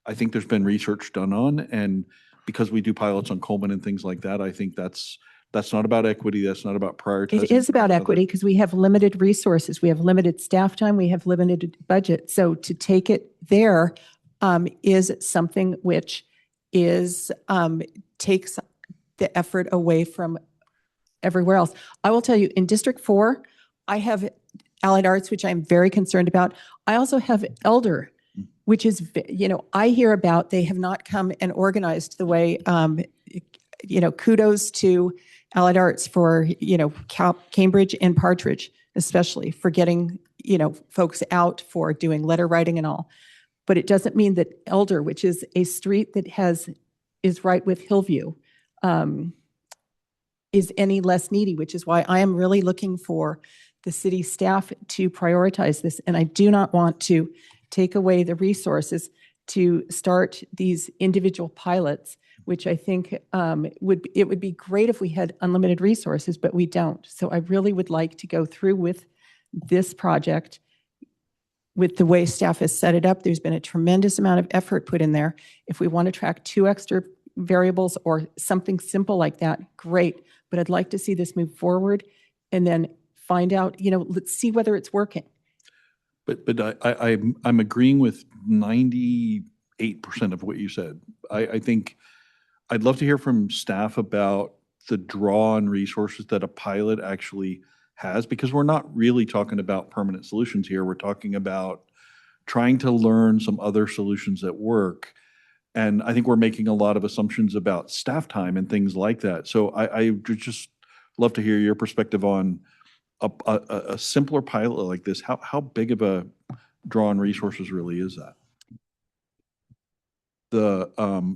I think there's been research done on. And because we do pilots on Coleman and things like that, I think that's not about equity. That's not about prioritizing. It is about equity because we have limited resources. We have limited staff time. We have limited budget. So to take it there is something which takes the effort away from everywhere else. I will tell you, in District 4, I have Allied Arts, which I'm very concerned about. I also have Elder, which is, I hear about, they have not come and organized the way, kudos to Allied Arts for, Cambridge and Partridge, especially for getting, folks out for doing letter writing and all. But it doesn't mean that Elder, which is a street that is right with Hillview, is any less needy, which is why I am really looking for the city staff to prioritize this. And I do not want to take away the resources to start these individual pilots, which I think it would be great if we had unlimited resources, but we don't. So I really would like to go through with this project with the way staff has set it up. There's been a tremendous amount of effort put in there. If we want to track 2 extra variables or something simple like that, great. But I'd like to see this move forward and then find out, let's see whether it's working. But I'm agreeing with 98% of what you said. I think I'd love to hear from staff about the draw on resources that a pilot actually has, because we're not really talking about permanent solutions here. We're talking about trying to learn some other solutions that work. And I think we're making a lot of assumptions about staff time and things like that. So I would just love to hear your perspective on a simpler pilot like this. How big of a draw on resources really is that?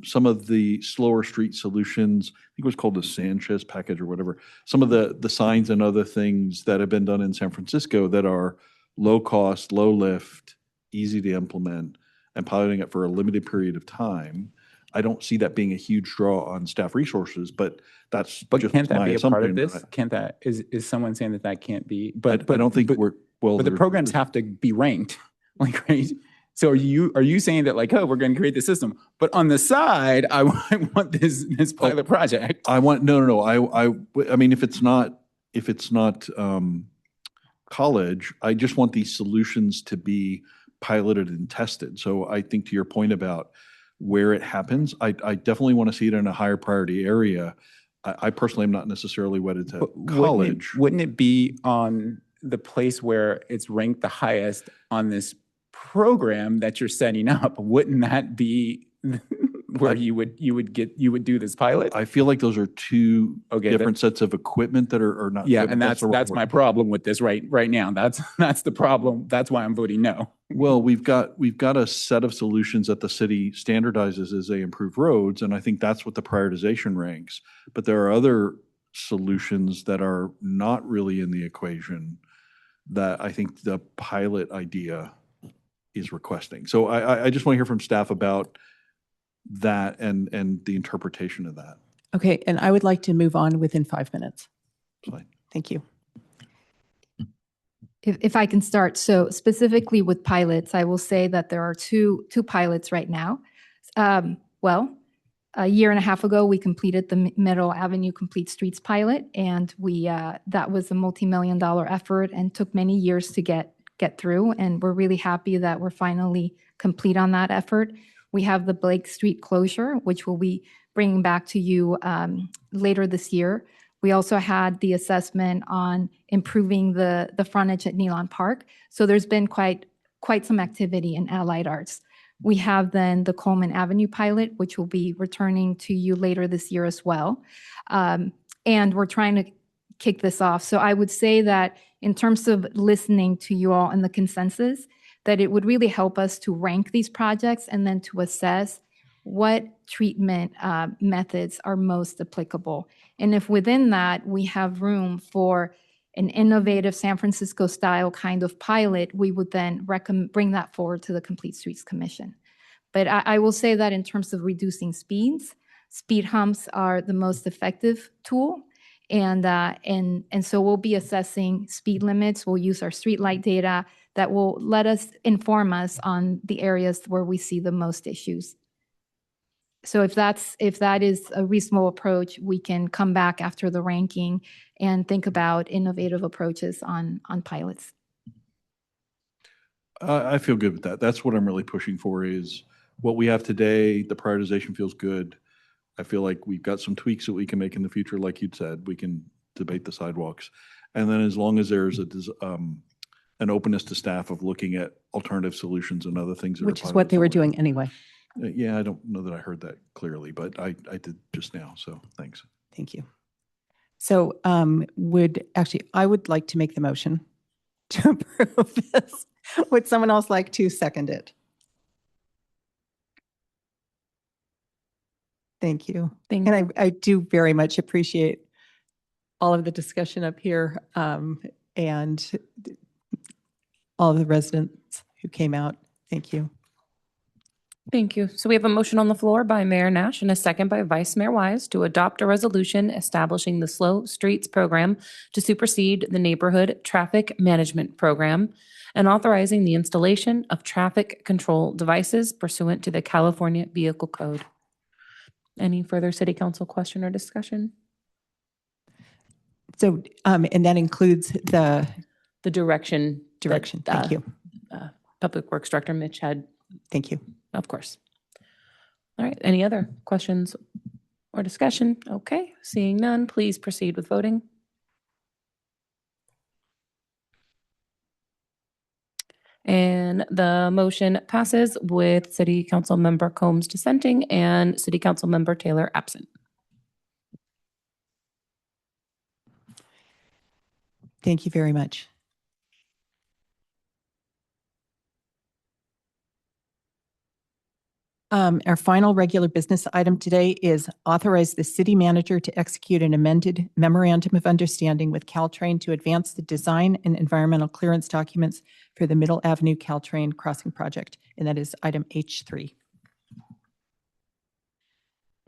Some of the slower street solutions, I think it was called the Sanchez package or whatever, some of the signs and other things that have been done in San Francisco that are low cost, low lift, easy to implement, and piloting it for a limited period of time. I don't see that being a huge draw on staff resources, but that's just can't that my be a part of assumption. this? Can't that, is someone saying that can't be? But I don't think we're, well. But the programs have to be ranked, right? So are you saying that we're going to create the system, but on the side, I want this pilot project. I want, no. I mean, if it's not college, I just want these solutions to be piloted and tested. So I think to your point about where it happens, I definitely want to see it in a higher priority area. I personally am not necessarily wedded to college. Wouldn't it be on the place where it's ranked the highest on this program that you're setting up? Wouldn't that be where you would do this pilot? I feel like those are two different sets of equipment that are not. Yeah, and that's my problem with this right now. That's the problem. That's why I'm voting no. Well, we've got a set of solutions that the city standardizes as they improve roads, and I think that's what the prioritization ranks. But there are other solutions that are not really in the equation that I think the pilot idea is requesting. So I just want to hear from staff about that and the interpretation of that. Okay, and I would like to move on within 5 minutes. Fine. Thank you. If I can start, so specifically with pilots, I will say that there are two pilots right now. Well, a year and a half ago, we completed the Middle Avenue Complete Streets pilot, and that was a multi-million-dollar effort and took many years to get through. And we're really happy that we're finally complete on that effort. We have the Blake Street closure, which we'll be bringing back to you later this year. We also had the assessment on improving the frontage at Menlo Park. So there's been quite some activity in allied arts. We have then the Coleman Avenue pilot, which will be returning to you later this year as well. And we're trying to kick this off. So I would say that in terms of listening to you all and the consensus, that it would really help us to rank these projects and then to assess what treatment methods are most applicable. And if within that we have room for an innovative San Francisco style kind of pilot, we would then bring that forward to the Complete Streets Commission. But I will say that in terms of reducing speeds, speed humps are the most effective tool. And so we'll be assessing speed limits. We'll use our streetlight data that will inform us on the areas where we see the most issues. So if that is a reasonable approach, we can come back after the ranking and think about innovative approaches on pilots. I feel good with that. That's what I'm really pushing for is what we have today. The prioritization feels good. I feel like we've got some tweaks that we can make in the future. Like you'd said, we can debate the sidewalks. And then as long as there's an openness to staff of looking at alternative solutions and other things. Which is what they were doing anyway. Yeah, I don't know that I heard that clearly, but I did just now. So thanks. Thank you. So I would like to make the motion to approve this. Would someone else like to second it? Thank you. And I do very much appreciate all of the discussion up here and all of the residents who came out. Thank you. Thank you. So we have a motion on the floor by Mayor Nash and a second by Vice Mayor Wise to adopt a resolution establishing the Slow Streets Program to supersede the Neighborhood Traffic Management Program and authorizing the installation of traffic control devices pursuant to the California Vehicle Code. Any further City Council question or discussion? So, and that includes the direction. Thank you. Public Works Director Mitch had. Thank you. Of course. All right. Any other questions or discussion? Okay. Seeing none, please proceed with voting. And the motion passes with City Council Member Combs dissenting and City Council Member Taylor absent. Thank you very much. Our final regular business item today is authorize the city manager to execute an amended memorandum of understanding with Caltrain to advance the design and environmental clearance documents for the Middle Avenue Caltrain Crossing project, and that is item H3.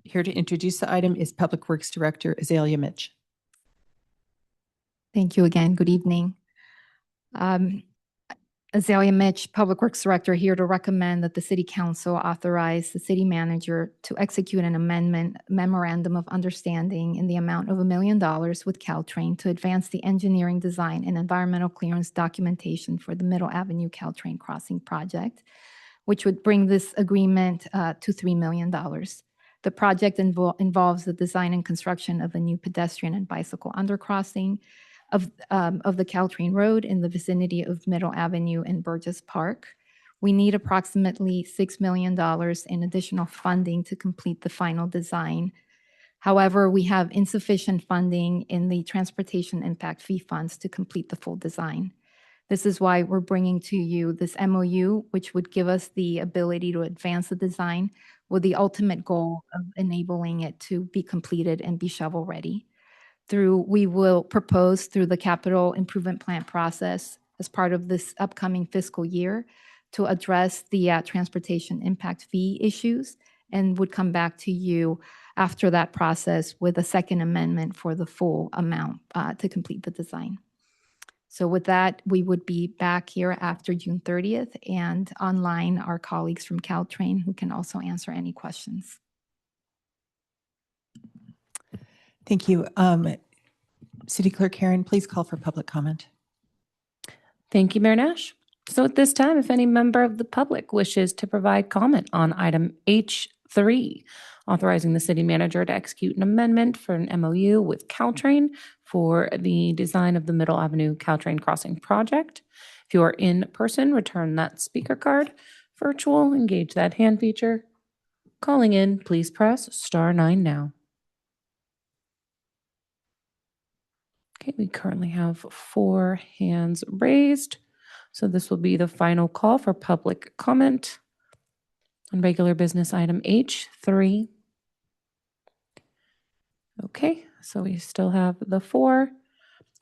Here to introduce the item is Public Works Director Azalea Mitch. Thank you again. Good evening. Azalea Mitch, Public Works Director, here to recommend that the City Council authorize the City Manager to execute an amendment memorandum of understanding in the amount of $1 million with Caltrain to advance the engineering, design, and environmental clearance documentation for the Middle Avenue Caltrain Crossing project, which would bring this agreement to $3 million. The project involves the design and construction of a new pedestrian and bicycle undercrossing of the Caltrain Road in the vicinity of Middle Avenue and Burgess Park. We need approximately $6 million in additional funding to complete the final design. However, we have insufficient funding in the transportation impact fee funds to complete the full design. This is why we're bringing to you this MOU, which would give us the ability to advance the design with the ultimate goal of enabling it to be completed and be shovel ready. we will propose through the capital improvement plan process as part of this upcoming fiscal year to address the transportation impact fee issues, and would come back to you after that process with a second amendment for the full amount to complete the design. So with that, we would be back here after June 30th, and online our colleagues from Caltrain who can also answer any questions. Thank you. City Clerk Karen, please call for public comment. Thank you, Mayor Nash. So at this time, if any member of the public wishes to provide comment on item H3, authorizing the city manager to execute an amendment for an MOU with Caltrain for the design of the Middle Avenue Caltrain Crossing project. If you are in person, return that speaker card. Virtual, engage that hand feature. Calling in, please press *9 now. Okay, we currently have 4 hands raised. So this will be the final call for public comment on regular business item H3. Okay, so we still have the 4.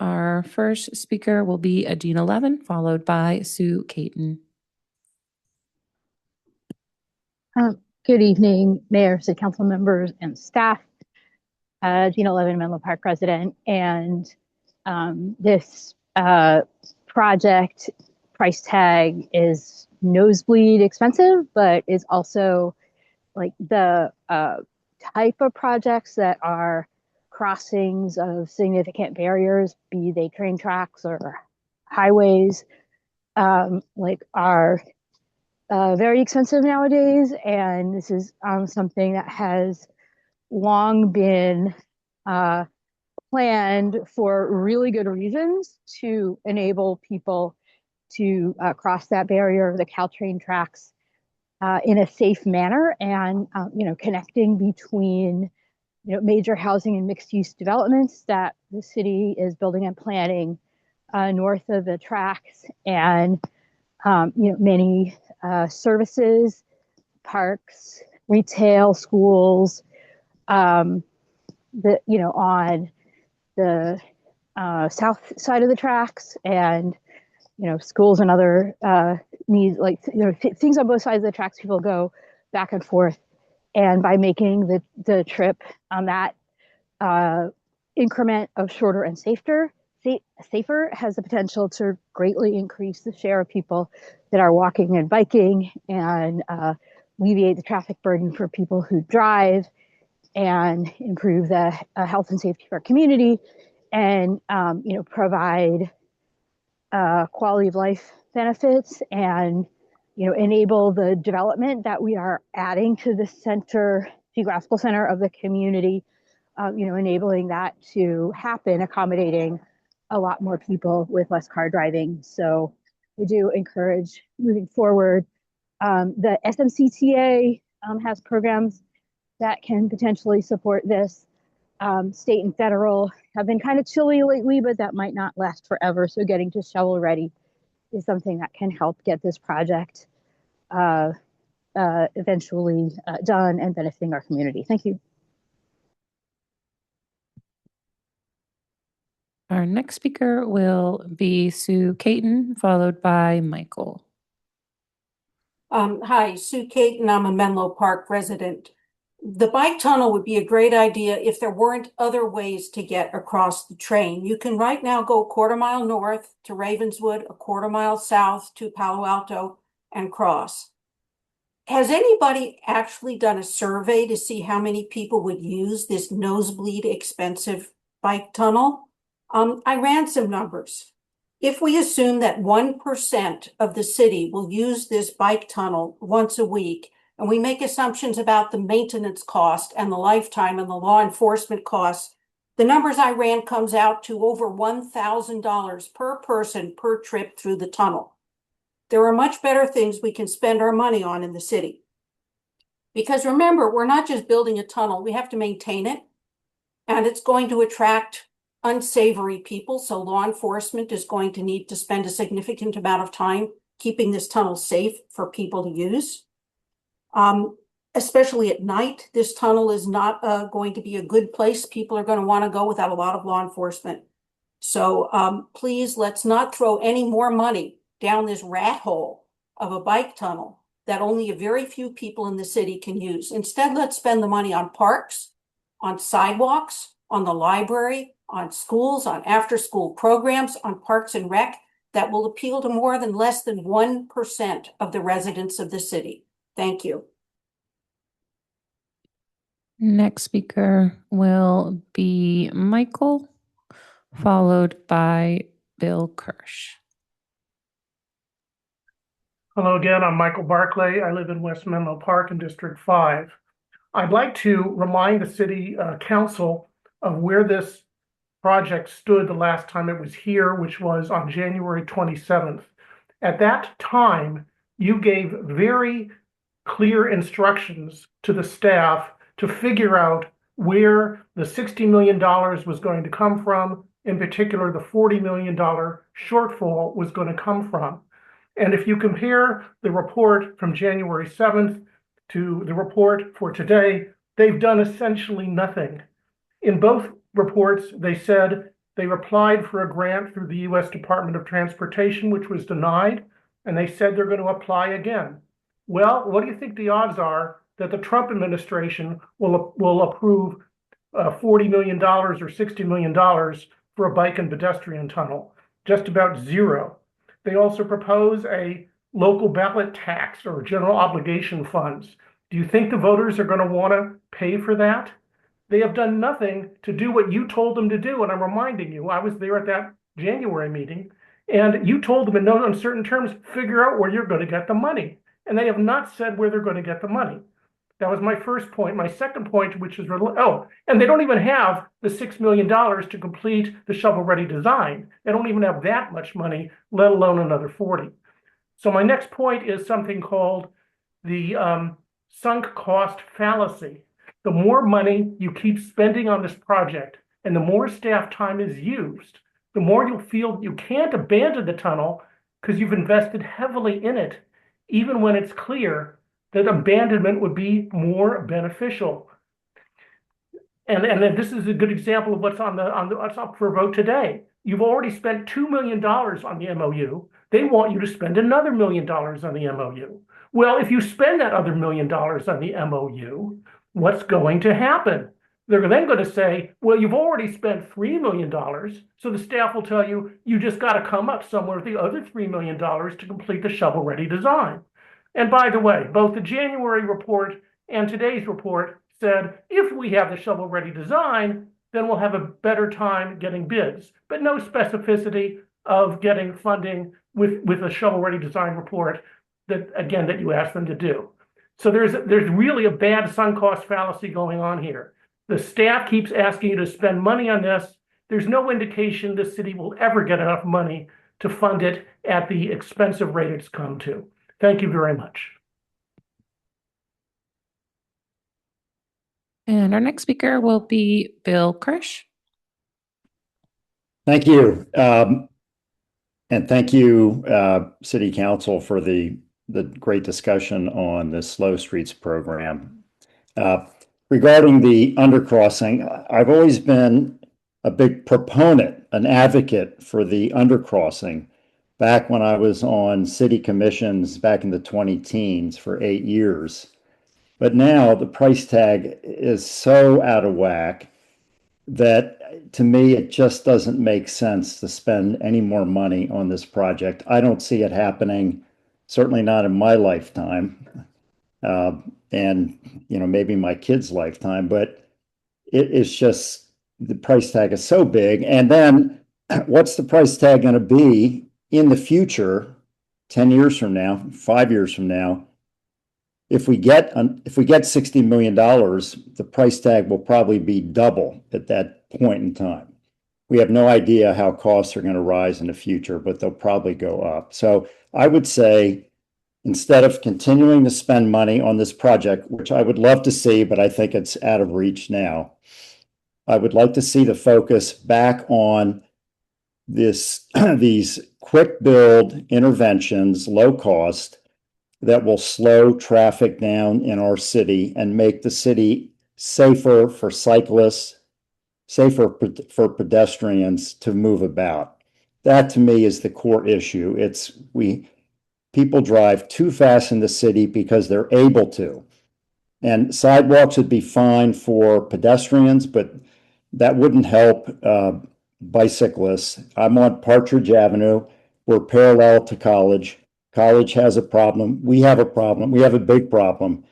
Our first speaker will be Adina Levin, followed by Sue Caton. Good evening, Mayor, City Council members, and staff. Adina Levin, Menlo Park resident, and this project price tag is nosebleed expensive, but is also like the type of projects that are crossings of significant barriers, be they train tracks or highways, like are very expensive nowadays. And this is something that has long been planned for really good reasons to enable people to cross that barrier, the Caltrain tracks, in a safe manner, and connecting between major housing and mixed-use developments that the city is building and planning north of the tracks, and many services, parks, retail, schools, on the south side of the tracks, and schools and other needs, like things on both sides of the tracks. People go back and forth, and by making the trip on that increment of shorter and safer has the potential to greatly increase the share of people that are walking and biking, and alleviate the traffic burden for people who drive, and improve the health and safety of our community, and provide quality of life benefits, and enable the development that we are adding to the geographical center of the community, enabling that to happen, accommodating a lot more people with less car driving. So we do encourage moving forward. The SMCTA has programs that can potentially support this. State and federal have been kind of chilly lately, but that might not last forever. So getting to shovel ready is something that can help get this project eventually done and benefiting our community. Thank you. Our next speaker will be Sue Caton, followed by Michael. Hi, Sue Caton. I'm a Menlo Park resident. The bike tunnel would be a great idea if there weren't other ways to get across the train. You can right now go a quarter mile north to Ravenswood, a quarter mile south to Palo Alto, and cross. Has anybody actually done a survey to see how many people would use this nosebleed expensive bike tunnel? I ran some numbers. If we assume that 1% of the city will use this bike tunnel once a week, and we make assumptions about the maintenance cost and the lifetime and the law enforcement costs, the numbers I ran comes out to over $1,000 per person per trip through the tunnel. There are much better things we can spend our money on in the city. Because remember, we're not just building a tunnel, we have to maintain it, and it's going to attract unsavory people, so law enforcement is going to need to spend a significant amount of time keeping this tunnel safe for people to use. especially at night. This tunnel is not going to be a good place. People are going to want to go without a lot of law enforcement. So please, let's not throw any more money down this rat hole of a bike tunnel that only a very few people in the city can use. Instead, let's spend the money on parks, on sidewalks, on the library, on schools, on after-school programs, on parks and rec that will appeal to more than less than 1% of the residents of the city. Thank you. Next speaker will be Michael, followed by Bill Kirsch. Hello again, I'm Michael Barclay. I live in West Menlo Park in District 5. I'd like to remind the City Council of where this project stood the last time it was here, which was on January 27th. At that time, you gave very clear instructions to the staff to figure out where the $60 million was going to come from. In particular, the $40 million shortfall was going to come from. And if you compare the report from January 7th to the report for today, they've done essentially nothing. In both reports, they said they applied for a grant through the U.S. Department of Transportation, which was denied, and they said they're going to apply again. Well, what do you think the odds are that the Trump administration will approve $40 million or $60 million for a bike and pedestrian tunnel? Just about zero. They also propose a local ballot tax or general obligation funds. Do you think the voters are going to want to pay for that? They have done nothing to do what you told them to do. And I'm reminding you, I was there at that January meeting, and you told them in no uncertain terms, figure out where you're going to get the money. And they have not said where they're going to get the money. That was my first point. My second point, which is, and they don't even have the $6 million to complete the shovel-ready design. They don't even have that much money, let alone another 40. So my next point is something called the sunk cost fallacy. The more money you keep spending on this project and the more staff time is used, the more you'll feel that you can't abandon the tunnel because you've invested heavily in it, even when it's clear that abandonment would be more beneficial. And this is a good example of what's what's up for vote today. You've already spent $2 million on the MOU. They want you to spend another $1 million on the MOU. Well, if you spend that other $1 million on the MOU, what's going to happen? They're then going to say, well, you've already spent $3 million. So the staff will tell you, you just got to come up somewhere with the other $3 million to complete the shovel-ready design. And by the way, both the January report and today's report said, if we have the shovel-ready design, then we'll have a better time getting bids, but no specificity of getting funding with a shovel-ready design report that, again, that you asked them to do. So there's really a bad sunk cost fallacy going on here. The staff keeps asking you to spend money on this. There's no indication the city will ever get enough money to fund it at the expensive rate it's come to. Thank you very much. And our next speaker will be Bill Kirsch. Thank you. And thank you, City Council, for the great discussion on the Slow Streets program. Regarding the undercrossing, I've always been a big proponent, an advocate for the undercrossing back when I was on city commissions back in the 20-teens for 8 years. But now the price tag is so out of whack that to me, it just doesn't make sense to spend any more money on this project. I don't see it happening, certainly not in my lifetime. And, you know, maybe my kid's lifetime, but it's just, the price tag is so big. And then what's the price tag going to be in the future, 10 years from now, 5 years from now? If we get $60 million, the price tag will probably be double at that point in time. We have no idea how costs are going to rise in the future, but they'll probably go up. So I would say, instead of continuing to spend money on this project, which I would love to see, but I think it's out of reach now, I would like to see the focus back on these quick build interventions, low cost, that will slow traffic down in our city and make the city safer for cyclists, safer for pedestrians to move about. That to me is the core issue. People drive too fast in the city because they're able to. And sidewalks would be fine for pedestrians, but that wouldn't help bicyclists. I'm on Partridge Avenue. We're parallel to College. College has a problem. We have a problem. We have a big problem.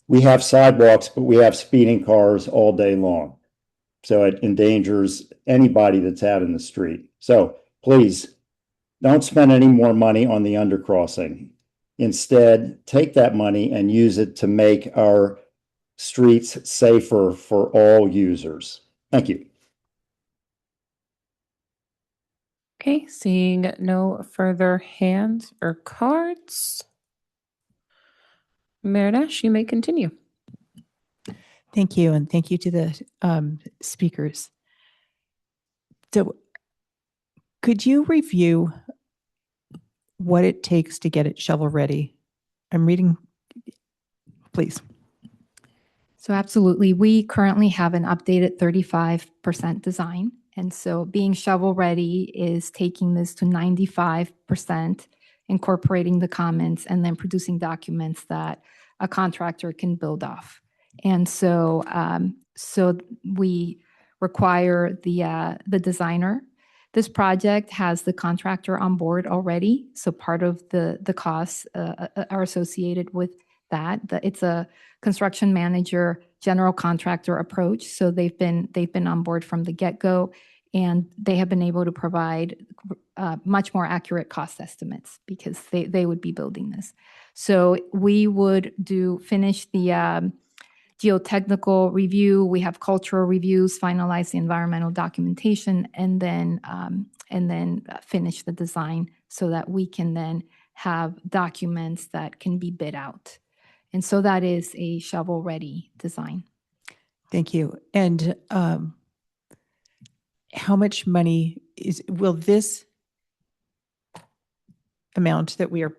We have sidewalks, but we have speeding cars all day long. So it endangers anybody that's out in the street. So please, don't spend any more money on the undercrossing. Instead, take that money and use it to make our streets safer for all users. Thank you. Okay, seeing no further hands or cards. Mayor Nash, you may continue. Thank you, and thank you to the speakers. So could you review what it takes to get it shovel ready? I'm reading, please. So absolutely, we currently have an updated 35% design. And so being shovel ready is taking this to 95%, incorporating the comments, and then producing documents that a contractor can build off. And so, so we require the designer. This project has the contractor on board already. So part of the costs are associated with that. It's a construction manager, general contractor approach. So they've been on board from the get-go, and they have been able to provide much more accurate cost estimates because they would be building this. So we would finish the geotechnical review. We have cultural reviews, finalize the environmental documentation, and then finish the design so that we can then have documents that can be bid out. And so that is a shovel-ready design. Thank you. And how much money will this amount that we are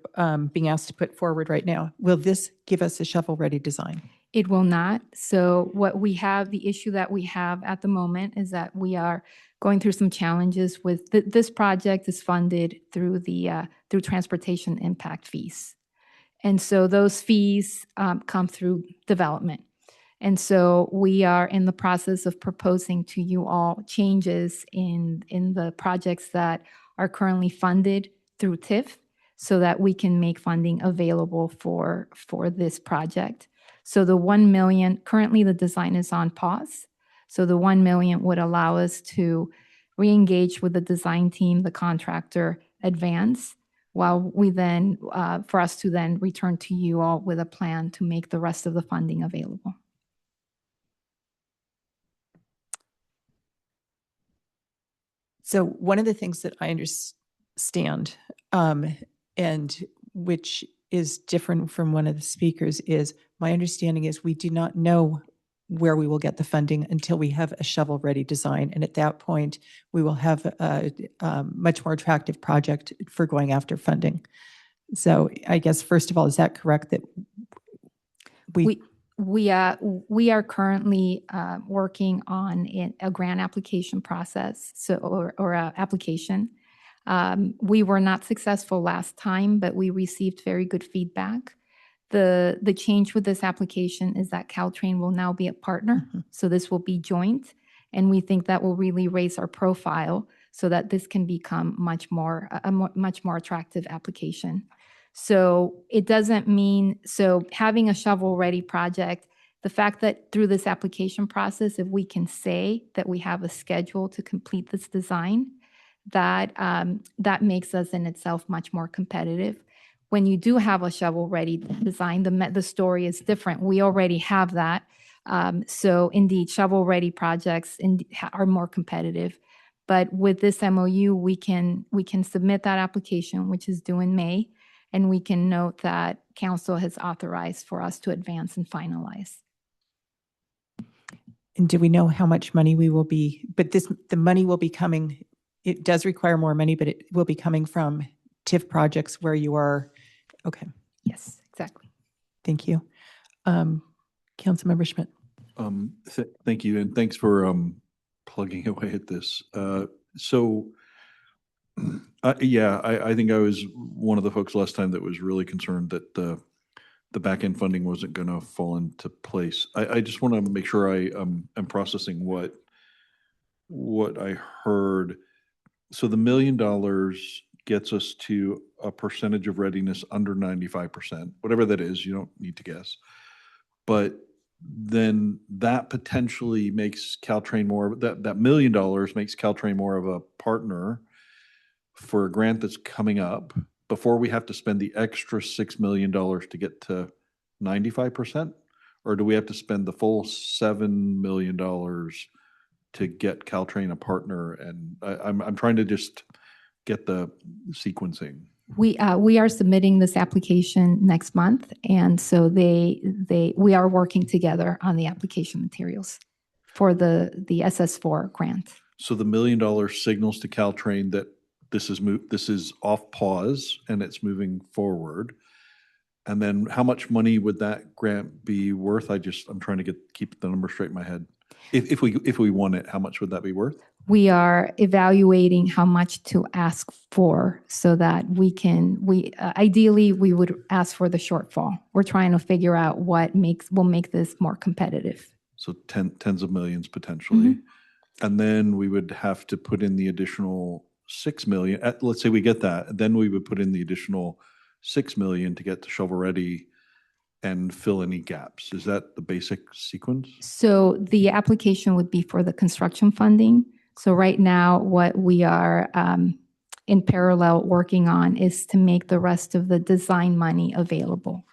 being asked to put forward right now, will this give us a shovel-ready design? It will not. So what we have, the issue that we have at the moment is that we are going through some challenges with this project is funded through through transportation impact fees. And so those fees come through development. And so we are in the process of proposing to you all changes in the projects that are currently funded through TIF so that we can make funding available for this project. So the 1 million, currently the design is on pause. So the 1 million would allow us to re-engage with the design team, the contractor, advance, while we then, for us to then return to you all with a plan to make the rest of the funding available. So one of the things that I understand, and which is different from one of the speakers, is my understanding is we do not know where we will get the funding until we have a shovel-ready design. And at that point, we will have a much more attractive project for going after funding. So I guess, first of all, is that correct that we are currently working on a grant application process, or a application. We were not successful last time, but we received very good feedback. The change with this application is that Caltrain will now be a partner. Mm-hmm. So this will be joint. And we think that will really raise our profile so that this can become much more attractive application. So it doesn't mean, so having a shovel-ready project, the fact that through this application process, if we can say that we have a schedule to complete this design, that makes us in itself much more competitive. When you do have a shovel-ready design, the story is different. We already have that. So indeed, shovel-ready projects are more competitive. But with this MOU, we can submit that application, which is due in May, and we can note that council has authorized for us to advance and finalize. And do we know how much money we will be, but the money will be coming, it does require more money, but it will be coming from TIF projects where you are, okay. Yes, exactly. Thank you. Councilmember Schmidt. Thank you, and thanks for plugging away at this. I think I was one of the folks last time that was really concerned that the back end funding wasn't going to fall into place. I just want to make sure I am processing what I heard. So the $1 million gets us to a percentage of readiness under 95%, whatever that is. You don't need to guess, but then that potentially makes Caltrain more, that $1 million makes Caltrain more of a partner for a grant that's coming up before we have to spend the extra $6 million to get to 95%? Or do we have to spend the full $7 million to get Caltrain a partner? And I'm trying to just get the sequencing. We are submitting this application next month, and so we are working together on the application materials for the SS4 grant. So the $1 million signals to Caltrain that this is off pause and it's moving forward. And then how much money would that grant be worth? I'm trying to keep the number straight in my head. If we won it, how much would that be worth? We are evaluating how much to ask for so that ideally we would ask for the shortfall. We're trying to figure out what will make this more competitive. So tens of millions potentially. And then we would have to put in the additional 6 million. Let's say we get that. Then we would put in the additional 6 million to get to shovel ready and fill any gaps. Is that the basic sequence? So the application would be for the construction funding. So right now, what we are in parallel working on is to make the rest of the design money available.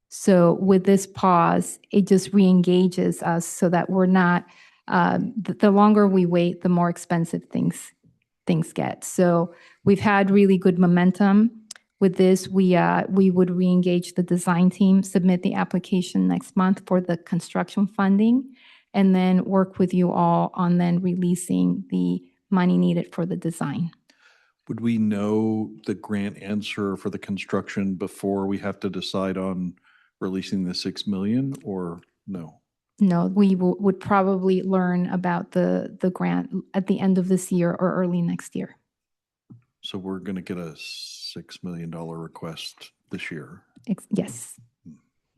So with this pause, it just re-engages us so that we're not, the longer we wait, the more expensive things get. So we've had really good momentum. With this, we would re-engage the design team, submit the application next month for the construction funding, and then work with you all on then releasing the money needed for the design. Would we know the grant answer for the construction before we have to decide on releasing the 6 million, or no? No, we would probably learn about the grant at the end of this year or early next year. So we're going to get a $6 million request this year? Yes.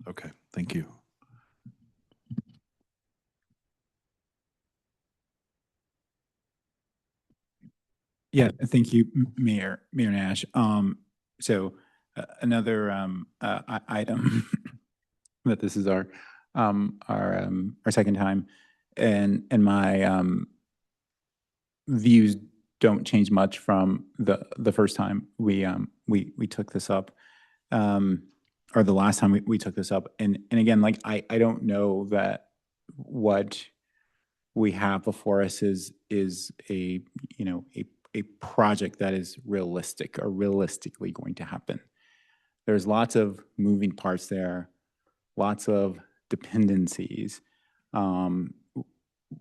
Okay, thank you. Yeah, thank you, Mayor Nash. Another item that this is our second time, and my views don't change much from the first time we took this up, or the last time we took this up. And again, like I don't know that what we have before us is a project that is realistic or realistically going to happen. There's lots of moving parts there, lots of dependencies,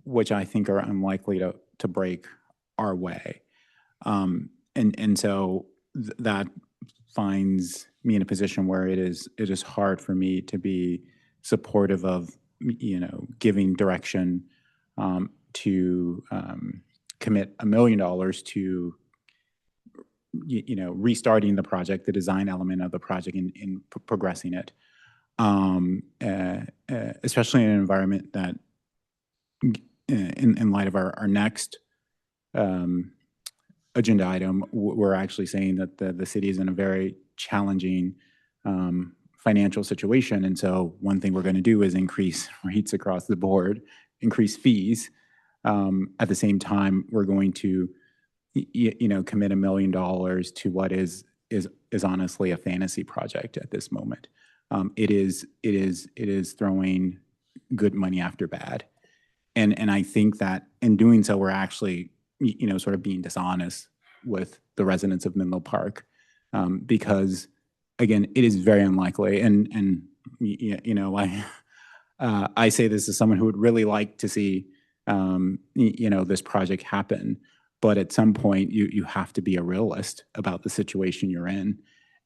which I think are unlikely to break our way. And so that finds me in a position where it is hard for me to be supportive of, giving direction to commit $1 million to, restarting the project, the design element of the project, and progressing it, especially in an environment that, in light of our next agenda item, we're actually saying that the city is in a very challenging financial situation. And so one thing we're going to do is increase rates across the board, increase fees. At the same time, we're going to, commit $1 million to what is honestly a fantasy project at this moment. It is throwing good money after bad, and I think that in doing so, we're actually, sort of being dishonest with the residents of Menlo Park, because again, it is very unlikely, and I say this as someone who would really like to see this project happen. But at some point, you have to be a realist about the situation you're in.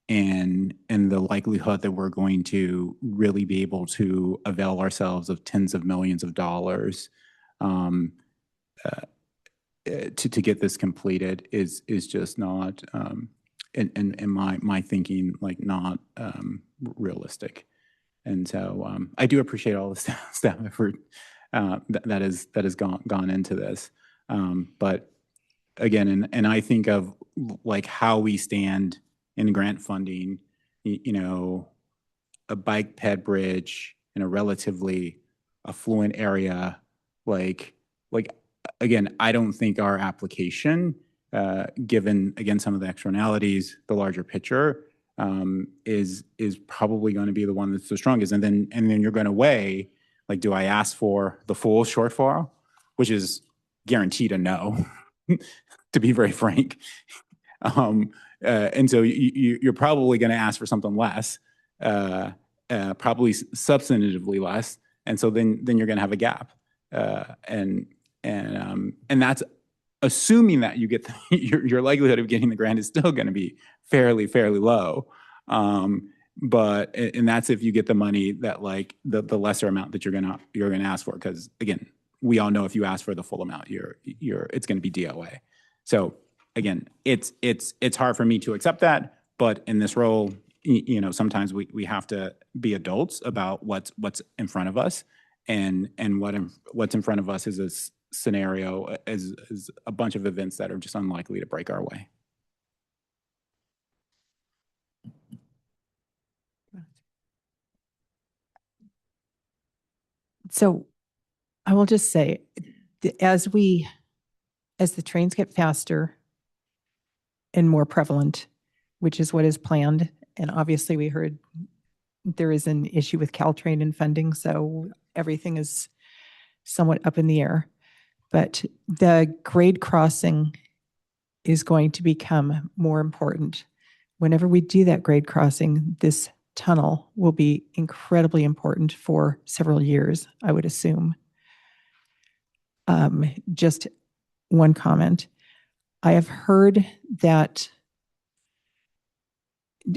and the likelihood that we're going to really be able to avail ourselves of tens of millions of dollars to get this completed is just not, in my thinking, like not realistic. And so I do appreciate all the staff effort that has gone into this. But again, and I think of like how we stand in grant funding, you know, a bike ped bridge in a relatively affluent area, like again, I don't think our application, given again some of the externalities, the larger picture, is probably going to be the one that's the strongest. And then you're going to weigh, like, do I ask for the full shortfall, which is guaranteed a no, to be very frank. And so you're probably going to ask for something less, probably substantively less. And so then you're going to have a gap. And that's assuming that you get your likelihood of getting the grant is still going to be fairly low. But that's if you get the money that like the lesser amount that you're gonna ask for, because again, we all know if you ask for the full amount, it's going to be DOA. So again, it's hard for me to accept that, but in this role, you know, sometimes we have to be adults about what's in front of us, and what's in front of us is a scenario, is a bunch of events that are just unlikely to break our way. So I will just say, as the trains get faster and more prevalent, which is what is planned, and obviously we heard there is an issue with Caltrain and funding, so everything is somewhat up in the air. But the grade crossing is going to become more important. Whenever we do that grade crossing, this tunnel will be incredibly important for several years, I would assume. Just one comment. I have heard that,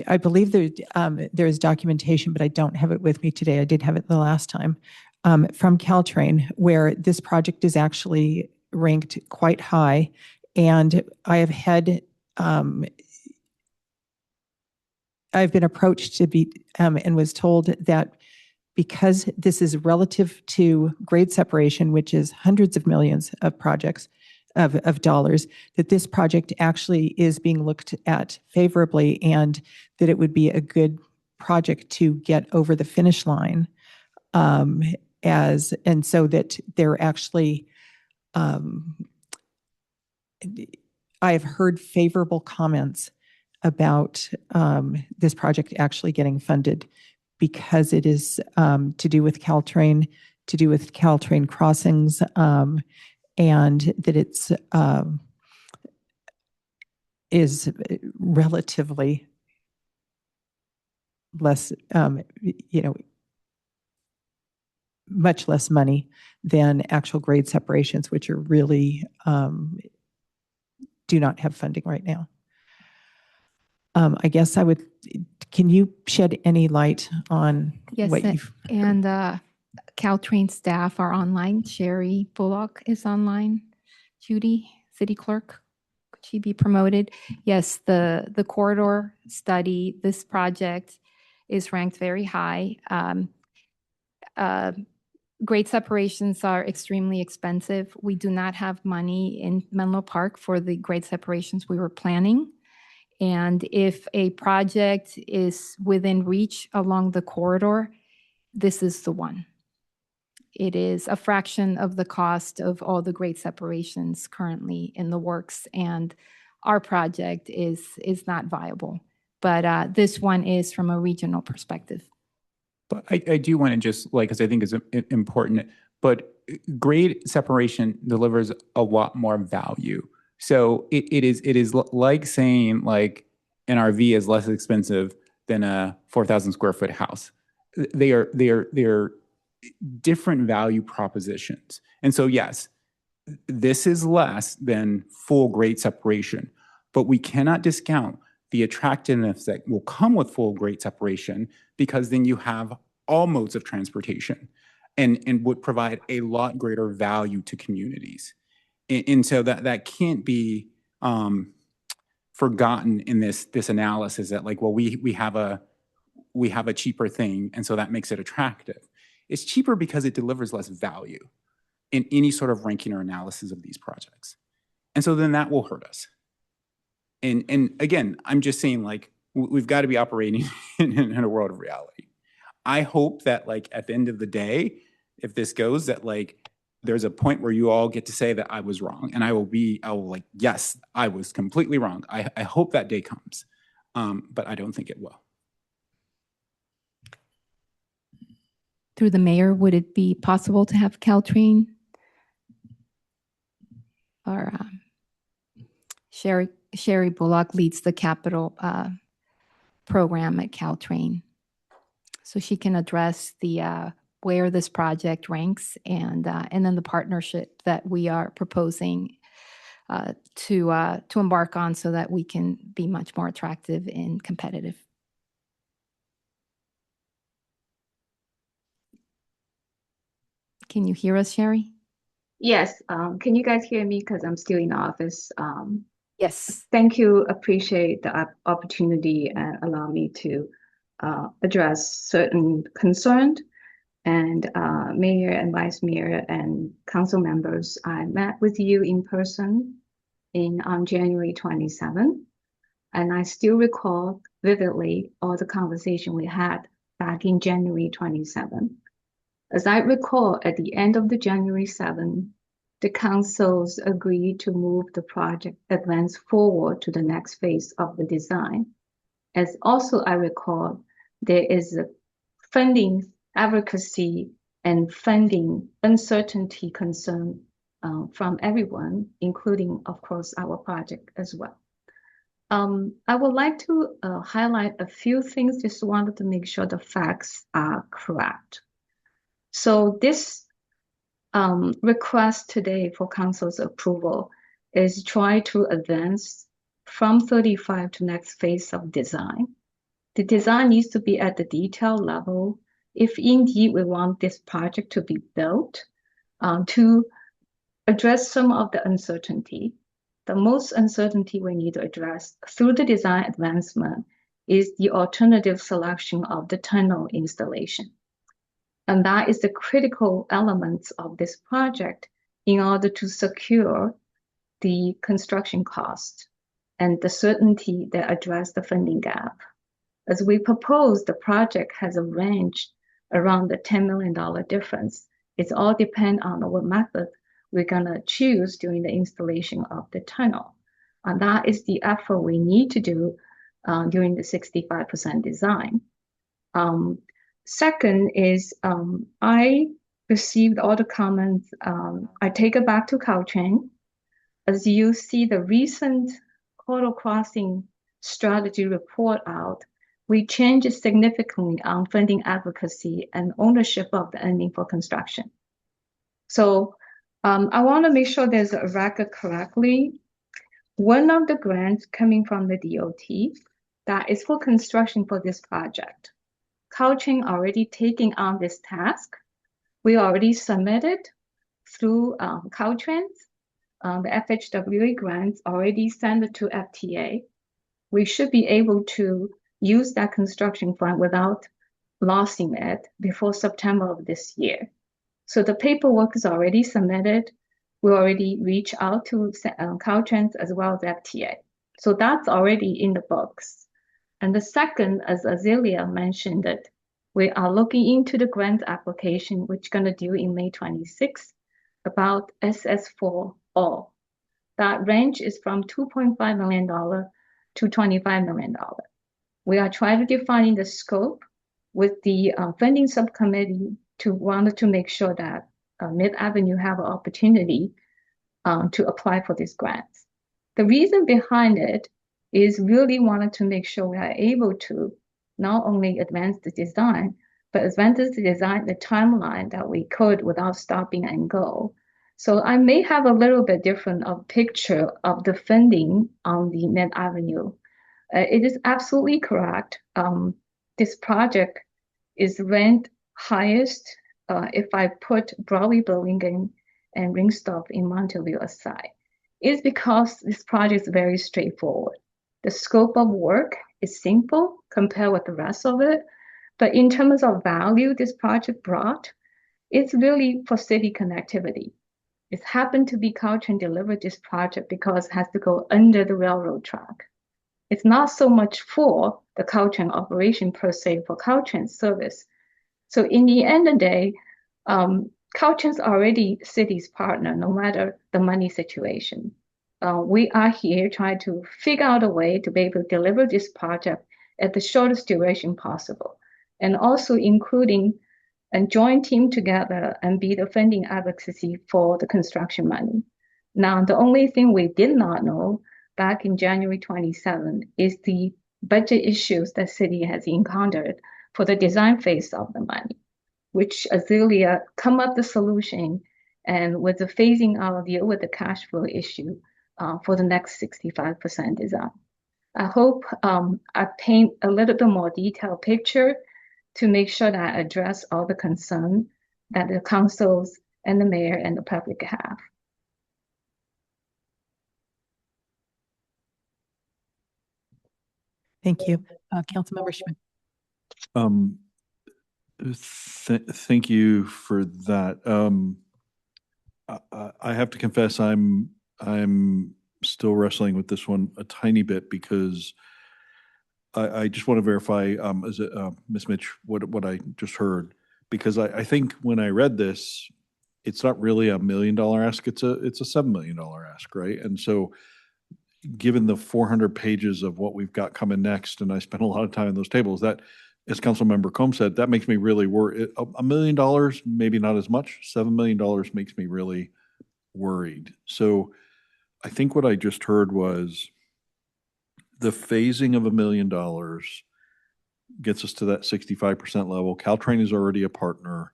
I believe there is documentation, but I don't have it with me today. I did have it the last time, from Caltrain, where this project is actually ranked quite high. And I have had, I've been approached to be, and was told that because this is relative to grade separation, which is hundreds of millions of projects of dollars, that this project actually is being looked at favorably, and that it would be a good project to get over the finish line. And so that they're actually, I have heard favorable comments about this project actually getting funded, because it is to do with Caltrain, to do with Caltrain crossings, and that it's is relatively less, you know, much less money than actual grade separations, which are really do not have funding right now. I guess can you shed any light on what you've and Caltrain staff are online. Sherry Bullock is online. Judy, city clerk, could she be promoted? Yes, the corridor study, this project is ranked very high. Grade separations are extremely expensive. We do not have money in Menlo Park for the grade separations we were planning. And if a project is within reach along the corridor, this is the one. It is a fraction of the cost of all the grade separations currently in the works, and our project is not viable. But this one is from a regional perspective. But I do want to just, like, because I think it's important, but grade separation delivers a lot more value. So it is like saying, like, an RV is less expensive than a 4,000 square foot house. They are different value propositions. And so, yes, this is less than full grade separation, but we cannot discount the attractiveness that will come with full grade separation, because then you have all modes of transportation and would provide a lot greater value to communities. And so that can't be forgotten in this analysis, that like, well, we have a cheaper thing, and so that makes it attractive. It's cheaper because it delivers less value in any sort of ranking or analysis of these projects. And so then that will hurt us. And again, I'm just saying, like, we've got to be operating in a world of reality. I hope that, like, at the end of the day, if this goes, that like there's a point where you all get to say that I was wrong, and I will like, yes, I was completely wrong. I hope that day comes, but I don't think it will. Through the mayor, would it be possible to have Caltrain or Sherry Bullock leads the capital program at Caltrain, so she can address the where this project ranks, and then the partnership that we are proposing to embark on, so that we can be much more attractive and competitive. Can you hear us, Sherry? Yes. Can you guys hear me? Because I'm still in the office. Yes. Thank you. Appreciate the opportunity and allow me to address certain concerns. And Mayor and Vice Mayor and council members, I met with you in person on January 27th. And I still recall vividly all the conversation we had back in January 27th. As I recall, at the end of the January 7th, the councils agreed to move the project advance forward to the next phase of the design. As also I recall, there is a funding advocacy and funding uncertainty concern from everyone, including, of course, our project as well. I would like to highlight a few things, just wanted to make sure the facts are correct. So this request today for council's approval is try to advance from 35 to next phase of design. The design needs to be at the detail level if indeed we want this project to be built, to address some of the uncertainty. The most uncertainty we need to address through the design advancement is the alternative selection of the tunnel installation. And that is the critical elements of this project in order to secure the construction cost and the certainty that address the funding gap. As we propose, the project has a range around the $10 million difference. It's all depend on what method we're gonna choose during the installation of the tunnel. And that is the effort we need to do during the 65% design. Second is I received all the comments. I take it back to Caltrain. As you see the recent Cratus Crossing strategy report out, we changed significantly on funding advocacy and ownership of the ending for construction. So I want to make sure there's a record correctly. One of the grants coming from the DOT that is for construction for this project. Caltrain already taking on this task. We already submitted through Caltrain. The FHWA grants already sent it to FTA. We should be able to use that construction fund without losing it before September of this year. So the paperwork is already submitted. We already reached out to Caltrain as well as FTA. So that's already in the books. And the second, as Azealia mentioned it, we are looking into the grant application, which is going to due in May 26th, about SS4 all. That range is from $2.5 million to $25 million. We are trying to define the scope with the funding subcommittee wanted to make sure that Middle Avenue have an opportunity to apply for these grants. The reason behind it is really wanted to make sure we are able to not only advance the design, but advance the design, the timeline that we could without stopping and go. So I may have a little bit different of picture of the funding on the Middle Avenue It is absolutely correct. This project is ranked highest if I put Broadway, Burlingame, and Ringstop in Mountain aside. It's because this project is very straightforward. The scope of work is simple compared with the rest of it, but in terms of value this project brought, it's really for city connectivity. It happened to be Caltrain delivered this project because it has to go under the railroad track. It's not so much for the Caltrain operation per se, for Caltrain service. So in the end of the day, Caltrain's already city's partner, no matter the money situation. We are here trying to figure out a way to be able to deliver this project at the shortest duration possible, and also including a joint team together and be the funding advocacy for the construction money. Now, the only thing we did not know back in January 27 is the budget issues that city has encountered for the design phase of the money, which Azealia come up the solution and with the phasing out deal with the cash flow issue for the next 65% design. I hope I paint a little bit more detailed picture to make sure that I address all the concern that the councils and the mayor and the public have. Thank you. Councilmember Schmidt. Thank you for that. I have to confess, I'm still wrestling with this one a tiny bit because I just want to verify, Ms. Mitch, what I just heard, because I think when I read this, it's not really $1 million ask, it's a $7 million ask, right? And so given the 400 pages of what we've got coming next, and I spent a lot of time in those tables, that, as Councilmember Combs said, that makes me really worried. $1 million, maybe not as much. $7 million makes me really worried. So I think what I just heard was the phasing of $1 million gets us to that 65% level. Caltrain is already a partner.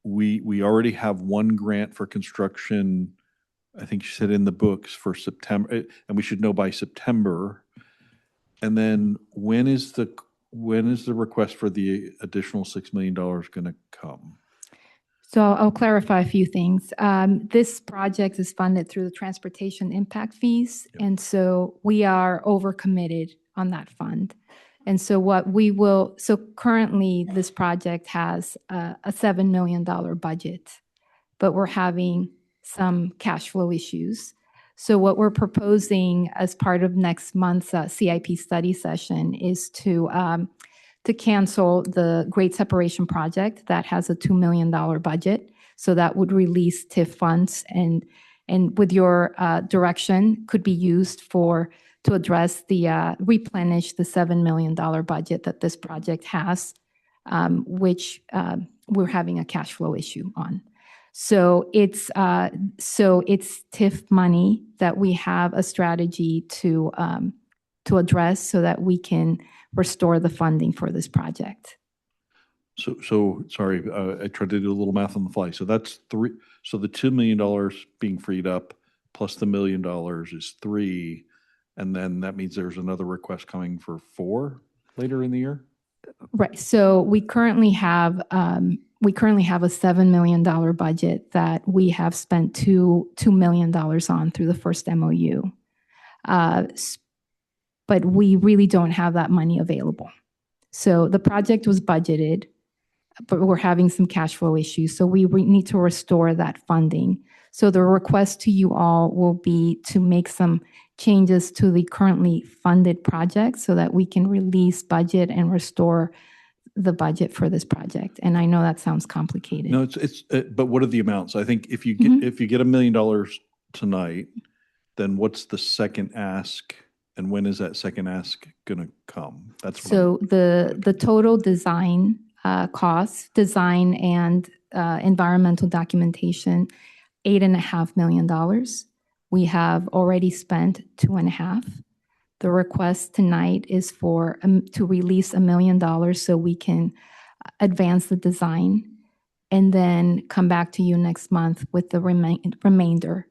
We already have one grant for construction, I think she said in the books for September, and we should know by September. And then when is the request for the additional $6 million going to come? So I'll clarify a few things. This project is funded through the transportation impact fees. Yep. And so we are overcommitted on that fund. And so so currently this project has a $7 million budget, but we're having some cash flow issues. So what we're proposing as part of next month's CIP study session is to cancel the Great Separation Project that has a $2 million budget. So that would release TIF funds and with your direction could be used to address replenish the $7 million budget that this project has, which we're having a cash flow issue on. So it's TIF money that we have a strategy to address so that we can restore the funding for this project. So sorry, I tried to do a little math on the fly. So that's three. So the $2 million being freed up plus the $1 million is $3 million. And then that means there's another request coming for $4 million later in the year? Right. So we currently have a $7 million budget that we have spent $2 million on through the first MOU. But we really don't have that money available. So the project was budgeted, but we're having some cash flow issues. So we need to restore that funding. So the request to you all will be to make some changes to the currently funded project so that we can release budget and restore the budget for this project. And I know that sounds complicated. No, but what are the amounts? I think if you get $1 million tonight, then what's the second ask? And when is that second ask going to come? That's so the total design costs, design and environmental documentation, $8.5 million. We have already spent $2.5 million. The request tonight is for to release $1 million so we can advance the design and then come back to you next month with the remainder.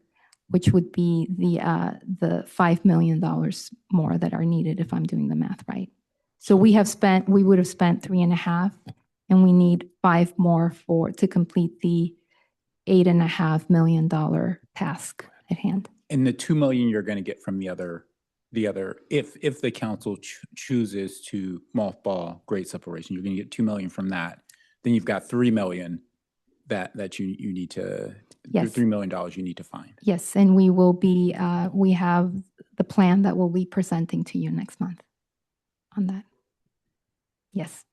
which would be the $5 million more that are needed if I'm doing the math right. So we would have spent 3.5, and we need 5 more to complete the $8.5 million task at hand. And the 2 million you're going to get from the other, if the council chooses to mothball grade separation, you're going to get 2 million from that. Then you've got 3 million that you need to, Yes. $3 million you need to find. Yes, and we will be, we have the plan that we'll be presenting to you next month on that. Yes.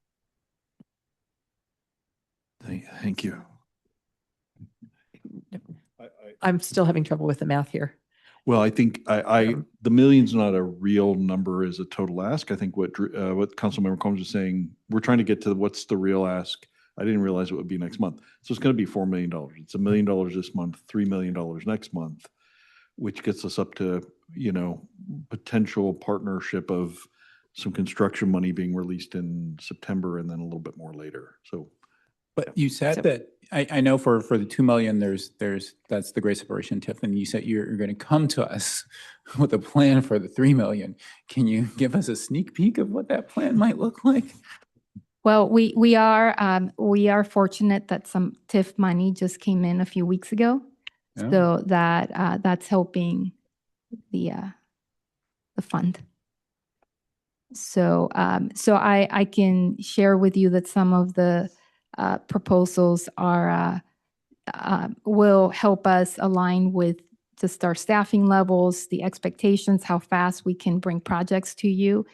Thank you. I'm still having trouble with the math here. Well, I think the million's not a real number as a total ask. I think what Councilmember Combs is saying, we're trying to get to what's the real ask. I didn't realize it would be next month. So it's going to be $4 million. It's $1 million this month, $3 million next month, which gets us up to, potential partnership of some construction money being released in September and then a little bit more later. So. But you said that, I know for the 2 million, that's the great separation TIF, and you said you're going to come to us with a plan for the 3 million. Can you give us a sneak peek of what that plan might look like? Well, we are fortunate that some TIF money just came in a few weeks ago, Yeah. so that's helping the fund. So I can share with you that some of the proposals will help us align with just our staffing levels, the expectations, how fast we can bring projects to you,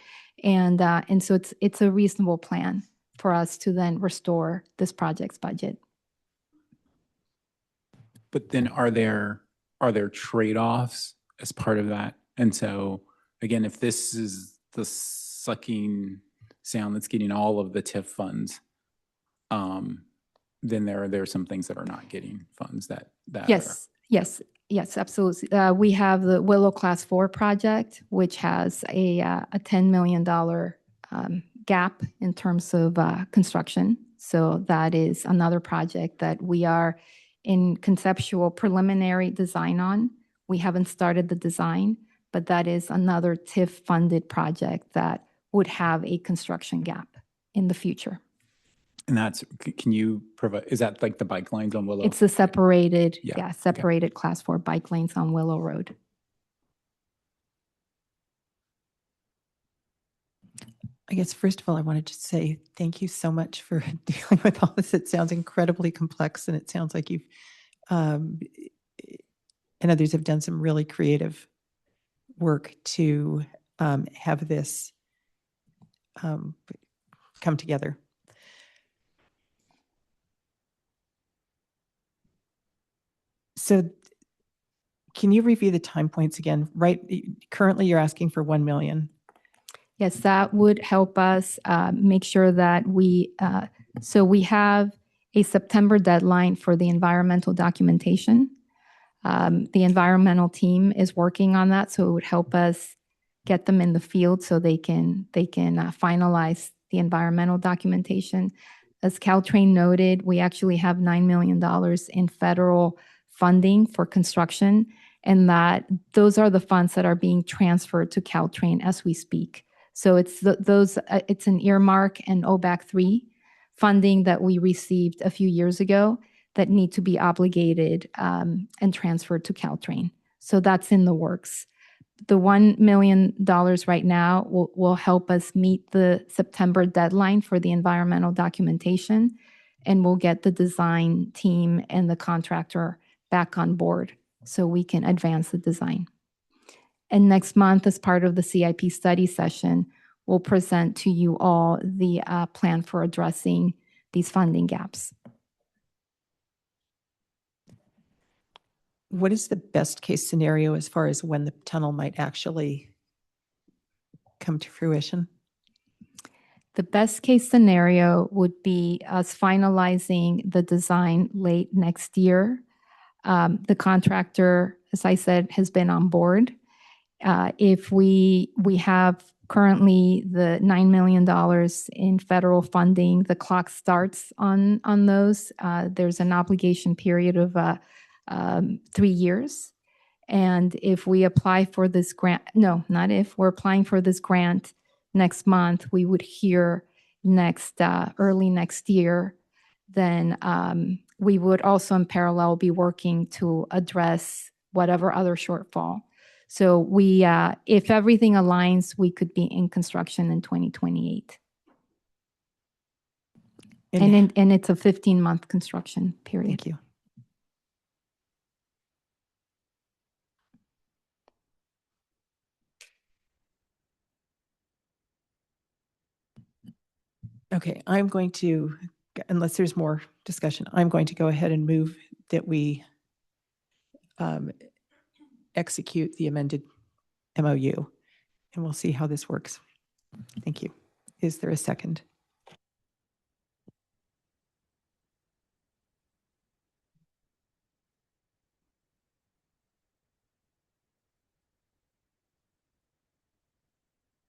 and so it's a reasonable plan for us to then restore this project's budget. But then are there trade-offs as part of that? And so again, if this is the sucking sound that's getting all of the TIF funds, then there are some things that are not getting funds that Yes, absolutely. We have the Willow Class 4 project, which has a $10 million gap in terms of construction. So that is another project that we are in conceptual preliminary design on. We haven't started the design, but that is another TIF-funded project that would have a construction gap in the future. And can you provide, is that like the bike lanes on Willow? It's a separated, Yeah. separated Class 4 bike lanes on Willow Road. I guess, first of all, I wanted to say thank you so much for dealing with all this. It sounds incredibly complex, and it sounds like you've, and others have done some really creative work to have this come together. So can you review the time points again? Right, currently you're asking for 1 million. Yes, that would help us make sure that we have a September deadline for the environmental documentation. The environmental team is working on that, so it would help us get them in the field so they can finalize the environmental documentation. As Caltrain noted, we actually have $9 million in federal funding for construction, and that those are the funds that are being transferred to Caltrain as we speak. So it's it's an earmark and OBAC 3 funding that we received a few years ago that need to be obligated and transferred to Caltrain. So that's in the works. The $1 million right now will help us meet the September deadline for the environmental documentation, and we'll get the design team and the contractor back on board so we can advance the design. And next month, as part of the CIP study session, we'll present to you all the plan for addressing these funding gaps. What is the best case scenario as far as when the tunnel might actually come to fruition? The best case scenario would be us finalizing the design late next year. The contractor, as I said, has been on board. If we have currently the $9 million in federal funding, the clock starts on those. There's an obligation period of 3 years. And if we apply for this grant, no, not if, we're applying for this grant next month, we would hear early next year. Then we would also in parallel be working to address whatever other shortfall. So we, if everything aligns, we could be in construction in 2028. And it's a 15-month construction period. Thank you. Okay, I'm going to, unless there's more discussion, I'm going to go ahead and move that we execute the amended MOU, and we'll see how this works. Thank you. Is there a second?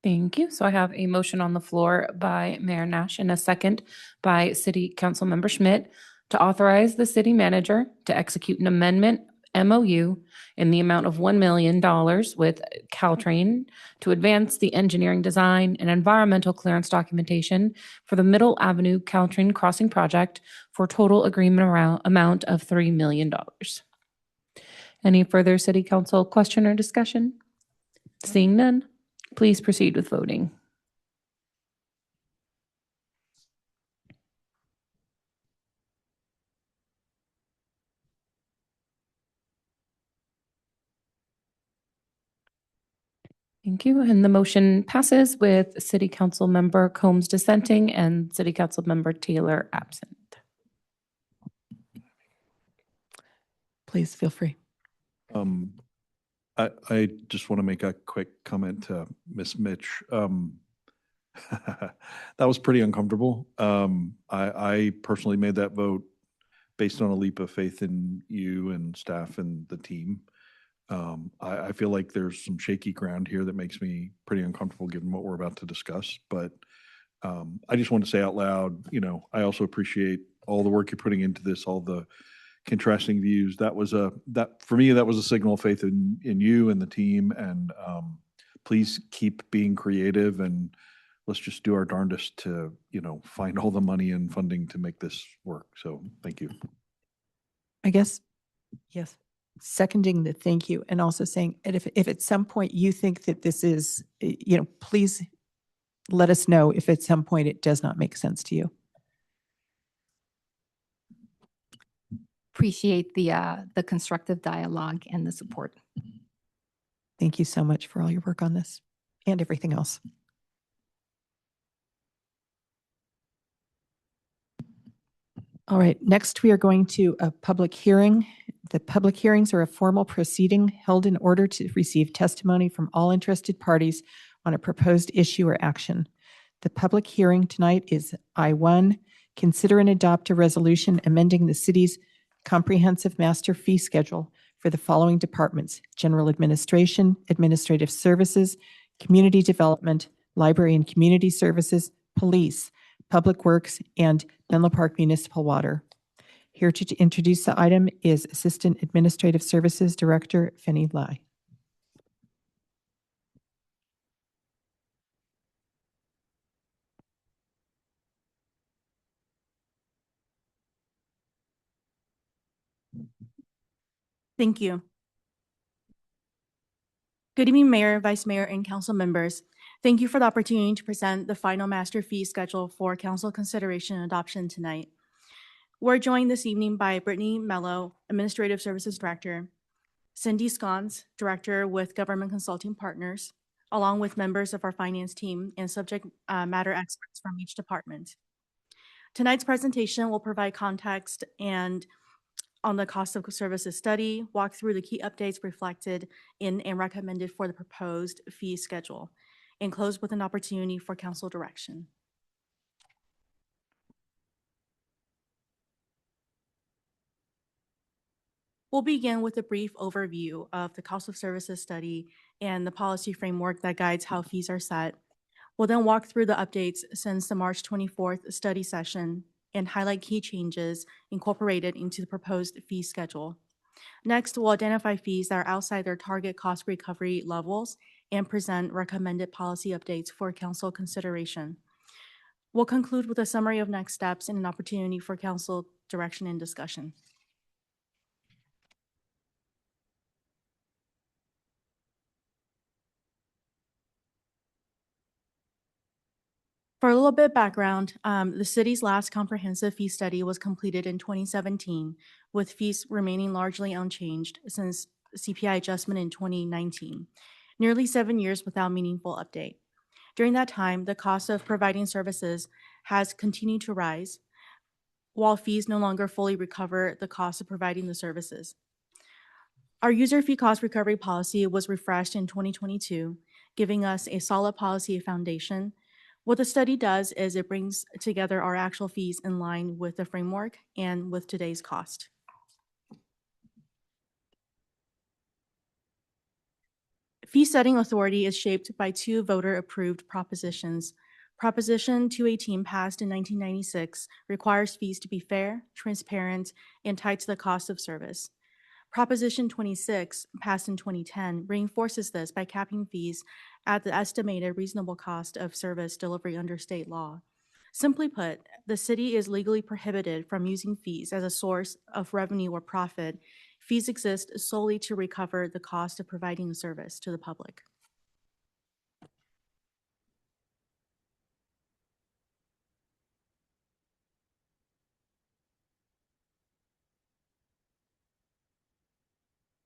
Thank you. So I have a motion on the floor by Mayor Nash and a second by City Councilmember Schmidt to authorize the city manager to execute an amendment MOU in the amount of $1 million with Caltrain to advance the engineering design and environmental clearance documentation for the Middle Avenue Caltrain Crossing project for a total agreement amount of $3 million. Any further city council question or discussion? Seeing none, please proceed with voting. Thank you. And the motion passes with City Council Member Combs dissenting and City Council Member Taylor absent. Please feel free. I just want to make a quick comment to Ms. Mitch. That was pretty uncomfortable. I personally made that vote based on a leap of faith in you and staff and the team. I feel like there's some shaky ground here that makes me pretty uncomfortable given what we're about to discuss. But I just want to say out loud, I also appreciate all the work you're putting into this, all the contrasting views. For me, that was a signal of faith in you and the team. And please keep being creative, and let's just do our darndest to, find all the money and funding to make this work. So thank you. I guess, yes, seconding the thank you, and also saying, and if at some point you think that this is, please let us know if at some point it does not make sense to you. Appreciate the constructive dialogue and the support. Thank you so much for all your work on this and everything else. All right, next we are going to a public hearing. The public hearings are a formal proceeding held in order to receive testimony from all interested parties on a proposed issue or action. The public hearing tonight is I-1, consider and adopt a resolution amending the city's comprehensive master fee schedule for the following departments: general administration, administrative services, community development, library and community services, police, public works, and Menlo Park Municipal Water. Here to introduce the item is Assistant Administrative Services Director Fanny Lai. Thank you. Good evening, Mayor, Vice Mayor, and Council members. Thank you for the opportunity to present the final master fee schedule for Council consideration and adoption tonight. We're joined this evening by Brittany Mello, Administrative Services Director, Cindy Scones, Director with Government Consulting Partners, along with members of our finance team and subject matter experts from each department. Tonight's presentation will provide context and on the cost of services study, walk through the key updates reflected in and recommended for the proposed fee schedule, and close with an opportunity for council direction. We'll begin with a brief overview of the cost of services study and the policy framework that guides how fees are set. We'll then walk through the updates since the March 24th study session and highlight key changes incorporated into the proposed fee schedule. Next, we'll identify fees that are outside their target cost recovery levels and present recommended policy updates for council consideration. We'll conclude with a summary of next steps and an opportunity for council direction and discussion. For a little bit of background, the city's last comprehensive fee study was completed in 2017, with fees remaining largely unchanged since CPI adjustment in 2019, nearly 7 years without meaningful update. During that time, the cost of providing services has continued to rise, while fees no longer fully recover the cost of providing the services. Our user fee cost recovery policy was refreshed in 2022, giving us a solid policy foundation. What the study does is it brings together our actual fees in line with the framework and with today's cost. Fee setting authority is shaped by 2 voter-approved propositions. Proposition 218, passed in 1996, requires fees to be fair, transparent, and tied to the cost of service. Proposition 26, passed in 2010, reinforces this by capping fees at the estimated reasonable cost of service delivery under state law. Simply put, the city is legally prohibited from using fees as a source of revenue or profit. Fees exist solely to recover the cost of providing the service to the public.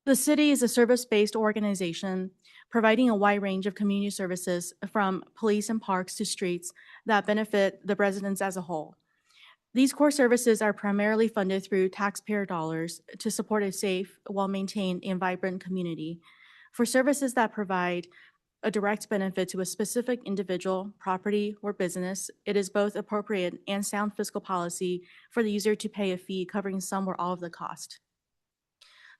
The city is a service-based organization providing a wide range of community services from police and parks to streets that benefit the residents as a whole. These core services are primarily funded through taxpayer dollars to support a safe, well-maintained, and vibrant community. For services that provide a direct benefit to a specific individual, property, or business, it is both appropriate and sound fiscal policy for the user to pay a fee covering some or all of the cost.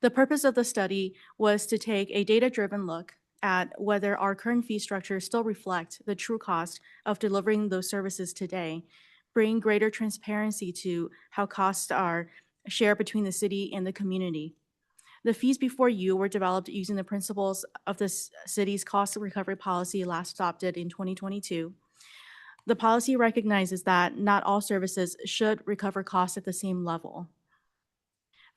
The purpose of the study was to take a data-driven look at whether our current fee structure still reflects the true cost of delivering those services today, bring greater transparency to how costs are shared between the city and the community. The fees before you were developed using the principles of the city's cost recovery policy last adopted in 2022. The policy recognizes that not all services should recover costs at the same level.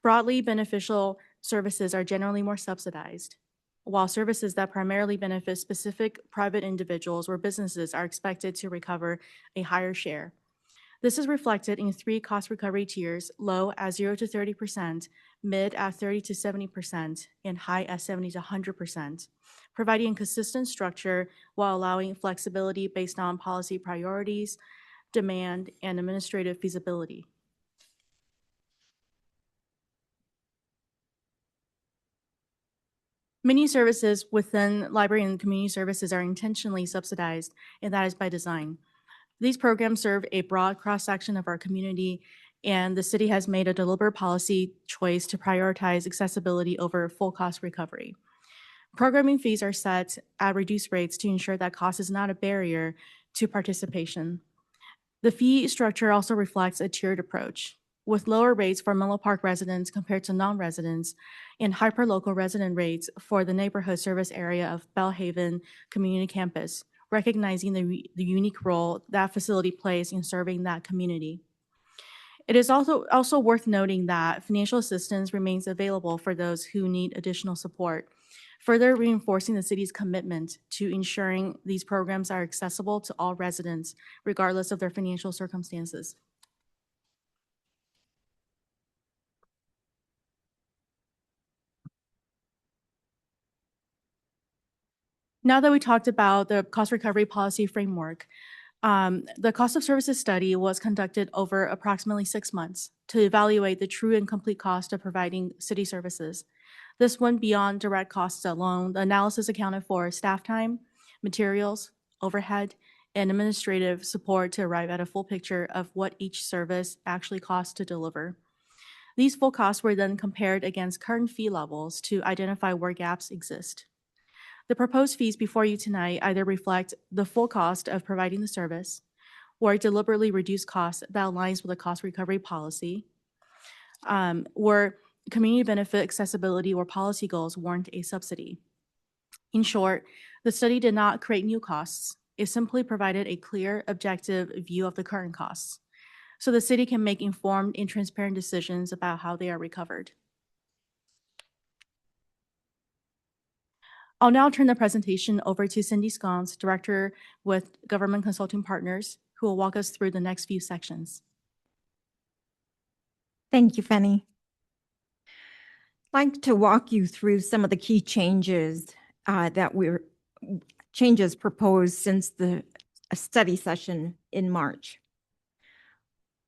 Broadly beneficial services are generally more subsidized, while services that primarily benefit specific private individuals or businesses are expected to recover a higher share. This is reflected in 3 cost recovery tiers: low at 0 to 30%, mid at 30 to 70%, and high at 70 to 100%, providing consistent structure while allowing flexibility based on policy priorities, demand, and administrative feasibility. Many services within library and community services are intentionally subsidized, and that is by design. These programs serve a broad cross-section of our community, and the city has made a deliberate policy choice to prioritize accessibility over full cost recovery. Programming fees are set at reduced rates to ensure that cost is not a barrier to participation. The fee structure also reflects a tiered approach, with lower rates for Menlo Park residents compared to non-residents, and hyperlocal resident rates for the neighborhood service area of Bellhaven Community Campus, recognizing the unique role that facility plays in serving that community. It is also worth noting that financial assistance remains available for those who need additional support, further reinforcing the city's commitment to ensuring these programs are accessible to all residents, regardless of their financial circumstances. Now that we talked about the cost recovery policy framework, the cost of services study was conducted over approximately 6 months to evaluate the true and complete cost of providing city services. This went beyond direct costs alone. The analysis accounted for staff time, materials, overhead, and administrative support to arrive at a full picture of what each service actually costs to deliver. These full costs were then compared against current fee levels to identify where gaps exist. The proposed fees before you tonight either reflect the full cost of providing the service or deliberately reduce costs that aligns with the cost recovery policy, or community benefit, accessibility, or policy goals warrant a subsidy. In short, the study did not create new costs. It simply provided a clear, objective view of the current costs, so the city can make informed and transparent decisions about how they are recovered. I'll now turn the presentation over to Cindy Scones, Director with Government Consulting Partners, who will walk us through the next few sections. Thank you, Fanny. I'd like to walk you through some of the key changes changes proposed since the study session in March.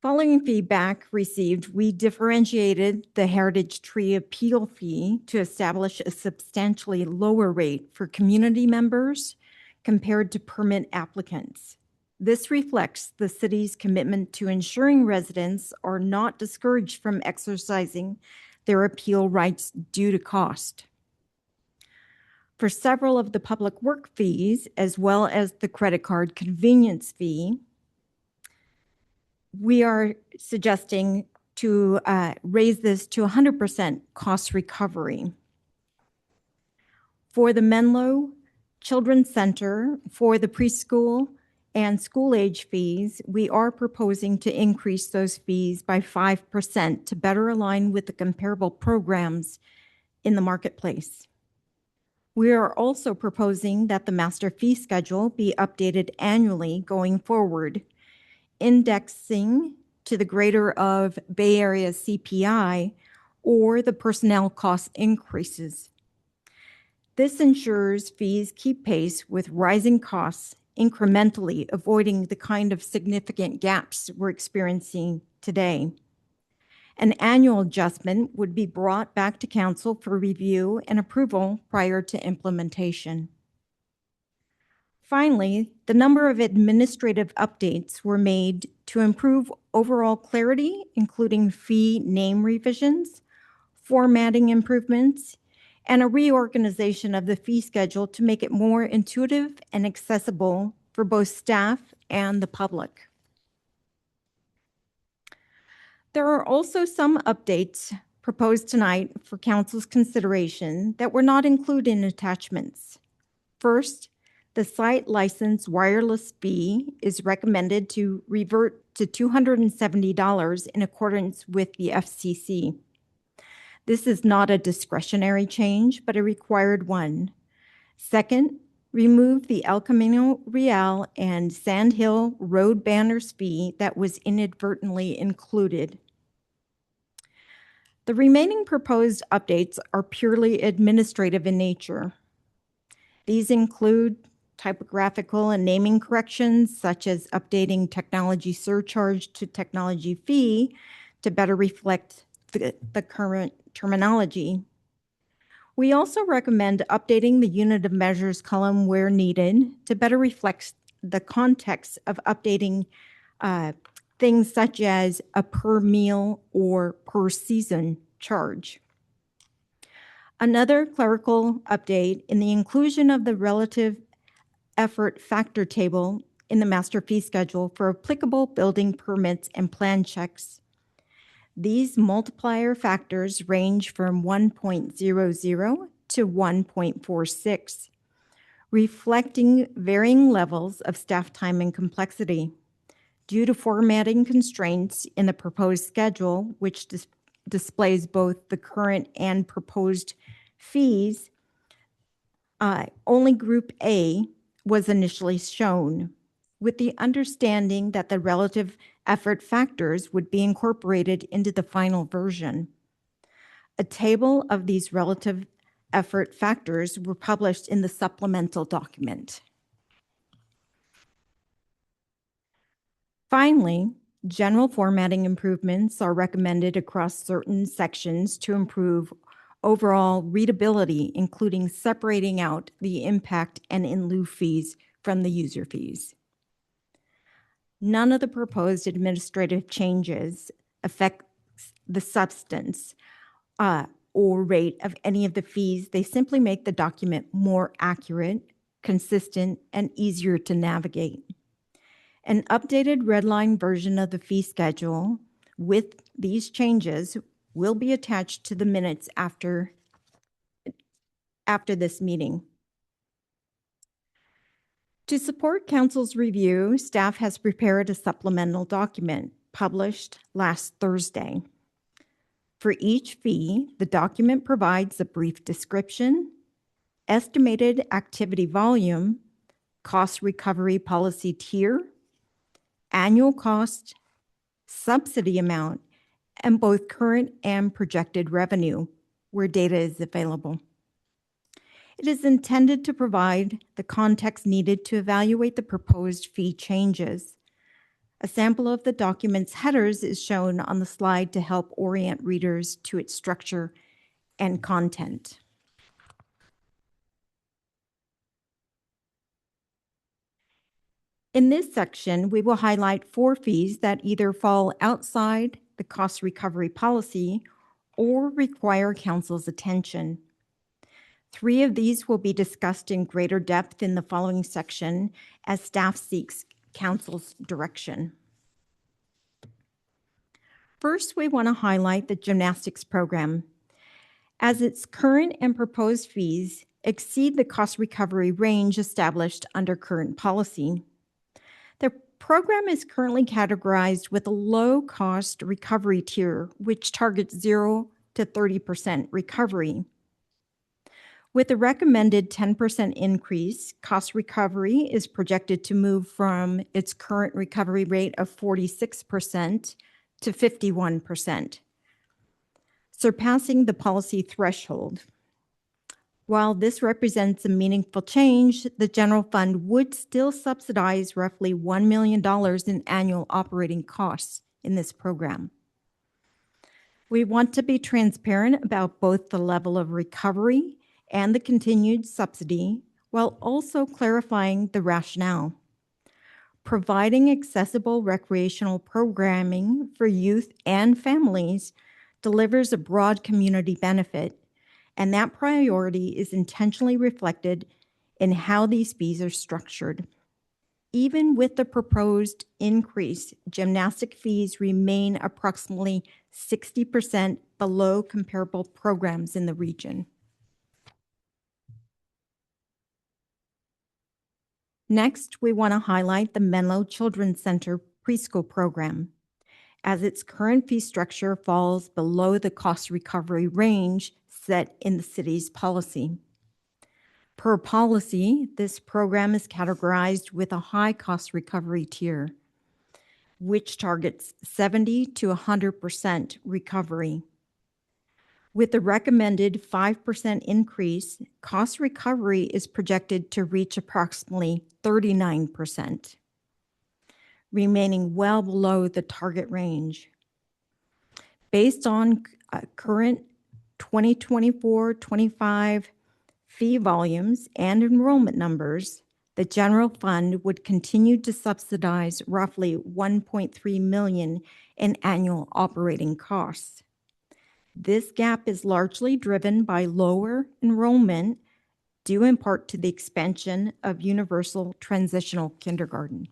Following feedback received, we differentiated the heritage tree appeal fee to establish a substantially lower rate for community members compared to permit applicants. This reflects the city's commitment to ensuring residents are not discouraged from exercising their appeal rights due to cost. For several of the public work fees, as well as the credit card convenience fee, we are suggesting to raise this to 100% cost recovery. For the Menlo Children's Center, for the preschool and school age fees, we are proposing to increase those fees by 5% to better align with the comparable programs in the marketplace. We are also proposing that the master fee schedule be updated annually going forward, indexing to the greater of Bay Area CPI or the personnel cost increases. This ensures fees keep pace with rising costs, incrementally avoiding the kind of significant gaps we're experiencing today. An annual adjustment would be brought back to council for review and approval prior to implementation. Finally, the number of administrative updates were made to improve overall clarity, including fee name revisions, formatting improvements, and a reorganization of the fee schedule to make it more intuitive and accessible for both staff and the public. There are also some updates proposed tonight for council's consideration that were not included in attachments. First, the site license wireless fee is recommended to revert to $270 in accordance with the FCC. This is not a discretionary change, but a required one. Second, remove the El Camino Real and Sand Hill road banners fee that was inadvertently included. The remaining proposed updates are purely administrative in nature. These include typographical and naming corrections, such as updating technology surcharge to technology fee to better reflect the current terminology. We also recommend updating the unit of measures column where needed to better reflect the context of updating things such as a per meal or per season charge. Another clerical update in the inclusion of the relative effort factor table in the master fee schedule for applicable building permits and plan checks. These multiplier factors range from 1.00 to 1.46, reflecting varying levels of staff time and complexity. Due to formatting constraints in the proposed schedule, which displays both the current and proposed fees, only Group A was initially shown, with the understanding that the relative effort factors would be incorporated into the final version. A table of these relative effort factors were published in the supplemental document. Finally, general formatting improvements are recommended across certain sections to improve overall readability, including separating out the impact and in lieu fees from the user fees. None of the proposed administrative changes affect the substance or rate of any of the fees. They simply make the document more accurate, consistent, and easier to navigate. An updated redline version of the fee schedule with these changes will be attached to the minutes after this meeting. To support council's review, staff has prepared a supplemental document published last Thursday. For each fee, the document provides a brief description, estimated activity volume, cost recovery policy tier, annual cost, subsidy amount, and both current and projected revenue where data is available. It is intended to provide the context needed to evaluate the proposed fee changes. A sample of the document's headers is shown on the slide to help orient readers to its structure and content. In this section, we will highlight 4 fees that either fall outside the cost recovery policy or require council's attention. 3 of these will be discussed in greater depth in the following section as staff seeks council's direction. First, we want to highlight the gymnastics program, as its current and proposed fees exceed the cost recovery range established under current policy. The program is currently categorized with a low-cost recovery tier, which targets 0 to 30% recovery. With a recommended 10% increase, cost recovery is projected to move from its current recovery rate of 46% to 51%, surpassing the policy threshold. While this represents a meaningful change, the general fund would still subsidize roughly $1 million in annual operating costs in this program. We want to be transparent about both the level of recovery and the continued subsidy, while also clarifying the rationale. Providing accessible recreational programming for youth and families delivers a broad community benefit, and that priority is intentionally reflected in how these fees are structured. Even with the proposed increase, gymnastic fees remain approximately 60% below comparable programs in the region. Next, we want to highlight the Menlo Children's Center preschool program, as its current fee structure falls below the cost recovery range set in the city's policy. Per policy, this program is categorized with a high cost recovery tier, which targets 70 to 100% recovery. With the recommended 5% increase, cost recovery is projected to reach approximately 39%, remaining well below the target range. Based on current 2024-25 fee volumes and enrollment numbers, the general fund would continue to subsidize roughly $1.3 million in annual operating costs. This gap is largely driven by lower enrollment, due in part to the expansion of universal transitional kindergarten.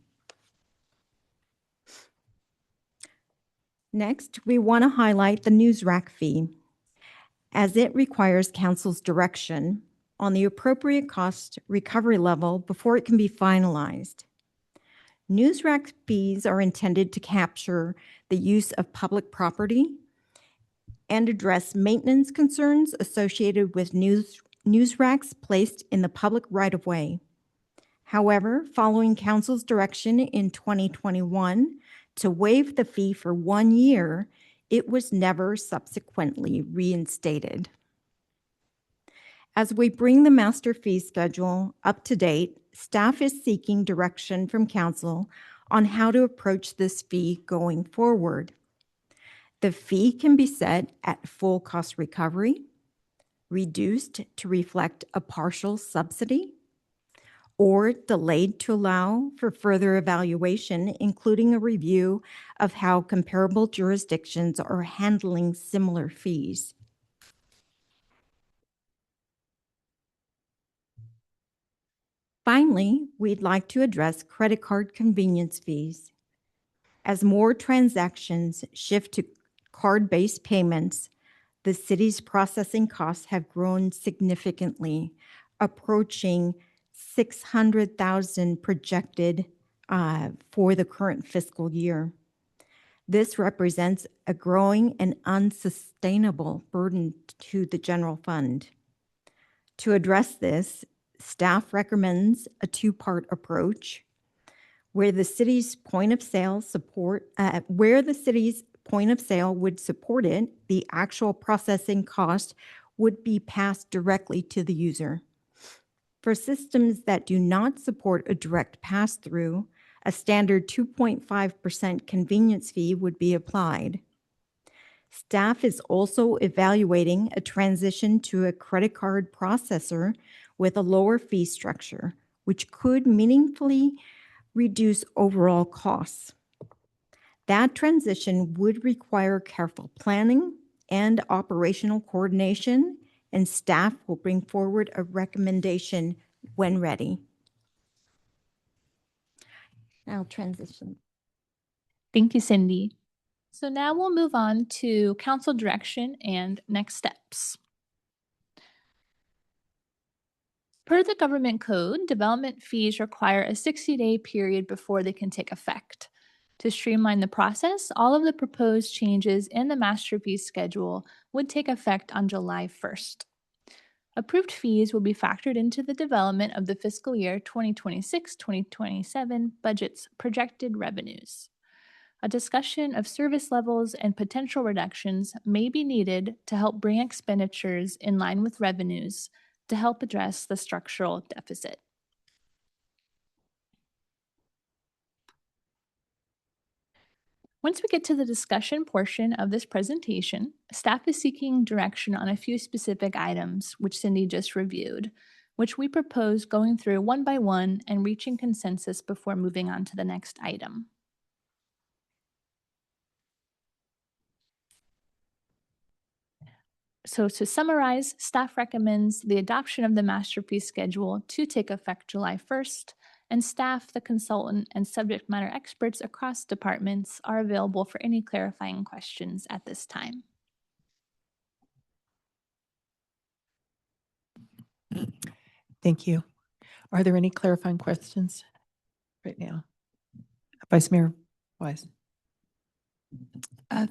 Next, we want to highlight the news rack fee, as it requires council's direction on the appropriate cost recovery level before it can be finalized. News rack fees are intended to capture the use of public property and address maintenance concerns associated with news racks placed in the public right-of-way. However, following council's direction in 2021 to waive the fee for 1 year, it was never subsequently reinstated. As we bring the master fee schedule up to date, staff is seeking direction from council on how to approach this fee going forward. The fee can be set at full cost recovery, reduced to reflect a partial subsidy, or delayed to allow for further evaluation, including a review of how comparable jurisdictions are handling similar fees. Finally, we'd like to address credit card convenience fees. As more transactions shift to card-based payments, the city's processing costs have grown significantly, approaching 600,000 projected for the current fiscal year. This represents a growing and unsustainable burden to the general fund. To address this, staff recommends a two-part approach where the city's point of sale would support it, the actual processing cost would be passed directly to the user. For systems that do not support a direct pass-through, a standard 2.5% convenience fee would be applied. Staff is also evaluating a transition to a credit card processor with a lower fee structure, which could meaningfully reduce overall costs. That transition would require careful planning and operational coordination, and staff will bring forward a recommendation when ready. Now transition. Thank you, Cindy. So now we'll move on to council direction and next steps. Per the government code, development fees require a 60-day period before they can take effect. To streamline the process, all of the proposed changes in the master fee schedule would take effect on July 1st. Approved fees will be factored into the development of the fiscal year 2026-2027 budget's projected revenues. A discussion of service levels and potential reductions may be needed to help bring expenditures in line with revenues to help address the structural deficit. Once we get to the discussion portion of this presentation, staff is seeking direction on a few specific items, which Cindy just reviewed, which we propose going through one by one and reaching consensus before moving on to the next item. So to summarize, staff recommends the adoption of the master fee schedule to take effect July 1st, and staff, the consultant, and subject matter experts across departments are available for any clarifying questions at this time. Thank you. Are there any clarifying questions right now? Vice Mayor Wise.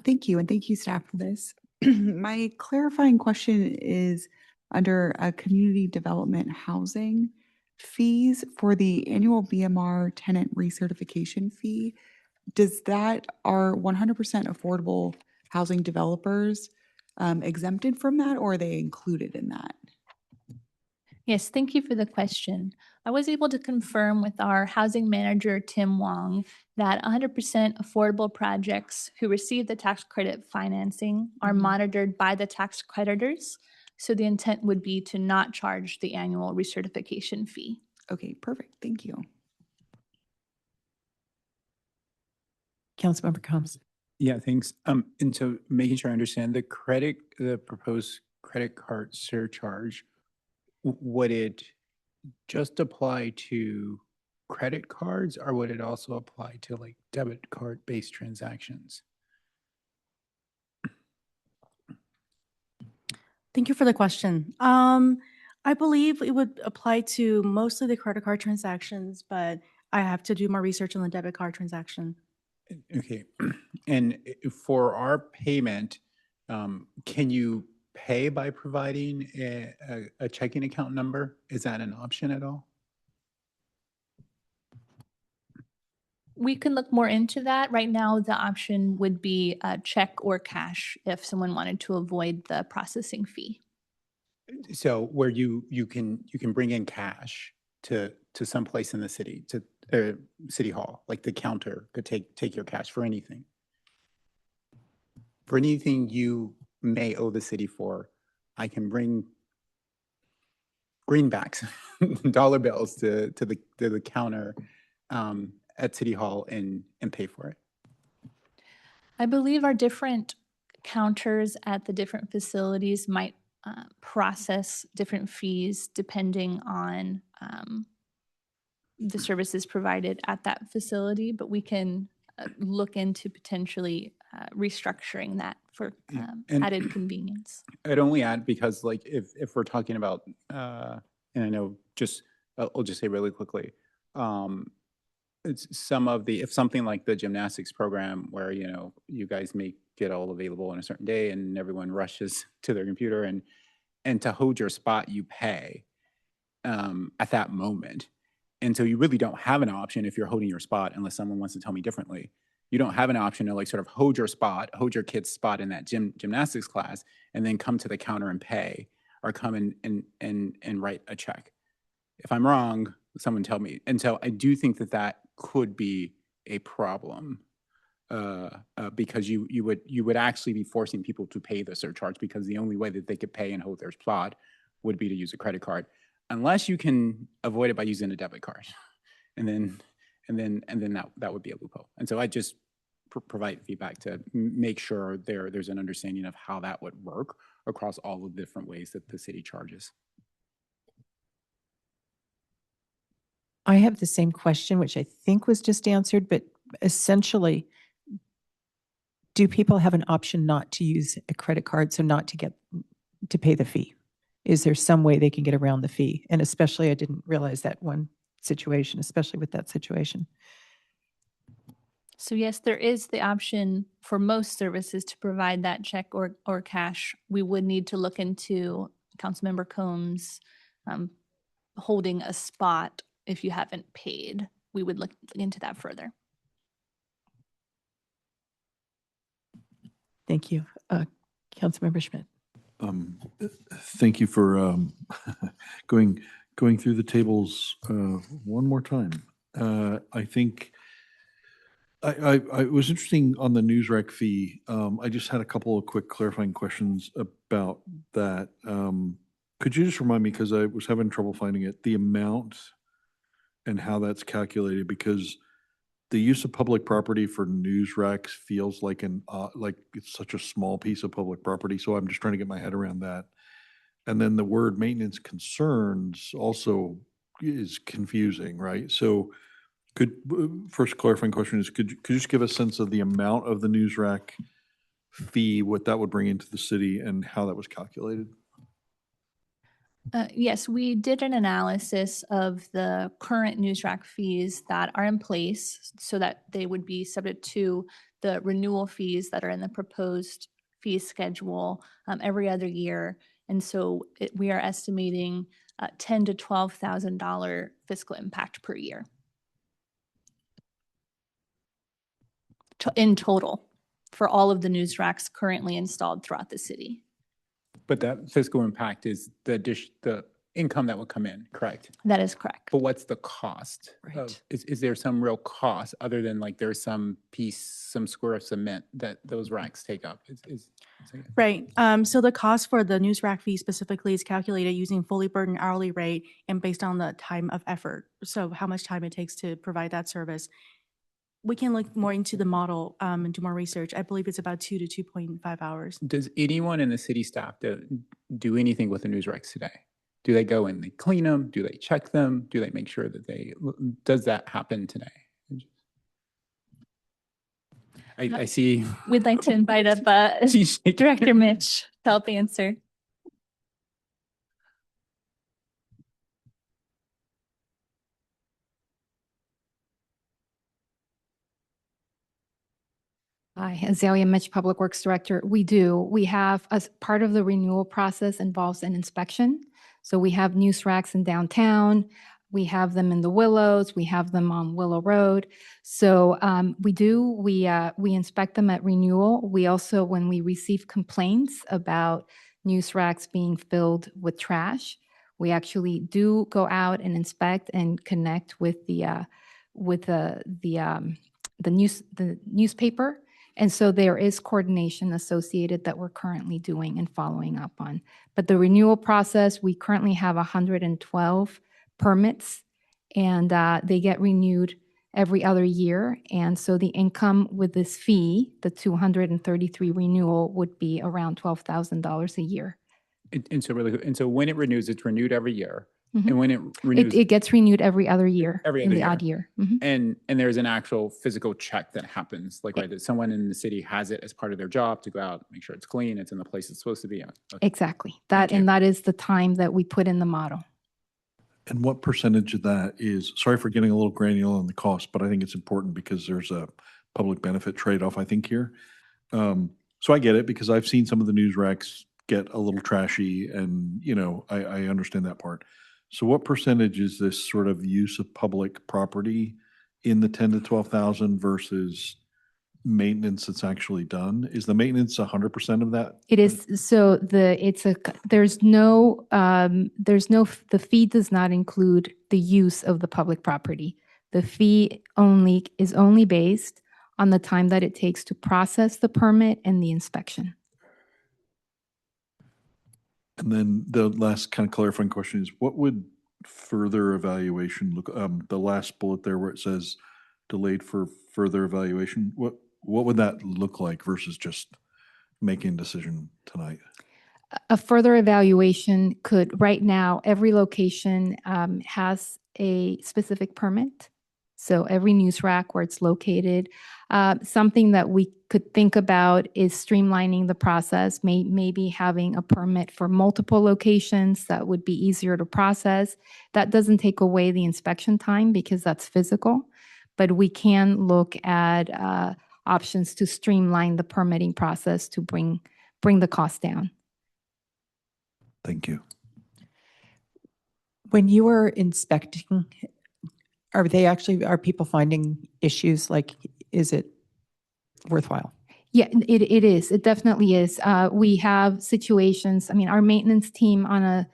Thank you, and thank you, staff, for this. My clarifying question is under community development housing fees for the annual BMR tenant recertification fee. Does that, are 100% affordable housing developers exempted from that, or are they included in that? Yes, thank you for the question. I was able to confirm with our housing manager, Tim Wong, that 100% affordable projects who receive the tax credit financing are monitored by the tax creditors. So the intent would be to not charge the annual recertification fee. Okay, perfect. Thank you. Councilmember Combs. Yeah, thanks. And so making sure I understand the proposed credit card surcharge, would it just apply to credit cards, or would it also apply to like debit card based transactions? Thank you for the question. I believe it would apply to mostly the credit card transactions, but I have to do more research on the debit card transaction. Okay. And for our payment, can you pay by providing a checking account number? Is that an option at all? We can look more into that. Right now, the option would be a check or cash if someone wanted to avoid the processing fee. So where you can bring in cash to some place in the city, to City Hall, like the counter could take your cash for anything. For anything you may owe the city for, I can bring greenbacks, dollar bills to the counter at City Hall and pay for it. I believe our different counters at the different facilities might process different fees depending on the services provided at that facility, but we can look into potentially restructuring that for And- added convenience. I'd only add because like if we're talking about and I know just I'll just say really quickly, it's some of the if something like the gymnastics program where you guys may get all available on a certain day and everyone rushes to their computer and to hold your spot you pay at that moment, and so you really don't have an option if you're holding your spot unless someone wants to tell me differently. You don't have an option to like sort of hold your spot, hold your kid's spot in that gymnastics class, and then come to the counter and pay, or come and write a check. If I'm wrong, someone tell me. And so I do think that could be a problem because you would actually be forcing people to pay the surcharge because the only way that they could pay and hold their spot would be to use a credit card, unless you can avoid it by using a debit card, and then that would be a loophole. And so I just provide feedback to make sure there's an understanding of how that would work across all of the different ways that the city charges. I have the same question, which I think was just answered, but essentially, do people have an option not to use a credit card, so not to pay the fee? Is there some way they can get around the fee? And especially, I didn't realize that one situation, especially with that situation. So yes, there is the option for most services to provide that check or cash. We would need to look into Councilmember Combs holding a spot if you haven't paid. We would look into that further. Thank you. Councilmember Schmidt. Thank you for going through the tables one more time. I think I was interesting on the news rec fee. I just had a couple of quick clarifying questions about that. Could you just remind me, because I was having trouble finding it, the amount and how that's calculated? Because the use of public property for news recs feels like like it's such a small piece of public property. So I'm just trying to get my head around that. And then the word maintenance concerns also is confusing, right? So first clarifying question is, could you just give a sense of the amount of the news rack fee, what that would bring into the city and how that was calculated? Yes, we did an analysis of the current news rack fees that are in place so that they would be subject to the renewal fees that are in the proposed fee schedule every other year. And so we are estimating $10,000 to $12,000 fiscal impact per year in total for all of the news racks currently installed throughout the city. But that fiscal impact is the income that will come in, correct? That is correct. But what's the cost? Right. Is there some real cost other than like there's some square of cement that those racks take up? Right. So the cost for the news rack fee specifically is calculated using fully burdened hourly rate and based on the time of effort. So how much time it takes to provide that service. We can look more into the model and do more research. I believe it's about 2 to 2.5 hours. Does anyone in the city staff do anything with the news recs today? Do they go and they clean them? Do they check them? Do they make sure that does that happen today? I see. We'd like to invite up Director Mitch to help answer. Hi, Azalea Mitch, Public Works Director. We do. We have, as part of the renewal process involves an inspection. So we have news racks in downtown. We have them in the Willows. We have them on Willow Road. So we inspect them at renewal. We also, when we receive complaints about news racks being filled with trash, we actually do go out and inspect and connect with the newspaper. And so there is coordination associated that we're currently doing and following up on. But the renewal process, we currently have 112 permits, and they get renewed every other year. And so the income with this fee, the 233 renewal, would be around $12,000 a year. And so when it renews, it's renewed every year. And when it It, renews it gets renewed every other year. every in other the year. odd year. Mhm. and there's an actual physical check that happens, like, right, that someone in the city has it as part of their job to go out, make sure it's clean, it's in the place it's supposed to be in. Okay. Exactly. Thank you. And that is the time that we put in the model. And what percentage of that is, sorry for getting a little granular on the cost, but I think it's important because there's a public benefit trade-off, I think, here. So I get it because I've seen some of the news racks get a little trashy and, I understand that part. So what percentage is this sort of use of public property in the 10 to 12,000 versus maintenance that's actually done? Is the maintenance 100% of that? It is, so the fee does not include the use of the public property. The fee is only based on the time that it takes to process the permit and the inspection. And then the last kind of clarifying question is, what would further evaluation look, the last bullet there where it says delayed for further evaluation, what would that look like versus just making a decision tonight? A further evaluation could, right now, every location has a specific permit. So every news rack where it's located. Something that we could think about is streamlining the process, maybe having a permit for multiple locations that would be easier to process. That doesn't take away the inspection time because that's physical, but we can look at options to streamline the permitting process to bring the cost down. Thank you. When you are inspecting, are people finding issues? Like, is it worthwhile? Yeah, it is. It definitely is. We have situations, our maintenance team on a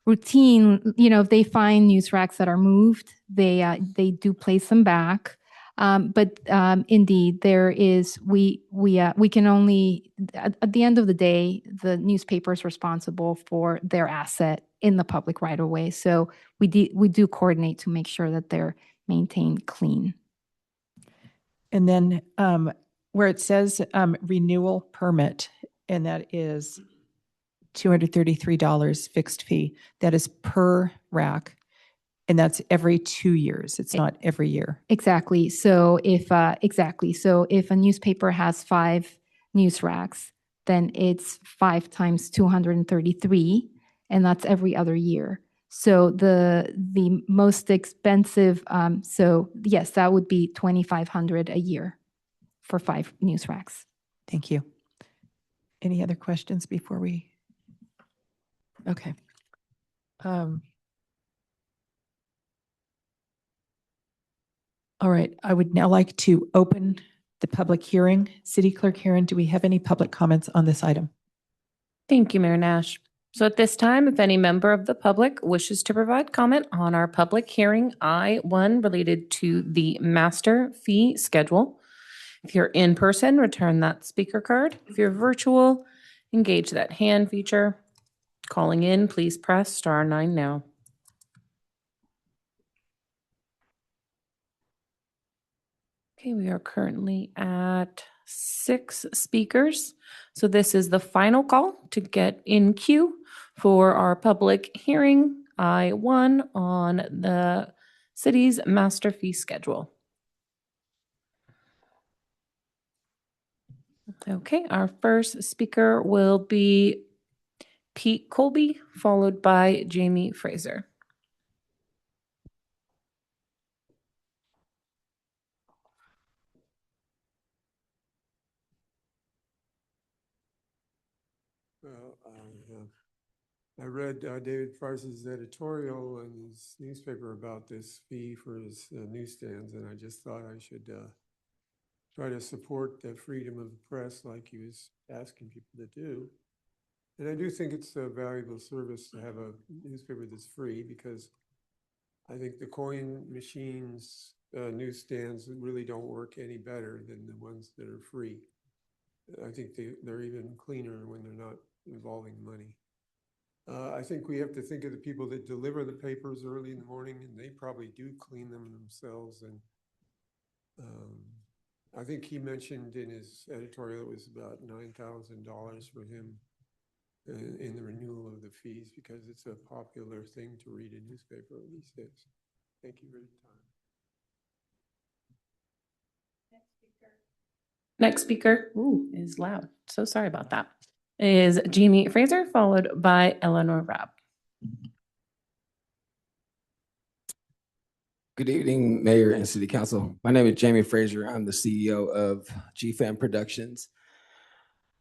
routine, if they find news racks that are moved, they do place them back. But indeed, we can only, at the end of the day, the newspaper is responsible for their asset in the public right of way. So we do coordinate to make sure that they're maintained clean. And then where it says renewal permit, and that is $233 fixed fee, that is per rack. And that's every 2 years. It's not every year. Exactly. So if a newspaper has 5 news racks, then it's 5 times 233, and that's every other year. So the most expensive, so yes, that would be $2,500 a year for 5 news racks. Thank you. Any other questions before we? Okay. All right, I would now like to open the public hearing. City Clerk Herron, do we have any public comments on this item? Thank you, Mayor Nash. So at this time, if any member of the public wishes to provide comment on our public hearing I-1 related to the master fee schedule, if you're in person, return that speaker card. If you're virtual, engage that hand feature. Calling in, please press *9 now. Okay, we are currently at 6 speakers. So this is the final call to get in queue for our public hearing I-1 on the city's master fee schedule. Okay, our first speaker will be Pete Colby, followed by Jamie Fraser. Well, I read David Price's editorial in his newspaper about this fee for his newsstands, and I just thought I should try to support the freedom of the press like he was asking people to do. And I do think it's a valuable service to have a newspaper that's free, because I think the coin machines, newsstands really don't work any better than the ones that are free. I think they're even cleaner when they're not involving money. I think we have to think of the people that deliver the papers early in the morning, and they probably do clean them themselves. And I think he mentioned in his editorial it was about $9,000 for him in the renewal of the fees, because it's a popular thing to read a newspaper these days. Thank you for your time. Next speaker, ooh, is loud. So sorry about that. Is Jamie Fraser, followed by Eleanor Rabb. Good evening, Mayor and City Council. My name is Jamie Fraser. I'm the CEO of GFAM Productions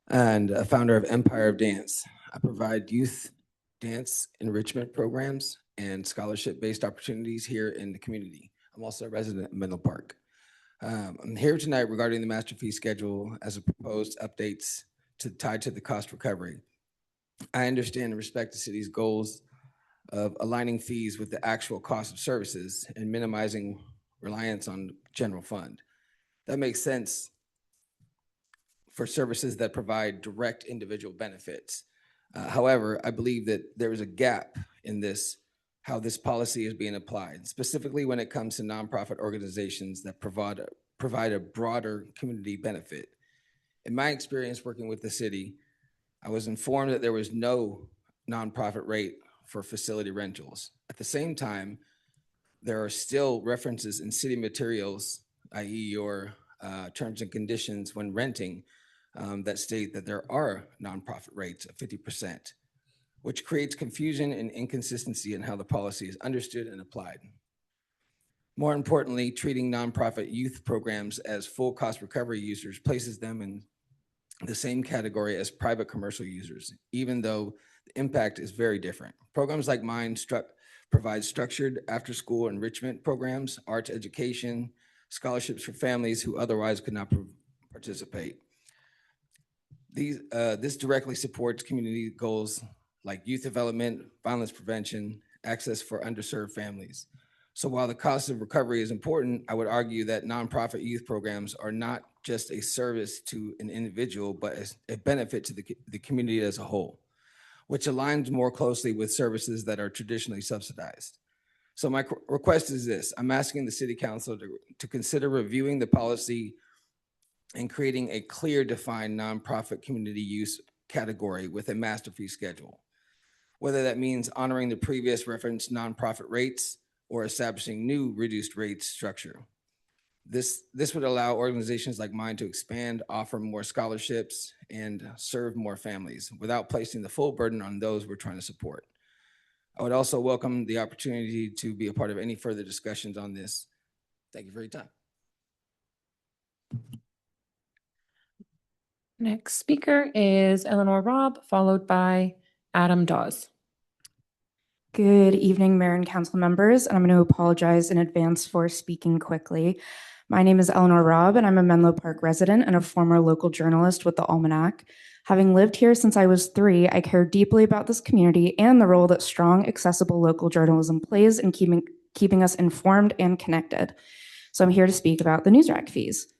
and a founder of Empire of Dance. I provide youth dance enrichment programs and scholarship-based opportunities here in the community. I'm also a resident of Menlo Park. I'm here tonight regarding the master fee schedule as a proposed updates tied to the cost recovery. I understand and respect the city's goals of aligning fees with the actual cost of services and minimizing reliance on general fund. That makes sense for services that provide direct individual benefits. However, I believe that there is a gap in how this policy is being applied, specifically when it comes to nonprofit organizations that provide a broader community benefit. In my experience working with the city, I was informed that there was no nonprofit rate for facility rentals. At the same time, there are still references in city materials, i.e. your terms and conditions when renting, that state that there are nonprofit rates of 50%, which creates confusion and inconsistency in how the policy is understood and applied. More importantly, treating nonprofit youth programs as full cost recovery users places them in the same category as private commercial users, even though the impact is very different. Programs like mine provide structured after-school enrichment programs, arts education, scholarships for families who otherwise could not participate. This directly supports community goals like youth development, violence prevention, access for underserved families. So while the cost of recovery is important, I would argue that nonprofit youth programs are not just a service to an individual, but a benefit to the community as a whole, which aligns more closely with services that are traditionally subsidized. So my request is this: I'm asking the City Council to consider reviewing the policy and creating a clear defined nonprofit community use category with a master fee schedule, whether that means honoring the previous referenced nonprofit rates or establishing new reduced rates structure. This would allow organizations like mine to expand, offer more scholarships, and serve more families without placing the full burden on those we're trying to support. I would also welcome the opportunity to be a part of any further discussions on this. Thank you for your time. Next speaker is Eleanor Rabb, followed by Adam Dawes. Good evening, Mayor and Council members, and I'm going to apologize in advance for speaking quickly. My name is Eleanor Rabb, and I'm a Menlo Park resident and a former local journalist with the Almanac. Having lived here since I was 3, I care deeply about this community and the role that strong, accessible local journalism plays in keeping us informed and connected. So I'm here to speak about the news rack fees.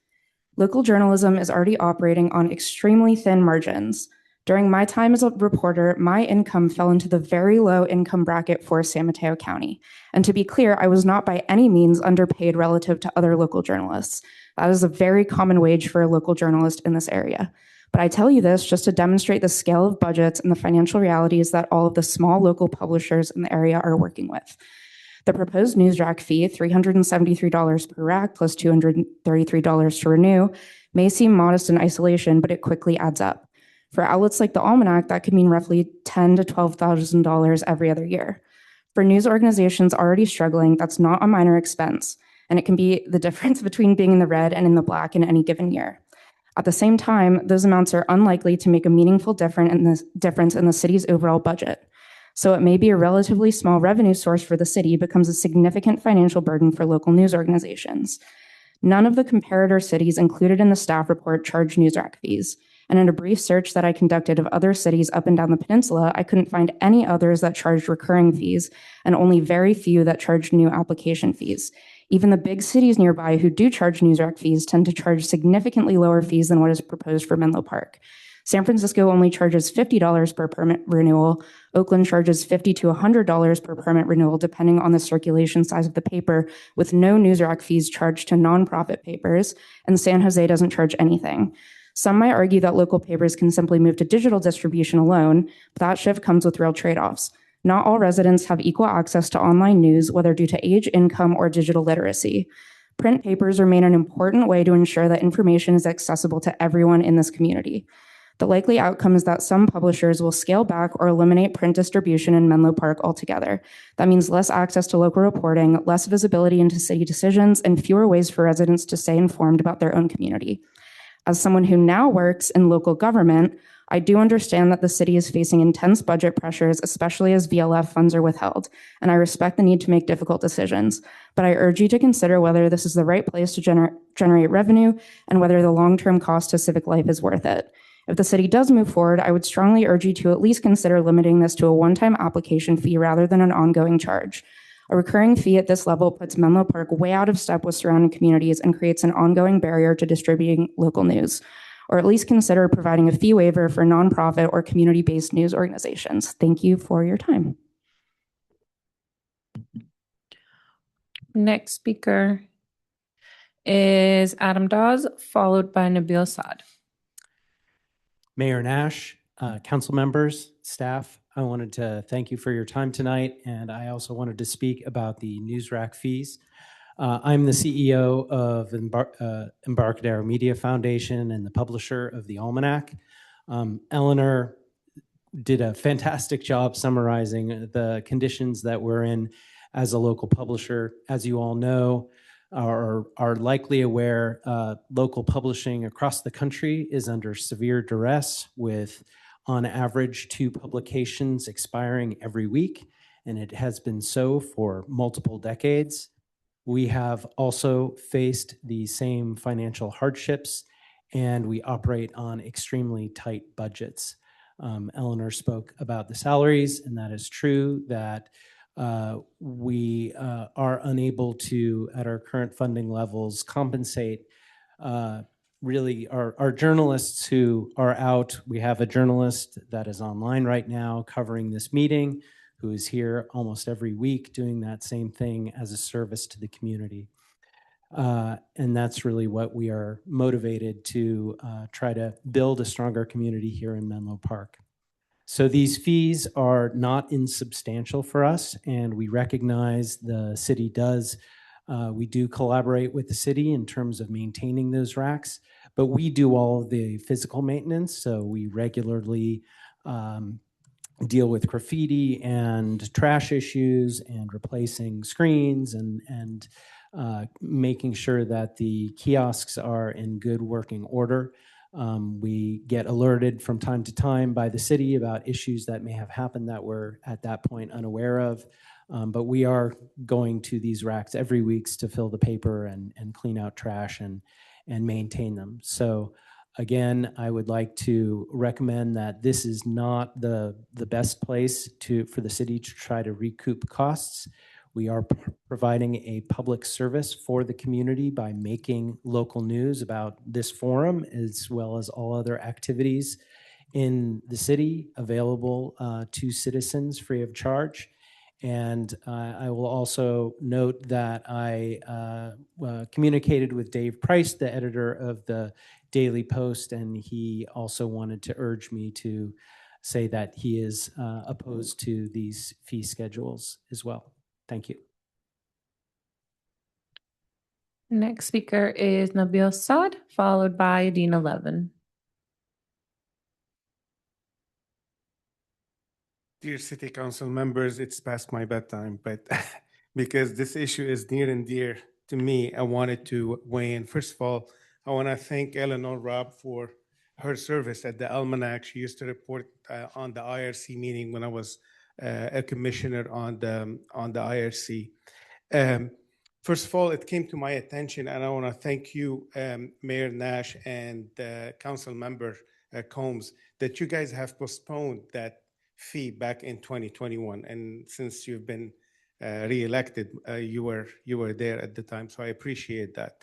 Local journalism is already operating on extremely thin margins. During my time as a reporter, my income fell into the very low income bracket for San Mateo County. And to be clear, I was not by any means underpaid relative to other local journalists. That is a very common wage for a local journalist in this area. But I tell you this just to demonstrate the scale of budgets and the financial realities that all of the small local publishers in the area are working with. The proposed news rack fee, $373 per rack plus $233 to renew, may seem modest in isolation, but it quickly adds up. For outlets like the Almanac, that could mean roughly $10,000 to $12,000 every other year. For news organizations already struggling, that's not a minor expense, and it can be the difference between being in the red and in the black in any given year. At the same time, those amounts are unlikely to make a meaningful difference in the city's overall budget. So it may be a relatively small revenue source for the city becomes a significant financial burden for local news organizations. None of the comparator cities included in the staff report charge news rack fees. And in a brief search that I conducted of other cities up and down the peninsula, I couldn't find any others that charged recurring fees and only very few that charged new application fees. Even the big cities nearby who do charge news rack fees tend to charge significantly lower fees than what is proposed for Menlo Park. San Francisco only charges $50 per permit renewal. Oakland charges $50 to $100 per permit renewal, depending on the circulation size of the paper, with no news rack fees charged to nonprofit papers, and San Jose doesn't charge anything. Some might argue that local papers can simply move to digital distribution alone, but that shift comes with real trade-offs. Not all residents have equal access to online news, whether due to age, income, or digital literacy. Print papers remain an important way to ensure that information is accessible to everyone in this community. The likely outcome is that some publishers will scale back or eliminate print distribution in Menlo Park altogether. That means less access to local reporting, less visibility into city decisions, and fewer ways for residents to stay informed about their own community. As someone who now works in local government, I do understand that the city is facing intense budget pressures, especially as VLF funds are withheld, and I respect the need to make difficult decisions. But I urge you to consider whether this is the right place to generate revenue and whether the long-term cost to civic life is worth it. If the city does move forward, I would strongly urge you to at least consider limiting this to a one-time application fee rather than an ongoing charge. A recurring fee at this level puts Menlo Park way out of step with surrounding communities and creates an ongoing barrier to distributing local news. Or at least consider providing a fee waiver for nonprofit or community-based news organizations. Thank you for your time. Next speaker is Adam Dawes, followed by Nabil Saad. Mayor Nash, council members, staff, I wanted to thank you for your time tonight, and I also wanted to speak about the news rack fees. I'm the CEO of Embarcadero Media Foundation and the publisher of the Almanac. Eleanor did a fantastic job summarizing the conditions that we're in as a local publisher. As you all know, are likely aware, local publishing across the country is under severe duress with, on average, 2 publications expiring every week, and it has been so for multiple decades. We have also faced the same financial hardships, and we operate on extremely tight budgets. Eleanor spoke about the salaries, and that is true that we are unable to, at our current funding levels, compensate really our journalists who are out. We have a journalist that is online right now covering this meeting, who is here almost every week doing that same thing as a service to the community. And that's really what we are motivated to try to build a stronger community here in Menlo Park. So these fees are not insubstantial for us, and we recognize the city does. We do collaborate with the city in terms of maintaining those racks, but we do all of the physical maintenance. So we regularly deal with graffiti and trash issues and replacing screens and making sure that the kiosks are in good working order. We get alerted from time to time by the city about issues that may have happened that we're at that point unaware of. But we are going to these racks every week to fill the paper and clean out trash and maintain them. So again, I would like to recommend that this is not the best place for the city to try to recoup costs. We are providing a public service for the community by making local news about this forum, as well as all other activities in the city available to citizens free of charge. And I will also note that I communicated with Dave Price, the editor of the Daily Post, and he also wanted to urge me to say that he is opposed to these fee schedules as well. Thank you. Next speaker is Nabil Saad, followed by Dina Levin. Dear City Council members, it's past my bedtime, but because this issue is near and dear to me, I wanted to weigh in. First of all, I want to thank Eleanor Robb for her service at the Almanac. She used to report on the IRC meeting when I was a commissioner on the IRC. First of all, it came to my attention, and I want to thank you, Mayor Nash and Council Member Combs, that you guys have postponed that fee back in 2021. And since you've been re-elected, you were there at the time, so I appreciate that.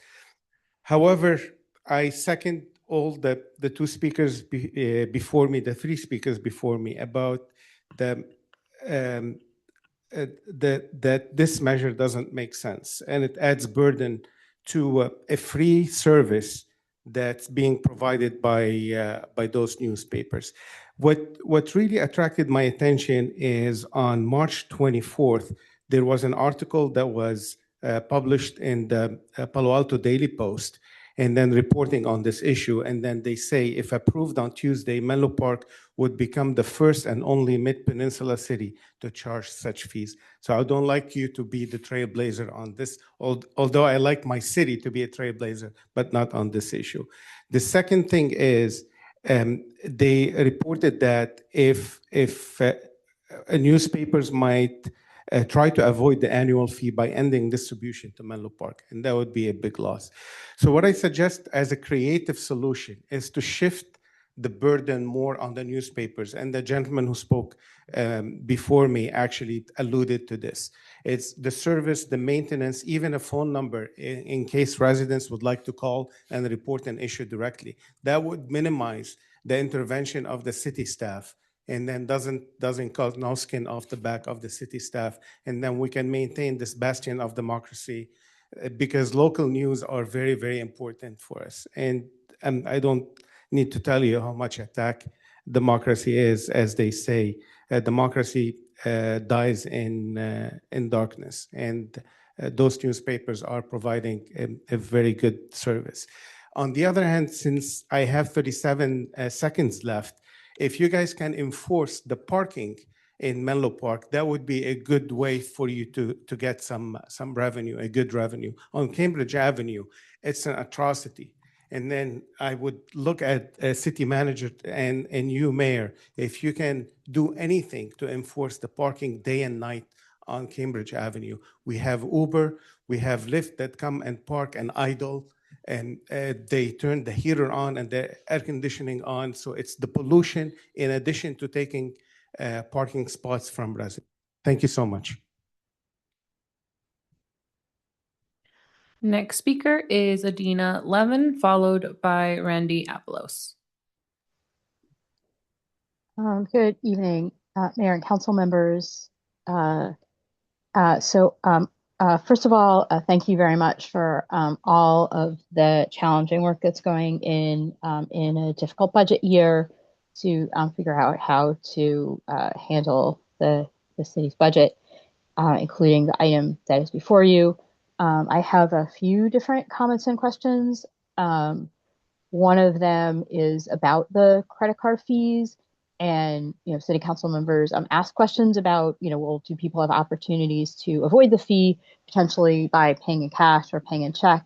However, I second all the two speakers before me, the three speakers before me, about that this measure doesn't make sense, and it adds burden to a free service that's being provided by those newspapers. What really attracted my attention is on March 24th, there was an article that was published in the Palo Alto Daily Post, and then reporting on this issue. And then they say, if approved on Tuesday, Menlo Park would become the first and only mid-peninsula city to charge such fees. So I don't like you to be the trailblazer on this, although I like my city to be a trailblazer, but not on this issue. The second thing is, they reported that if newspapers might try to avoid the annual fee by ending distribution to Menlo Park, and that would be a big loss. So what I suggest as a creative solution is to shift the burden more on the newspapers, and the gentleman who spoke before me actually alluded to this. It's the service, the maintenance, even a phone number in case residents would like to call and report an issue directly. That would minimize the intervention of the city staff, and then doesn't cut no skin off the back of the city staff. And then we can maintain this bastion of democracy, because local news are very, very important for us. And I don't need to tell you how much attack democracy is. As they say, democracy dies in darkness. And those newspapers are providing a very good service. On the other hand, since I have 37 seconds left, if you guys can enforce the parking in Menlo Park, that would be a good way for you to get some revenue, a good revenue. On Cambridge Avenue, it's an atrocity. And then I would look at a city manager and you, mayor, if you can do anything to enforce the parking day and night on Cambridge Avenue. We have Uber, we have Lyft that come and park and idle, and they turn the heater on and the air conditioning on. So it's the pollution in addition to taking parking spots from residents. Thank you so much. Next speaker is Adina Levin, followed by Randy Apelos. Good evening, Mayor and council members. First of all, thank you very much for all of the challenging work that's going in a difficult budget year to figure out how to handle the city's budget, including the item that is before you. I have a few different comments and questions. One of them is about the credit card fees. And, city council members ask questions about, well, do people have opportunities to avoid the fee potentially by paying in cash or paying in check?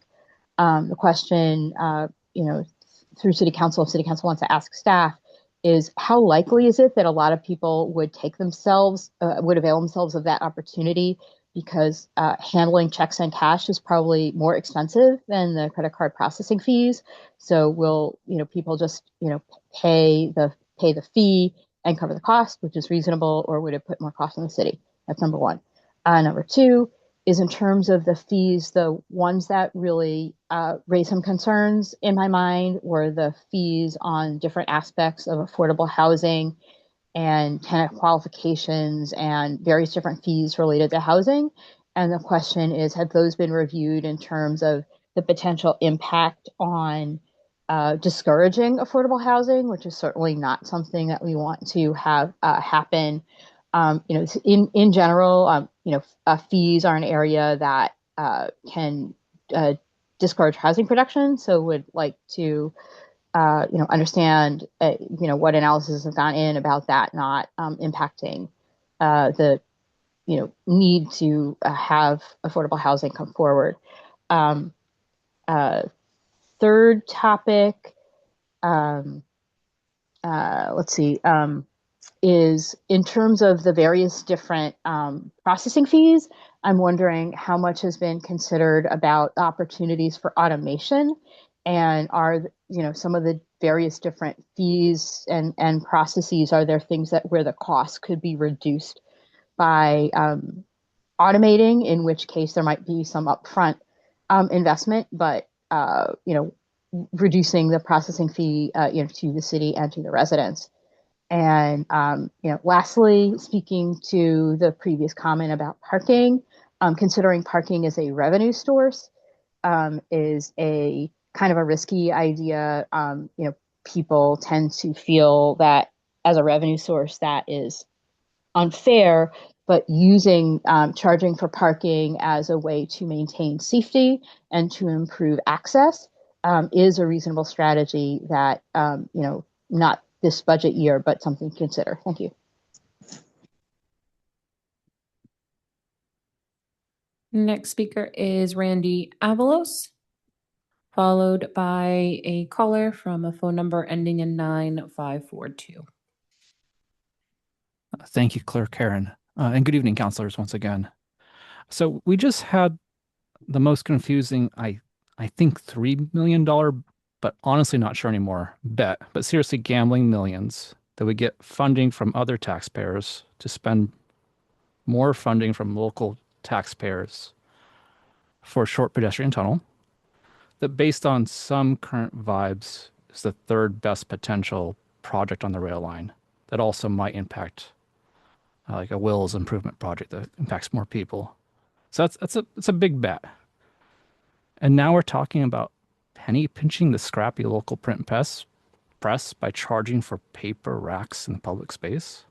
The question, through city council, if city council wants to ask staff, is how likely is it that a lot of people would would avail themselves of that opportunity, because handling checks and cash is probably more expensive than the credit card processing fees. So will, people just, pay the fee and cover the cost, which is reasonable, or would it put more cost on the city? That's number one. Number two is, in terms of the fees, the ones that really raised some concerns in my mind were the fees on different aspects of affordable housing and tenant qualifications and various different fees related to housing. And the question is, have those been reviewed in terms of the potential impact on discouraging affordable housing, which is certainly not something that we want to have happen. In general, fees are an area that can discourage housing production. So would like to, understand, what analysis has gone in about that not impacting the, need to have affordable housing come forward. Third topic, is in terms of the various different processing fees. I'm wondering how much has been considered about opportunities for automation, and are some of the various different fees and processes, are there things where the cost could be reduced by automating, in which case there might be some upfront investment, but reducing the processing fee, to the city and to the residents. And, lastly, speaking to the previous comment about parking, considering parking as a revenue source is a kind of a risky idea. People tend to feel that as a revenue source that is unfair, but using charging for parking as a way to maintain safety and to improve access is a reasonable strategy that, not this budget year, but something to consider. Thank you. Next speaker is Randy Avalos, followed by a caller from a phone number ending in 9542. Thank you, Clerk Karen. And good evening, counselors, once again. So we just had the most confusing, I think $3 million, but honestly not sure anymore, bet, but seriously gambling millions that we get funding from other taxpayers to spend more funding from local taxpayers for a short pedestrian tunnel that, based on some current vibes, is the third best potential project on the rail line that also might impact like a Will's improvement project that impacts more people. So it's a big bet. And now we're talking about penny pinching the scrappy local print press by charging for paper racks in the public space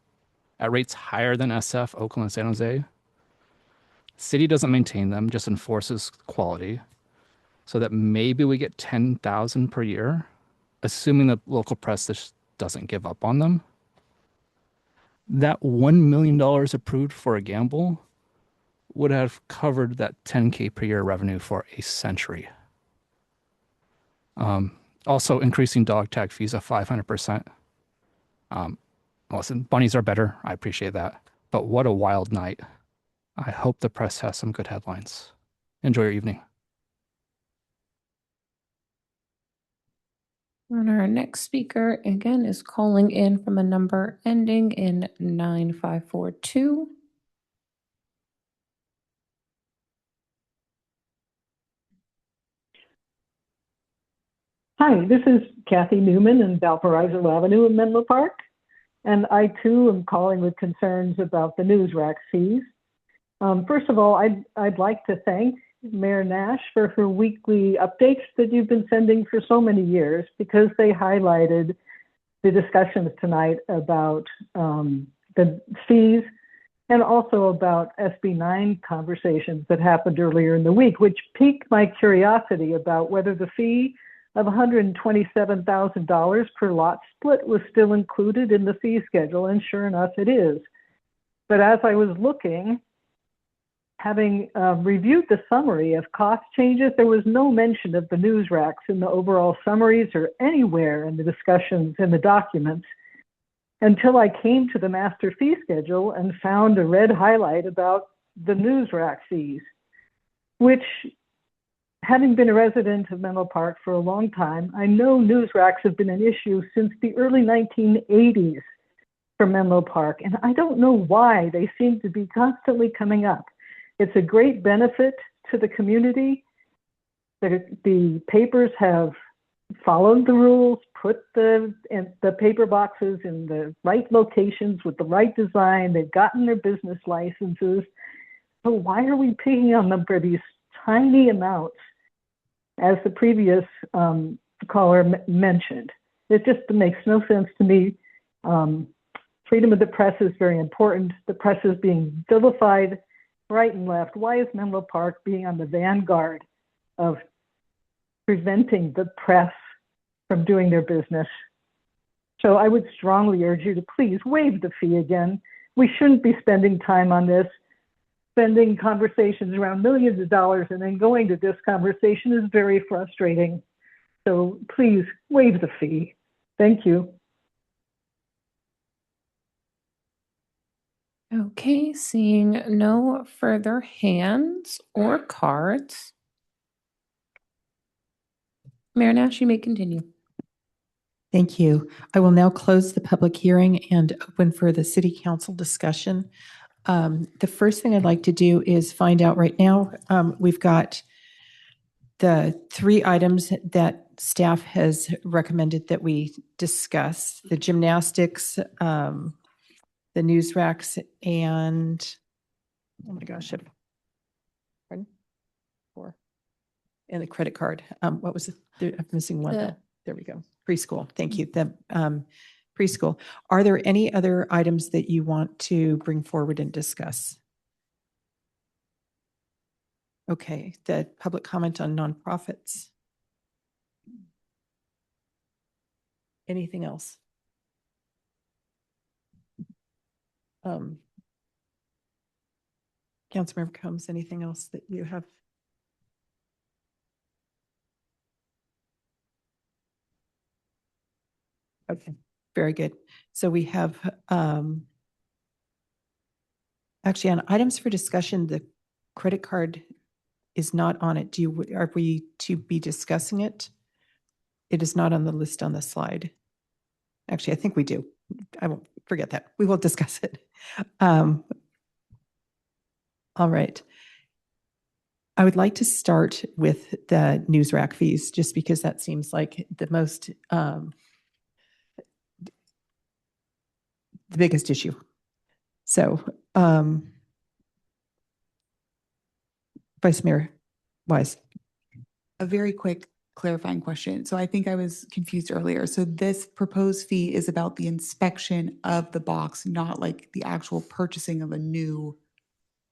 at rates higher than SF, Oakland, and San Jose. City doesn't maintain them, just enforces quality, so that maybe we get 10,000 per year, assuming the local press just doesn't give up on them. That $1 million approved for a gamble would have covered that $10K per year revenue for a century. Also, increasing dog tag fees of 500%. Listen, bunnies are better. I appreciate that. But what a wild night. I hope the press has some good headlines. Enjoy your evening. And our next speaker, again, is calling in from a number ending in 9542. Hi, this is Kathy Newman in Valparaiso Avenue in Menlo Park. And I too am calling with concerns about the news rack fees. First of all, I'd like to thank Mayor Nash for her weekly updates that you've been sending for so many years, because they highlighted the discussions tonight about the fees and also about SB 9 conversations that happened earlier in the week, which piqued my curiosity about whether the fee of $127,000 per lot split was still included in the fee schedule, and sure enough it is. But as I was looking, having reviewed the summary of cost changes, there was no mention of the news racks in the overall summaries or anywhere in the discussions in the documents until I came to the master fee schedule and found a red highlight about the news rack fees, which, having been a resident of Menlo Park for a long time, I know news racks have been an issue since the early 1980s for Menlo Park, and I don't know why they seem to be constantly coming up. It's a great benefit to the community. The papers have followed the rules, put the paper boxes in the right locations with the right design. They've gotten their business licenses. So why are we picking on them for these tiny amounts, as the previous caller mentioned? It just makes no sense to me. Freedom of the press is very important. The press is being vilified right and left. Why is Menlo Park being on the vanguard of preventing the press from doing their business? So I would strongly urge you to please waive the fee again. We shouldn't be spending time on this, spending conversations around millions of dollars, and then going to this conversation is very frustrating. So please waive the fee. Thank you. Okay, seeing no further hands or cards. Mayor Nash, you may continue. Thank you. I will now close the public hearing and open for the city council discussion. The first thing I'd like to do is find out right now, we've got the 3 items that staff has recommended that we discuss: the gymnastics, the news racks, and, oh my gosh, pardon? 4. And the credit card. What was it? I'm missing one. The- There we go. Preschool. Thank you. The preschool. Are there any other items that you want to bring forward and discuss? Okay, the public comment on nonprofits. Anything else? Councilmember Combs, anything else that you have? Okay, very good. So we have, actually on items for discussion, the credit card is not on it. Are we to be discussing it? It is not on the list on the slide. Actually, I think we do. I won't forget that. We will discuss it. All right. I would like to start with the news rack fees, just because that seems like the most, the biggest issue. So, Vice Mayor Wise. A very quick clarifying question. So I think I was confused earlier. So this proposed fee is about the inspection of the box, not like the actual purchasing of a new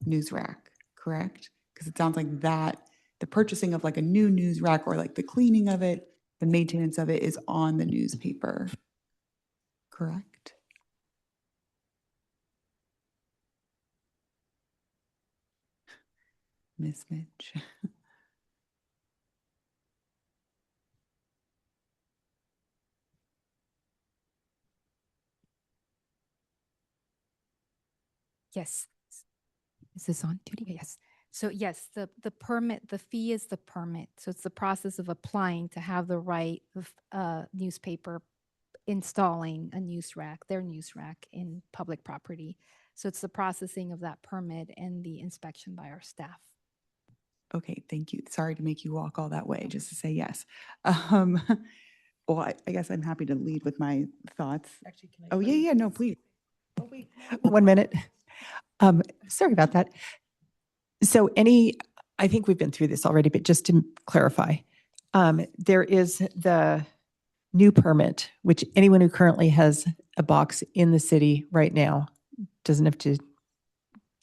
news rack, correct? Because it sounds like that, the purchasing of like a new news rack or like the cleaning of it, the maintenance of it is on the newspaper, correct? Miss Mitch. Yes. Is this on duty? Yes. So yes, the permit, the fee is the permit. So it's the process of applying to have the right of newspaper installing a news rack, their news rack in public property. So it's the processing of that permit and the inspection by our staff. Okay, thank you. Sorry to make you walk all that way just to say yes. Well, I guess I'm happy to lead with my thoughts. Actually, can I? Oh, yeah, no, please. Oh, wait. 1 minute. Sorry about that. So I think we've been through this already, but just to clarify, there is the new permit, which anyone who currently has a box in the city right now doesn't have to.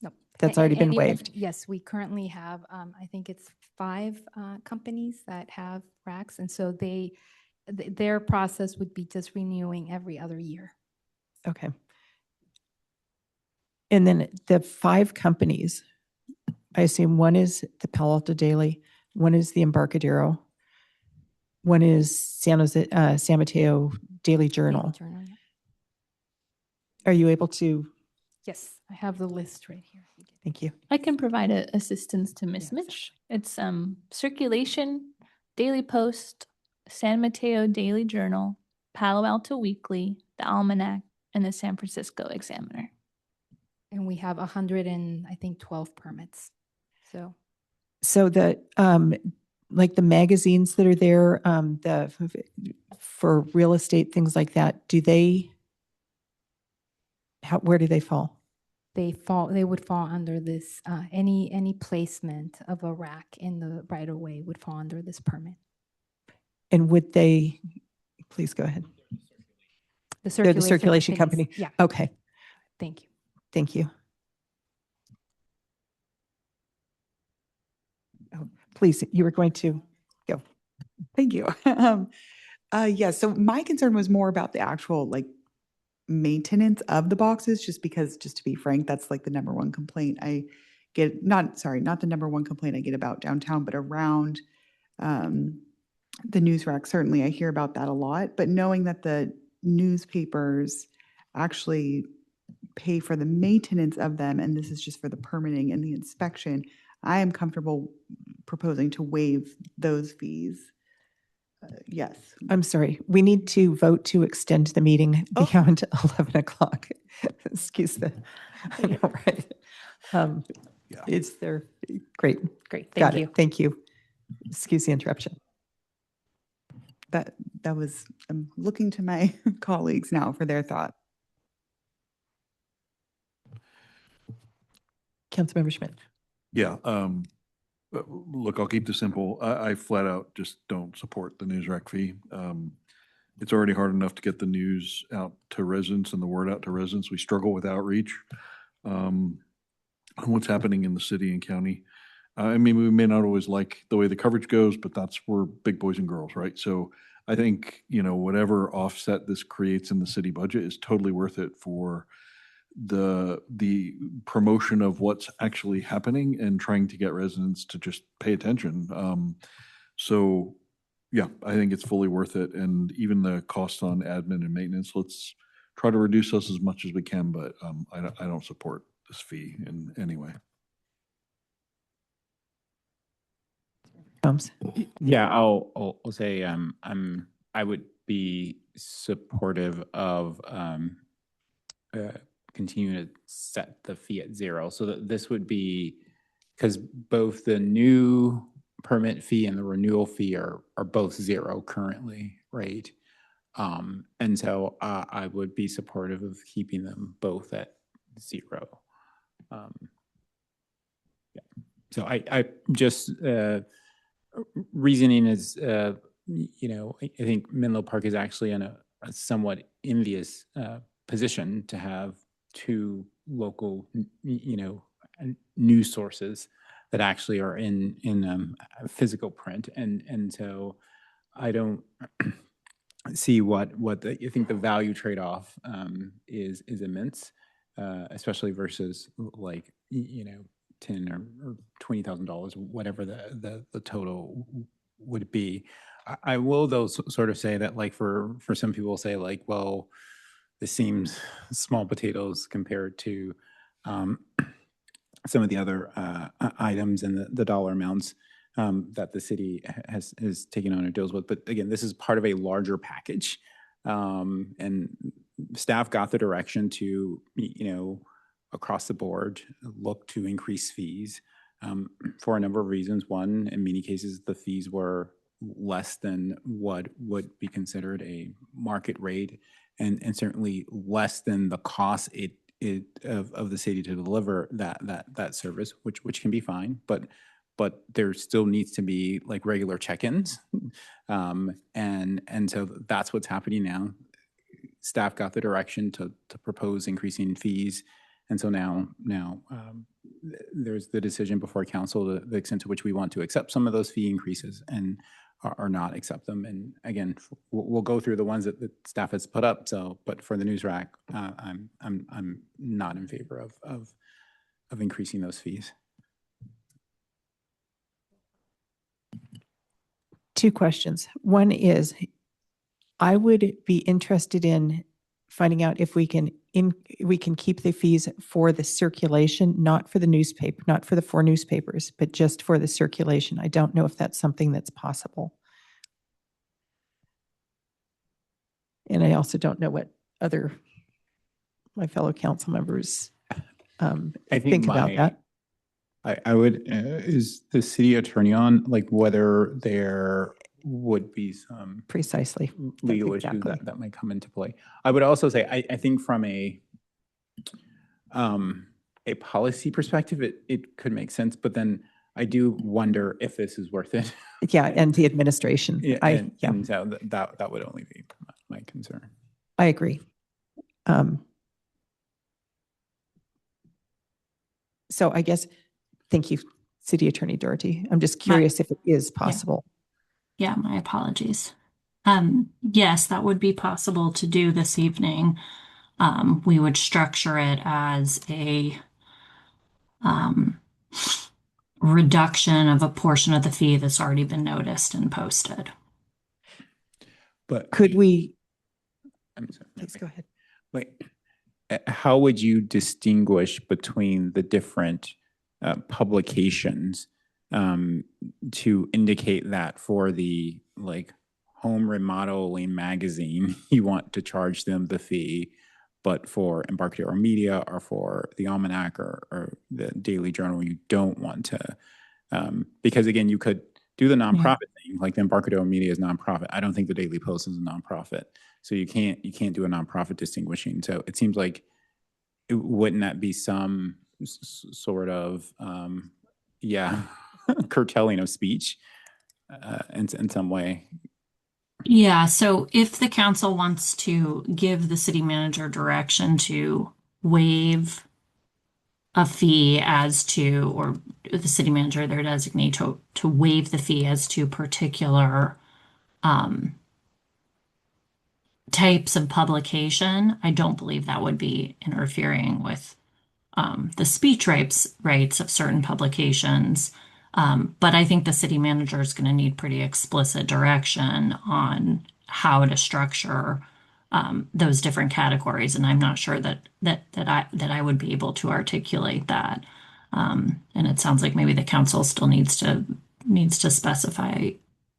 Nope. That's already been Anyone- waived. Yes, we currently have, I think it's 5 companies that have racks. And so their process would be just renewing every other year. Okay. And then the 5 companies, I assume one is the Palo Alto Daily, one is the Embarcadero, one is San Mateo Daily Journal. Daily Journal, yeah. Are you able to? Yes, I have the list right here. Thank you. I can provide assistance to Miss Mitch. It's Circulation, Daily Post, San Mateo Daily Journal, Palo Alto Weekly, the Almanac, and the San Francisco Examiner. And we have 112 permits. So the like the magazines that are there, for real estate, things like that, where do they fall? They would fall under this, any placement of a rack in the right of way would fall under this permit. And would they, please go ahead. They're the circulation company? Yeah. Okay. Thank you. Thank you. Oh, please, you were going to go. Thank you. Yeah, so my concern was more about the actual like maintenance of the boxes, just because, just to be frank, that's like the number one complaint I get, not the number one complaint I get about downtown, but around the news rack. Certainly I hear about that a lot, but knowing that the newspapers actually pay for the maintenance of them, and this is just for the permitting and the inspection, I am comfortable proposing to waive those fees. Yes. I'm sorry. We need to vote to extend the meeting beyond 11 o'clock. Excuse the, I know, right? It's there. Great. Great, Got thank you. it. Thank you. Excuse the interruption. That was, I'm looking to my colleagues now for their thought. Councilmember Schmidt. Yeah, Look, I'll keep this simple. I flat out just don't support the news rack fee. It's already hard enough to get the news out to residents and the word out to residents. We struggle with outreach on what's happening in the city and county. I mean, we may not always like the way the coverage goes, but we're big boys and girls, right? So I think, whatever offset this creates in the city budget is totally worth it for the promotion of what's actually happening and trying to get residents to just pay attention. So yeah, I think it's fully worth it. And even the costs on admin and maintenance, let's try to reduce those as much as we can, but I don't support this fee in any way. Yeah, I'll say I would be supportive of continuing to set the fee at 0. So that this would be, because both the new permit fee and the renewal fee are both 0 currently, right? And so I would be supportive of keeping them both at 0. Yeah. So I just reasoning is, I think Menlo Park is actually in a somewhat envious position to have 2 local, news sources that actually are in physical print, and so I don't see what I think the value trade-off is immense, especially versus like $10,000 or $20,000, whatever the total would be. I will though sort of say that like for some people say like, well, this seems small potatoes compared to some of the other items and the dollar amounts that the city has taken on or deals with. But again, this is part of a larger package, and staff got the direction to, across the board, look to increase fees for a number of reasons. One, in many cases, the fees were less than what would be considered a market rate, and certainly less than the cost of the city to deliver that service, which can be fine, but there still needs to be like regular check-ins, and so that's what's happening now. Staff got the direction to propose increasing fees, and so now there's the decision before council, the extent to which we want to accept some of those fee increases and or not accept them. And again, we'll go through the ones that the staff has put up. So, but for the news rack, I'm not in favor of increasing those fees. 2 questions. One is, I would be interested in finding out if we can keep the fees for the circulation, not for the newspaper, not for the 4 newspapers, but just for the circulation. I don't know if that's something that's possible. And I also don't know what my fellow council members think about that. I would, is the city attorney on, like, whether there would be some precisely legal issues that might come into play. I would also say, I think from a policy perspective, it could make sense, but then I do wonder if this is worth it. Yeah, and the administration. And so that would only be my concern. I agree. So I guess, thank you, City Attorney Doherty. I'm just curious if it is possible. Yeah, my apologies. Yes, that would be possible to do this evening. We would structure it as a reduction of a portion of the fee that's already been noticed and posted. But could we? I'm sorry. Please go ahead. Wait, how would you distinguish between the different publications to indicate that for the home remodeling magazine, you want to charge them the fee, but for Embarcadero Media or for the Almanac or the Daily Journal, you don't want to, because again, you could do the nonprofit thing, like the Embarcadero Media is nonprofit. I don't think the Daily Post is a nonprofit, so you can't do a nonprofit distinguishing. So it seems like wouldn't that be some sort of curtailing of speech in some way. Yeah, so if the council wants to give the city manager direction to waive a fee as to, or the city manager, their designee, to waive the fee as to particular types of publication, I don't believe that would be interfering with the speech rights of certain publications. But I think the city manager is going to need pretty explicit direction on how to structure those different categories, and I'm not sure that I would be able to articulate that. And it sounds like maybe the council still needs to specify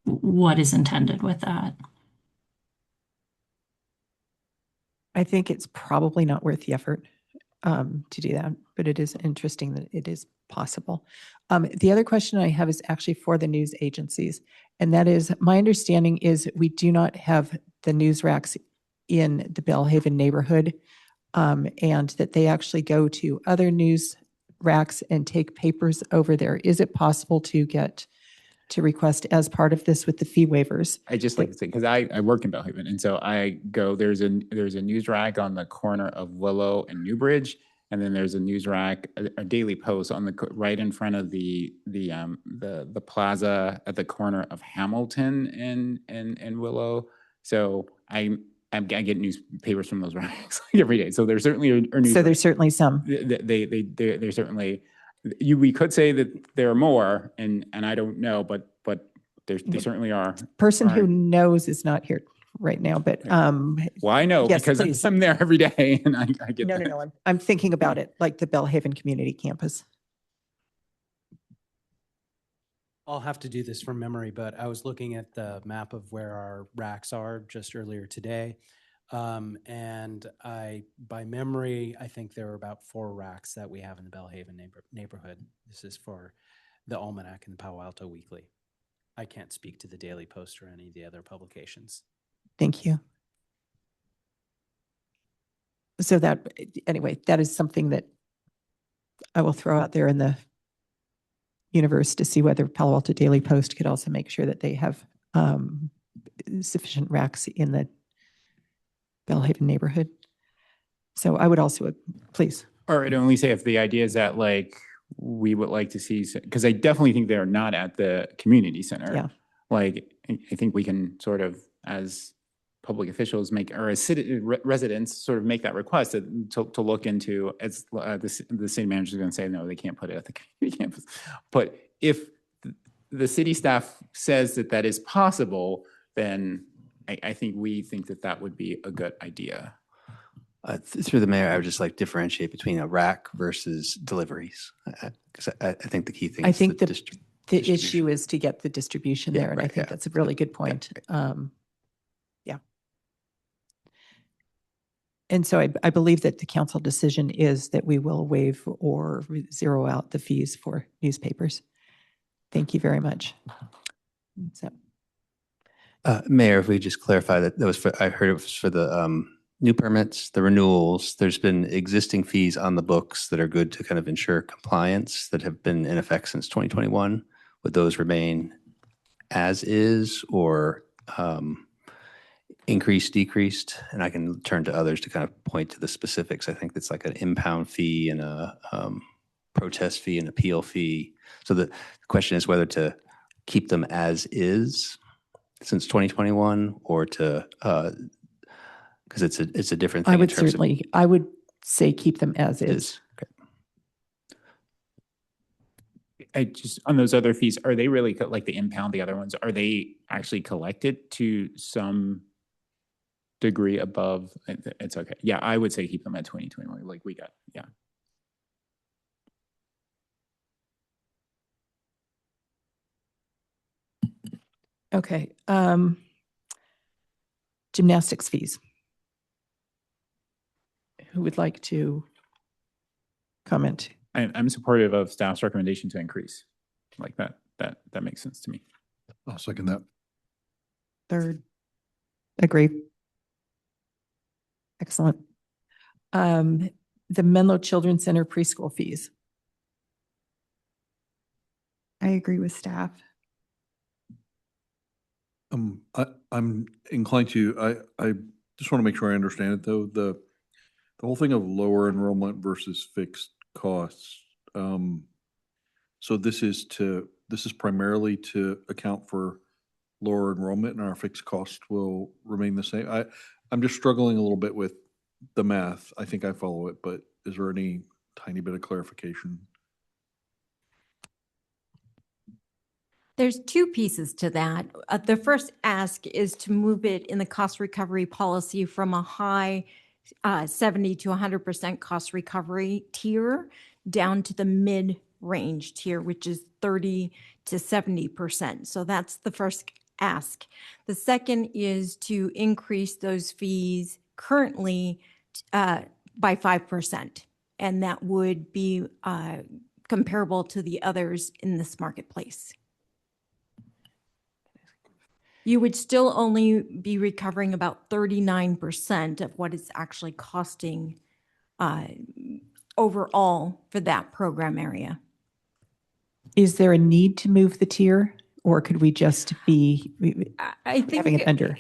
what is intended with that. I think it's probably not worth the effort to do that, but it is interesting that it is possible. The other question I have is actually for the news agencies, and that is, my understanding is we do not have the news racks in the Bellhaven neighborhood, and that they actually go to other news racks and take papers over there. Is it possible to request as part of this with the fee waivers? I just like to say, because I work in Bellhaven, and so I go, there's a news rack on the corner of Willow and Newbridge, and then there's a news rack, a Daily Post on the right in front of the plaza at the corner of Hamilton and Willow. So I get newspapers from those racks like every day. So there's certainly a news. So there's certainly some. They certainly. We could say that there are more, and I don't know, but they certainly are. Person who knows is not here right now, but well, I know, yes, because please. I'm there every day, and I get that. No. I'm thinking about it, like the Bellhaven Community Campus. I'll have to do this from memory, but I was looking at the map of where our racks are just earlier today. And by memory, I think there are about 4 racks that we have in the Bellhaven neighborhood. This is for the Almanac and the Palo Alto Weekly. I can't speak to the Daily Post or any of the other publications. Thank you. So anyway, that is something that I will throw out there in the universe to see whether Palo Alto Daily Post could also make sure that they have sufficient racks in the Bellhaven neighborhood. So I would also, please. Or I'd only say if the idea is that, like, we would like to see, because I definitely think they're not at the community center. Yeah. Like, I think we can sort of, as public officials or as residents, sort of make that request to look into, as the city manager is going to say, no, they can't put it at the community campus. But if the city staff says that is possible, then I think we think that would be a good idea. Through the mayor, I would just like differentiate between a rack versus deliveries. Because I think the key thing is the issue is to get the distribution there. And I think that's a really good point. Yeah. And so I believe that the council decision is that we will waive or zero out the fees for newspapers. Thank you very much. So. Mayor, if we just clarify that was for, I heard it was for the new permits, the renewals. There's been existing fees on the books that are good to kind of ensure compliance that have been in effect since 2021. Would those remain as is, or increased, decreased? And I can turn to others to kind of point to the specifics. I think it's like an impound fee and a protest fee and appeal fee. So the question is whether to keep them as is since 2021, or to because it's a different thing. I would say keep them as is. Okay. I just, on those other fees, are they really like the impound, the other ones, are they actually collected to some degree above? It's okay. Yeah, I would say keep them at 2021. Like we got, yeah. Okay. Gymnastics fees. Who would like to comment? I'm supportive of staff's recommendation to increase. Like that makes sense to me. I'll second that. Third. Agree. Excellent. The Menlo Children's Center preschool fees. I agree with staff. I'm inclined to, I just want to make sure I understand it though. The whole thing of lower enrollment versus fixed costs. So this is primarily to account for lower enrollment, and our fixed cost will remain the same. I'm just struggling a little bit with the math. I think I follow it, but is there any tiny bit of clarification? There's two pieces to that. The first ask is to move it in the cost recovery policy from a high 70 to 100% cost recovery tier down to the mid-range tier, which is 30 to 70%. So that's the first ask. The second is to increase those fees currently by 5%, and that would be comparable to the others in this marketplace. You would still only be recovering about 39% of what it's actually costing overall for that program area. Is there a need to move the tier, or could we just be I think having it under?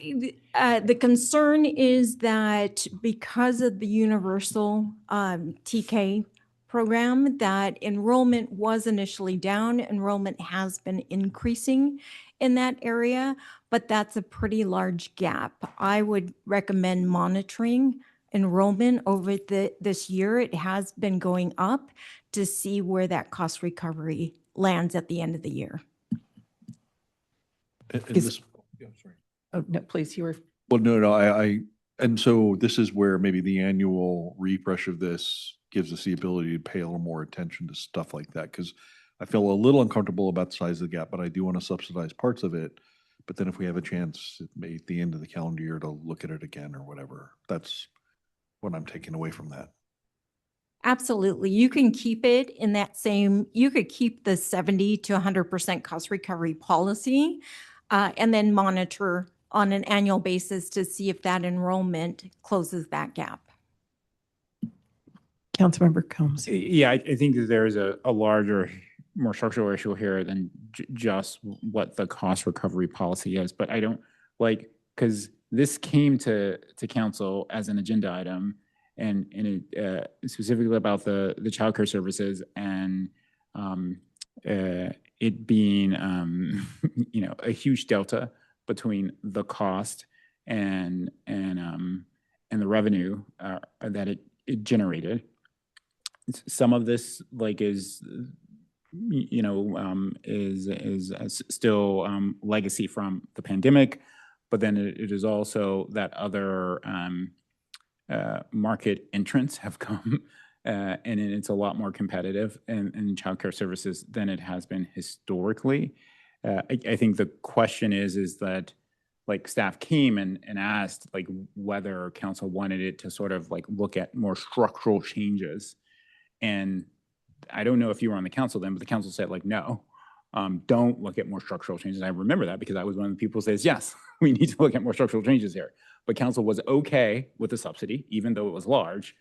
The concern is that because of the universal TK program, that enrollment was initially down. Enrollment has been increasing in that area, but that's a pretty large gap. I would recommend monitoring enrollment over this year. It has been going up to see where that cost recovery lands at the end of the year. Sorry. Oh, no, please, you were. Well, no, and so this is where maybe the annual refresh of this gives us the ability to pay a little more attention to stuff like that, because I feel a little uncomfortable about the size of the gap, but I do want to subsidize parts of it. But then if we have a chance at the end of the calendar year to look at it again or whatever, that's what I'm taking away from that. Absolutely. You can keep it in that same, you could keep the 70 to 100% cost recovery policy and then monitor on an annual basis to see if that enrollment closes that gap. Councilmember Combs. Yeah, I think that there is a larger, more structural issue here than just what the cost recovery policy is. But I don't because this came to council as an agenda item, and it specifically about the childcare services and it being a huge delta between the cost and the revenue that it generated. Some of this is still legacy from the pandemic, but then it is also that other market entrants have come, and it's a lot more competitive in childcare services than it has been historically. I think the question is that staff came and asked whether council wanted it to sort of look at more structural changes. And I don't know if you were on the council then, but the council said no, don't look at more structural changes. I remember that because I was one of the people who says, yes, we need to look at more structural changes here. But council was okay with the subsidy, even though it was large,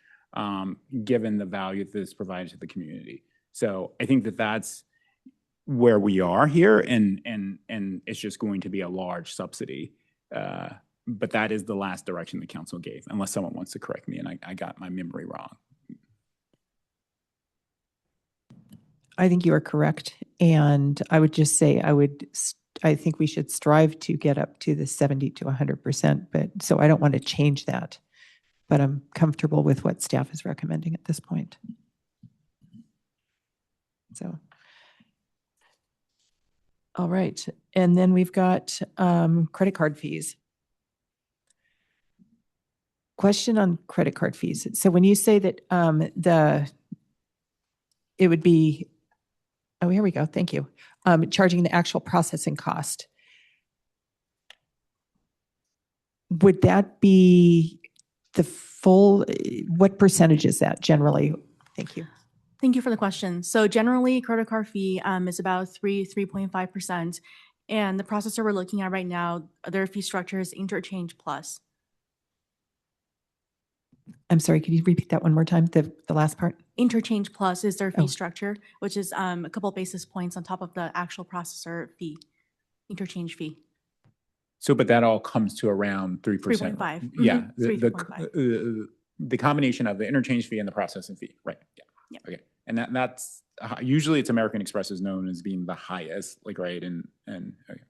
given the value that this provided to the community. So I think that that's where we are here, and it's just going to be a large subsidy. But that is the last direction the council gave, unless someone wants to correct me and I got my memory wrong. I think you are correct. And I would just say I think we should strive to get up to the 70 to 100%. But so I don't want to change that, but I'm comfortable with what staff is recommending at this point. So, all right. And then we've got credit card fees. Question on credit card fees. So when you say that it would be, oh, here we go. Thank you. Charging the actual processing cost. Would that be the full, what percentage is that generally? Thank you. Thank you for the question. So generally, credit card fee is about 3.5%. And the processor we're looking at right now, their fee structure is interchange plus. I'm sorry, could you repeat that one more time, the last part? Interchange Plus is their Oh. fee structure, which is a couple basis points on top of the actual processor fee, interchange fee. So, but that all comes to around 3%. 3.5. Yeah, Mhm, 3.5. the combination of the interchange fee and the processing fee, right? Yeah. Yep. Okay, and that's usually it's American Express is known as being the highest, like right, and okay.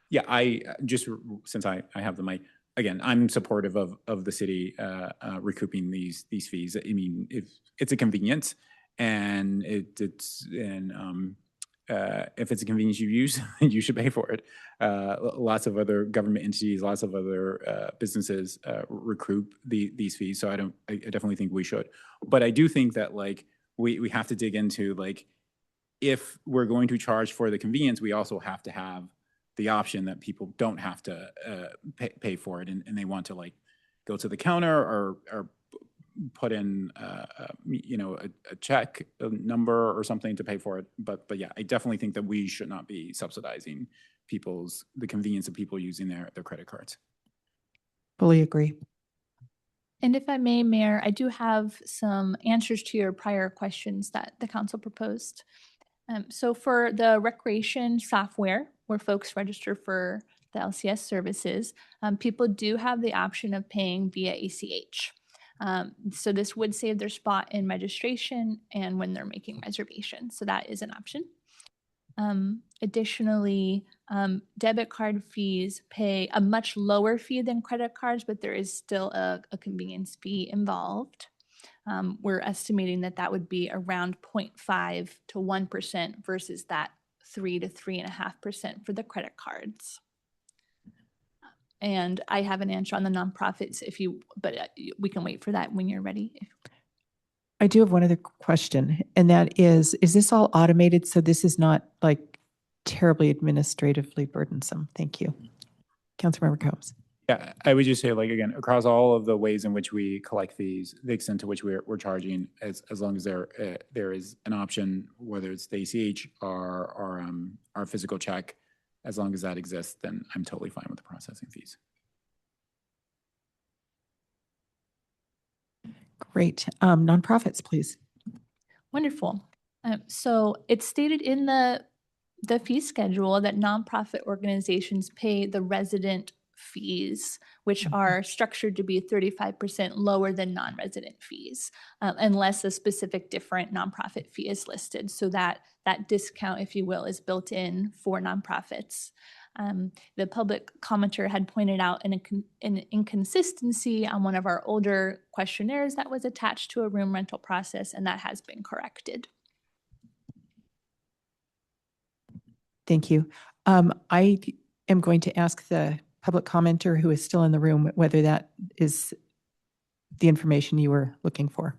Yeah, I just since I have the mic again, I'm supportive of the city recouping these fees. I mean, if it's a convenience and if it's a convenience you use, you should pay for it. Lots of other government entities, lots of other businesses recoup these fees. So I definitely think we should. But I do think that like we have to dig into like if we're going to charge for the convenience, we also have to have the option that people don't have to pay for it and they want to like go to the counter or put in a check number or something to pay for it. But yeah, I definitely think that we should not be subsidizing the convenience of people using their credit cards. Fully agree. And if I may, Mayor, I do have some answers to your prior questions that the council proposed. So for the recreation software, where folks register for the LCS services, people do have the option of paying via ACH. So this would save their spot in registration and when they're making reservations. So that is an option. Additionally, debit card fees pay a much lower fee than credit cards, but there is still a convenience fee involved. We're estimating that would be around 0.5 to 1% versus that 3 to 3.5% for the credit cards. And I have an answer on the nonprofits but we can wait for that when you're ready. I do have one other question, and that is this all automated? So this is not like terribly administratively burdensome. Thank you. Councilmember Combs. Yeah, I would just say, like, again, across all of the ways in which we collect fees, the extent to which we're charging, as long as there is an option, whether it's the ACH or our physical check, as long as that exists, then I'm totally fine with the processing fees. Great. Nonprofits, please. Wonderful. So it's stated in the fee schedule that nonprofit organizations pay the resident fees, which are structured to be 35% lower than non-resident fees, unless a specific different nonprofit fee is listed. So that discount, if you will, is built in for nonprofits. The public commenter had pointed out an inconsistency on one of our older questionnaires that was attached to a room rental process, and that has been corrected. Thank you. I am going to ask the public commenter who is still in the room whether that is the information you were looking for.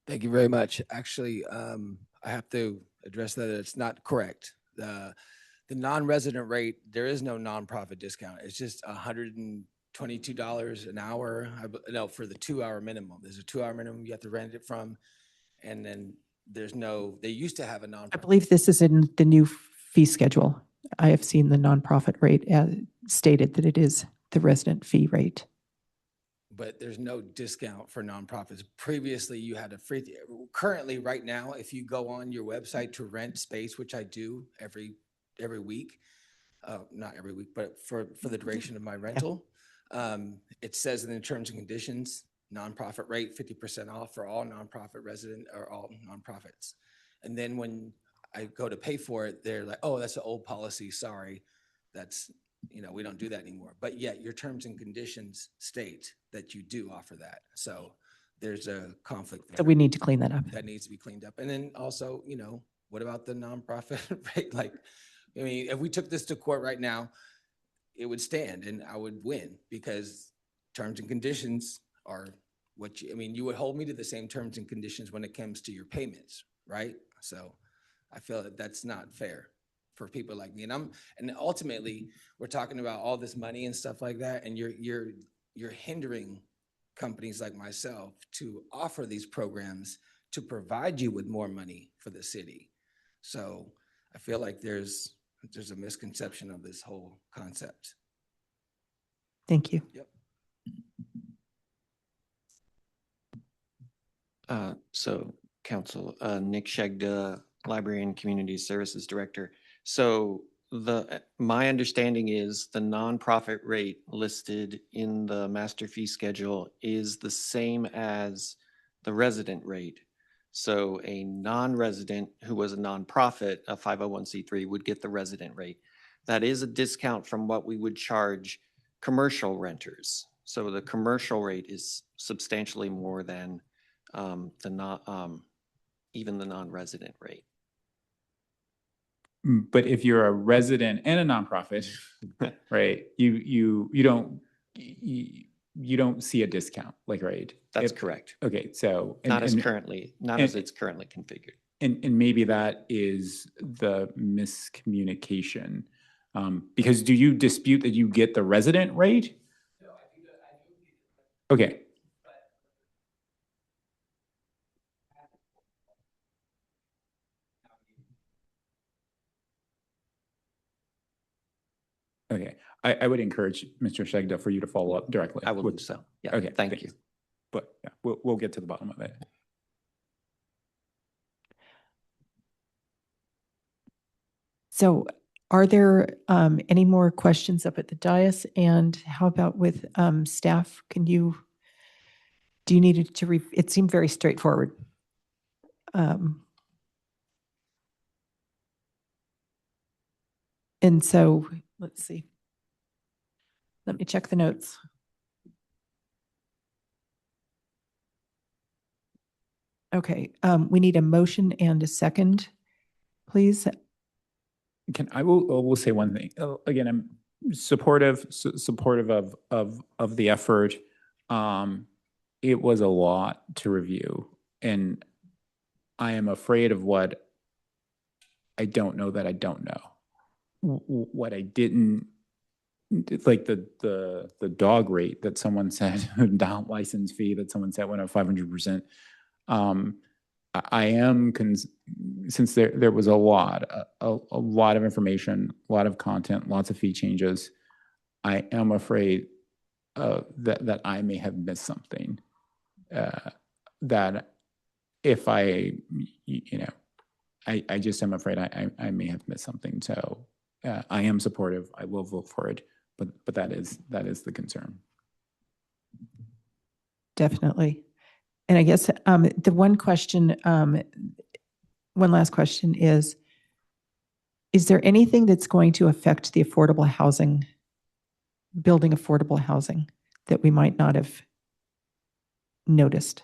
Thank you very much. Actually, I have to address that it's not correct. The non-resident rate, there is no nonprofit discount. It's just $122 an hour. No, for the 2-hour minimum. There's a 2-hour minimum you have to rent it from. And then they used to have a nonprofit. I believe this is in the new fee schedule. I have seen the nonprofit rate stated that it is the resident fee rate. But there's no discount for nonprofits. Previously, you had currently right now, if you go on your website to rent space, which I do every week, not every week, but for the duration of my rental, it says in the terms and conditions, nonprofit rate, 50% off for all nonprofit resident or all nonprofits. And then when I go to pay for it, they're like, oh, that's an old policy. Sorry. That's, we don't do that anymore. But yet your terms and conditions state that you do offer that. So there's a conflict there. So we need to clean that up. That needs to be cleaned up. And then also, what about the nonprofit rate? Like, if we took this to court right now, it would stand and I would win because terms and conditions are what you would hold me to the same terms and conditions when it comes to your payments, right? So I feel that that's not fair for people like me. And ultimately we're talking about all this money and stuff like that. And you're hindering companies like myself to offer these programs to provide you with more money for the city. So I feel like there's a misconception of this whole concept. Thank you. Yep. So Council, Nick Shegda, Library and Community Services Director. So my understanding is the nonprofit rate listed in the master fee schedule is the same as the resident rate. So a non-resident who was a nonprofit, a 501c3, would get the resident rate. That is a discount from what we would charge commercial renters. So the commercial rate is substantially more than even the non-resident rate. But if you're a resident and a nonprofit, right, you don't see a discount, like, right? That's correct. Okay, so Not as it's currently configured. And maybe that is the miscommunication. Because do you dispute that you get the resident rate? No, I do. Okay. Okay, I would encourage Mr. Shegda for you to follow up directly. I will do so. Yeah. Okay, thank you. But yeah, we'll get to the bottom of it. So are there any more questions up at the dais? And how about with staff? Do you need it to, it seemed very straightforward. And so, let's see. Let me check the notes. Okay, we need a motion and a second, please. I will say one thing. Again, I'm supportive of the effort. It was a lot to review, and I am afraid of what I don't know that I don't know. What I didn't, like the dog rate that someone said, down license fee that someone said went up 500%. I am, since there was a lot of information, a lot of content, lots of fee changes, I am afraid that I may have missed something. That if I just am afraid I may have missed something. So I am supportive. I will vote for it, but that is the concern. Definitely. And I guess the one last question is there anything that's going to affect the affordable housing, building affordable housing, that we might not have noticed?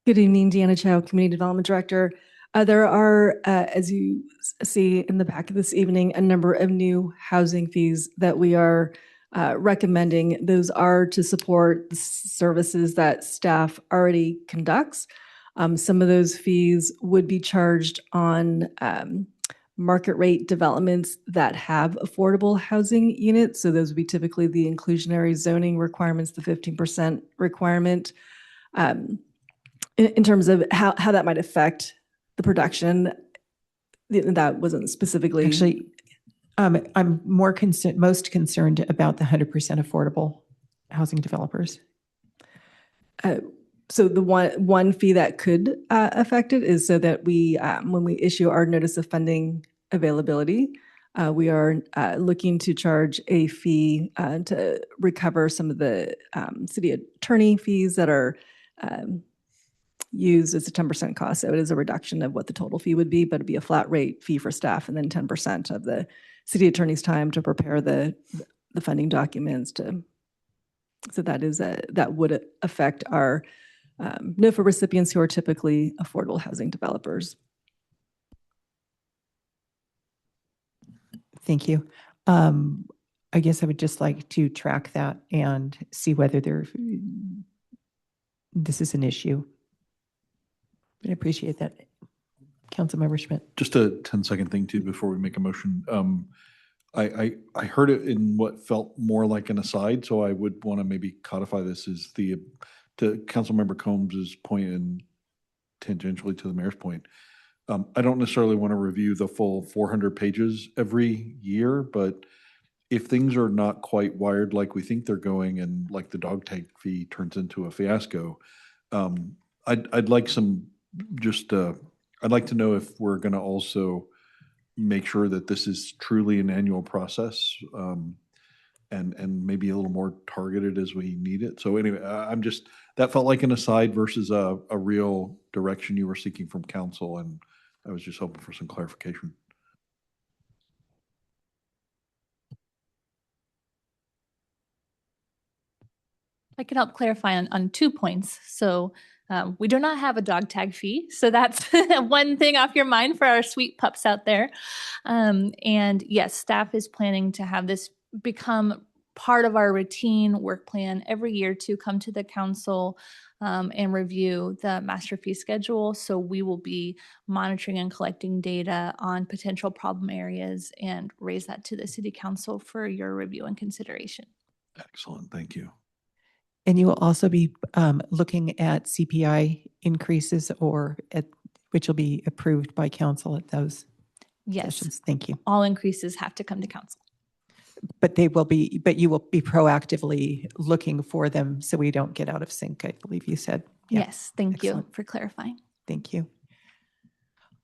Good evening, Deanna Chow, Community Development Director. There are, as you see in the packet this evening, a number of new housing fees that we are recommending. Those are to support the services that staff already conducts. Some of those fees would be charged on market rate developments that have affordable housing units. So those would be typically the inclusionary zoning requirements, the 15% requirement. In terms of how that might affect the production, that wasn't specifically. Actually, I'm most concerned about the 100% affordable housing developers. So the one fee that could affect it is so that we, when we issue our notice of funding availability, we are looking to charge a fee to recover some of the city attorney fees that are used as a 10% cost. So it is a reduction of what the total fee would be, but it'd be a flat rate fee for staff and then 10% of the city attorney's time to prepare the funding documents so that would affect our NOFA recipients who are typically affordable housing developers. Thank you. I guess I would just like to track that and see whether this is an issue. I appreciate that. Councilmember Schmidt. Just a 10-second thing too before we make a motion. I heard it in what felt more like an aside, so I would want to maybe codify this as to Councilmember Combs's point and tangentially to the mayor's point. I don't necessarily want to review the full 400 pages every year, but if things are not quite wired like we think they're going and like the dog tag fee turns into a fiasco, I'd like some just, I'd like to know if we're going to also make sure that this is truly an annual process, and maybe a little more targeted as we need it. So anyway, I'm just, that felt like an aside versus a real direction you were seeking from council, and I was just hoping for some clarification. I can help clarify on 2 points. So we do not have a dog tag fee. So that's one thing off your mind for our sweet pups out there. And yes, staff is planning to have this become part of our routine work plan every year to come to the council and review the master fee schedule. So we will be monitoring and collecting data on potential problem areas and raise that to the city council for your review and consideration. Excellent, thank you. And you will also be looking at CPI increases which will be approved by council at those Yes, sessions. Thank you. all increases have to come to council. But you will be proactively looking for them so we don't get out of sync, I believe you said. Yeah. Yes, thank you Excellent. for clarifying. Thank you.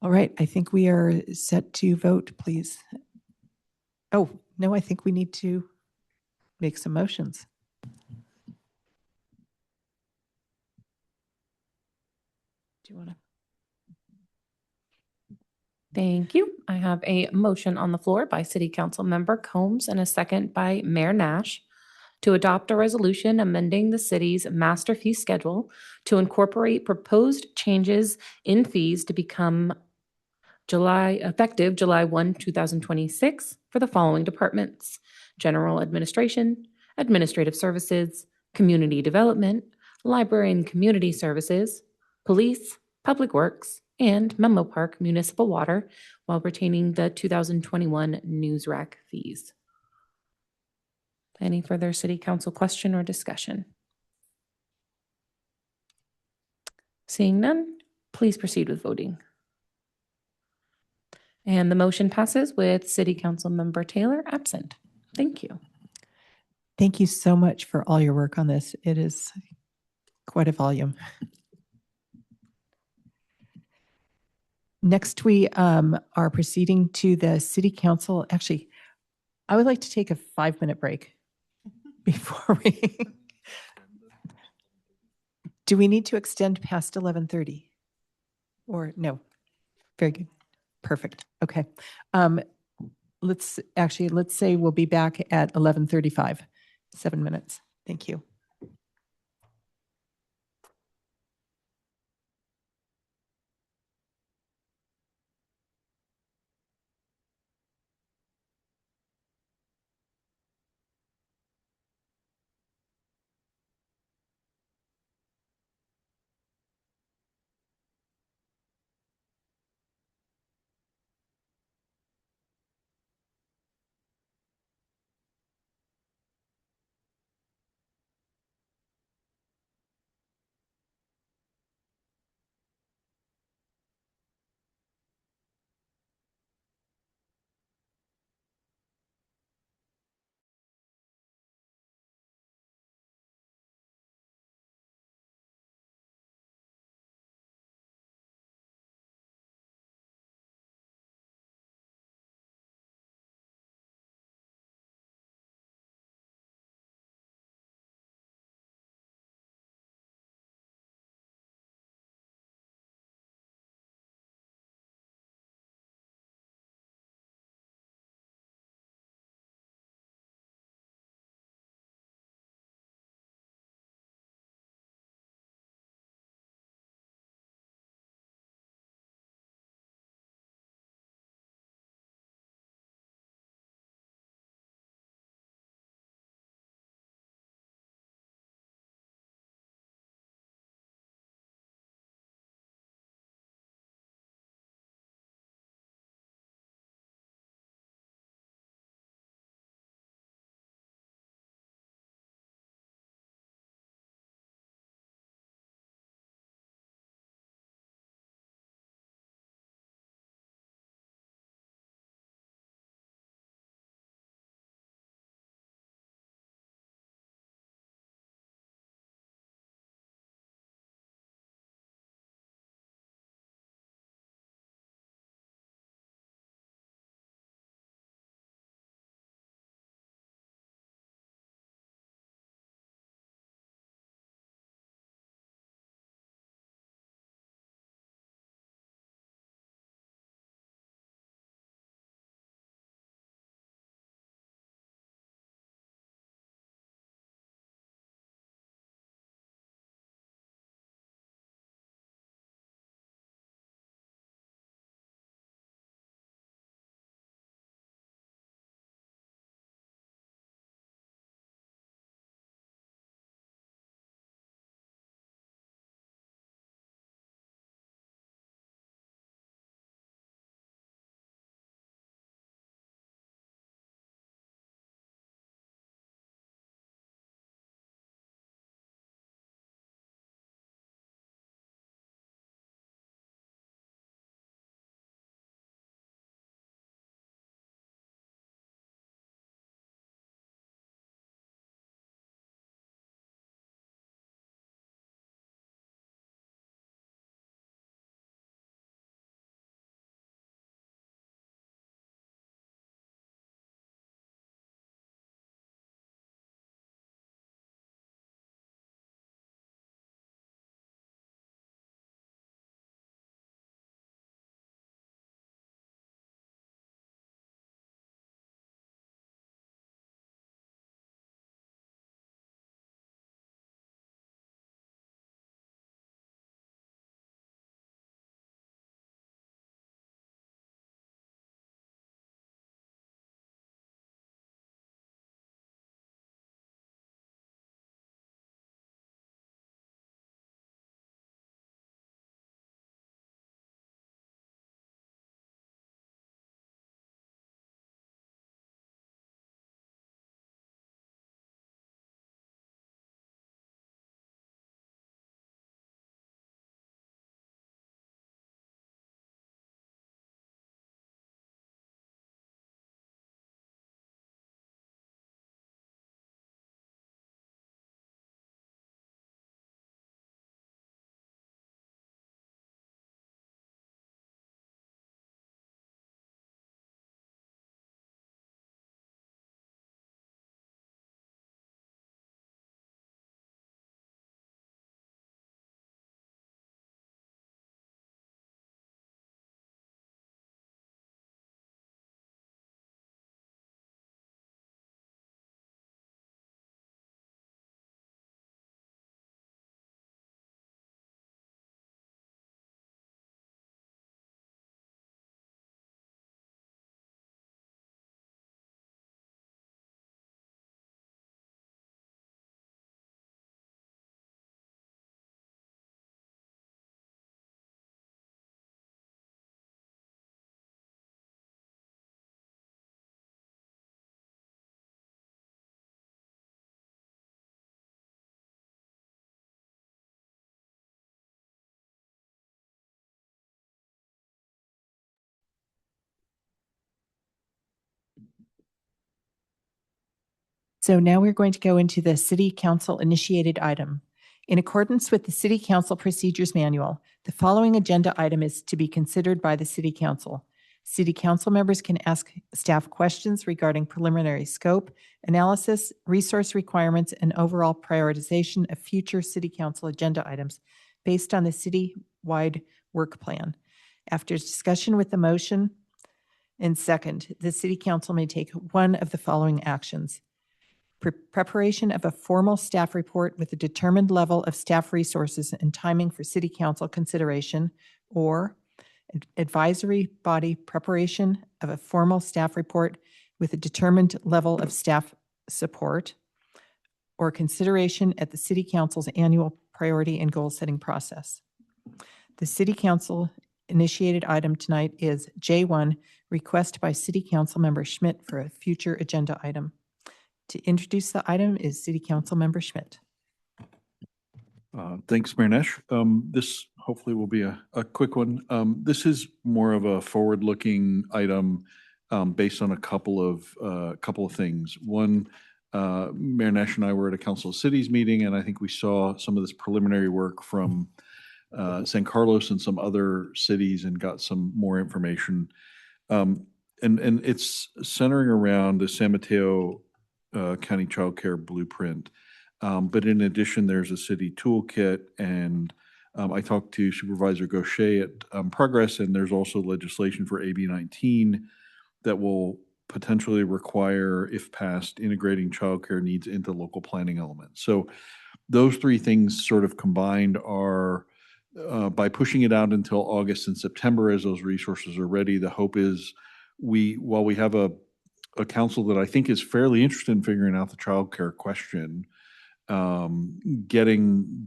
All right, I think we are set to vote, please. Oh, no, I think we need to make some motions. Do you want to? Thank you. I have a motion on the floor by City Councilmember Combs and a second by Mayor Nash to adopt a resolution amending the city's master fee schedule to incorporate proposed changes in fees to become effective July 1, 2026 for the following departments: General Administration, Administrative Services, Community Development, Library and Community Services, Police, Public Works, and Menlo Park Municipal Water, while retaining the 2021 news rack fees. Any further city council question or discussion? Seeing none, please proceed with voting. And the motion passes with City Council Member Taylor absent. Thank you. Thank you so much for all your work on this. It is quite a volume. Next, we are proceeding to the City Council. Actually, I would like to take a 5-minute break before we. Do we need to extend past 11:30? Or no? Very good. Perfect. Okay. Let's say we'll be back at 11:35. 7 minutes. Thank you. So now we're going to go into the City Council initiated item. In accordance with the City Council Procedures Manual, the following agenda item is to be considered by the City Council. City Council members can ask staff questions regarding preliminary scope, analysis, resource requirements, and overall prioritization of future City Council agenda items based on the city-wide work plan. After discussion with the motion and second, the City Council may take one of the following actions. Preparation of a formal staff report with a determined level of staff resources and timing for City Council consideration, or advisory body preparation of a formal staff report with a determined level of staff support, or consideration at the City Council's annual priority and goal-setting process. The City Council initiated item tonight is J1, request by City Councilmember Schmidt for a future agenda item. To introduce the item is City Councilmember Schmidt. Thanks, Mayor Nash. This hopefully will be a quick one. This is more of a forward-looking item based on a couple of things. One, Mayor Nash and I were at a Council of Cities meeting, and I think we saw some of this preliminary work from San Carlos and some other cities and got some more information. And it's centering around the San Mateo County Child Care Blueprint. But in addition, there's a city toolkit, and I talked to Supervisor Gaucher at Progress, and there's also legislation for AB 19 that will potentially require, if passed, integrating childcare needs into local planning elements. So those three things sort of combined are, by pushing it out until August and September as those resources are ready, the hope is while we have a council that I think is fairly interested in figuring out the childcare question, getting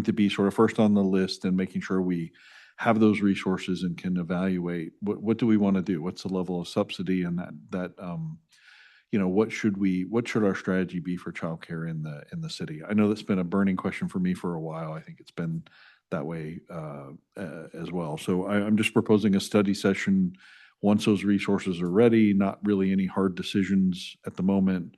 to be sort of first on the list and making sure we have those resources and can evaluate what do we want to do? What's the level of subsidy, and that what should our strategy be for childcare in the city? I know that's been a burning question for me for a while. I think it's been that way as well. So I'm just proposing a study session once those resources are ready, not really any hard decisions at the moment,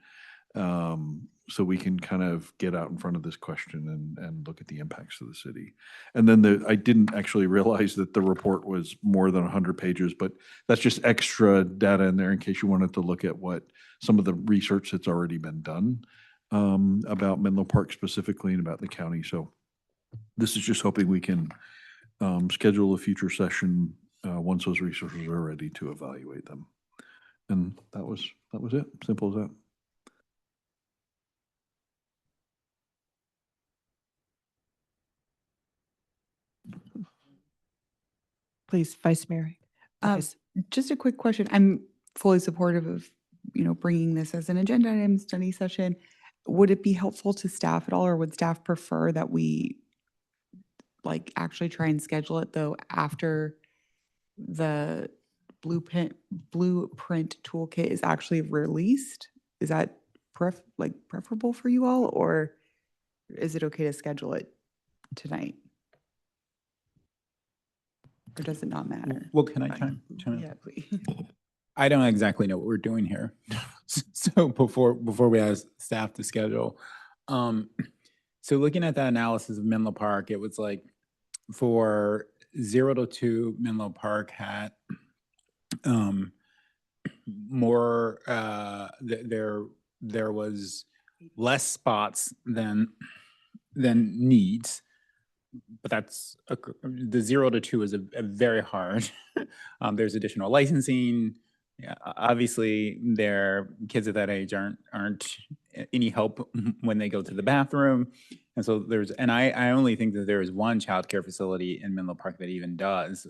so we can kind of get out in front of this question and look at the impacts to the city. And then I didn't actually realize that the report was more than 100 pages, but that's just extra data in there in case you wanted to look at what some of the research that's already been done about Menlo Park specifically and about the county. So this is just hoping we can schedule a future session once those resources are ready to evaluate them. And that was it. Simple as that. Please, Vice Mayor. Just a quick question. I'm fully supportive of, bringing this as an agenda item study session. Would it be helpful to staff at all, or would staff prefer that we actually try and schedule it though after the blueprint toolkit is actually released? Is that preferable for you all, or is it okay to schedule it tonight? Or does it not matter? Well, can I chime in? Yeah, please. I don't exactly know what we're doing here. So before we ask staff to schedule. So looking at that analysis of Menlo Park, it was like for 0 to 2, Menlo Park had more, there was less spots than needs. But that's the 0 to 2 is a very hard. There's additional licensing. Yeah, obviously, their kids at that age aren't any help when they go to the bathroom, and so I only think that there is one child care facility in Menlo Park that even does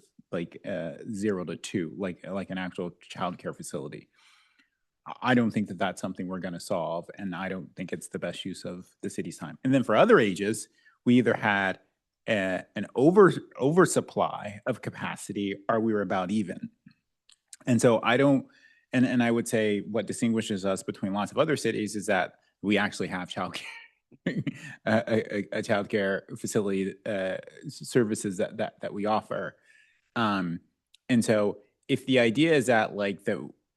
0 to 2, like an actual child care facility. I don't think that that's something we're going to solve, and I don't think it's the best use of the city's time. And then for other ages, we either had an oversupply of capacity, or we were about even. And so I don't, and I would say what distinguishes us between lots of other cities is that we actually have childcare, a childcare facility services that we offer. And so if the idea is that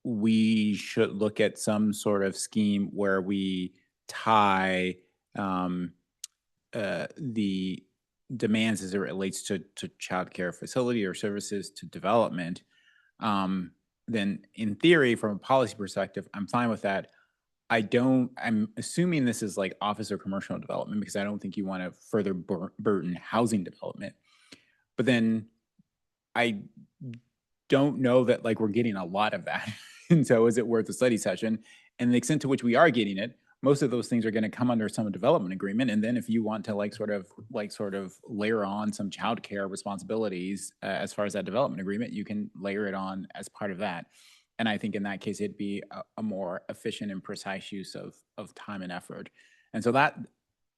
we should look at some sort of scheme where we tie the demands as it relates to childcare facility or services to development, then in theory, from a policy perspective, I'm fine with that. I'm assuming this is like office or commercial development, because I don't think you want to further burden housing development. But then I don't know that like we're getting a lot of that. And so is it worth a study session? And the extent to which we are getting it, most of those things are going to come under some development agreement. And then if you want to like sort of layer on some childcare responsibilities as far as that development agreement, you can layer it on as part of that. And I think in that case, it'd be a more efficient and precise use of time and effort. And so that,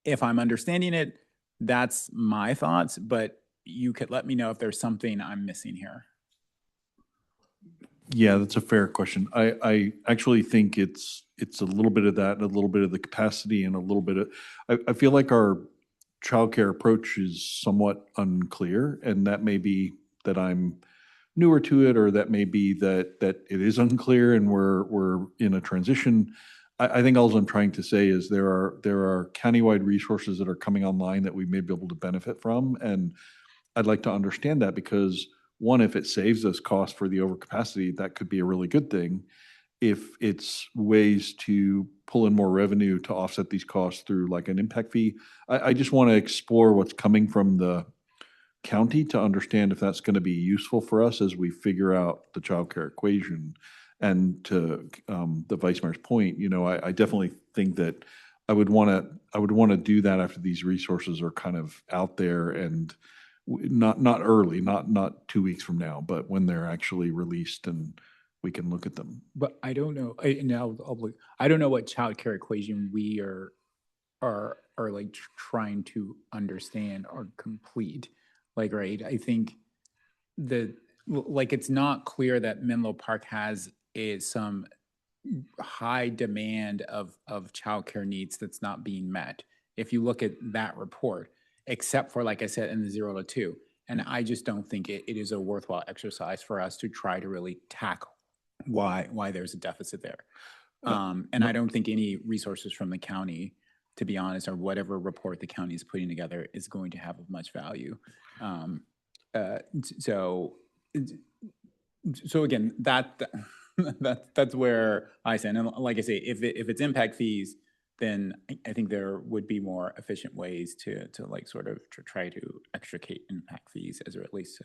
if I'm understanding it, that's my thoughts, but you could let me know if there's something I'm missing here. Yeah, that's a fair question. I actually think it's a little bit of that, and a little bit of the capacity, and a little bit of, I feel like our childcare approach is somewhat unclear, and that may be that I'm newer to it, or that may be that it is unclear and we're in a transition. I think all I'm trying to say is there are countywide resources that are coming online that we may be able to benefit from, and I'd like to understand that, because one, if it saves us cost for the overcapacity, that could be a really good thing. If it's ways to pull in more revenue to offset these costs through like an impact fee, I just want to explore what's coming from the county to understand if that's going to be useful for us as we figure out the childcare equation. And to the vice mayor's point, I definitely think that I would want to do that after these resources are kind of out there, and not early, not 2 weeks from now, but when they're actually released and we can look at them. But I don't know. I don't know what childcare equation we are like trying to understand or complete. Like, right? I think it's not clear that Menlo Park has some high demand of childcare needs that's not being met. If you look at that report, except for, like I said, in the 0 to 2. And I just don't think it is a worthwhile exercise for us to try to really tackle why there's a deficit there. And I don't think any resources from the county, to be honest, or whatever report the county is putting together is going to have much value. So again, that's where I stand. And like I say, if it's impact fees, then I think there would be more efficient ways to try to extricate impact fees as it relates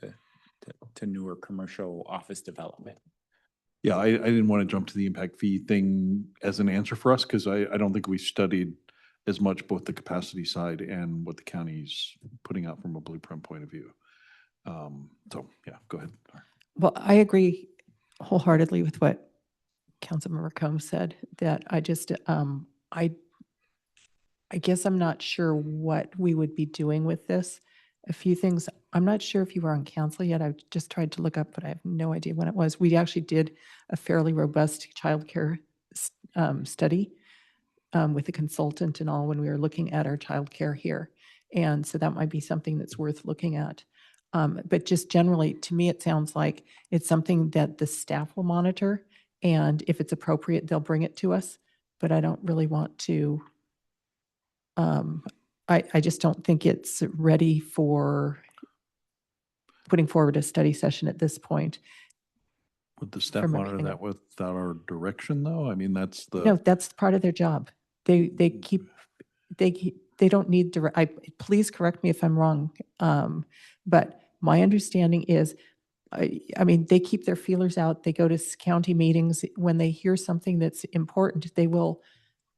to newer commercial office development. Yeah, I didn't want to jump to the impact fee thing as an answer for us, because I don't think we studied as much both the capacity side and what the county's putting out from a blueprint point of view. So yeah, go ahead. Well, I agree wholeheartedly with what Councilmember Combs said, that I just, I guess I'm not sure what we would be doing with this. A few things, I'm not sure if you were on council yet. I just tried to look up, but I have no idea when it was. We actually did a fairly robust childcare study with a consultant and all when we were looking at our childcare here. And so that might be something that's worth looking at. But just generally, to me, it sounds like it's something that the staff will monitor, and if it's appropriate, they'll bring it to us. But I don't really want to, I just don't think it's ready for putting forward a study session at this point. Would the staff From monitor everything. that without our direction, though? I mean, that's the. No, that's part of their job. They don't need please correct me if I'm wrong. But my understanding is, I mean, they keep their feelers out. They go to county meetings. When they hear something that's important, they will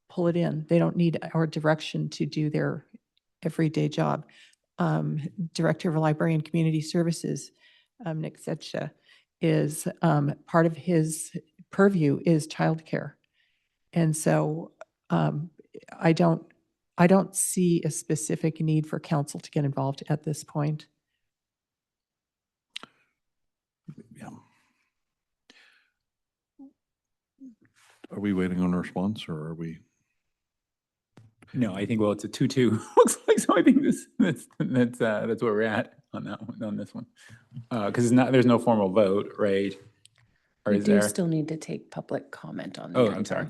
pull it in. They don't need our direction to do their everyday job. Director of Library and Community Services, Nick Setcha, is part of his purview is childcare. And so I don't see a specific need for council to get involved at this point. Yeah. Are we waiting on a response, or are we? No, I think, well, it's a 2-2. Looks like, so I think that's where we're at on that one, on this one. Because there's no formal vote, right? Or We is do there? still need to take public comment on the Oh, item. I'm sorry.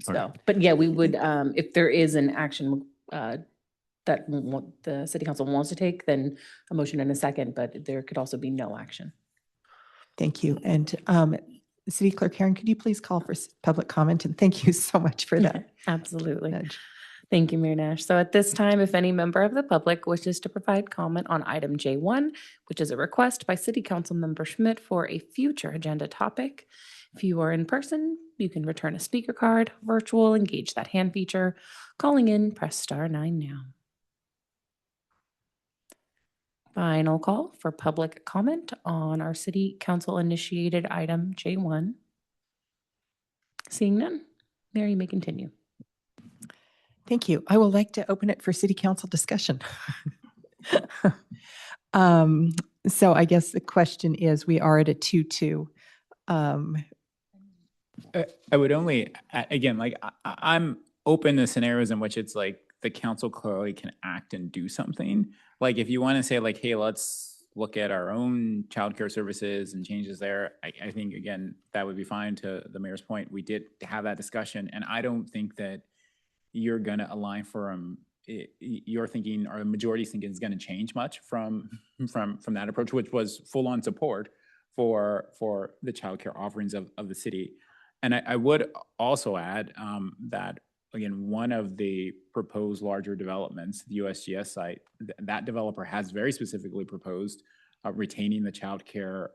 So, but yeah, we would, if there is an action that the city council wants to take, then a motion and a second, but there could also be no action. Thank you. And City Clerk Karen, could you please call for public comment? And thank you so much for that. Absolutely. nudge. Thank you, Mayor Nash. So at this time, if any member of the public wishes to provide comment on item J1, which is a request by City Councilmember Schmidt for a future agenda topic, if you are in person, you can return a speaker card, virtual, engage that hand feature. Calling in, press *9 now. Final call for public comment on our City Council initiated item J1. Seeing none, Mary, you may continue. Thank you. I would like to open it for City Council discussion. So I guess the question is, we are at a 2-2. I would only, again, like I'm open to scenarios in which it's like the council clearly can act and do something. Like if you want to say like, hey, let's look at our own childcare services and changes there, I think, again, that would be fine. To the mayor's point, we did have that discussion, and I don't think that you're going to align from your thinking, or the majority's thinking, is going to change much from that approach, which was full on support for the childcare offerings of the city. And I would also add that, again, one of the proposed larger developments, the USGS site, that developer has very specifically proposed retaining the childcare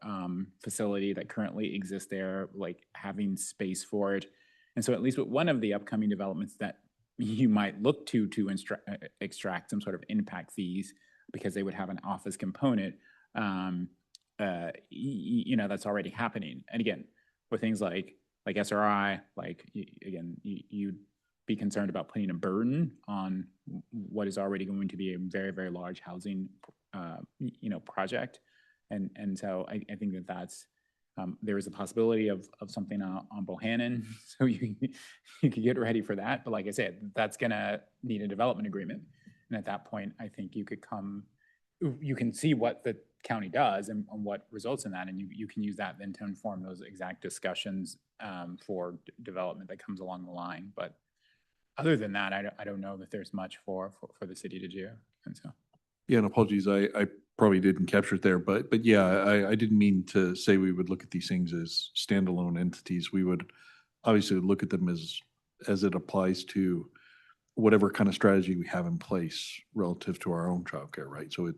facility that currently exists there, like having space for it. And so at least with one of the upcoming developments that you might look to extract some sort of impact fees, because they would have an office component, that's already happening. And again, with things like SRI, you'd be concerned about putting a burden on what is already going to be a very, very large housing, project. And so I think that's, there is a possibility of something on Bohannon, so you could get ready for that. But like I said, that's gonna need a development agreement. And at that point, I think you can see what the county does and what results in that, and you can use that then to inform those exact discussions for development that comes along the line. But other than that, I don't know that there's much for the city to do. And so, yeah, and apologies, I probably didn't capture it there, but yeah, I didn't mean to say we would look at these things as standalone entities. We would obviously look at them as it applies to whatever kind of strategy we have in place relative to our own childcare, right? So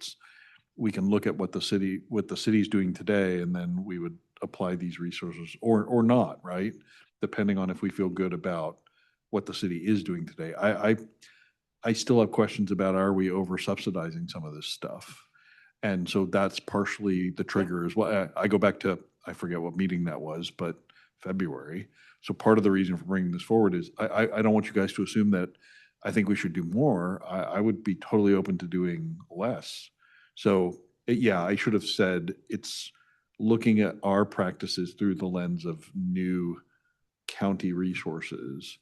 we can look at what the city's doing today, and then we would apply these resources or not, right? Depending on if we feel good about what the city is doing today. I still have questions about, are we over subsidizing some of this stuff? And so that's partially the trigger as well. I go back to, I forget what meeting that was, but February. So part of the reason for bringing this forward is I don't want you guys to assume that I think we should do more. I would be totally open to doing less. So yeah, I should have said it's looking at our practices through the lens of new county resources,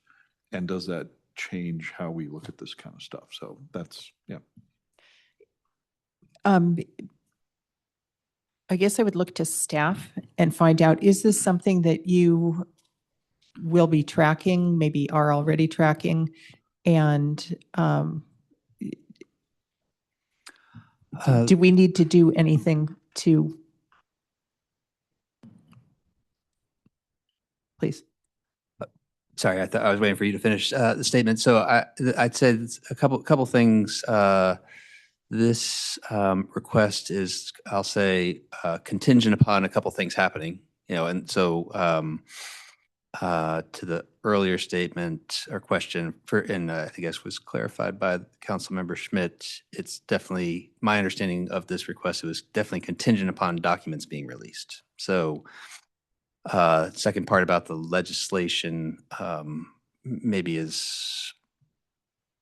and does that change how we look at this kind of stuff? So that's, yeah. I guess I would look to staff and find out, is this something that you will be tracking, maybe are already tracking? And do we need to do anything to, please? Sorry, I was waiting for you to finish the statement. So I'd say a couple things. This request is, I'll say, contingent upon a couple things happening. And so to the earlier statement or question, and I think this was clarified by Councilmember Schmidt, it's definitely, my understanding of this request, it was definitely contingent upon documents being released. So second part about the legislation maybe is,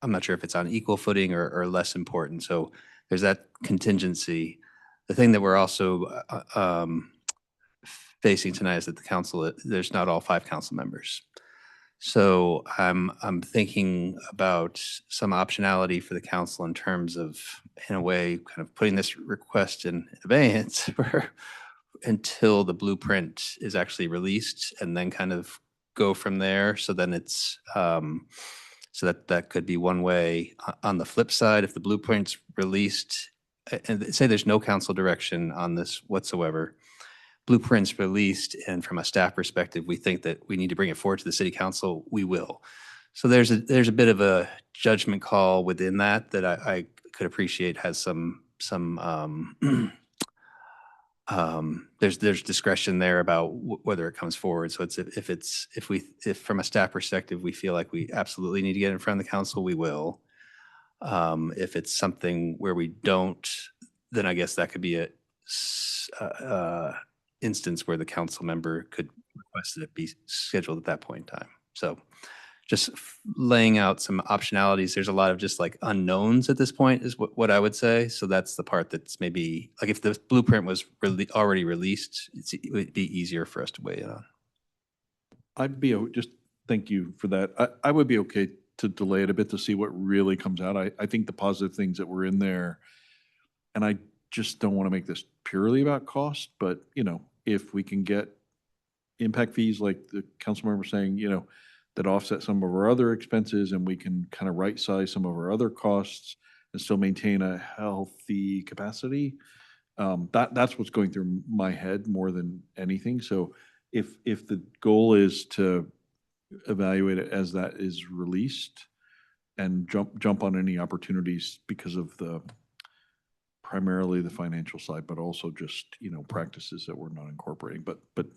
I'm not sure if it's on equal footing or less important. So there's that contingency. The thing that we're also facing tonight is that the council, there's not all 5 council members. So I'm thinking about some optionality for the council in terms of, in a way, kind of putting this request in abeyance until the blueprint is actually released and then kind of go from there. So then it's, so that could be one way. On the flip side, if the blueprint's released, and say there's no council direction on this whatsoever, blueprint's released, and from a staff perspective, we think that we need to bring it forward to the city council, we will. So there's a bit of a judgment call within that I could appreciate has some there's discretion there about whether it comes forward. So if from a staff perspective, we feel like we absolutely need to get in front of the council, we will. If it's something where we don't, then I guess that could be a instance where the council member could request that it be scheduled at that point in time. So just laying out some optionalities. There's a lot of just like unknowns at this point is what I would say. So that's the part that's maybe like if the blueprint was already released, it would be easier for us to weigh in on. Just thank you for that. I would be okay to delay it a bit to see what really comes out. I think the positive things that were in there, and I just don't want to make this purely about cost, but if we can get impact fees like the council member saying, that offset some of our other expenses, and we can kind of right size some of our other costs and still maintain a healthy capacity. That's what's going through my head more than anything. So if the goal is to evaluate it as that is released and jump on any opportunities because of primarily the financial side, but also just, practices that we're not incorporating. But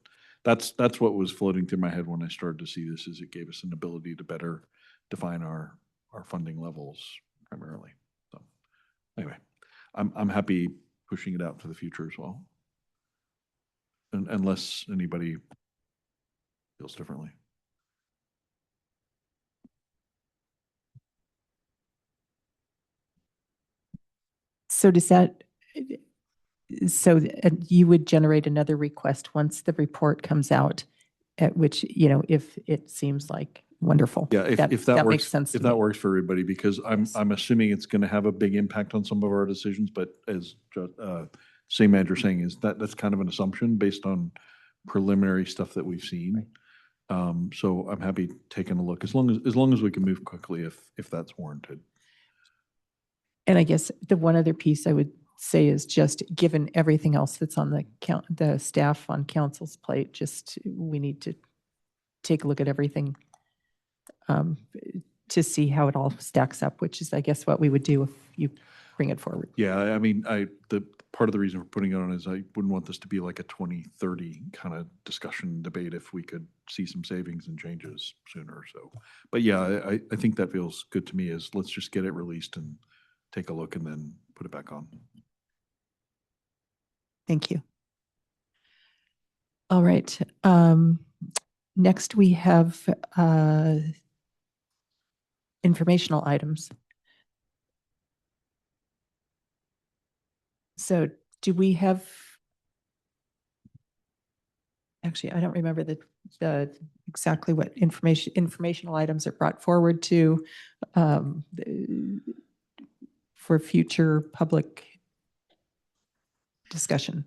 that's what was floating through my head when I started to see this, is it gave us an ability to better define our funding levels primarily. So anyway, I'm happy pushing it out to the future as well. Unless anybody feels differently. So you would generate another request once the report comes out, at which, if it seems like wonderful. Yeah, if that works, makes sense. If that works for everybody, because I'm assuming it's going to have a big impact on some of our decisions, but as City Manager saying, is that's kind of an assumption based on preliminary stuff that we've seen. Right. So I'm happy taking a look as long as we can move quickly if that's warranted. And I guess the one other piece I would say is just given everything else that's on the staff on council's plate, just we need to take a look at everything to see how it all stacks up, which is, I guess, what we would do if you bring it forward. Yeah, I mean, the part of the reason for putting it on is I wouldn't want this to be like a 2030 kind of discussion debate if we could see some savings and changes sooner. So, but yeah, I think that feels good to me. Is let's just get it released and take a look and then put it back on. Thank you. All right. Next we have informational items. So do we have, actually, I don't remember the exactly what informational items are brought forward to for future public discussion.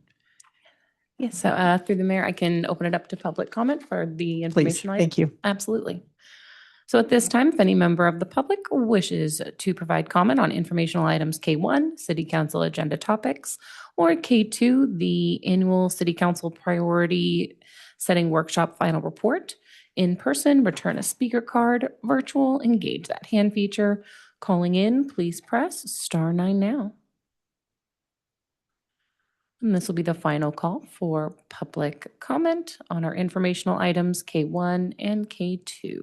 Yes, so through the mayor, I can open it up to public comment for the information item. Thank you. Absolutely. So at this time, if any member of the public wishes to provide comment on informational items K1, City Council agenda topics, or K2, the annual City Council priority setting workshop final report, in person, return a speaker card, virtual, engage that hand feature. Calling in, please press *9 now. And this will be the final call for public comment on our informational items K1 and K2.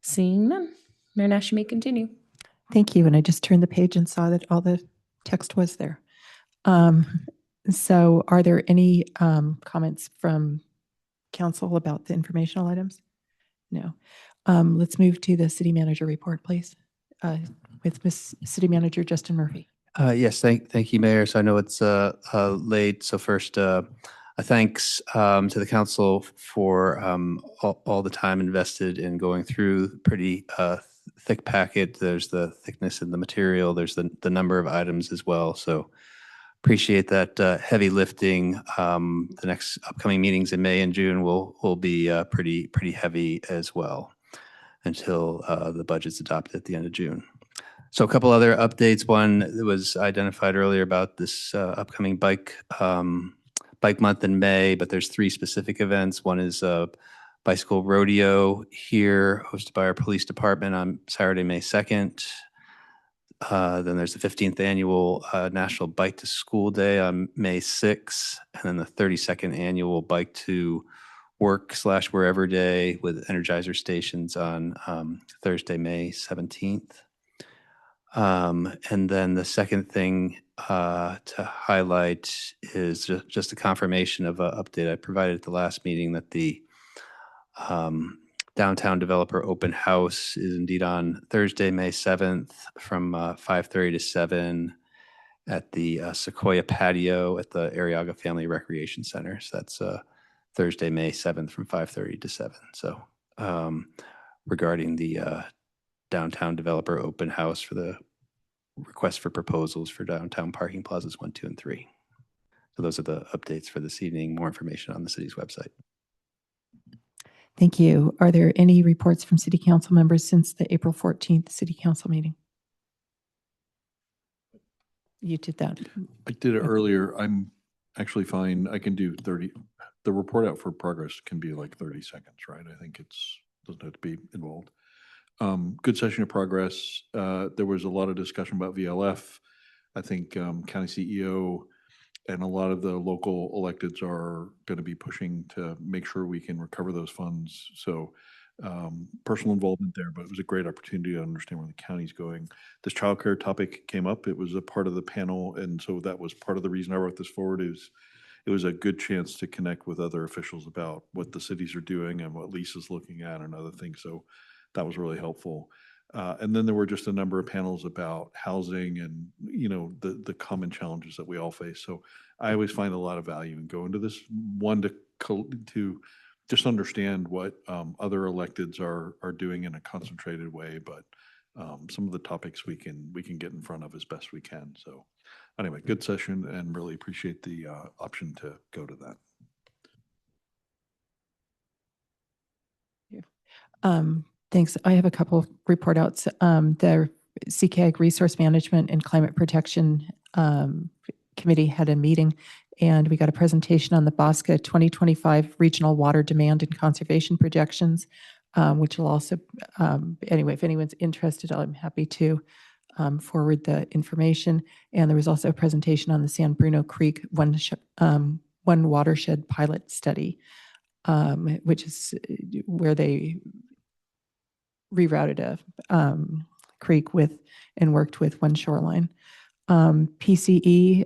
Seeing none, Mayor Nash, you may continue. Thank you. And I just turned the page and saw that all the text was there. So are there any comments from council about the informational items? No. Let's move to the city manager report, please, with Ms. City Manager Justin Murphy. Yes, thank you, Mayor. So I know it's late. So first, a thanks to the council for all the time invested in going through the pretty thick packet. There's the thickness in the material. There's the number of items as well. So appreciate that heavy lifting. The next upcoming meetings in May and June will be pretty heavy as well until the budget's adopted at the end of June. So a couple other updates. One that was identified earlier about this upcoming bike month in May, but there's 3 specific events. One is a bicycle rodeo here hosted by our police department on Saturday, May 2nd. Then there's the 15th annual National Bike to School Day on May 6th, and then the 32nd annual Bike to Work/Wherever Day with Energizer stations on Thursday, May 17th. And then the second thing to highlight is just a confirmation of an update I provided at the last meeting that the Downtown Developer Open House is indeed on Thursday, May 7th from 5:30 to 7 at the Sequoia Patio at the Arriaga Family Recreation Center. So that's Thursday, May 7th from 5:30 to 7. So regarding the Downtown Developer Open House for the request for proposals for downtown parking plazas 1, 2, and 3. So those are the updates for this evening. More information on the city's website. Thank you. Are there any reports from city council members since the April 14th city council meeting? You did that. I did it earlier. I'm actually fine. I can do 30. The report out for progress can be like 30 seconds, right? I think doesn't have to be involved. Good session of progress. There was a lot of discussion about VLF. I think county CEO and a lot of the local electeds are going to be pushing to make sure we can recover those funds. So personal involvement there, but it was a great opportunity to understand where the county's going. This childcare topic came up. It was a part of the panel, and so that was part of the reason I wrote this forward. It was a good chance to connect with other officials about what the cities are doing and what Lisa's looking at and other things. So that was really helpful. And then there were just a number of panels about housing and, the common challenges that we all face. So I always find a lot of value in going to this one to just understand what other electeds are doing in a concentrated way. But some of the topics we can get in front of as best we can. So anyway, good session and really appreciate the option to go to that. Thanks. I have a couple of report outs. The CCAG Resource Management and Climate Protection Committee had a meeting, and we got a presentation on the BOSCA 2025 Regional Water Demand and Conservation Projections, which will also, anyway, if anyone's interested, I'm happy to forward the information. And there was also a presentation on the San Bruno Creek One Watershed Pilot Study, which is where they rerouted a creek and worked with one shoreline. PCE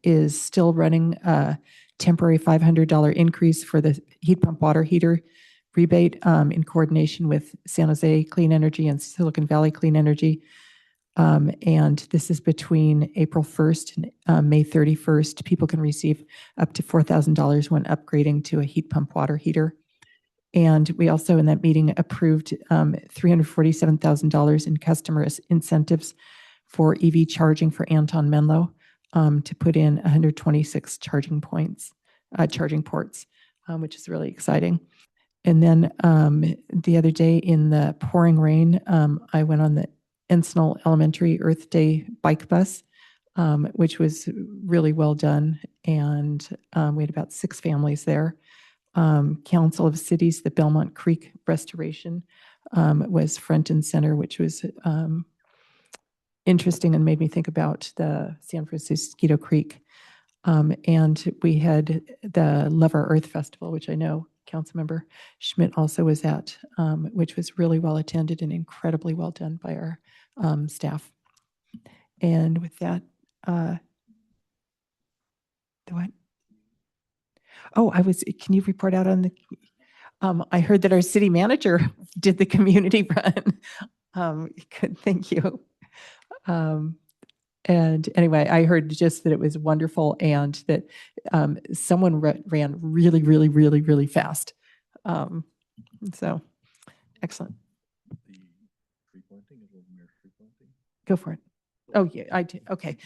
is still running a temporary $500 increase for the heat pump water heater rebate in coordination with San Jose Clean Energy and Silicon Valley Clean Energy. And this is between April 1st and May 31st. People can receive up to $4,000 when upgrading to a heat pump water heater. And we also in that meeting approved $347,000 in customer incentives for EV charging for Anton Menlo to put in 126 charging ports, which is really exciting. And then the other day in the pouring rain, I went on the Encinal Elementary Earth Day bike bus, which was really well done. And we had about 6 families there. Council of Cities, the Belmont Creek Restoration was front and center, which was interesting and made me think about the San Francisco Creek. And we had the Love Our Earth Festival, which I know Councilmember Schmidt also was at, which was really well attended and incredibly well done by our staff. And with that, the what? Oh, can you report out on the, I heard that our city manager did the community run. Good, thank you. And anyway, I heard just that it was wonderful and that someone ran really, really, really, really fast. So excellent. The tree planting, is there tree planting? Go for it. Oh, yeah, I did. Okay.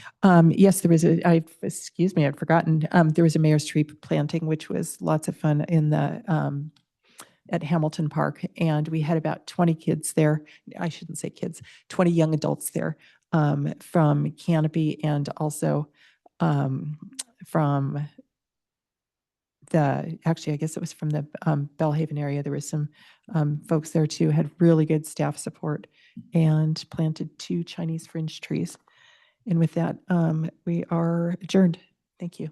Yes, there was excuse me, I'd forgotten. There was a mayor's tree planting, which was lots of fun in the, at Hamilton Park. And we had about 20 kids there. I shouldn't say kids, 20 young adults there, from Canopy and also, from actually, I guess it was from the Bellhaven area. There was some folks there too, had really good staff support and planted 2 Chinese fringe trees. And with that, we are adjourned. Thank you.